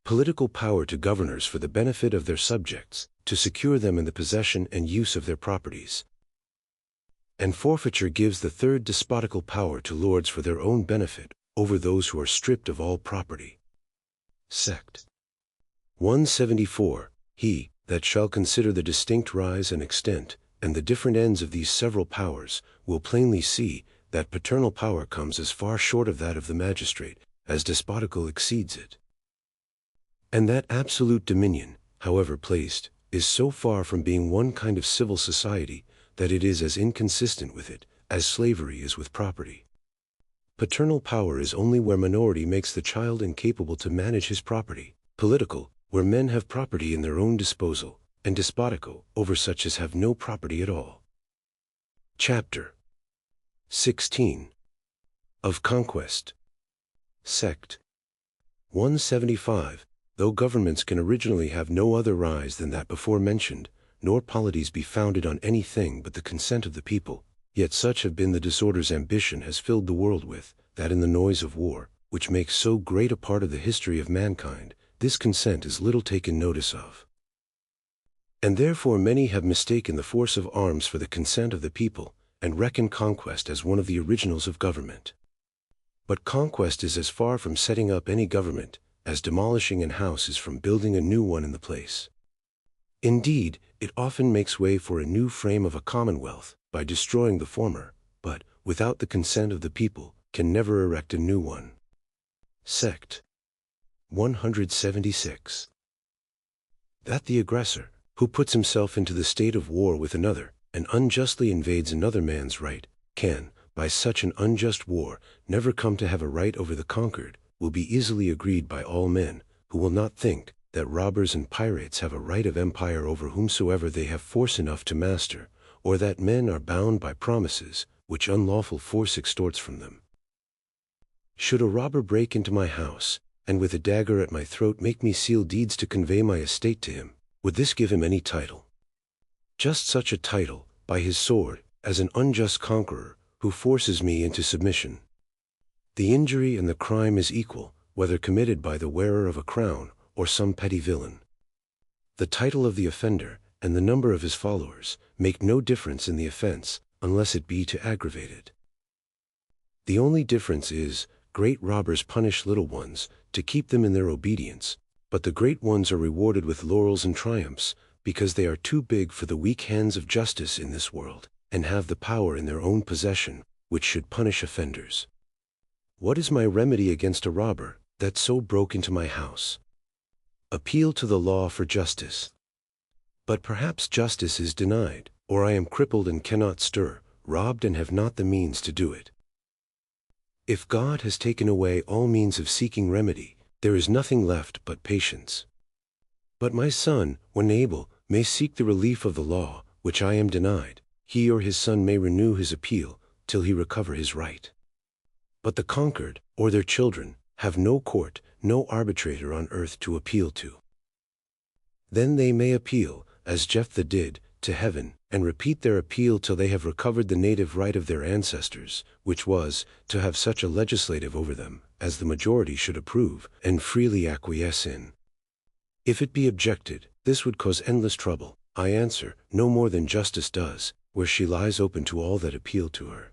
political power to governors for the benefit of their subjects, to secure them in the possession and use of their properties. And forfeiture gives the third, despotical power to lords for their own benefit, over those who are stripped of all property. Sect. 174. He that shall consider the distinct rise and extent, and the different ends of these several powers, will plainly see that paternal power comes as far short of that of the magistrate, as despotical exceeds it. And that absolute dominion, however placed, is so far from being one kind of civil society, that it is as inconsistent with it, as slavery is with property. Paternal power is only where minority makes the child incapable to manage his property; political, where men have property in their own disposal; and despotical, over such as have no property at all. Chapter 16. Of Conquest. Sect. 175. Though governments can originally have no other rise than that before mentioned, nor polities be founded on anything but the consent of the people, yet such have been the disorders ambition has filled the world with, that in the noise of war, which makes so great a part of the history of mankind, this consent is little taken notice of. And therefore many have mistaken the force of arms for the consent of the people, and reckon conquest as one of the originals of government. But conquest is as far from setting up any government, as demolishing an house is from building a new one in the place. Indeed, it often makes way for a new frame of a commonwealth, by destroying the former, but, without the consent of the people, can never erect a new one. Sect. 176. That the aggressor, who puts himself into the state of war with another, and unjustly invades another man's right, can, by such an unjust war, never come to have a right over the conquered, will be easily agreed by all men, who will not think that robbers and pirates have a right of empire over whomsoever they have force enough to master, or that men are bound by promises, which unlawful force extorts from them. Should a robber break into my house, and with a dagger at my throat make me seal deeds to convey my estate to him, would this give him any title? Just such a title, by his sword, as an unjust conqueror, who forces me into submission. The injury and the crime is equal, whether committed by the wearer of a crown, or some petty villain. The title of the offender, and the number of his followers, make no difference in the offense, unless it be to aggravate it. The only difference is, great robbers punish little ones, to keep them in their obedience, but the great ones are rewarded with laurels and triumphs, because they are too big for the weak hands of justice in this world, and have the power in their own possession, which should punish offenders. What is my remedy against a robber, that so broke into my house? Appeal to the law for justice. But perhaps justice is denied, or I am crippled and cannot stir, robbed and have not the means to do it. If God has taken away all means of seeking remedy, there is nothing left but patience. But my son, when able, may seek the relief of the law, which I am denied. He or his son may renew his appeal, till he recover his right. But the conquered, or their children, have no court, no arbitrator on earth to appeal to. Then they may appeal, as Jephthah did, to heaven, and repeat their appeal till they have recovered the native right of their ancestors, which was, to have such a legislative over them, as the majority should approve, and freely acquiesce in. If it be objected, this would cause endless trouble. I answer, no more than justice does, where she lies open to all that appeal to her.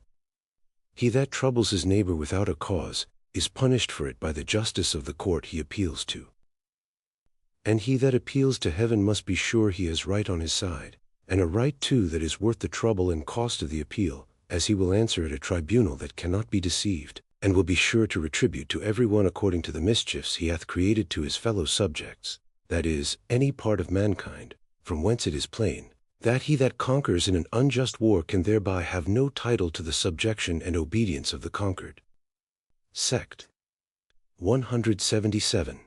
He that troubles his neighbor without a cause, is punished for it by the justice of the court he appeals to. And he that appeals to heaven must be sure he has right on his side, and a right too that is worth the trouble and cost of the appeal, as he will answer at a tribunal that cannot be deceived, and will be sure to retribute to every one according to the mischiefs he hath created to his fellow subjects, that is, any part of mankind, from whence it is plain, that he that conquers in an unjust war can thereby have no title to the subjection and obedience of the conquered. Sect. 177.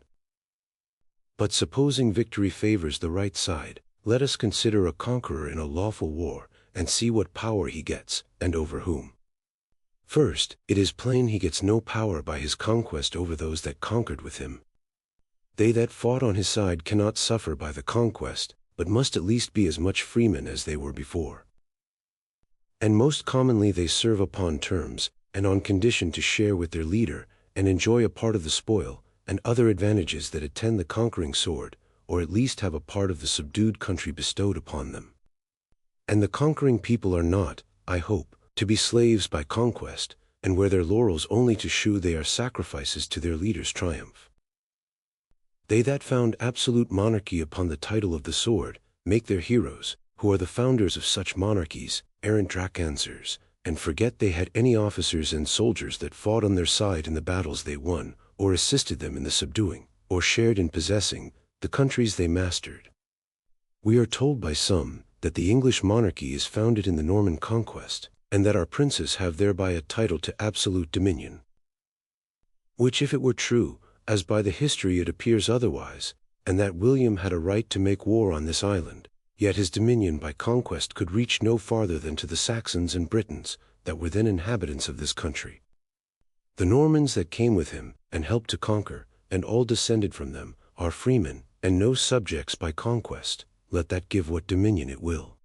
But supposing victory favors the right side, let us consider a conqueror in a lawful war, and see what power he gets, and over whom. First, it is plain he gets no power by his conquest over those that conquered with him. They that fought on his side cannot suffer by the conquest, but must at least be as much freemen as they were before. And most commonly they serve upon terms, and on condition to share with their leader, and enjoy a part of the spoil, and other advantages that attend the conquering sword, or at least have a part of the subdued country bestowed upon them. And the conquering people are not, I hope, to be slaves by conquest, and wear their laurels only to shew they are sacrifices to their leader's triumph. They that found absolute monarchy upon the title of the sword, make their heroes, who are the founders of such monarchies, errant dracansers, and forget they had any officers and soldiers that fought on their side in the battles they won, or assisted them in the subduing, or shared in possessing, the countries they mastered. We are told by some, that the English monarchy is founded in the Norman conquest, and that our princes have thereby a title to absolute dominion. Which if it were true, as by the history it appears otherwise, and that William had a right to make war on this island, yet his dominion by conquest could reach no farther than to the Saxons and Britons, that were then inhabitants of this country. The Normans that came with him, and helped to conquer, and all descended from them, are freemen, and no subjects by conquest, let that give what dominion it will.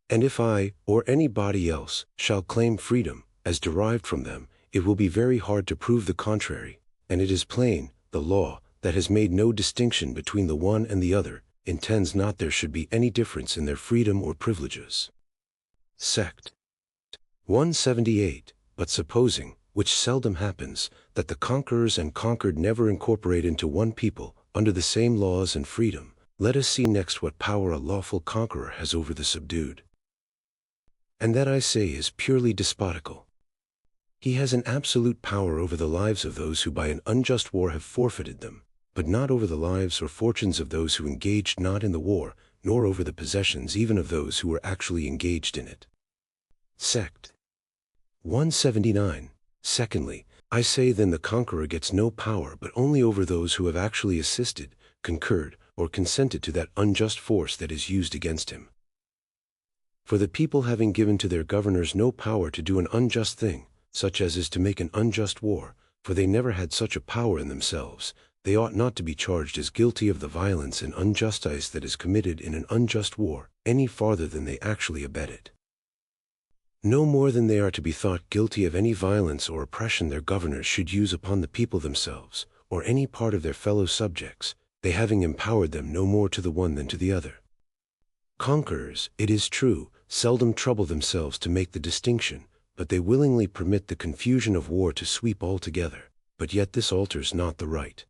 And if I, or anybody else, shall claim freedom, as derived from them, it will be very hard to prove the contrary, and it is plain, the law, that has made no distinction between the one and the other, intends not there should be any difference in their freedom or privileges. Sect. 178. But supposing, which seldom happens, that the conquerors and conquered never incorporate into one people, under the same laws and freedom, let us see next what power a lawful conqueror has over the subdued. And that I say is purely despotical. He has an absolute power over the lives of those who by an unjust war have forfeited them, but not over the lives or fortunes of those who engaged not in the war, nor over the possessions even of those who were actually engaged in it. Sect. 179. Secondly, I say then the conqueror gets no power but only over those who have actually assisted, concurred, or consented to that unjust force that is used against him. For the people having given to their governors no power to do an unjust thing, such as is to make an unjust war, for they never had such a power in themselves, they ought not to be charged as guilty of the violence and injustice that is committed in an unjust war, any farther than they actually abet it. No more than they are to be thought guilty of any violence or oppression their governors should use upon the people themselves, or any part of their fellow subjects, they having empowered them no more to the one than to the other. Conquerors, it is true, seldom trouble themselves to make the distinction, but they willingly permit the confusion of war to sweep altogether, but yet this alters not the right.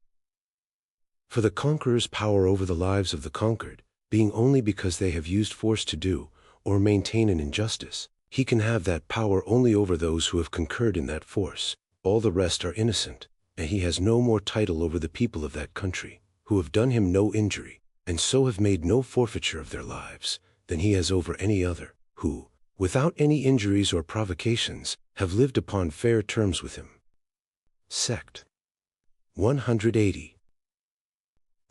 For the conqueror's power over the lives of the conquered, being only because they have used force to do, or maintain an injustice, he can have that power only over those who have concurred in that force. All the rest are innocent, and he has no more title over the people of that country, who have done him no injury, and so have made no forfeiture of their lives, than he has over any other, who, without any injuries or provocations, have lived upon fair terms with him. Sect. 180.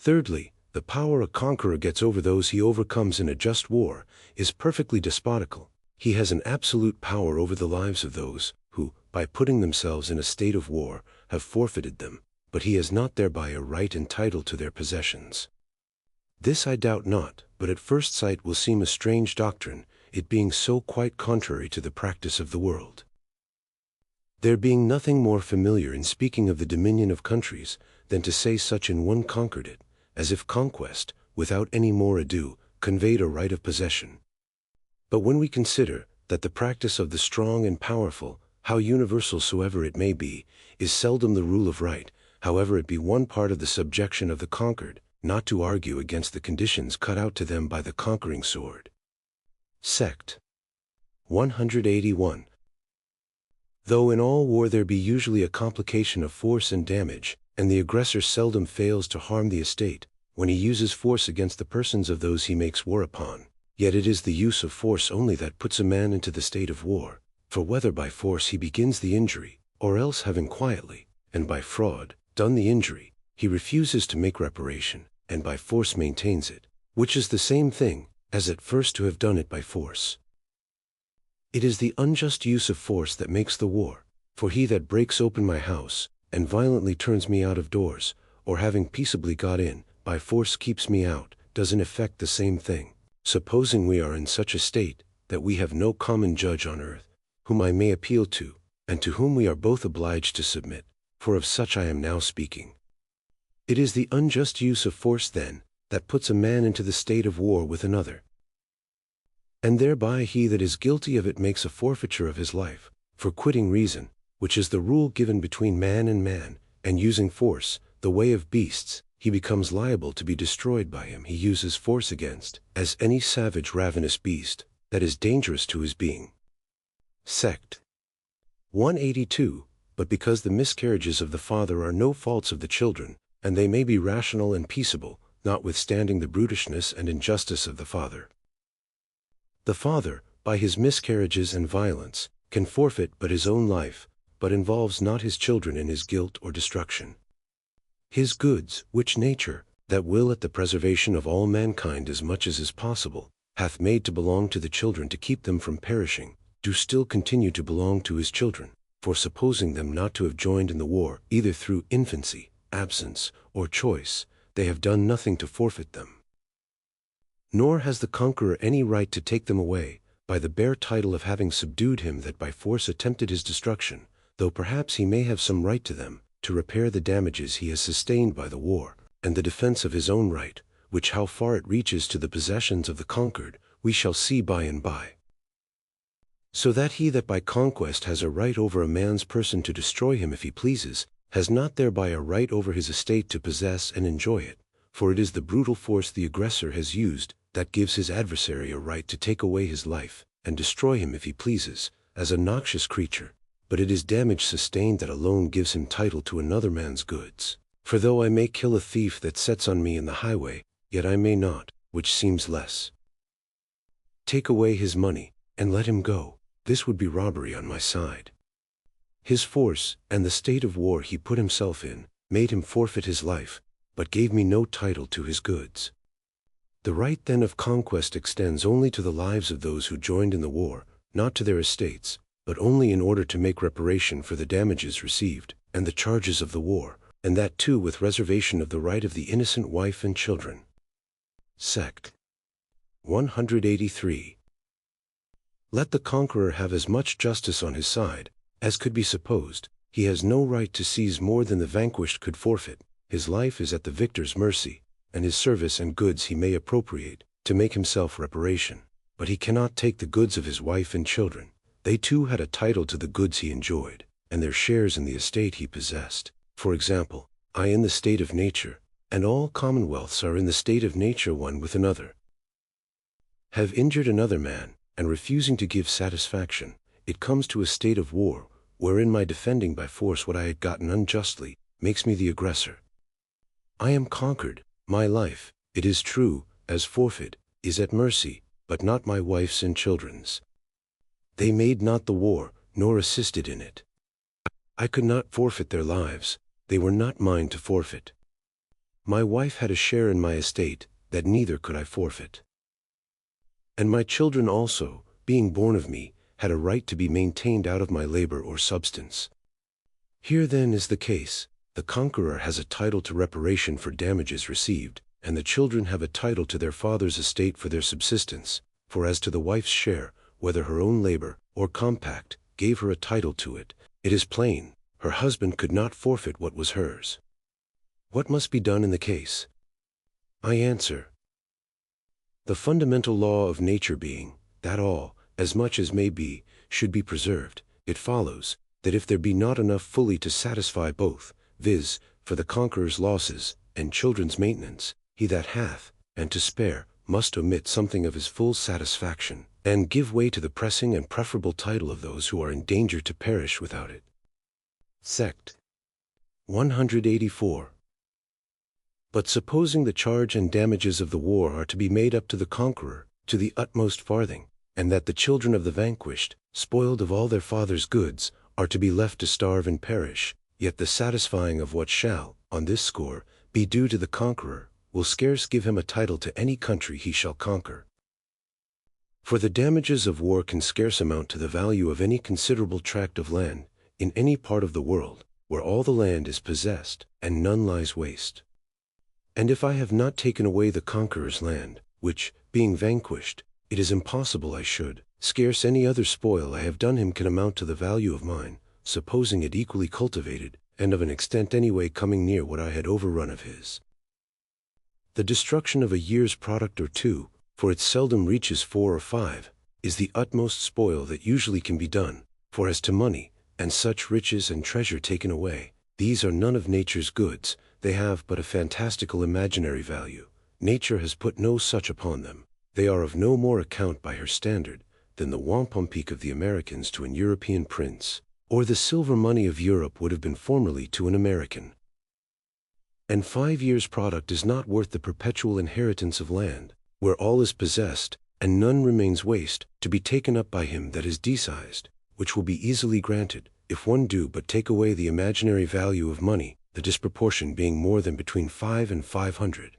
Thirdly, the power a conqueror gets over those he overcomes in a just war is perfectly despotical. He has an absolute power over the lives of those who, by putting themselves in a state of war, have forfeited them, but he has not thereby a right and title to their possessions. This I doubt not, but at first sight will seem a strange doctrine, it being so quite contrary to the practice of the world. There being nothing more familiar in speaking of the dominion of countries than to say such an one conquered it, as if conquest, without any more ado, conveyed a right of possession. But when we consider that the practice of the strong and powerful, how universal soever it may be, is seldom the rule of right, however it be one part of the subjection of the conquered, not to argue against the conditions cut out to them by the conquering sword. Sect. 181. Though in all war there be usually a complication of force and damage, and the aggressor seldom fails to harm the estate, when he uses force against the persons of those he makes war upon, yet it is the use of force only that puts a man into the state of war, for whether by force he begins the injury, or else having quietly, and by fraud, done the injury, he refuses to make reparation, and by force maintains it, which is the same thing, as at first to have done it by force. It is the unjust use of force that makes the war, for he that breaks open my house, and violently turns me out of doors, or having peaceably got in, by force keeps me out, does in effect the same thing, supposing we are in such a state, that we have no common judge on earth, whom I may appeal to, and to whom we are both obliged to submit, for of such I am now speaking. It is the unjust use of force, then, that puts a man into the state of war with another. And thereby he that is guilty of it makes a forfeiture of his life, for quitting reason, which is the rule given between man, and using force, the way of beasts, he becomes liable to be destroyed by him he uses force against, as any savage ravenous beast, that is dangerous to his being. Sect. 182. But because the miscarriages of the father are no faults of the children, and they may be rational and peaceable, notwithstanding the brutishness and injustice of the father. The father, by his miscarriages and violence, can forfeit but his own life, but involves not his children in his guilt or destruction. His goods, which nature, that will at the preservation of all mankind as much as is possible, hath made to belong to the children to keep them from perishing, do still continue to belong to his children, for supposing them not to have joined in the war, either through infancy, absence, or choice, they have done nothing to forfeit them. Nor has the conqueror any right to take them away, by the bare title of having subdued him that by force attempted his destruction, though perhaps he may have some right to them, to repair the damages he has sustained by the war, and the defense of his own right, which how far it reaches to the possessions of the conquered, we shall see by and by. So that he that by conquest has a right over a man's person to destroy him if he pleases, has not thereby a right over his estate to possess and enjoy it, for it is the brutal force the aggressor has used that gives his adversary a right to take away his life, and destroy him if he pleases, as a noxious creature, but it is damage sustained that alone gives him title to another man's goods. For though I may kill a thief that sets on me in the highway, yet I may not, which seems less, take away his money, and let him go, this would be robbery on my side. His force, and the state of war he put himself in, made him forfeit his life, but gave me no title to his goods. The right then of conquest extends only to the lives of those who joined in the war, not to their estates, but only in order to make reparation for the damages received, and the charges of the war, and that too with reservation of the right of the innocent wife and children. Sect. 183. Let the conqueror have as much justice on his side as could be supposed. He has no right to seize more than the vanquished could forfeit. His life is at the victor's mercy, and his service and goods he may appropriate to make himself reparation. But he cannot take the goods of his wife and children. They too had a title to the goods he enjoyed, and their shares in the estate he possessed. For example, I in the state of nature, and all commonwealths are in the state of nature one with another, have injured another man, and refusing to give satisfaction, it comes to a state of war, wherein my defending by force what I had gotten unjustly makes me the aggressor. I am conquered. My life, it is true, as forfeit, is at mercy, but not my wife's and children's. They made not the war, nor assisted in it. I could not forfeit their lives, they were not mine to forfeit. My wife had a share in my estate, that neither could I forfeit. And my children also, being born of me, had a right to be maintained out of my labor or substance. Here then is the case. The conqueror has a title to reparation for damages received, and the children have a title to their father's estate for their subsistence, for as to the wife's share, whether her own labor, or compact, gave her a title to it, it is plain, her husband could not forfeit what was hers. What must be done in the case? I answer, the fundamental law of nature being, that all, as much as may be, should be preserved, it follows, that if there be not enough fully to satisfy both, viz., for the conqueror's losses, and children's maintenance, he that hath, and to spare, must omit something of his full satisfaction, and give way to the pressing and preferable title of those who are in danger to perish without it. Sect. 184. But supposing the charge and damages of the war are to be made up to the conqueror, to the utmost farthing, and that the children of the vanquished, spoiled of all their father's goods, are to be left to starve and perish, yet the satisfying of what shall, on this score, be due to the conqueror, will scarce give him a title to any country he shall conquer. For the damages of war can scarce amount to the value of any considerable tract of land, in any part of the world, where all the land is possessed, and none lies waste. And if I have not taken away the conqueror's land, which, being vanquished, it is impossible I should, scarce any other spoil I have done him can amount to the value of mine, supposing it equally cultivated, and of an extent anyway coming near what I had overrun of his. The destruction of a year's product or two, for it seldom reaches 4 or 5, is the utmost spoil that usually can be done, for as to money, and such riches and treasure taken away, these are none of nature's goods, they have but a fantastical imaginary value. Nature has put no such upon them. They are of no more account by her standard than the wampum-peak of the Americans to an European prince, or the silver money of Europe would have been formerly to an American. And 5 years' product is not worth the perpetual inheritance of land, where all is possessed, and none remains waste, to be taken up by him that is decised, which will be easily granted, if one do but take away the imaginary value of money, the disproportion being more than between 5 and 500.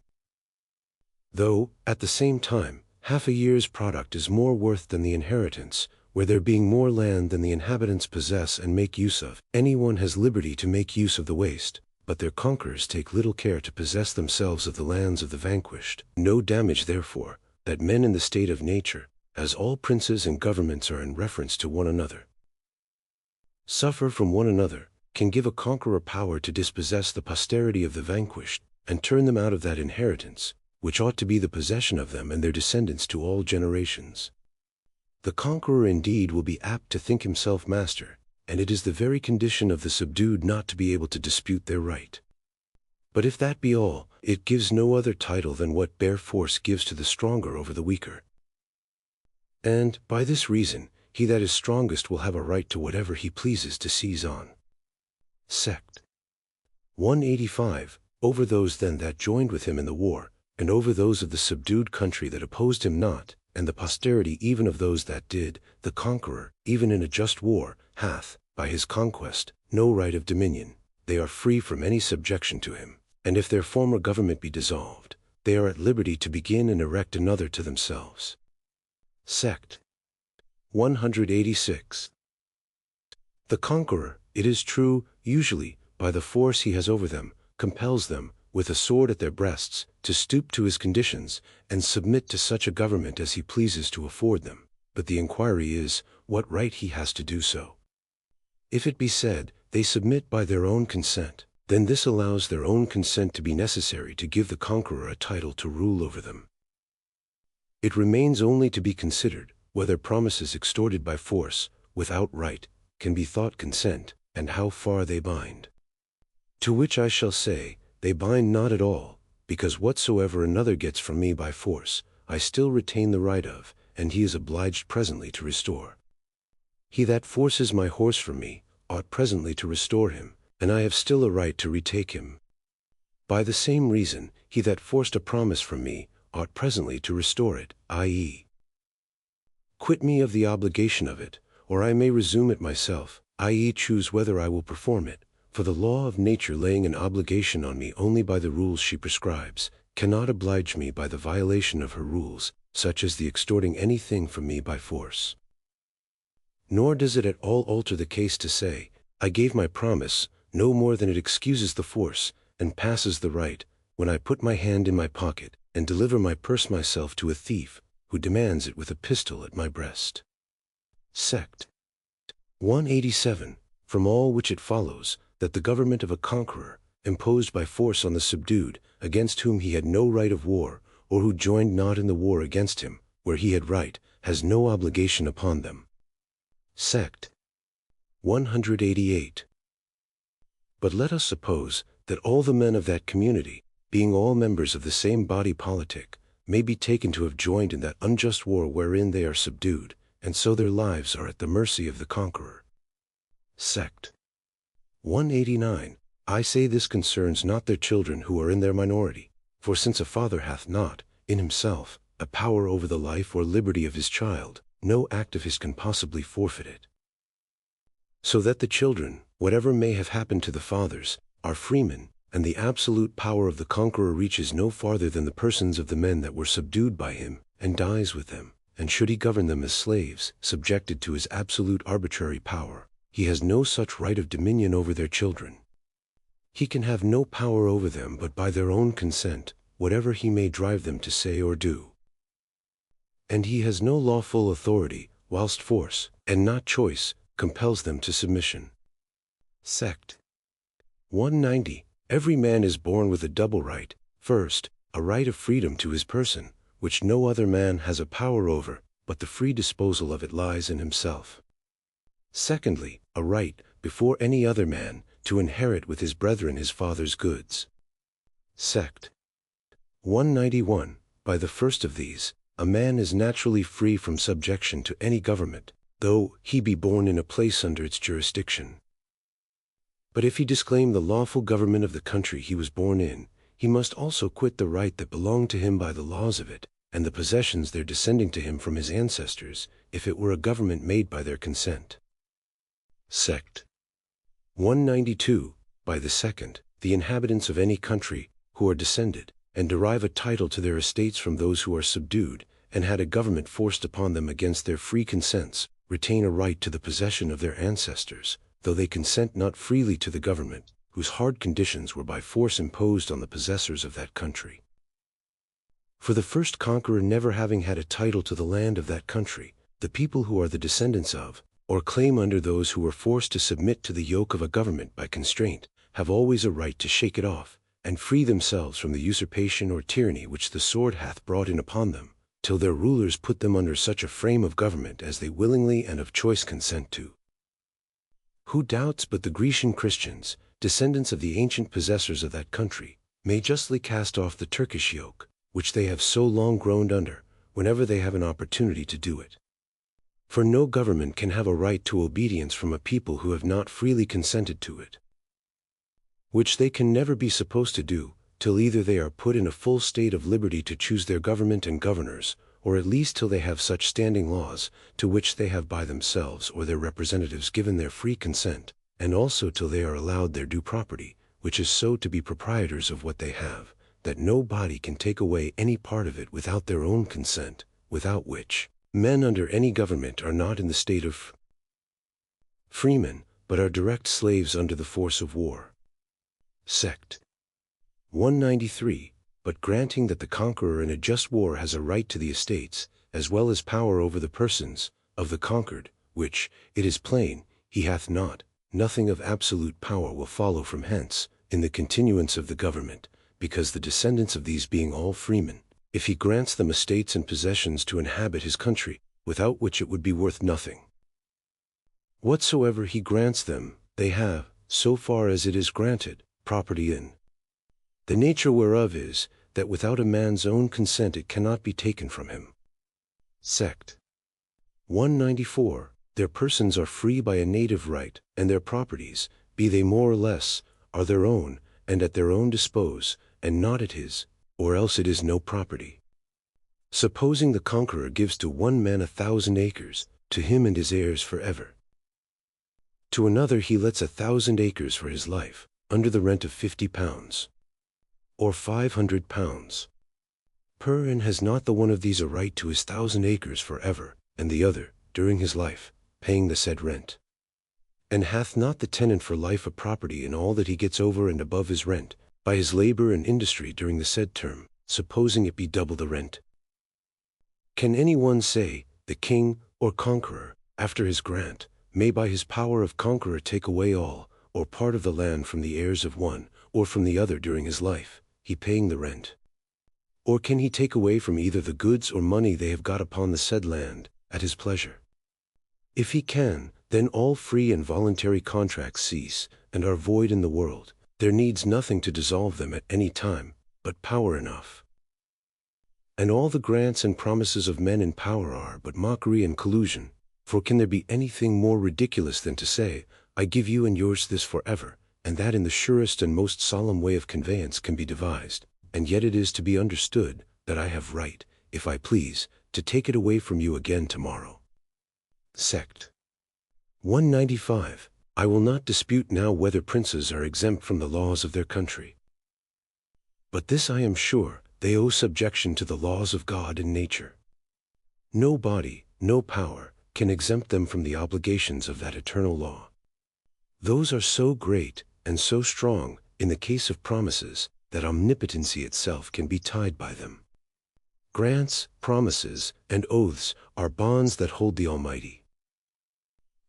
Though, at the same time, half a year's product is more worth than the inheritance, where there being more land than the inhabitants possess and make use of, any one has liberty to make use of the waste, but their conquerors take little care to possess themselves of the lands of the vanquished. No damage therefore, that men in the state of nature, as all princes and governments are in reference to one another, suffer from one another, can give a conqueror power to dispossess the posterity of the vanquished, and turn them out of that inheritance, which ought to be the possession of them and their descendants to all generations. The conqueror indeed will be apt to think himself master, and it is the very condition of the subdued not to be able to dispute their right. But if that be all, it gives no other title than what bare force gives to the stronger over the weaker. And, by this reason, he that is strongest will have a right to whatever he pleases to seize on. Sect. 185. Over those then that joined with him in the war, and over those of the subdued country that opposed him not, and the posterity even of those that did, the conqueror, even in a just war, hath, by his conquest, no right of dominion, they are free from any subjection to him, and if their former government be dissolved, they are at liberty to begin and erect another to themselves. Sect. 186. The conqueror, it is true, usually, by the force he has over them, compels them, with a sword at their breasts, to stoop to his conditions, and submit to such a government as he pleases to afford them. But the inquiry is, what right he has to do so. If it be said, they submit by their own consent, then this allows their own consent to be necessary to give the conqueror a title to rule over them. It remains only to be considered, whether promises extorted by force, without right, can be thought consent, and how far they bind. To which I shall say, they bind not at all, because whatsoever another gets from me by force, I still retain the right of, and he is obliged presently to restore. He that forces my horse from me, ought presently to restore him, and I have still a right to retake him. By the same reason, he that forced a promise from me, ought presently to restore it, i.e., quit me of the obligation of it, or I may resume it myself, i.e., choose whether I will perform it, for the law of nature laying an obligation on me only by the rules she prescribes, cannot oblige me by the violation of her rules, such as the extorting anything from me by force. Nor does it at all alter the case to say, I gave my promise, no more than it excuses the force, and passes the right, when I put my hand in my pocket, and deliver my purse myself to a thief, who demands it with a pistol at my breast. Sect. 187. From all which it follows, that the government of a conqueror, imposed by force on the subdued, against whom he had no right of war, or who joined not in the war against him, where he had right, has no obligation upon them. Sect. 188. But let us suppose that all the men of that community, being all members of the same body politic, may be taken to have joined in that unjust war wherein they are subdued, and so their lives are at the mercy of the conqueror. Sect. 189. I say this concerns not their children who are in their minority, for since a father hath not, in himself, a power over the life or liberty of his child, no act of his can possibly forfeit it. So that the children, whatever may have happened to the fathers, are freemen, and the absolute power of the conqueror reaches no farther than the persons of the men that were subdued by him, and dies with them, and should he govern them as slaves, subjected to his absolute arbitrary power, he has no such right of dominion over their children. He can have no power over them but by their own consent, whatever he may drive them to say or do. And he has no lawful authority, whilst force, and not choice, compels them to submission. Sect. 190. Every man is born with a double right, first, a right of freedom to his person, which no other man has a power over, but the free disposal of it lies in himself. Secondly, a right, before any other man, to inherit with his brethren his father's goods. Sect. 191. By the first of these, a man is naturally free from subjection to any government, though he be born in a place under its jurisdiction. But if he disclaim the lawful government of the country he was born in, he must also quit the right that belonged to him by the laws of it, and the possessions there descending to him from his ancestors, if it were a government made by their consent. Sect. 192. By the second, the inhabitants of any country, who are descended, and derive a title to their estates from those who are subdued, and had a government forced upon them against their free consents, retain a right to the possession of their ancestors, though they consent not freely to the government, whose hard conditions were by force imposed on the possessors of that country. For the first conqueror never having had a title to the land of that country, the people who are the descendants of, or claim under those who were forced to submit to the yoke of a government by constraint, have always a right to shake it off, and free themselves from the usurpation or tyranny which the sword hath brought in upon them, till their rulers put them under such a frame of government as they willingly and of choice consent to. Who doubts but the Grecian Christians, descendants of the ancient possessors of that country, may justly cast off the Turkish yoke, which they have so long groaned under, whenever they have an opportunity to do it? For no government can have a right to obedience from a people who have not freely consented to it, which they can never be supposed to do, till either they are put in a full state of liberty to choose their government and governors, or at least till they have such standing laws, to which they have by themselves or their representatives given their free consent, and also till they are allowed their due property, which is so to be proprietors of what they have, that no body can take away any part of it without their own consent, without which men under any government are not in the state of freemen, but are direct slaves under the force of war. Sect. 193. But granting that the conqueror in a just war has a right to the estates, as well as power over the persons, of the conquered, which, it is plain, he hath not, nothing of absolute power will follow from hence, in the continuance of the government, because the descendants of these being all freemen, if he grants them estates and possessions to inhabit his country, without which it would be worth nothing. Whatsoever he grants them, they have, so far as it is granted, property in. The nature whereof is, that without a man's own consent it cannot be taken from him. Sect. 194. Their persons are free by a native right, and their properties, be they more or less, are their own, and at their own dispose, and not at his, or else it is no property. Supposing the conqueror gives to one man 1,000 acres, to him and his heirs forever. To another he lets 1,000 acres for his life, under the rent of £50, or £500 per, and has not the one of these a right to his 1,000 acres forever, and the other, during his life, paying the said rent? And hath not the tenant for life a property in all that he gets over and above his rent, by his labor and industry during the said term, supposing it be double the rent? Can any one say, the king, or conqueror, after his grant, may by his power of conqueror take away all, or part of the land from the heirs of one, or from the other during his life, he paying the rent? Or can he take away from either the goods or money they have got upon the said land, at his pleasure? If he can, then all free and voluntary contracts cease, and are void in the world. There needs nothing to dissolve them at any time, but power enough. And all the grants and promises of men in power are but mockery and collusion, for can there be anything more ridiculous than to say, I give you and yours this forever, and that in the surest and most solemn way of conveyance can be devised, and yet it is to be understood, that I have right, if I please, to take it away from you again tomorrow. Sect. 195. I will not dispute now whether princes are exempt from the laws of their country. But this I am sure, they owe subjection to the laws of God and nature. No body, no power, can exempt them from the obligations of that eternal law. Those are so great, and so strong, in the case of promises, that omnipotency itself can be tied by them. Grants, promises, and oaths are bonds that hold the Almighty.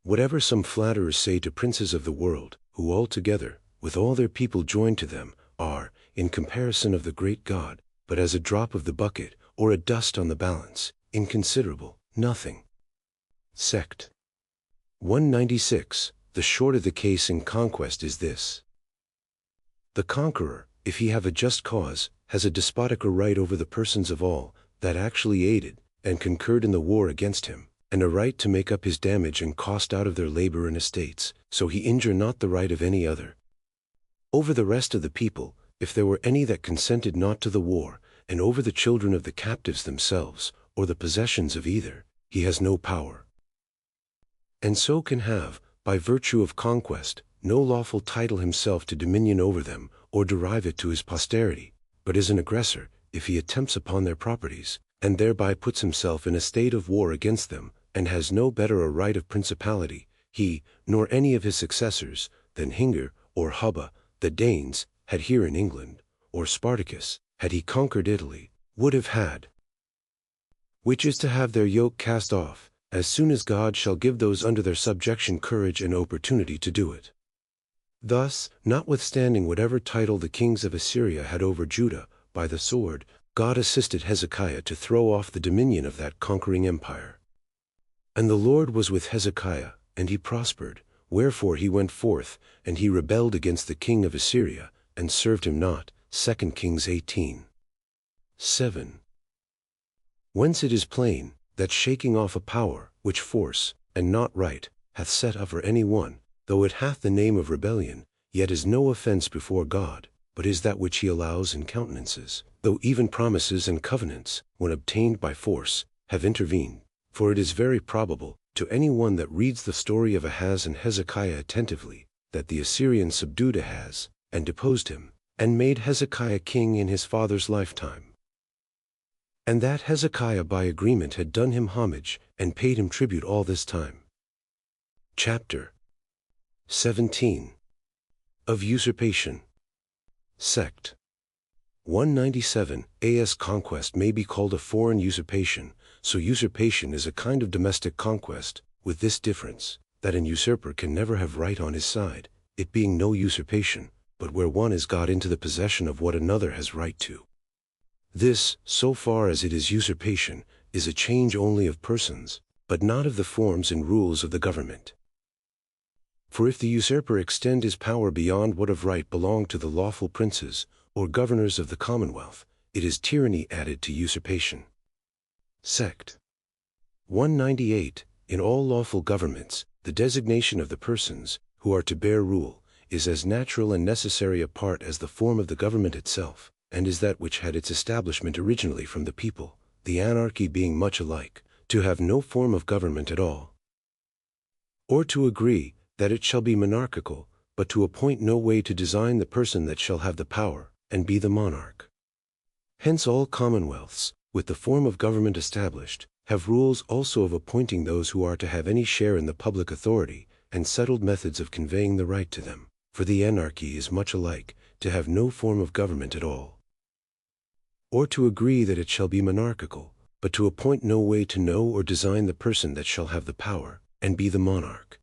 Whatever some flatterers say to princes of the world, who altogether, with all their people joined to them, are, in comparison of the great God, but as a drop of the bucket, or a dust on the balance, inconsiderable, nothing. Sect. 196. The short of the case in conquest is this. The conqueror, if he have a just cause, has a despotical right over the persons of all that actually aided and concurred in the war against him, and a right to make up his damage and cost out of their labor and estates, so he injure not the right of any other. Over the rest of the people, if there were any that consented not to the war, and over the children of the captives themselves, or the possessions of either, he has no power. And so can have, by virtue of conquest, no lawful title himself to dominion over them, or derive it to his posterity, but is an aggressor, if he attempts upon their properties, and thereby puts himself in a state of war against them, and has no better a right of principality, he, nor any of his successors, than Hinger, or Hubba, the Danes, had here in England, or Spartacus, had he conquered Italy, would have had. Which is to have their yoke cast off, as soon as God shall give those under their subjection courage and opportunity to do it. Thus, notwithstanding whatever title the kings of Assyria had over Judah, by the sword, God assisted Hezekiah to throw off the dominion of that conquering empire. And the Lord was with Hezekiah, and he prospered, wherefore he went forth, and he rebelled against the king of Assyria, and served him not. 2 Kings 18. 7. Whence it is plain, that shaking off a power, which force, and not right, hath set over any one, though it hath the name of rebellion, yet is no offense before God, but is that which he allows and countenances, though even promises and covenants, when obtained by force, have intervened. For it is very probable, to any one that reads the story of Ahaz and Hezekiah attentively, that the Assyrians subdued Ahaz, and deposed him, and made Hezekiah king in his father's lifetime. And that Hezekiah by agreement had done him homage, and paid him tribute all this time. Chapter 17. Of Usurpation. Sect. 197. As conquest may be called a foreign usurpation, so usurpation is a kind of domestic conquest, with this difference, that an usurper can never have right on his side, it being no usurpation, but where one is got into the possession of what another has right to. This, so far as it is usurpation, is a change only of persons, but not of the forms and rules of the government. For if the usurper extend his power beyond what of right belonged to the lawful princes, or governors of the commonwealth, it is tyranny added to usurpation. Sect. 198. In all lawful governments, the designation of the persons, who are to bear rule, is as natural and necessary a part as the form of the government itself, and is that which had its establishment originally from the people, the anarchy being much alike, to have no form of government at all. Or to agree, that it shall be monarchical, but to appoint no way to design the person that shall have the power, and be the monarch. Hence all commonwealths, with the form of government established, have rules also of appointing those who are to have any share in the public authority, and settled methods of conveying the right to them, for the anarchy is much alike, to have no form of government at all. Or to agree that it shall be monarchical, but to appoint no way to know or design the person that shall have the power, and be the monarch.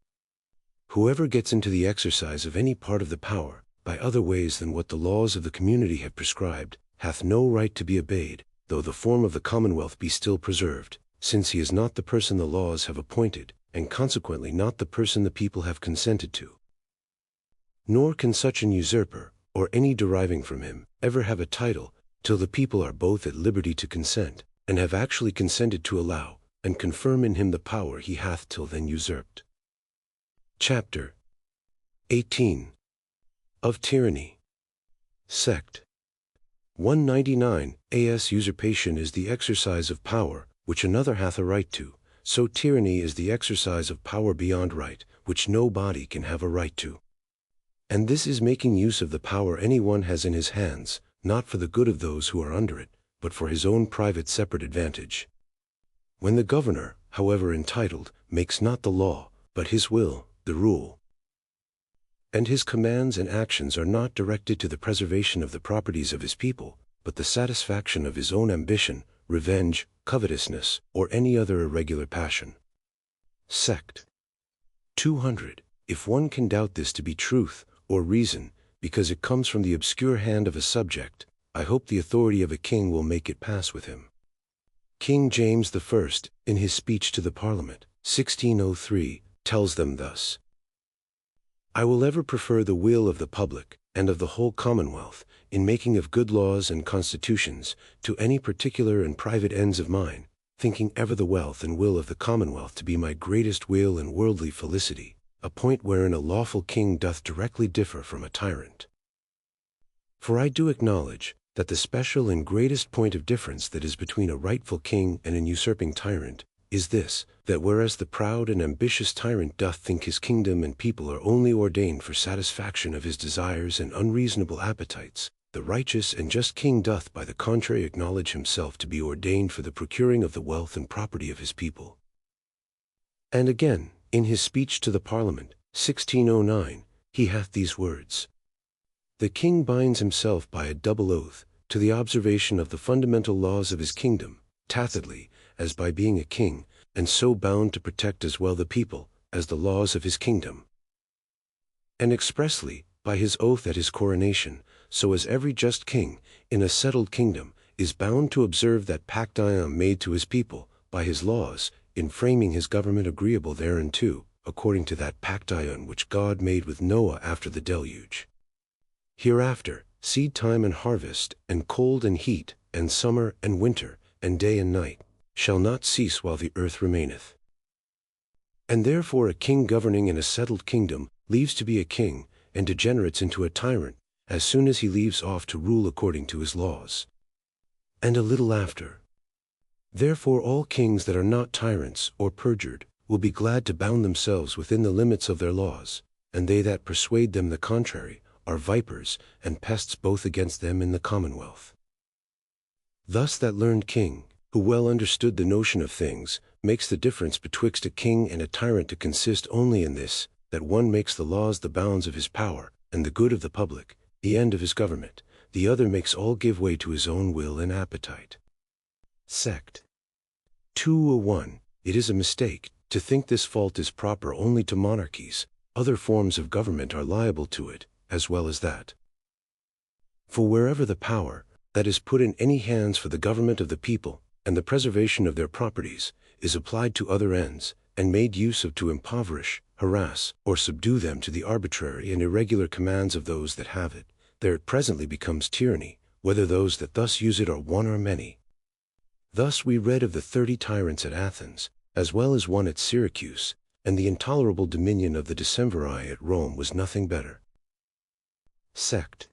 Whoever gets into the exercise of any part of the power, by other ways than what the laws of the community have prescribed, hath no right to be obeyed, though the form of the commonwealth be still preserved, since he is not the person the laws have appointed, and consequently not the person the people have consented to. Nor can such an usurper, or any deriving from him, ever have a title, till the people are both at liberty to consent, and have actually consented to allow, and confirm in him the power he hath till then usurped. Chapter 18. Of Tyranny. Sect. 199. As usurpation is the exercise of power, which another hath a right to, so tyranny is the exercise of power beyond right, which no body can have a right to. And this is making use of the power any one has in his hands, not for the good of those who are under it, but for his own private separate advantage. When the governor, however entitled, makes not the law, but his will, the rule, and his commands and actions are not directed to the preservation of the properties of his people, but the satisfaction of his own ambition, revenge, covetousness, or any other irregular passion. Sect. 200. If one can doubt this to be truth, or reason, because it comes from the obscure hand of a subject, I hope the authority of a king will make it pass with him. King James I, in his speech to the Parliament, 1603, tells them thus: I will ever prefer the will of the public, and of the whole commonwealth, in making of good laws and constitutions, to any particular and private ends of mine, thinking ever the wealth and will of the commonwealth to be my greatest weal and worldly felicity, a point wherein a lawful king doth directly differ from a tyrant. For I do acknowledge, that the special and greatest point of difference that is between a rightful king and an usurping tyrant, is this, that whereas the proud and ambitious tyrant doth think his kingdom and people are only ordained for satisfaction of his desires and unreasonable appetites, the righteous and just king doth by the contrary acknowledge himself to be ordained for the procuring of the wealth and property of his people. And again, in his speech to the Parliament, 1609, he hath these words: The king binds himself by a double oath, to the observation of the fundamental laws of his kingdom, tacitly, as by being a king, and so bound to protect as well the people, as the laws of his kingdom. And expressly, by his oath at his coronation, so as every just king, in a settled kingdom, is bound to observe that pactium made to his people, by his laws, in framing his government agreeable thereunto, according to that pactium which God made with Noah after the deluge. Hereafter, seed time and harvest, and cold and heat, and summer and winter, and day and night, shall not cease while the earth remaineth. And therefore a king governing in a settled kingdom leaves to be a king, and degenerates into a tyrant, as soon as he leaves off to rule according to his laws. And a little after. Therefore all kings that are not tyrants or perjured will be glad to bound themselves within the limits of their laws, and they that persuade them the contrary are vipers and pests both against them in the commonwealth. Thus that learned king, who well understood the notion of things, makes the difference betwixt a king and a tyrant to consist only in this, that one makes the laws the bounds of his power, and the good of the public, the end of his government, the other makes all give way to his own will and appetite. Sect. 201. It is a mistake to think this fault is proper only to monarchies. Other forms of government are liable to it, as well as that. For wherever the power that is put in any hands for the government of the people, and the preservation of their properties, is applied to other ends, and made use of to impoverish, harass, or subdue them to the arbitrary and irregular commands of those that have it, there it presently becomes tyranny, whether those that thus use it are one or many. Thus we read of the 30 tyrants at Athens, as well as one at Syracuse, and the intolerable dominion of the Decemviri at Rome was nothing better. Sect.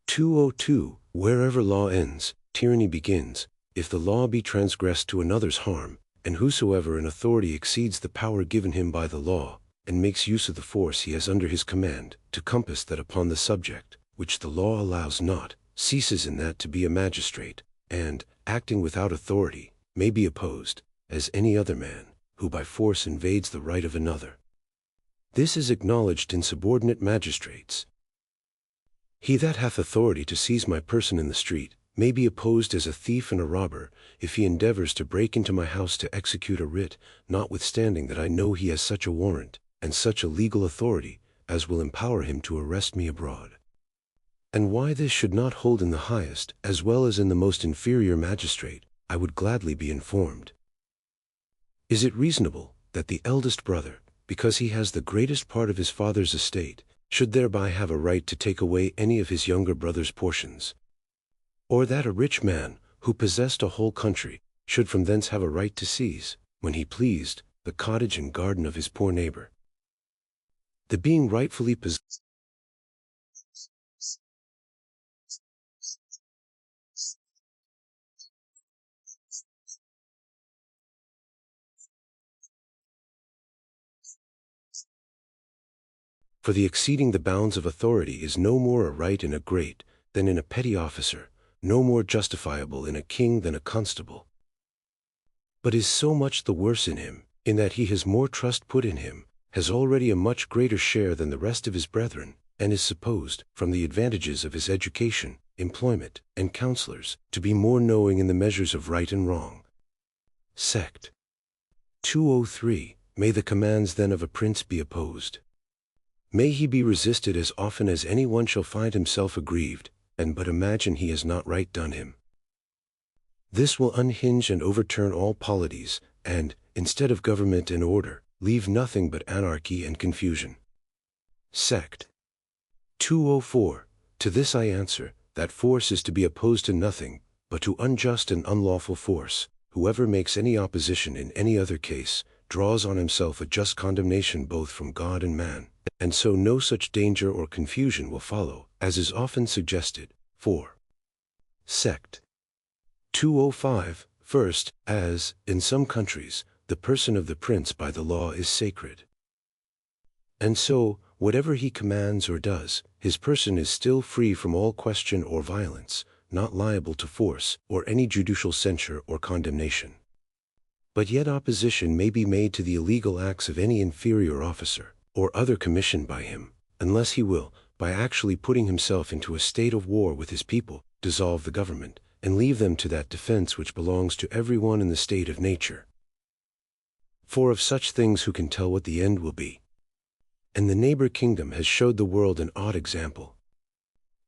202. Wherever law ends, tyranny begins, if the law be transgressed to another's harm, and whosoever in authority exceeds the power given him by the law, and makes use of the force he has under his command, to compass that upon the subject, which the law allows not, ceases in that to be a magistrate, and, acting without authority, may be opposed, as any other man, who by force invades the right of another. This is acknowledged in subordinate magistrates. He that hath authority to seize my person in the street, may be opposed as a thief and a robber, if he endeavors to break into my house to execute a writ, notwithstanding that I know he has such a warrant, and such a legal authority, as will empower him to arrest me abroad. And why this should not hold in the highest, as well as in the most inferior magistrate, I would gladly be informed. Is it reasonable that the eldest brother, because he has the greatest part of his father's estate, should thereby have a right to take away any of his younger brother's portions? Or that a rich man, who possessed a whole country, should from thence have a right to seize, when he pleased, the cottage and garden of his poor neighbor? The being rightfully possessed for the exceeding the bounds of authority is no more a right in a great than in a petty officer, no more justifiable in a king than a constable, but is so much the worse in him, in that he has more trust put in him, has already a much greater share than the rest of his brethren, and is supposed, from the advantages of his education, employment, and counselors, to be more knowing in the measures of right and wrong. Sect. 203. May the commands then of a prince be opposed. May he be resisted as often as any one shall find himself aggrieved, and but imagine he has not right done him. This will unhinge and overturn all polities, and, instead of government and order, leave nothing but anarchy and confusion. Sect. 204. To this I answer, that force is to be opposed to nothing, but to unjust and unlawful force. Whoever makes any opposition in any other case, draws on himself a just condemnation both from God and man, and so no such danger or confusion will follow, as is often suggested. 4. Sect. 205. First, as, in some countries, the person of the prince by the law is sacred. And so, whatever he commands or does, his person is still free from all question or violence, not liable to force, or any judicial censure or condemnation. But yet opposition may be made to the illegal acts of any inferior officer, or other commissioned by him, unless he will, by actually putting himself into a state of war with his people, dissolve the government, and leave them to that defense which belongs to every one in the state of nature. For of such things who can tell what the end will be? And the neighbor kingdom has showed the world an odd example.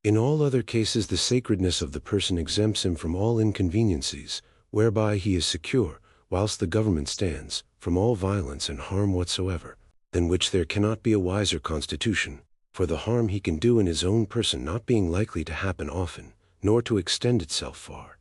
In all other cases the sacredness of the person exempts him from all inconveniencies, whereby he is secure, whilst the government stands, from all violence and harm whatsoever, than which there cannot be a wiser constitution, for the harm he can do in his own person not being likely to happen often, nor to extend itself far.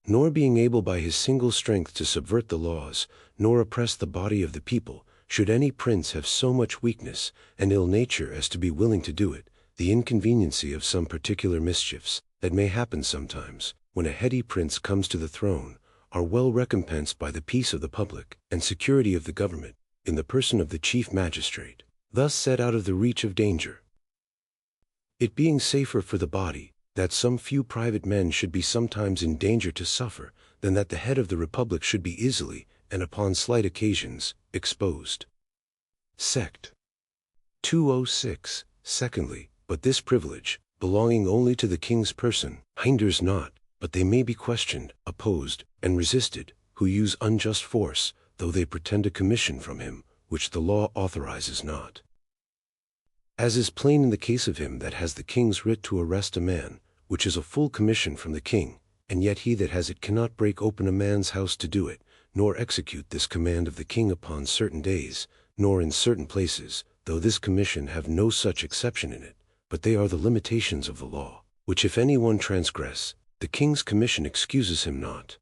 Nor being able by his single strength to subvert the laws, nor oppress the body of the people, should any prince have so much weakness and ill nature as to be willing to do it, The inconveniency of some particular mischiefs that may happen sometimes, when a heady prince comes to the throne, are well recompensed by the peace of the public and security of the government, in the person of the chief magistrate, thus set out of the reach of danger. It being safer for the body, that some few private men should be sometimes in danger to suffer, than that the head of the republic should be easily, and upon slight occasions, exposed. Sect. 206. Secondly, but this privilege, belonging only to the king's person, hinders not, but they may be questioned, opposed, and resisted, who use unjust force, though they pretend a commission from him, which the law authorizes not. As is plain in the case of him that has the king's writ to arrest a man, which is a full commission from the king, and yet he that has it cannot break open a man's house to do it, nor execute this command of the king upon certain days, nor in certain places, though this commission have no such exception in it, but they are the limitations of the law, which if any one transgress, the king's commission excuses him not.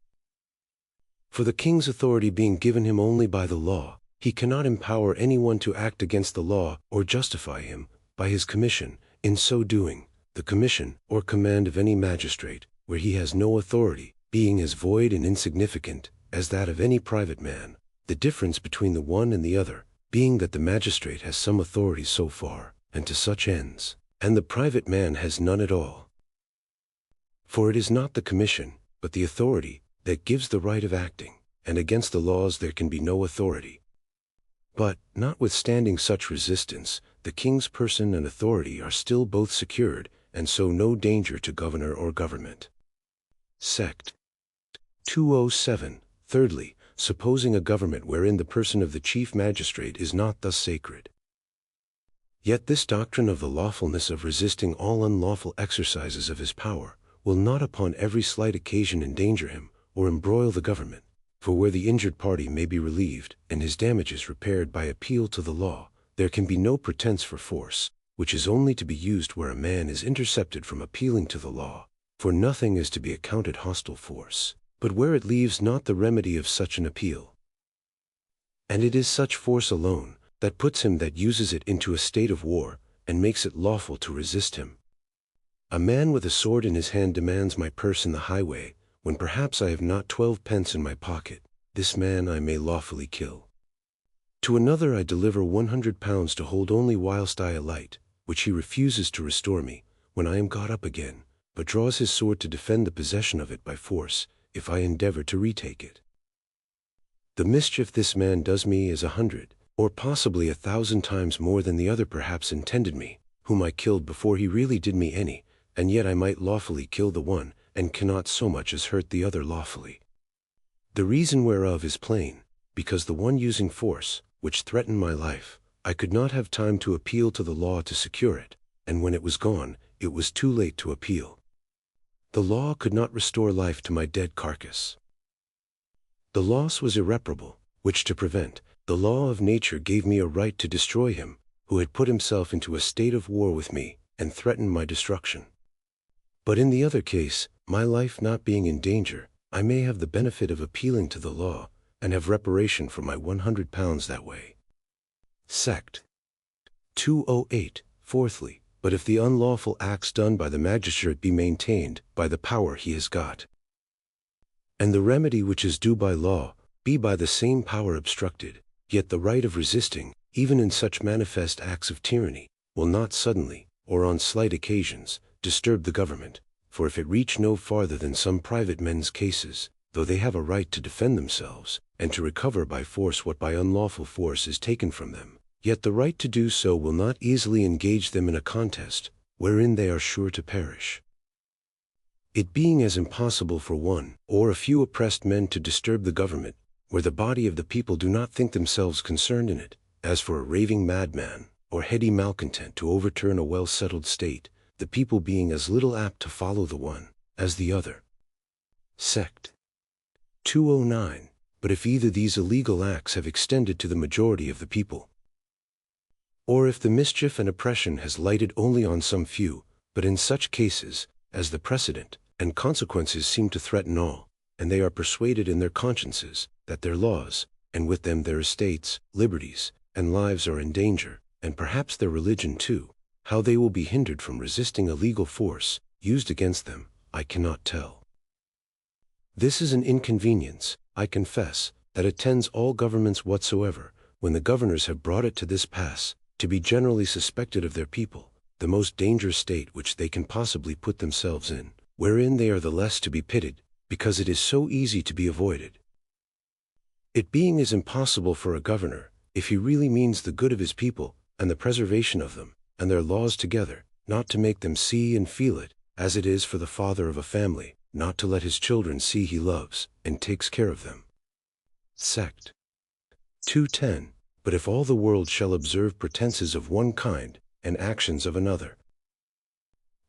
For the king's authority being given him only by the law, he cannot empower any one to act against the law or justify him, by his commission. In so doing, the commission or command of any magistrate, where he has no authority, being as void and insignificant as that of any private man, the difference between the one and the other being that the magistrate has some authority so far, and to such ends, and the private man has none at all. For it is not the commission, but the authority, that gives the right of acting, and against the laws there can be no authority. But, notwithstanding such resistance, the king's person and authority are still both secured, and so no danger to governor or government. Sect. 207. Thirdly, supposing a government wherein the person of the chief magistrate is not thus sacred. Yet this doctrine of the lawfulness of resisting all unlawful exercises of his power will not upon every slight occasion endanger him, or embroil the government, for where the injured party may be relieved, and his damages repaired by appeal to the law, there can be no pretense for force, which is only to be used where a man is intercepted from appealing to the law, for nothing is to be accounted hostile force, but where it leaves not the remedy of such an appeal. And it is such force alone that puts him that uses it into a state of war, and makes it lawful to resist him. A man with a sword in his hand demands my purse in the highway, when perhaps I have not 12 pence in my pocket. This man I may lawfully kill. To another I deliver 100 pounds to hold only whilst I alight, which he refuses to restore me, when I am got up again, but draws his sword to defend the possession of it by force, if I endeavor to retake it. The mischief this man does me is 100, or possibly 1,000 times more than the other perhaps intended me, whom I killed before he really did me any, and yet I might lawfully kill the one, and cannot so much as hurt the other lawfully. The reason whereof is plain, because the one using force, which threatened my life, I could not have time to appeal to the law to secure it, and when it was gone, it was too late to appeal. The law could not restore life to my dead carcass. The loss was irreparable, which to prevent, the law of nature gave me a right to destroy him, who had put himself into a state of war with me, and threatened my destruction. But in the other case, my life not being in danger, I may have the benefit of appealing to the law, and have reparation for my 100 pounds that way. Sect. 208. Fourthly, but if the unlawful acts done by the magistrate be maintained by the power he has got, and the remedy which is due by law be by the same power obstructed, yet the right of resisting, even in such manifest acts of tyranny, will not suddenly, or on slight occasions, disturb the government, for if it reach no farther than some private men's cases, though they have a right to defend themselves, and to recover by force what by unlawful force is taken from them, yet the right to do so will not easily engage them in a contest, wherein they are sure to perish. It being as impossible for one, or a few oppressed men to disturb the government, where the body of the people do not think themselves concerned in it, as for a raving madman, or heady malcontent to overturn a well-settled state, the people being as little apt to follow the one, as the other. Sect. 209. But if either these illegal acts have extended to the majority of the people, or if the mischief and oppression has lighted only on some few, but in such cases, as the precedent and consequences seem to threaten all, and they are persuaded in their consciences, that their laws, and with them their estates, liberties, and lives are in danger, and perhaps their religion too, How they will be hindered from resisting a legal force used against them, I cannot tell. This is an inconvenience, I confess, that attends all governments whatsoever, when the governors have brought it to this pass, to be generally suspected of their people, the most dangerous state which they can possibly put themselves in, wherein they are the less to be pitied, because it is so easy to be avoided. It being as impossible for a governor, if he really means the good of his people, and the preservation of them, and their laws together, not to make them see and feel it, as it is for the father of a family, not to let his children see he loves, and takes care of them. Sect. 210. But if all the world shall observe pretenses of one kind, and actions of another.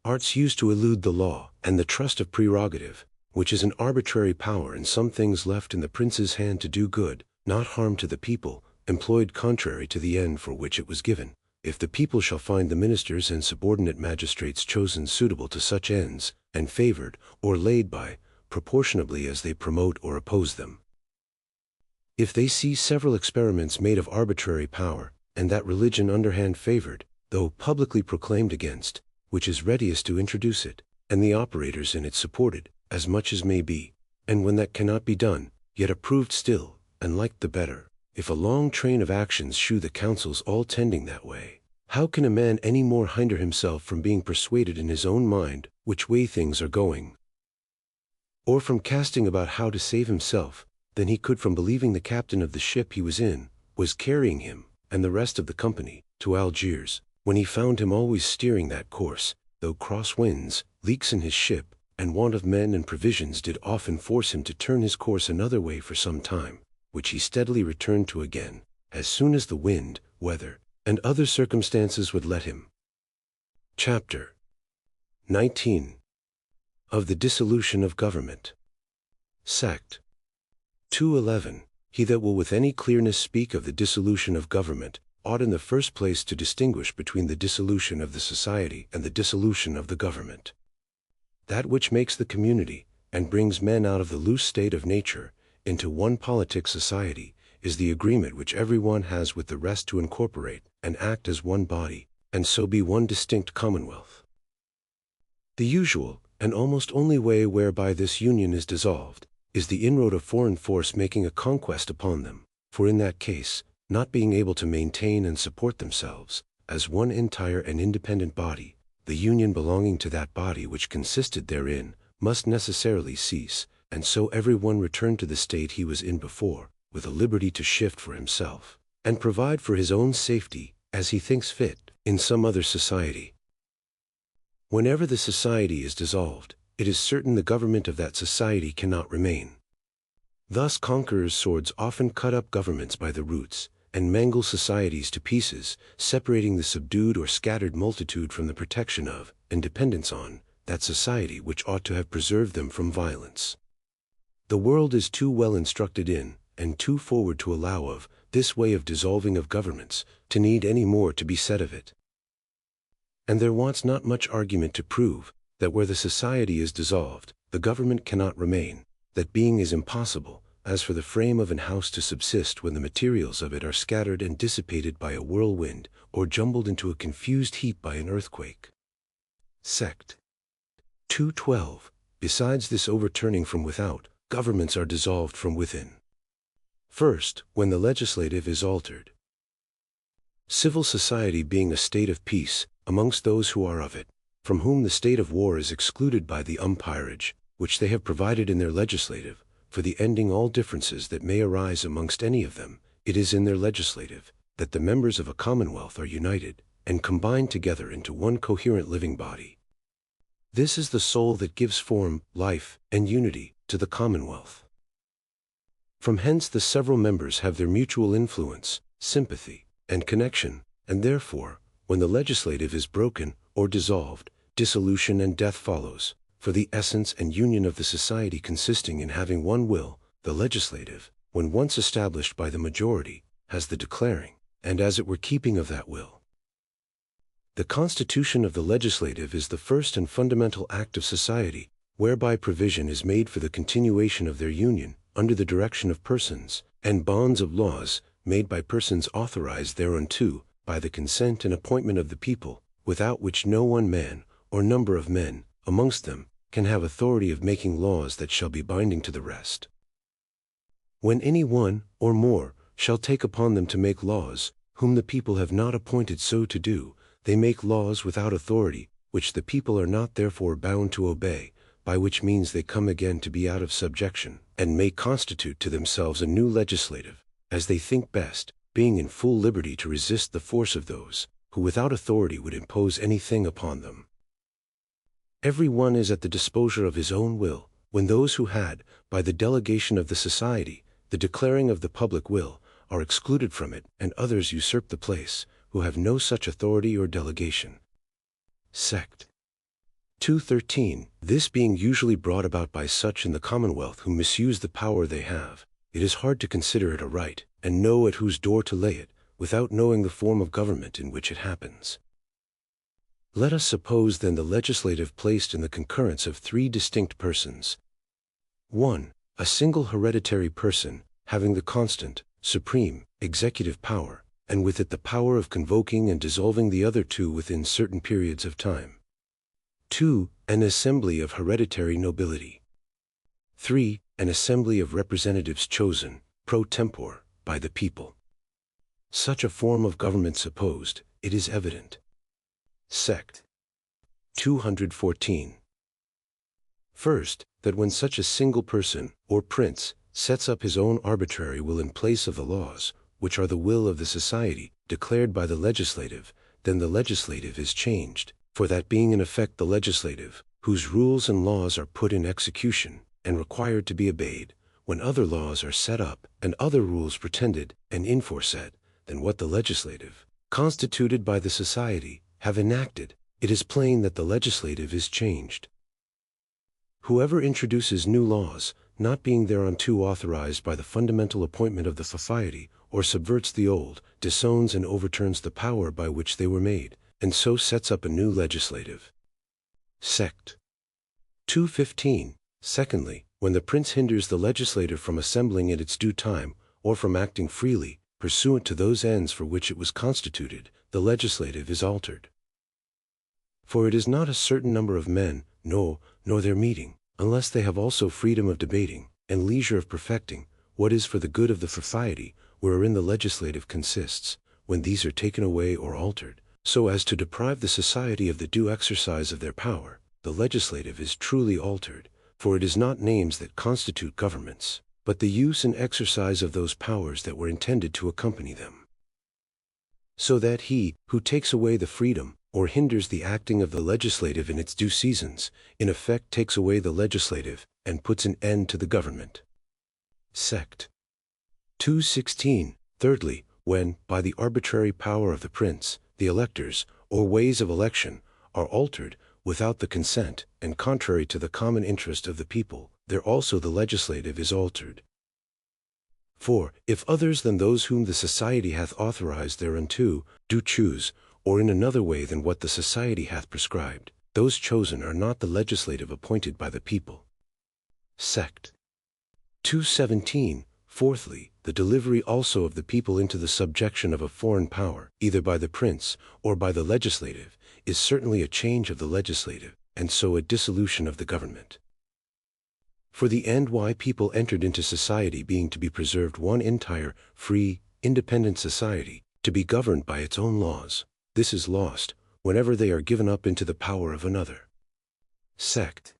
Arts used to elude the law, and the trust of prerogative, which is an arbitrary power in some things left in the prince's hand to do good, not harm to the people, employed contrary to the end for which it was given. If the people shall find the ministers and subordinate magistrates chosen suitable to such ends, and favored, or laid by, proportionably as they promote or oppose them. If they see several experiments made of arbitrary power, and that religion underhand favored, though publicly proclaimed against, which is readiest to introduce it, and the operators in it supported, as much as may be, and when that cannot be done, yet approved still, and liked the better, if a long train of actions shew the counsels all tending that way, how can a man any more hinder himself from being persuaded in his own mind which way things are going, or from casting about how to save himself, than he could from believing the captain of the ship he was in was carrying him, and the rest of the company, to Algiers, when he found him always steering that course, though cross winds, leaks in his ship, and want of men and provisions did often force him to turn his course another way for some time, which he steadily returned to again, as soon as the wind, weather, and other circumstances would let him. Chapter 19. Of the Dissolution of Government. Sect. 211. He that will with any clearness speak of the dissolution of government, ought in the first place to distinguish between the dissolution of the society and the dissolution of the government. That which makes the community, and brings men out of the loose state of nature, into one politic society, is the agreement which every one has with the rest to incorporate, and act as one body, and so be one distinct commonwealth. The usual, and almost only way whereby this union is dissolved, is the inroad of foreign force making a conquest upon them, for in that case, not being able to maintain and support themselves, as one entire and independent body, the union belonging to that body which consisted therein, must necessarily cease, and so every one return to the state he was in before, with a liberty to shift for himself, and provide for his own safety, as he thinks fit, in some other society. Whenever the society is dissolved, it is certain the government of that society cannot remain. Thus conquerors' swords often cut up governments by the roots, and mangle societies to pieces, separating the subdued or scattered multitude from the protection of, and dependence on, that society which ought to have preserved them from violence. The world is too well instructed in, and too forward to allow of, this way of dissolving of governments, to need any more to be said of it. And there wants not much argument to prove, that where the society is dissolved, the government cannot remain, that being is impossible, as for the frame of an house to subsist when the materials of it are scattered and dissipated by a whirlwind, or jumbled into a confused heap by an earthquake. Sect. 212. Besides this overturning from without, governments are dissolved from within. First, when the legislative is altered. Civil society being a state of peace, amongst those who are of it, from whom the state of war is excluded by the umpirage, which they have provided in their legislative, for the ending all differences that may arise amongst any of them, it is in their legislative, that the members of a commonwealth are united, and combined together into one coherent living body. This is the soul that gives form, life, and unity to the commonwealth. From hence the several members have their mutual influence, sympathy, and connection, and therefore, when the legislative is broken, or dissolved, dissolution and death follows, for the essence and union of the society consisting in having one will, the legislative, when once established by the majority, has the declaring, and as it were keeping of that will. The constitution of the legislative is the first and fundamental act of society, whereby provision is made for the continuation of their union, under the direction of persons, and bonds of laws, made by persons authorized thereunto, by the consent and appointment of the people, without which no one man, or number of men, amongst them, can have authority of making laws that shall be binding to the rest. When any one, or more, shall take upon them to make laws, whom the people have not appointed so to do, they make laws without authority, which the people are not therefore bound to obey, by which means they come again to be out of subjection, and may constitute to themselves a new legislative, as they think best, being in full liberty to resist the force of those, who without authority would impose anything upon them. Every one is at the disposure of his own will, when those who had, by the delegation of the society, the declaring of the public will, are excluded from it, and others usurp the place, who have no such authority or delegation. Sect. 213. This being usually brought about by such in the commonwealth who misuse the power they have, it is hard to consider it a right, and know at whose door to lay it, without knowing the form of government in which it happens. Let us suppose then the legislative placed in the concurrence of three distinct persons. 1. A single hereditary person, having the constant, supreme, executive power, and with it the power of convoking and dissolving the other two within certain periods of time. 2. An assembly of hereditary nobility. 3. An assembly of representatives chosen, pro tempore, by the people. Such a form of government supposed, it is evident. Sect. 214. First, that when such a single person, or prince, sets up his own arbitrary will in place of the laws, which are the will of the society, declared by the legislative, then the legislative is changed, for that being in effect the legislative, whose rules and laws are put in execution, and required to be obeyed, when other laws are set up, and other rules pretended, and inforesaid, than what the legislative, constituted by the society, have enacted, it is plain that the legislative is changed. Whoever introduces new laws, not being thereunto authorized by the fundamental appointment of the society, or subverts the old, disowns and overturns the power by which they were made, and so sets up a new legislative. Sect. 215. Secondly, when the prince hinders the legislative from assembling at its due time, or from acting freely, pursuant to those ends for which it was constituted, the legislative is altered. For it is not a certain number of men, no, nor their meeting, unless they have also freedom of debating, and leisure of perfecting, what is for the good of the society, wherein the legislative consists, when these are taken away or altered, so as to deprive the society of the due exercise of their power, the legislative is truly altered, for it is not names that constitute governments, but the use and exercise of those powers that were intended to accompany them. So that he, who takes away the freedom, or hinders the acting of the legislative in its due seasons, in effect takes away the legislative, and puts an end to the government. Sect. 216. Thirdly, when, by the arbitrary power of the prince, the electors, or ways of election, are altered, without the consent, and contrary to the common interest of the people, there also the legislative is altered. For, if others than those whom the society hath authorized thereunto, do choose, or in another way than what the society hath prescribed, those chosen are not the legislative appointed by the people. Sect. 217. Fourthly, the delivery also of the people into the subjection of a foreign power, either by the prince, or by the legislative, is certainly a change of the legislative, and so a dissolution of the government. For the end why people entered into society being to be preserved one entire, free, independent society, to be governed by its own laws, this is lost, whenever they are given up into the power of another. Sect.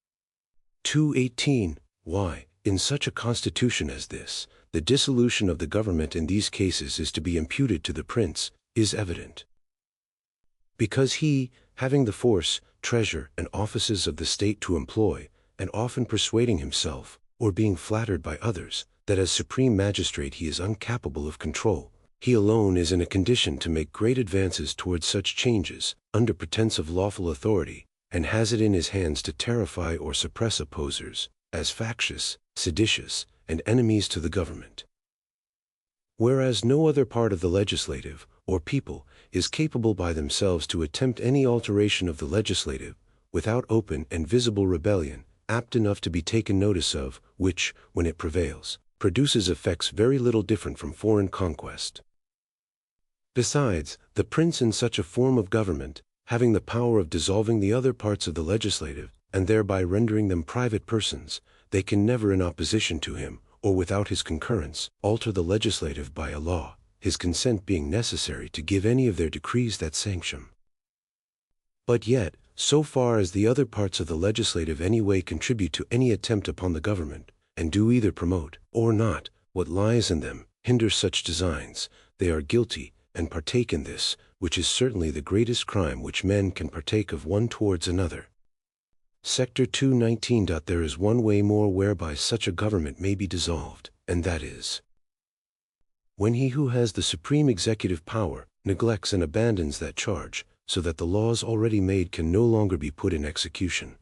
218. Why, in such a constitution as this, the dissolution of the government in these cases is to be imputed to the prince, is evident. Because he, having the force, treasure, and offices of the state to employ, and often persuading himself, or being flattered by others, that as supreme magistrate he is incapable of control, he alone is in a condition to make great advances towards such changes, under pretense of lawful authority, and has it in his hands to terrify or suppress opposers, as factious, seditious, and enemies to the government. Whereas no other part of the legislative, or people, is capable by themselves to attempt any alteration of the legislative, without open and visible rebellion, apt enough to be taken notice of, which, when it prevails, produces effects very little different from foreign conquest. Besides, the prince in such a form of government, having the power of dissolving the other parts of the legislative, and thereby rendering them private persons, they can never in opposition to him, or without his concurrence, alter the legislative by a law, his consent being necessary to give any of their decrees that sanction. But yet, so far as the other parts of the legislative any way contribute to any attempt upon the government, and do either promote, or not, what lies in them, hinder such designs, they are guilty, and partake in this, which is certainly the greatest crime which men can partake of one towards another. Sector 219. There is one way more whereby such a government may be dissolved, and that is, when he who has the supreme executive power neglects and abandons that charge, so that the laws already made can no longer be put in execution.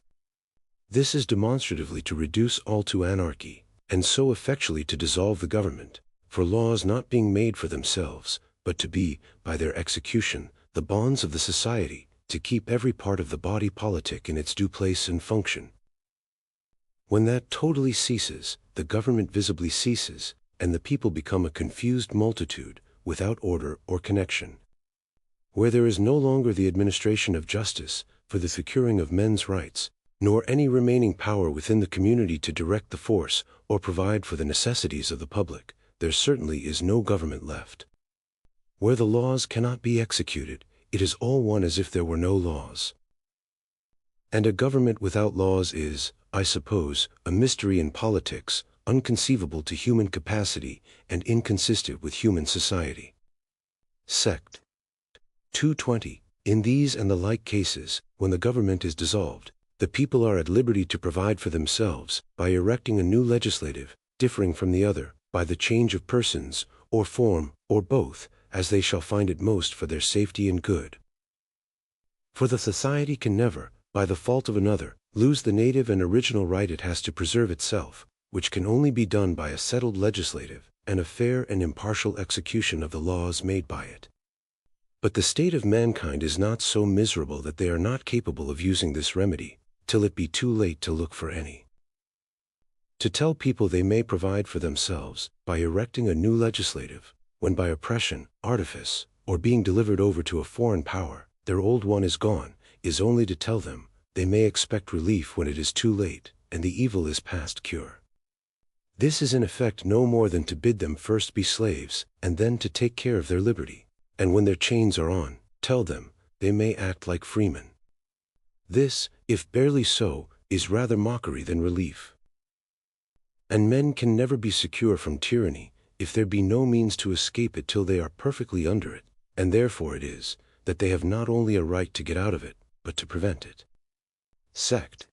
This is demonstratively to reduce all to anarchy, and so effectually to dissolve the government, for laws not being made for themselves, but to be, by their execution, the bonds of the society, to keep every part of the body politic in its due place and function. When that totally ceases, the government visibly ceases, and the people become a confused multitude, without order or connection. Where there is no longer the administration of justice, for the securing of men's rights, nor any remaining power within the community to direct the force, or provide for the necessities of the public, there certainly is no government left. Where the laws cannot be executed, it is all one as if there were no laws. And a government without laws is, I suppose, a mystery in politics, unconceivable to human capacity, and inconsistent with human society. Sect. 220. In these and the like cases, when the government is dissolved, the people are at liberty to provide for themselves, by erecting a new legislative, differing from the other, by the change of persons, or form, or both, as they shall find it most for their safety and good. For the society can never, by the fault of another, lose the native and original right it has to preserve itself, which can only be done by a settled legislative, and a fair and impartial execution of the laws made by it. But the state of mankind is not so miserable that they are not capable of using this remedy, till it be too late to look for any. To tell people they may provide for themselves, by erecting a new legislative, when by oppression, artifice, or being delivered over to a foreign power, their old one is gone, is only to tell them, they may expect relief when it is too late, and the evil is past cure. This is in effect no more than to bid them first be slaves, and then to take care of their liberty, and when their chains are on, tell them, they may act like freemen. This, if barely so, is rather mockery than relief. And men can never be secure from tyranny, if there be no means to escape it till they are perfectly under it, and therefore it is, that they have not only a right to get out of it, but to prevent it. Sect.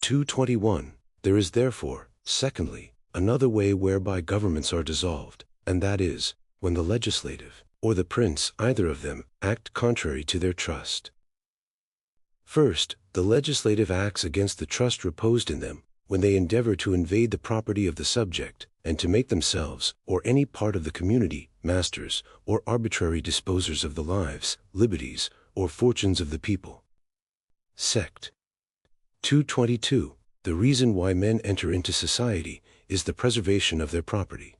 221. There is therefore, secondly, another way whereby governments are dissolved, and that is, when the legislative, or the prince, either of them, act contrary to their trust. First, the legislative acts against the trust reposed in them, when they endeavor to invade the property of the subject, and to make themselves, or any part of the community, masters, or arbitrary disposers of the lives, liberties, or fortunes of the people. Sect. 222. The reason why men enter into society is the preservation of their property.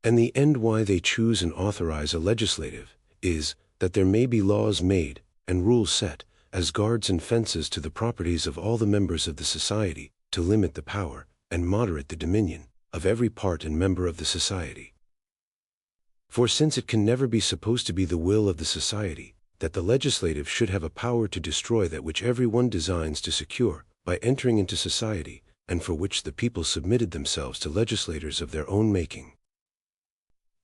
And the end why they choose and authorize a legislative is, that there may be laws made, and rules set, as guards and fences to the properties of all the members of the society, to limit the power, and moderate the dominion, of every part and member of the society. For since it can never be supposed to be the will of the society, that the legislative should have a power to destroy that which every one designs to secure, by entering into society, and for which the people submitted themselves to legislators of their own making.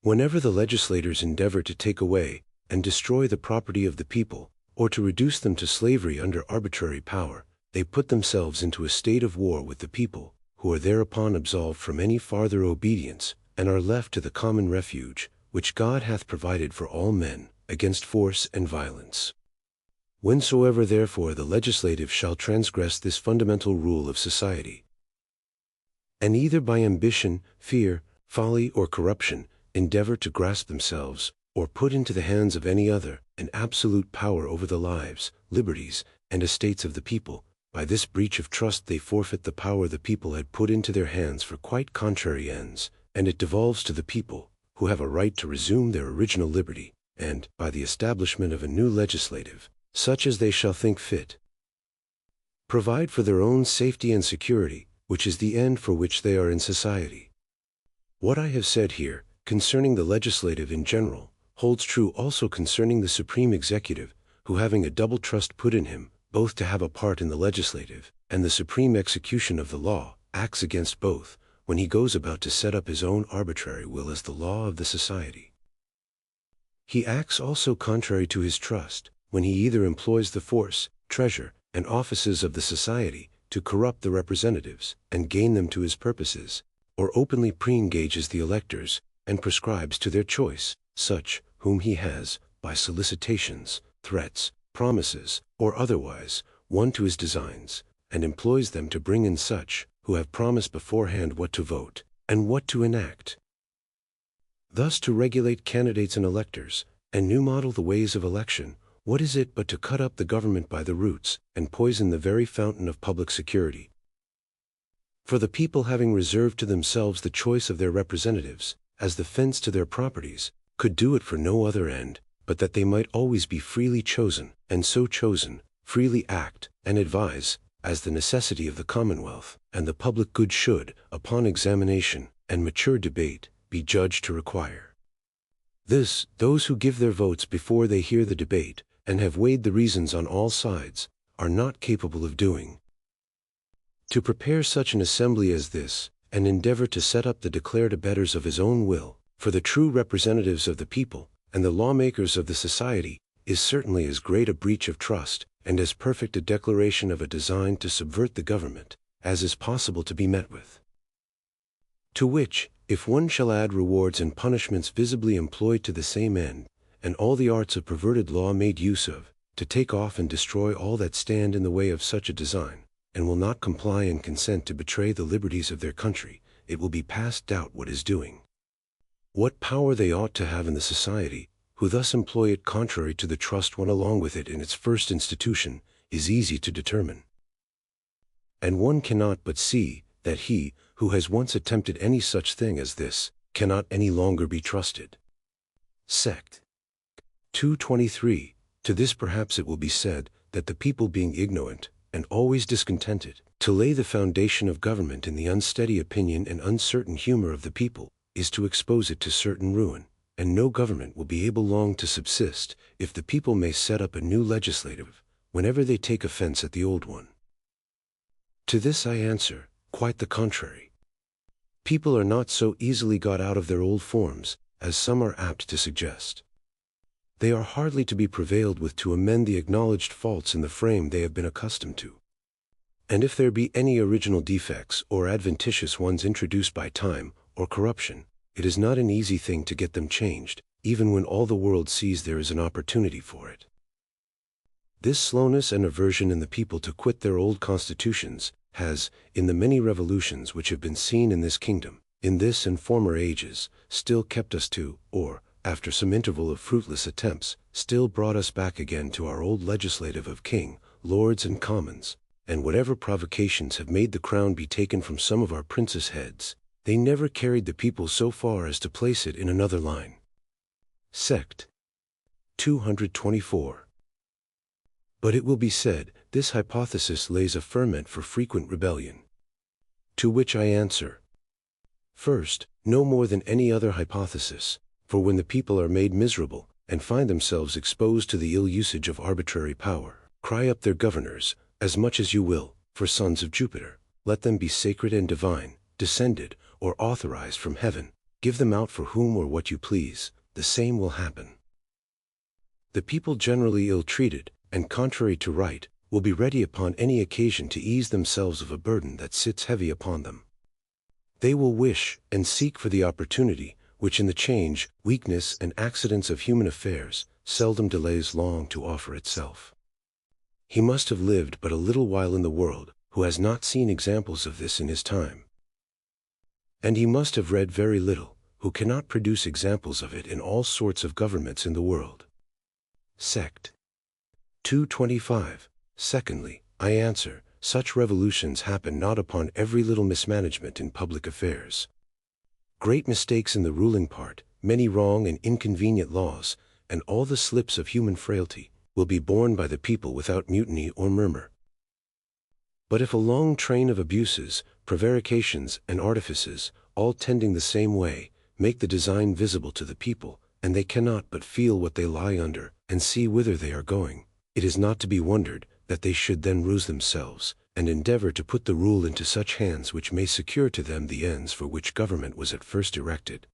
Whenever the legislators endeavor to take away, and destroy the property of the people, or to reduce them to slavery under arbitrary power, they put themselves into a state of war with the people, who are thereupon absolved from any farther obedience, and are left to the common refuge, which God hath provided for all men, against force and violence. Whensoever therefore the legislative shall transgress this fundamental rule of society, and either by ambition, fear, folly, or corruption, endeavor to grasp themselves, or put into the hands of any other, an absolute power over the lives, liberties, and estates of the people, by this breach of trust they forfeit the power the people had put into their hands for quite contrary ends, and it devolves to the people, who have a right to resume their original liberty, and by the establishment of a new legislative, such as they shall think fit, provide for their own safety and security, which is the end for which they are in society. What I have said here, concerning the legislative in general, holds true also concerning the supreme executive, who having a double trust put in him, both to have a part in the legislative, and the supreme execution of the law, acts against both, when he goes about to set up his own arbitrary will as the law of the society. He acts also contrary to his trust, when he either employs the force, treasure, and offices of the society, to corrupt the representatives, and gain them to his purposes, or openly pre-engages the electors, and prescribes to their choice, such, whom he has, by solicitations, threats, promises, or otherwise, won to his designs, and employs them to bring in such, who have promised beforehand what to vote, and what to enact. Thus to regulate candidates and electors, and new model the ways of election, what is it but to cut up the government by the roots, and poison the very fountain of public security? For the people having reserved to themselves the choice of their representatives, as the fence to their properties, could do it for no other end, but that they might always be freely chosen, and so chosen, freely act, and advise, as the necessity of the commonwealth, and the public good should, upon examination, and mature debate, be judged to require. This, those who give their votes before they hear the debate, and have weighed the reasons on all sides, are not capable of doing. To prepare such an assembly as this, and endeavor to set up the declared abettors of his own will, for the true representatives of the people, and the lawmakers of the society, is certainly as great a breach of trust, and as perfect a declaration of a design to subvert the government, as is possible to be met with. To which, if one shall add rewards and punishments visibly employed to the same end, and all the arts of perverted law made use of, to take off and destroy all that stand in the way of such a design, and will not comply and consent to betray the liberties of their country, it will be past doubt what is doing. What power they ought to have in the society, who thus employ it contrary to the trust won along with it in its first institution, is easy to determine. And one cannot but see, that he, who has once attempted any such thing as this, cannot any longer be trusted. Sect. 223. To this perhaps it will be said, that the people being ignorant, and always discontented, to lay the foundation of government in the unsteady opinion and uncertain humor of the people, is to expose it to certain ruin, and no government will be able long to subsist, if the people may set up a new legislative, whenever they take offense at the old one. To this I answer, quite the contrary. People are not so easily got out of their old forms, as some are apt to suggest. They are hardly to be prevailed with to amend the acknowledged faults in the frame they have been accustomed to. And if there be any original defects or adventitious ones introduced by time or corruption, it is not an easy thing to get them changed, even when all the world sees there is an opportunity for it. This slowness and aversion in the people to quit their old constitutions has, in the many revolutions which have been seen in this kingdom, in this and former ages, still kept us to, or, after some interval of fruitless attempts, still brought us back again to our old legislative of king, lords and commons, and whatever provocations have made the crown be taken from some of our princes' heads, they never carried the people so far as to place it in another line. Sect. 224. But it will be said, this hypothesis lays a ferment for frequent rebellion. To which I answer, first, no more than any other hypothesis, for when the people are made miserable, and find themselves exposed to the ill usage of arbitrary power, cry up their governors, as much as you will, for sons of Jupiter, let them be sacred and divine, descended, or authorized from heaven, give them out for whom or what you please, the same will happen. The people generally ill-treated, and contrary to right, will be ready upon any occasion to ease themselves of a burden that sits heavy upon them. They will wish, and seek for the opportunity, which in the change, weakness, and accidents of human affairs, seldom delays long to offer itself. He must have lived but a little while in the world, who has not seen examples of this in his time. And he must have read very little, who cannot produce examples of it in all sorts of governments in the world. Sect. 225. Secondly, I answer, such revolutions happen not upon every little mismanagement in public affairs. Great mistakes in the ruling part, many wrong and inconvenient laws, and all the slips of human frailty, will be borne by the people without mutiny or murmur. But if a long train of abuses, prevarications, and artifices, all tending the same way, make the design visible to the people, and they cannot but feel what they lie under, and see whither they are going, it is not to be wondered that they should then ruse themselves, and endeavor to put the rule into such hands which may secure to them the ends for which government was at first erected,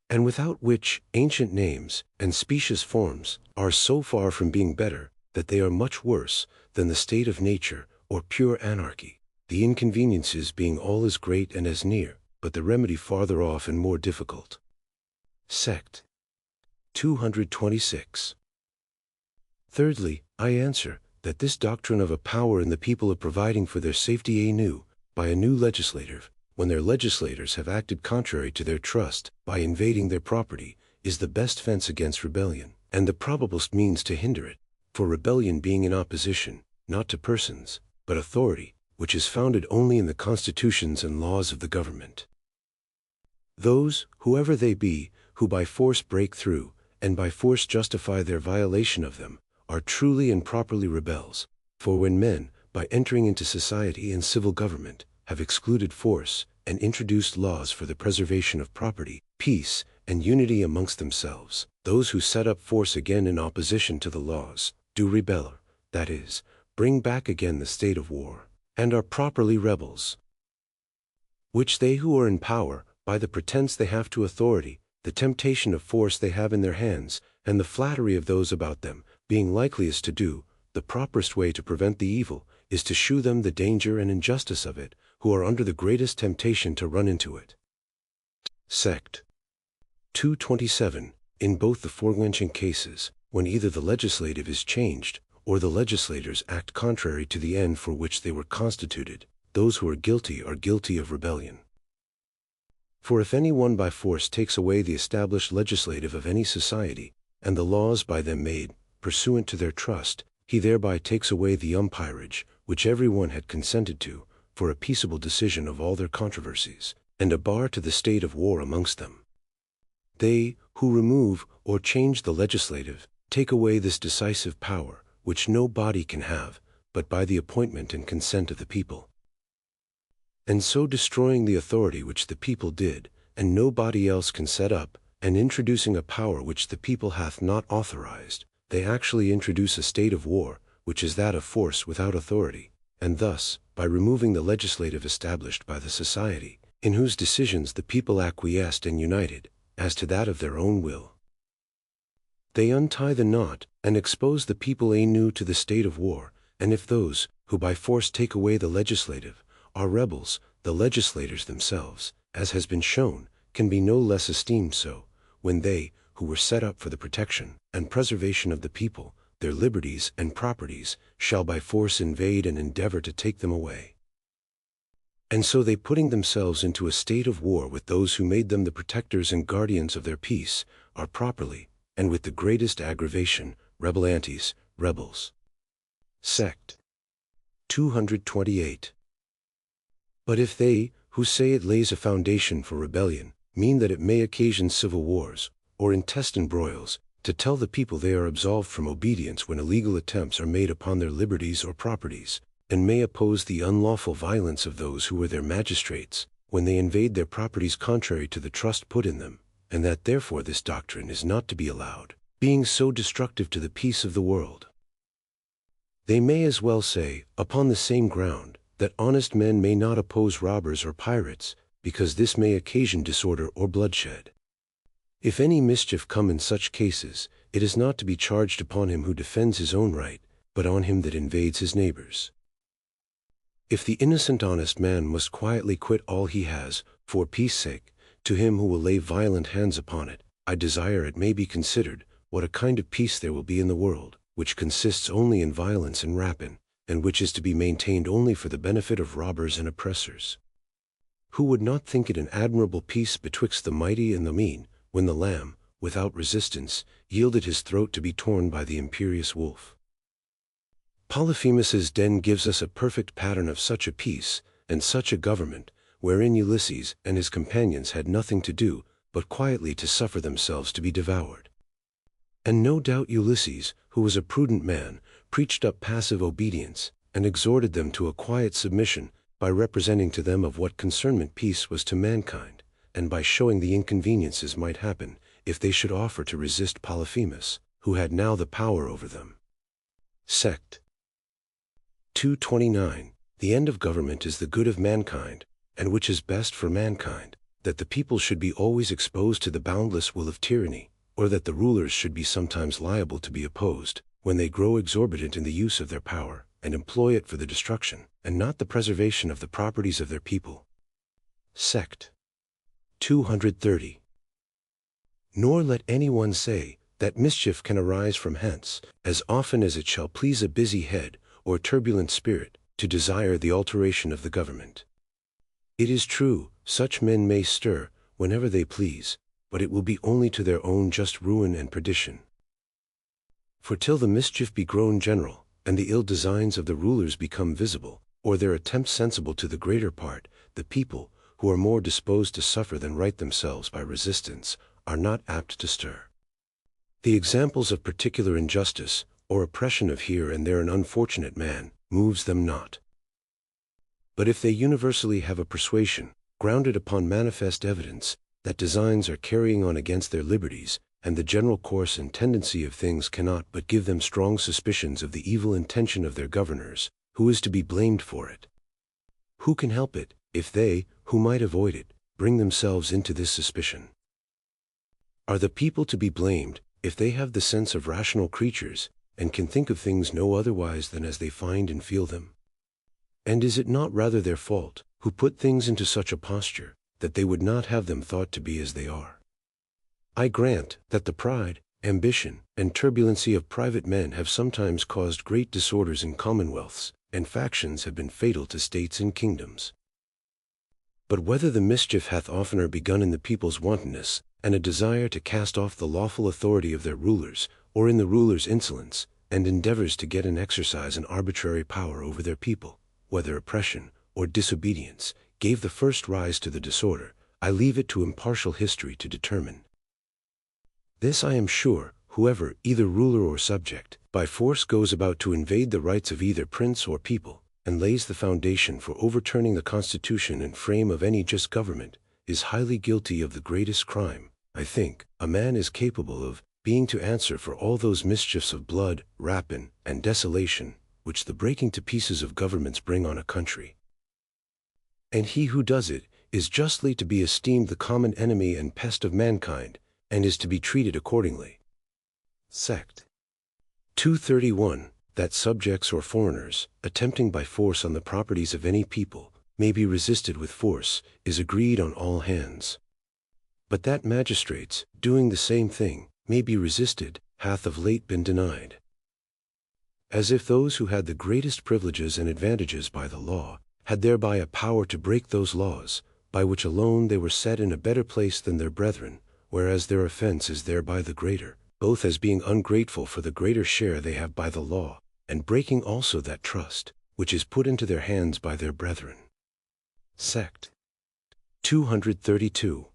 and without which ancient names and specious forms are so far from being better that they are much worse than the state of nature or pure anarchy, the inconveniences being all as great and as near, but the remedy farther off and more difficult. Sect. 226. Thirdly, I answer, that this doctrine of a power in the people of providing for their safety anew, by a new legislative, when their legislators have acted contrary to their trust, by invading their property, is the best fence against rebellion, and the probablest means to hinder it, for rebellion being in opposition, not to persons, but authority, which is founded only in the constitutions and laws of the government. Those, whoever they be, who by force break through, and by force justify their violation of them, are truly and properly rebels, for when men, by entering into society and civil government, have excluded force, and introduced laws for the preservation of property, peace, and unity amongst themselves, those who set up force again in opposition to the laws, do rebel, that is, bring back again the state of war, and are properly rebels. Which they who are in power, by the pretense they have to authority, the temptation of force they have in their hands, and the flattery of those about them, being likeliest to do, the properest way to prevent the evil, is to shew them the danger and injustice of it, who are under the greatest temptation to run into it. Sect. 227. In both the forementioned cases, when either the legislative is changed, or the legislators act contrary to the end for which they were constituted, those who are guilty of rebellion. For if any one by force takes away the established legislative of any society, and the laws by them made, pursuant to their trust, he thereby takes away the umpirage, which every one had consented to, for a peaceable decision of all their controversies, and a bar to the state of war amongst them. They, who remove or change the legislative, take away this decisive power, which no body can have, but by the appointment and consent of the people. And so destroying the authority which the people did, and no body else can set up, and introducing a power which the people hath not authorized, they actually introduce a state of war, which is that of force without authority, and thus, by removing the legislative established by the society, in whose decisions the people acquiesced and united, as to that of their own will, they untie the knot, and expose the people anew to the state of war. And if those, who by force take away the legislative, are rebels, the legislators themselves, as has been shown, can be no less esteemed so, when they, who were set up for the protection and preservation of the people, their liberties and properties, shall by force invade and endeavor to take them away. And so they, putting themselves into a state of war with those who made them the protectors and guardians of their peace, are properly, and with the greatest aggravation, rebellantes, rebels. Sect. 228. But if they, who say it lays a foundation for rebellion, mean that it may occasion civil wars, or intestine broils, to tell the people they are absolved from obedience when illegal attempts are made upon their liberties or properties, and may oppose the unlawful violence of those who were their magistrates, when they invade their properties contrary to the trust put in them, and that therefore this doctrine is not to be allowed, being so destructive to the peace of the world. They may as well say, upon the same ground, that honest men may not oppose robbers or pirates, because this may occasion disorder or bloodshed. If any mischief come in such cases, it is not to be charged upon him who defends his own right, but on him that invades his neighbor's. If the innocent honest man must quietly quit all he has, for peace sake, to him who will lay violent hands upon it, I desire it may be considered, what a kind of peace there will be in the world, which consists only in violence and rapine, and which is to be maintained only for the benefit of robbers and oppressors. Who would not think it an admirable peace betwixt the mighty and the mean, when the lamb, without resistance, yielded his throat to be torn by the imperious wolf? Polyphemus's den gives us a perfect pattern of such a peace, and such a government, wherein Ulysses and his companions had nothing to do, but quietly to suffer themselves to be devoured. And no doubt Ulysses, who was a prudent man, preached up passive obedience, and exhorted them to a quiet submission, by representing to them of what concernment peace was to mankind, and by showing the inconveniences might happen, if they should offer to resist Polyphemus, who had now the power over them. Sect. 229. The end of government is the good of mankind, and which is best for mankind, that the people should be always exposed to the boundless will of tyranny, or that the rulers should be sometimes liable to be opposed, when they grow exorbitant in the use of their power, and employ it for the destruction, and not the preservation of the properties of their people. Sect. 230. Nor let any one say, that mischief can arise from hence, as often as it shall please a busy head, or turbulent spirit, to desire the alteration of the government. It is true, such men may stir, whenever they please, but it will be only to their own just ruin and perdition. For till the mischief be grown general, and the ill designs of the rulers become visible, or their attempts sensible to the greater part, the people, who are more disposed to suffer than right themselves by resistance, are not apt to stir. The examples of particular injustice, or oppression of here and there an unfortunate man, moves them not. But if they universally have a persuasion, grounded upon manifest evidence, that designs are carrying on against their liberties, and the general course and tendency of things cannot but give them strong suspicions of the evil intention of their governors, who is to be blamed for it? Who can help it, if they, who might avoid it, bring themselves into this suspicion? Are the people to be blamed, if they have the sense of rational creatures, and can think of things no otherwise than as they find and feel them? And is it not rather their fault, who put things into such a posture, that they would not have them thought to be as they are? I grant that the pride, ambition, and turbulency of private men have sometimes caused great disorders in commonwealths, and factions have been fatal to states and kingdoms. But whether the mischief hath oftener begun in the people's wantonness, and a desire to cast off the lawful authority of their rulers, or in the rulers' insolence, and endeavors to get and exercise an arbitrary power over their people, whether oppression, or disobedience, gave the first rise to the disorder, I leave it to impartial history to determine. This I am sure, whoever, either ruler or subject, by force goes about to invade the rights of either prince or people, and lays the foundation for overturning the constitution and frame of any just government, is highly guilty of the greatest crime, I think, a man is capable of, being to answer for all those mischiefs of blood, rapine, and desolation, which the breaking to pieces of governments bring on a country. And he who does it, is justly to be esteemed the common enemy and pest of mankind, and is to be treated accordingly. Sect. 231. That subjects or foreigners, attempting by force on the properties of any people, may be resisted with force, is agreed on all hands. But that magistrates, doing the same thing, may be resisted, hath of late been denied. As if those who had the greatest privileges and advantages by the law, had thereby a power to break those laws, by which alone they were set in a better place than their brethren, whereas their offense is thereby the greater, both as being ungrateful for the greater share they have by the law, and breaking also that trust, which is put into their hands by their brethren. Sect. 232.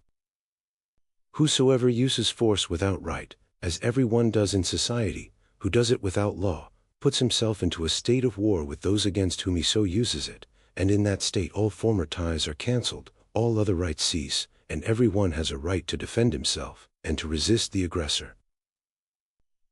Whosoever uses force without right, as every one does in society, who does it without law, puts himself into a state of war with those against whom he so uses it, and in that state all former ties are cancelled, all other rights cease, and every one has a right to defend himself, and to resist the aggressor.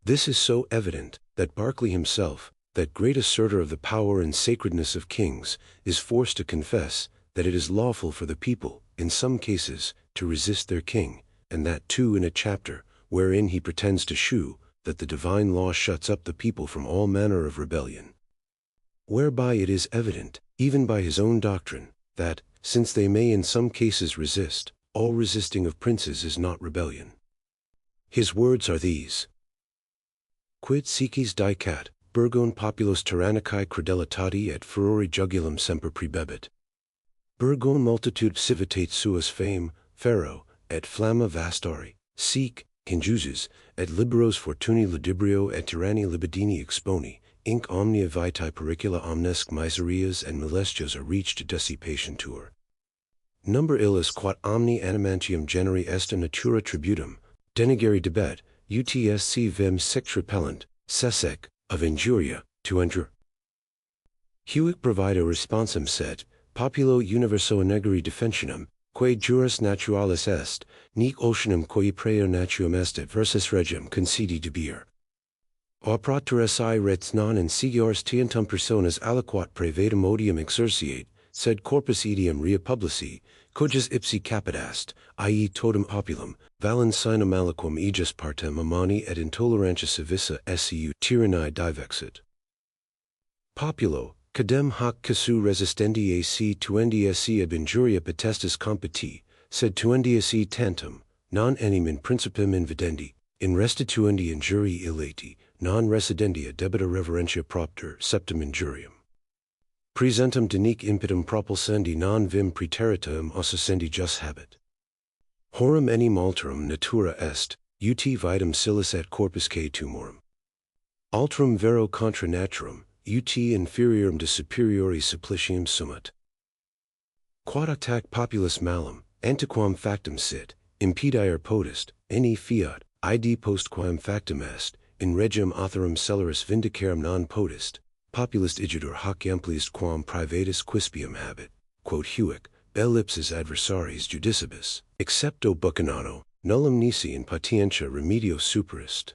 This is so evident, that Berkeley himself, that great asserter of the power and sacredness of kings, is forced to confess, that it is lawful for the people, in some cases, to resist their king, and that too in a chapter, wherein he pretends to shew, that the divine law shuts up the people from all manner of rebellion. Whereby it is evident, even by his own doctrine, that, since they may in some cases resist, all resisting of princes is not rebellion. His words are these: Quid sicis dicat, Burgon populos tyrannicae credelitati et furori jugulum semper prebebit. Burgon multitude civitate suas fame, ferro, et flamma vastari, sic, injuses, et liberos fortuni ludibrio et tyranni libidini exponi, inc omnia vitae pericula omnesque miserias and molestias are reached to dissipation tour. Number illis quod omni animantium generi est natura tributum, denegere debet, UTSC vem sex repellent, sesec, of injuria, to injure. Huic provida responsum set, populo universo negari defensionum, quae juris naturalis est, nec oceanum quae preo naturam est versus regem concedi debir. Operaturus I rets non insigiores tientum personas aliquat praevedum odium exerciate, sed corpus etiam rea publici, cogis ipsi capit est, i.e. totum populum, valens sinum aliquam aegis partem amani et intolerantia civissa seu tyranniae divexit. Populo, cadem hoc casu resistendi ac tuendi ac ab injuria potestas competi, sed tuendi ac tantum, non enim in principem invidendi, in restituendi injurii illati, non residendia debita reverentia propter septem injuriam. Presentum denique impetum propulsendi non vim praeteritum ossendi jus habet. Horum enim alterum natura est, ut vitam silis et corpusque tumorum. Alterum vero contra naturam, ut inferiorem de superiori supplicium sumat. Quod octac populus malum, antiquam factum sit, impedier potest, ne fiat, id post quam factum est, in regem autherum celeris vindicarum non potest, populist igitur hoc ampliest quam privatus quispium habet, quod huic, ellipsis adversaries judicibus, excepto bucanato, nullum nisi in patientia remedio superist.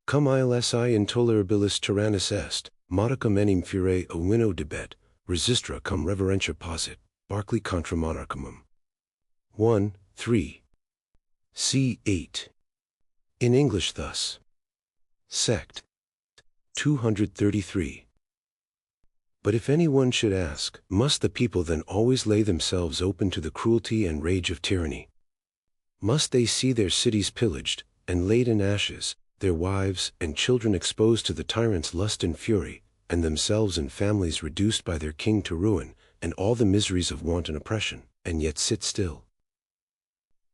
Cum ilsi intolerabilis tyrannus est, modicum enim fure ovino debet, resistra cum reverentia posit, Barclay contra monarchum. 1, 3. C. 8. In English thus. Sect. 233. But if anyone should ask, must the people then always lay themselves open to the cruelty and rage of tyranny? Must they see their cities pillaged, and laid in ashes, their wives and children exposed to the tyrant's lust and fury, and themselves and families reduced by their king to ruin, and all the miseries of want and oppression, and yet sit still?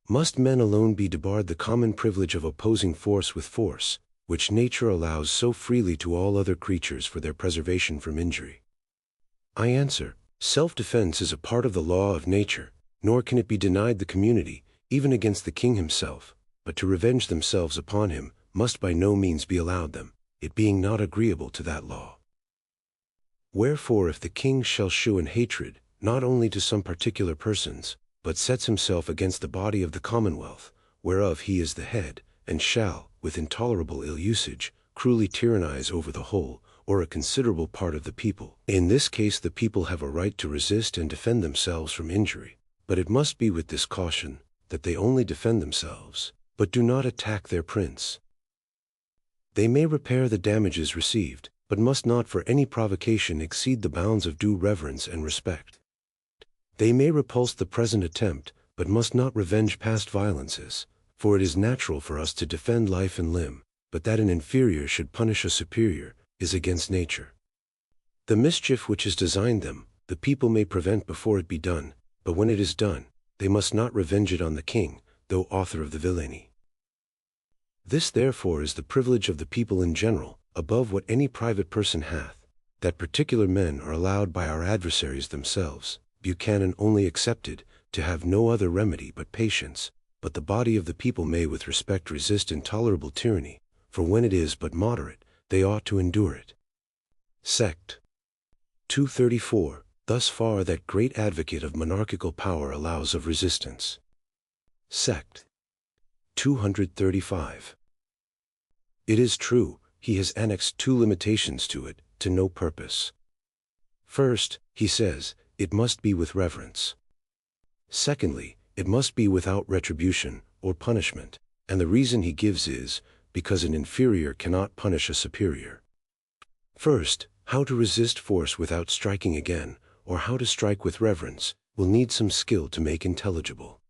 Must men alone be debarred the common privilege of opposing force with force, which nature allows so freely to all other creatures for their preservation from injury? I answer, self-defense is a part of the law of nature, nor can it be denied the community, even against the king himself, but to revenge themselves upon him must by no means be allowed them, it being not agreeable to that law. Wherefore if the king shall shew in hatred, not only to some particular persons, but sets himself against the body of the commonwealth, whereof he is the head, and shall, with intolerable ill usage, cruelly tyrannize over the whole, or a considerable part of the people, in this case the people have a right to resist and defend themselves from injury, but it must be with this caution, that they only defend themselves, but do not attack their prince. They may repair the damages received, but must not for any provocation exceed the bounds of due reverence and respect. They may repulse the present attempt, but must not revenge past violences, for it is natural for us to defend life and limb, but that an inferior should punish a superior, is against nature. The mischief which has designed them, the people may prevent before it be done, but when it is done, they must not revenge it on the king, though author of the villainy. This therefore is the privilege of the people in general, above what any private person hath, that particular men are allowed by our adversaries themselves, Buchanan only excepted, to have no other remedy but patience, but the body of the people may with respect resist intolerable tyranny, for when it is but moderate, they ought to endure it. Sect. 234. Thus far that great advocate of monarchical power allows of resistance. Sect. 235. It is true, he has annexed two limitations to it, to no purpose. First, he says, it must be with reverence. Secondly, it must be without retribution, or punishment, and the reason he gives is, because an inferior cannot punish a superior. First, how to resist force without striking again, or how to strike with reverence, will need some skill to make intelligible.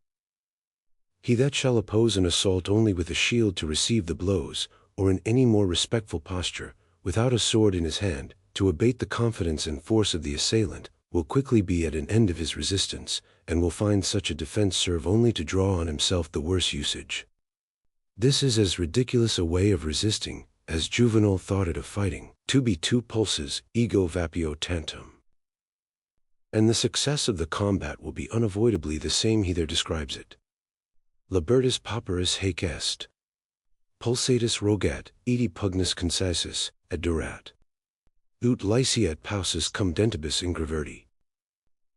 He that shall oppose an assault only with a shield to receive the blows, or in any more respectful posture, without a sword in his hand, to abate the confidence and force of the assailant, will quickly be at an end of his resistance, and will find such a defense serve only to draw on himself the worse usage. This is as ridiculous a way of resisting, as Juvenal thought it of fighting, to be two pulses, ego vapio tantum. And the success of the combat will be unavoidably the same he there describes it. Libertas pauperis haec est. pulsatus rogat, edi pugnus concisus, et durat. Ut liceat pausus cum dentibus ingraverti.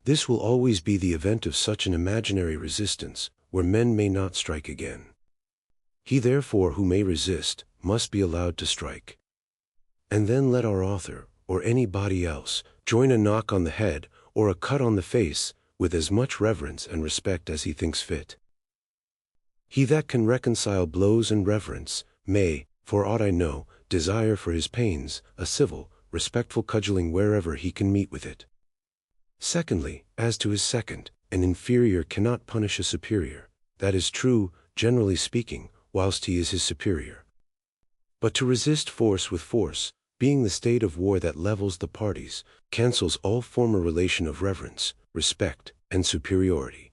This will always be the event of such an imaginary resistance, where men may not strike again. He therefore who may resist, must be allowed to strike. And then let our author, or anybody else, join a knock on the head, or a cut on the face, with as much reverence and respect as he thinks fit. He that can reconcile blows and reverence, may, for aught I know, desire for his pains, a civil, respectful cudgeling wherever he can meet with it. Secondly, as to his second, an inferior cannot punish a superior. That is true, generally speaking, whilst he is his superior. But to resist force with force, being the state of war that levels the parties, cancels all former relation of reverence, respect, and superiority.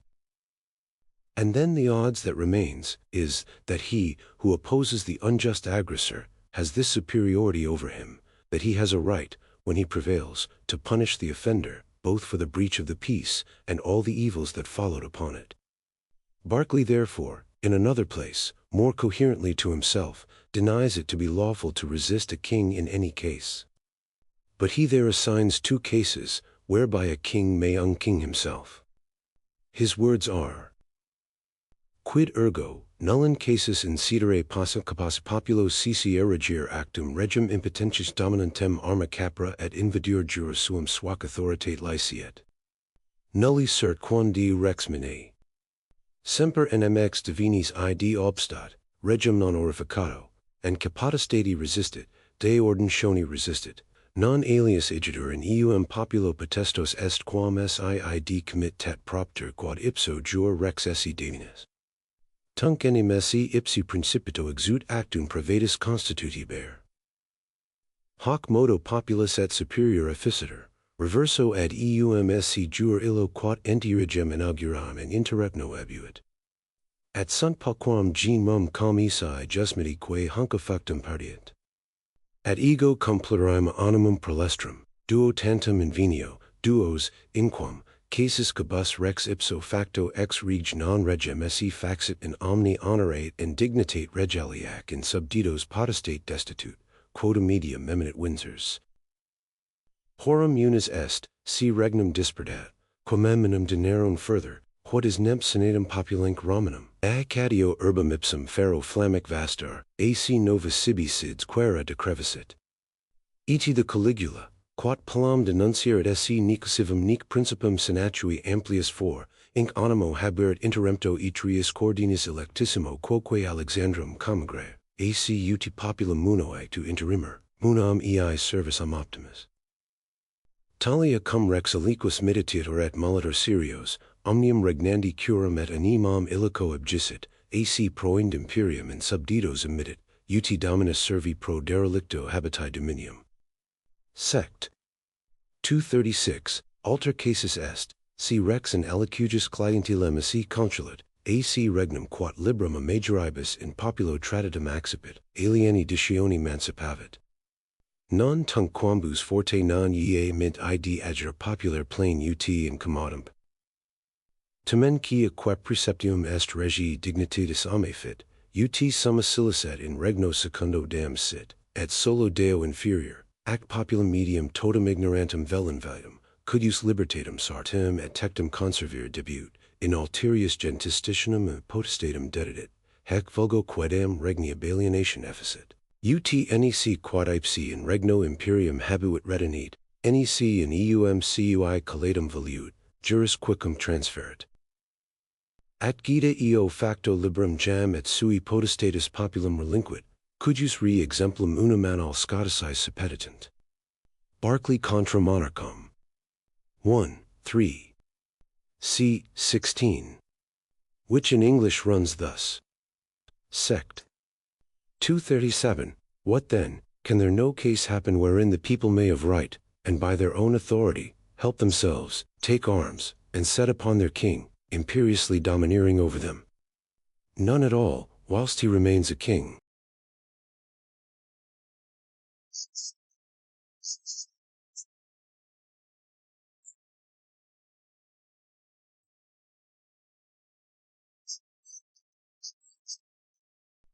And then the odds that remains, is, that he, who opposes the unjust aggressor, has this superiority over him, that he has a right, when he prevails, to punish the offender, both for the breach of the peace, and all the evils that followed upon it. Berkeley therefore, in another place, more coherently to himself, denies it to be lawful to resist a king in any case. But he there assigns two cases, whereby a king may unking himself. His words are, quid ergo, nullum casus incidere possum capas populo cici erigere actum regem impotentius dominantem arma capra et invadur jura suum swac authoritate liceat. Nulli cert quandi rex mine. Semper nmx divinis id obstat, regem non orificato, and capotestati resistit, de ordinatione resistit, non alias igitur in eum populo potestos est quam siid committat propter quod ipso jure rex esse divinis. Tunc enim esse ipsi principito exut actum privatus constitutiber. Hoc modo populus et superior efficitur, reverso ad eum esse jure illo quod entirigem inauguram and interrepno ebuit. At sunt pauquam genmum com isi justmiti quae hunc effectum partiet. At ego cum plurima animum prolestrum, duo tantum invenio, duos, inquam, casus cabus rex ipso facto ex reg non regem esse faxit in omni honorate and dignitate regaliac in subditos potestate destitut, quota medium eminent Windsors. Horum unis est, si regnum disperdat, quam eminum dinerum further, quod is nemp senatum populenc Romanum, acatio urbam ipsum ferro flamic vastar, ac novus sibi sids quaera decrevisit. Iti the Caligula, quod palam denunciaret esse nicusivum nec principum senatui amplius for, inc animo haberit interempto etrius cordinis electissimo quoque Alexandrum comigre, ac uti populum munoe to interimer, munam ei servisum optimus. Talia cum rex aliquis mitititur et molitor Syrios, omnium regnandi curam et animam illico abgissit, ac proind imperium in subditos emittit, uti dominus servi pro derelicto habitae dominium. Sect. 236, alter casus est, si rex in alicugus clientilem esse consulat, ac regnum quod librum a majoribus in populo traditum accipit, alieni dicioni mancipavit. Non tunc quambus forte non ie mint id agere popular plane ut in commodum. Tamen quia quae preceptium est regii dignitatis amefit, ut summa silicet in regno secundo deum sit, et solo deo inferior, ac populum medium totum ignorantem velinvalidum, cudius libertatem sartem et tectum conservere debut, in alterius gentistitionum et potestatem dedit, hec vulgo quedam regni alienation efficit. Ut nec quod ipsi in regno imperium habuit retinit, nec in eum cui collatum valiut, juris quicum transferit. At gita eo facto librum jam et sui potestatis populum relinquit, cudius re exemplum unum anal Scotici suppetitant. Berkeley contra monarchum. 1, 3. C. 16. Which in English runs thus. Sect. 237. What then, can there no case happen wherein the people may of right, and by their own authority, help themselves, take arms, and set upon their king, imperiously domineering over them? None at all, whilst he remains a king.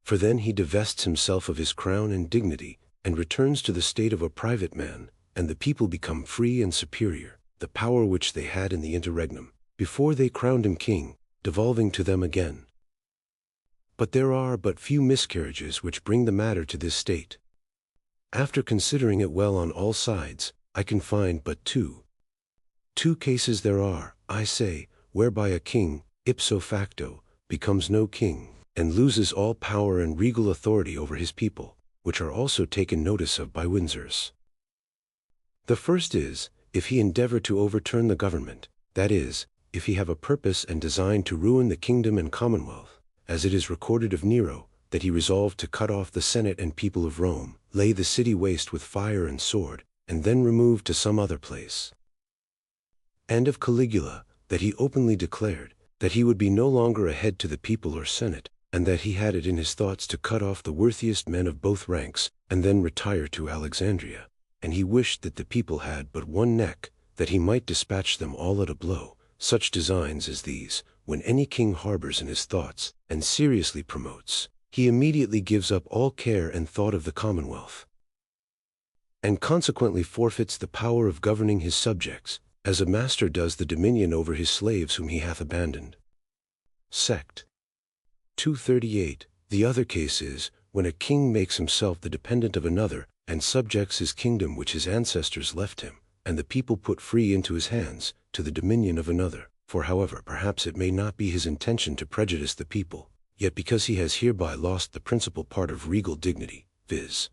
For then he divests himself of his crown and dignity, and returns to the state of a private man, and the people become free and superior, the power which they had in the interregnum, before they crowned him king, devolving to them again. But there are but few miscarriages which bring the matter to this state. After considering it well on all sides, I can find but two. Two cases there are, I say, whereby a king, ipso facto, becomes no king, and loses all power and regal authority over his people, which are also taken notice of by Windsors. The first is, if he endeavor to overturn the government, that is, if he have a purpose and design to ruin the kingdom and commonwealth, as it is recorded of Nero, that he resolved to cut off the Senate and people of Rome, lay the city waste with fire and sword, and then remove to some other place. And of Caligula, that he openly declared, that he would be no longer a head to the people or Senate, and that he had it in his thoughts to cut off the worthiest men of both ranks, and then retire to Alexandria, and he wished that the people had but one neck, that he might dispatch them all at a blow. Such designs as these, when any king harbors in his thoughts, and seriously promotes, he immediately gives up all care and thought of the commonwealth, and consequently forfeits the power of governing his subjects, as a master does the dominion over his slaves whom he hath abandoned. Sect. 238. The other case is, when a king makes himself the dependent of another, and subjects his kingdom which his ancestors left him, and the people put free into his hands, to the dominion of another. For however perhaps it may not be his intention to prejudice the people, yet because he has hereby lost the principal part of regal dignity, viz.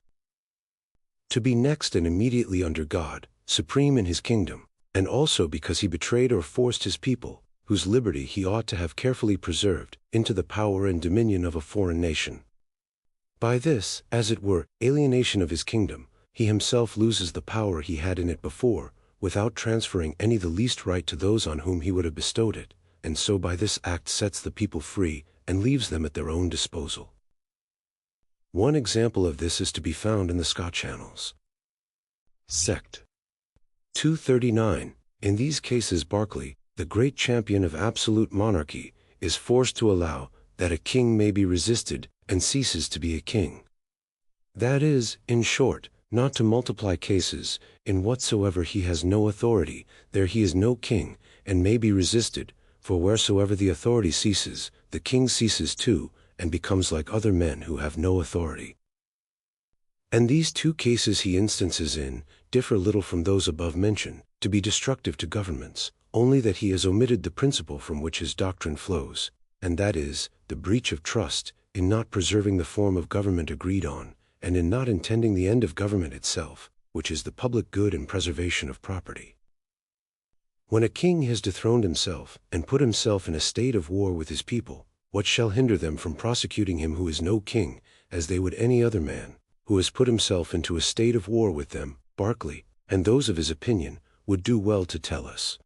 to be next and immediately under God, supreme in his kingdom, and also because he betrayed or forced his people, whose liberty he ought to have carefully preserved, into the power and dominion of a foreign nation. By this, as it were, alienation of his kingdom, he himself loses the power he had in it before, without transferring any the least right to those on whom he would have bestowed it, and so by this act sets the people free, and leaves them at their own disposal. One example of this is to be found in the Scotch annals. Sect. 239. In these cases Berkeley, the great champion of absolute monarchy, is forced to allow that a king may be resisted, and ceases to be a king. That is, in short, not to multiply cases, in whatsoever he has no authority, there he is no king, and may be resisted, for wheresoever the authority ceases, the king ceases too, and becomes like other men who have no authority. And these two cases he instances in, differ little from those above mentioned, to be destructive to governments, only that he has omitted the principle from which his doctrine flows, and that is, the breach of trust, in not preserving the form of government agreed on, and in not intending the end of government itself, which is the public good and preservation of property. When a king has dethroned himself, and put himself in a state of war with his people, what shall hinder them from prosecuting him who is no king, as they would any other man, who has put himself into a state of war with them? Berkeley, and those of his opinion, would do well to tell us.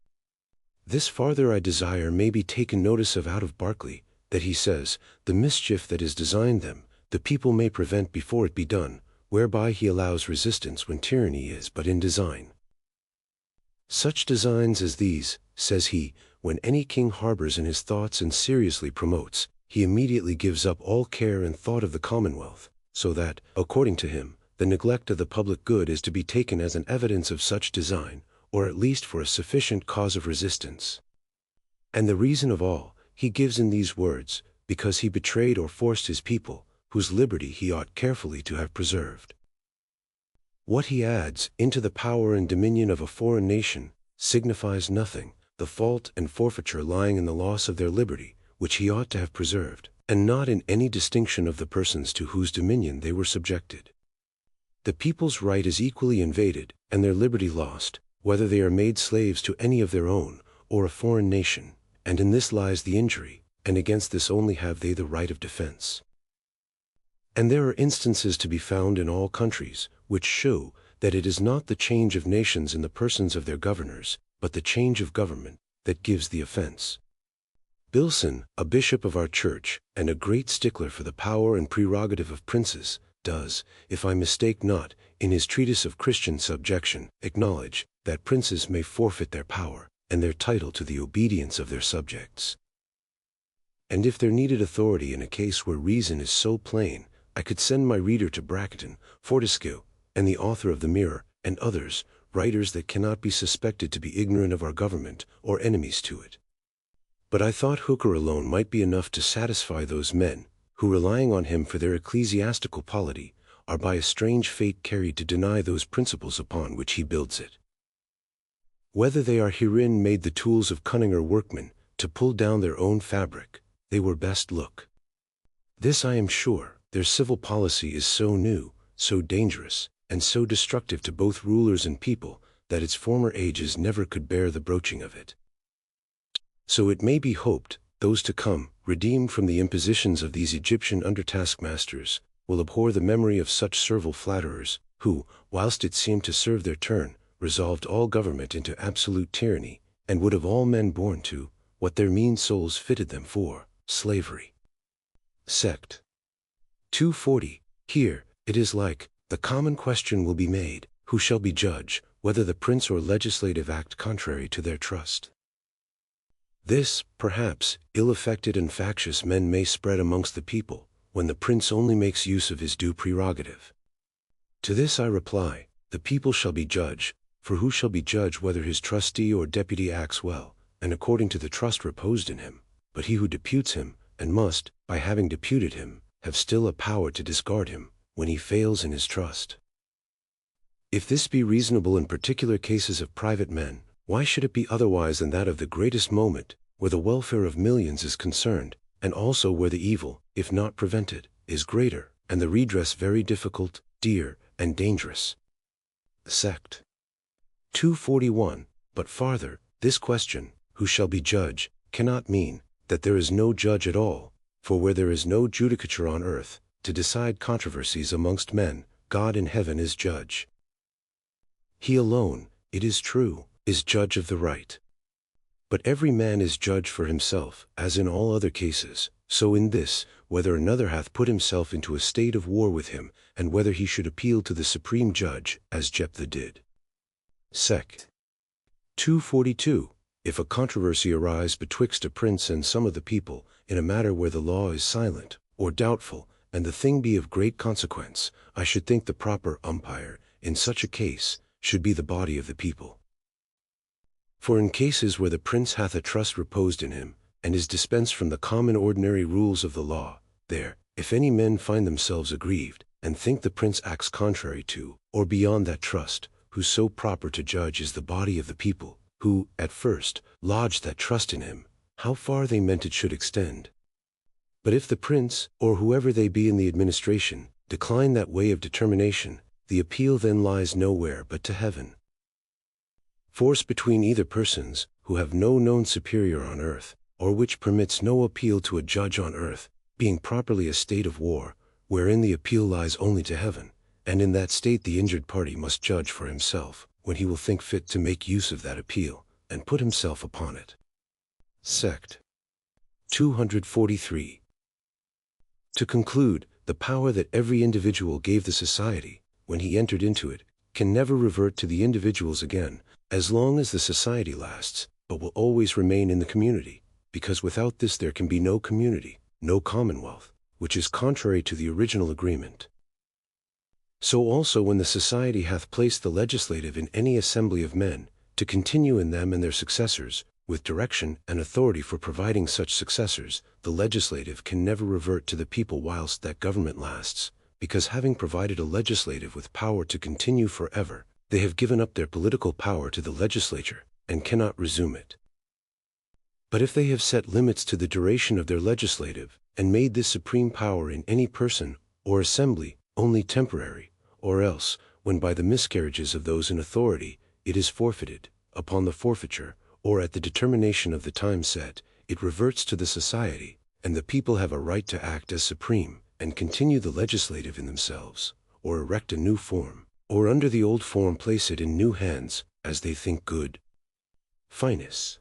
This farther I desire may be taken notice of out of Berkeley, that he says, the mischief that is designed them, the people may prevent before it be done, whereby he allows resistance when tyranny is but in design. Such designs as these, says he, when any king harbors in his thoughts and seriously promotes, he immediately gives up all care and thought of the commonwealth, so that, according to him, the neglect of the public good is to be taken as an evidence of such design, or at least for a sufficient cause of resistance. And the reason of all, he gives in these words, because he betrayed or forced his people, whose liberty he ought carefully to have preserved. What he adds, into the power and dominion of a foreign nation, signifies nothing, the fault and forfeiture lying in the loss of their liberty, which he ought to have preserved, and not in any distinction of the persons to whose dominion they were subjected. The people's right is equally invaded, and their liberty lost, whether they are made slaves to any of their own, or a foreign nation, and in this lies the injury, and against this only have they the right of defense. And there are instances to be found in all countries, which show that it is not the change of nations in the persons of their governors, but the change of government, that gives the offense. Bilson, a bishop of our church, and a great stickler for the power and prerogative of princes, does, if I mistake not, in his Treatise of Christian Subjection, acknowledge that princes may forfeit their power, and their title to the obedience of their subjects. And if there needed authority in a case where reason is so plain, I could send my reader to Bracketon, Fortescue, and the author of the Mirror, and others, writers that cannot be suspected to be ignorant of our government or enemies to it. But I thought Hooker alone might be enough to satisfy those men, who relying on him for their ecclesiastical polity, are by a strange fate carried to deny those principles upon which he builds it. Whether they are herein made the tools of cunninger workmen, to pull down their own fabric, they were best look. This I am sure, their civil policy is so new, so dangerous, and so destructive to both rulers and people, that its former ages never could bear the broaching of it. So it may be hoped, those to come, redeemed from the impositions of these Egyptian under-taskmasters, will abhor the memory of such servile flatterers, who, whilst it seemed to serve their turn, resolved all government into absolute tyranny, and would have all men born to, what their mean souls fitted them for, slavery. Sect. 240. Here, it is like, the common question will be made, who shall be judge, whether the prince or legislative act contrary to their trust? This, perhaps, ill-affected and factious men may spread amongst the people, when the prince only makes use of his due prerogative. To this I reply, the people shall be judge, for who shall be judge whether his trustee or deputy acts well, and according to the trust reposed in him, but he who deputes him, and must, by having deputed him, have still a power to discard him, when he fails in his trust. If this be reasonable in particular cases of private men, why should it be otherwise than that of the greatest moment, where the welfare of millions is concerned, and also where the evil, if not prevented, is greater, and the redress very difficult, dear, and dangerous? Sect. 241. But farther, this question, who shall be judge, cannot mean, that there is no judge at all, for where there is no judicature on earth, to decide controversies amongst men, God in heaven is judge. He alone, it is true, is judge of the right. But every man is judge for himself, as in all other cases, so in this, whether another hath put himself into a state of war with him, and whether he should appeal to the supreme judge, as Jephthah did. Sect. 242. If a controversy arise betwixt a prince and some of the people, in a matter where the law is silent, or doubtful, and the thing be of great consequence, I should think the proper umpire, in such a case, should be the body of the people. For in cases where the prince hath a trust reposed in him, and is dispensed from the common ordinary rules of the law, there, if any men find themselves aggrieved, and think the prince acts contrary to, or beyond that trust, who so proper to judge is the body of the people, who, at first, lodged that trust in him, how far they meant it should extend. But if the prince, or whoever they be in the administration, decline that way of determination, the appeal then lies nowhere but to heaven. Force between either persons, who have no known superior on earth, or which permits no appeal to a judge on earth, being properly a state of war, wherein the appeal lies only to heaven, and in that state the injured party must judge for himself, when he will think fit to make use of that appeal, and put himself upon it. Sect. 243. To conclude, the power that every individual gave the society, when he entered into it, can never revert to the individuals again, as long as the society lasts, but will always remain in the community, because without this there can be no community, no commonwealth, which is contrary to the original agreement. So also when the society hath placed the legislative in any assembly of men, to continue in them and their successors, with direction and authority for providing such successors, the legislative can never revert to the people whilst that government lasts, because having provided a legislative with power to continue forever, they have given up their political power to the legislature, and cannot resume it. But if they have set limits to the duration of their legislative, and made this supreme power in any person, or assembly, only temporary, or else, when by the miscarriages of those in authority, it is forfeited, upon the forfeiture, or at the determination of the time set, it reverts to the society, and the people have a right to act as supreme, and continue the legislative in themselves, or erect a new form, or under the old form place it in new hands, as they think good. Finis.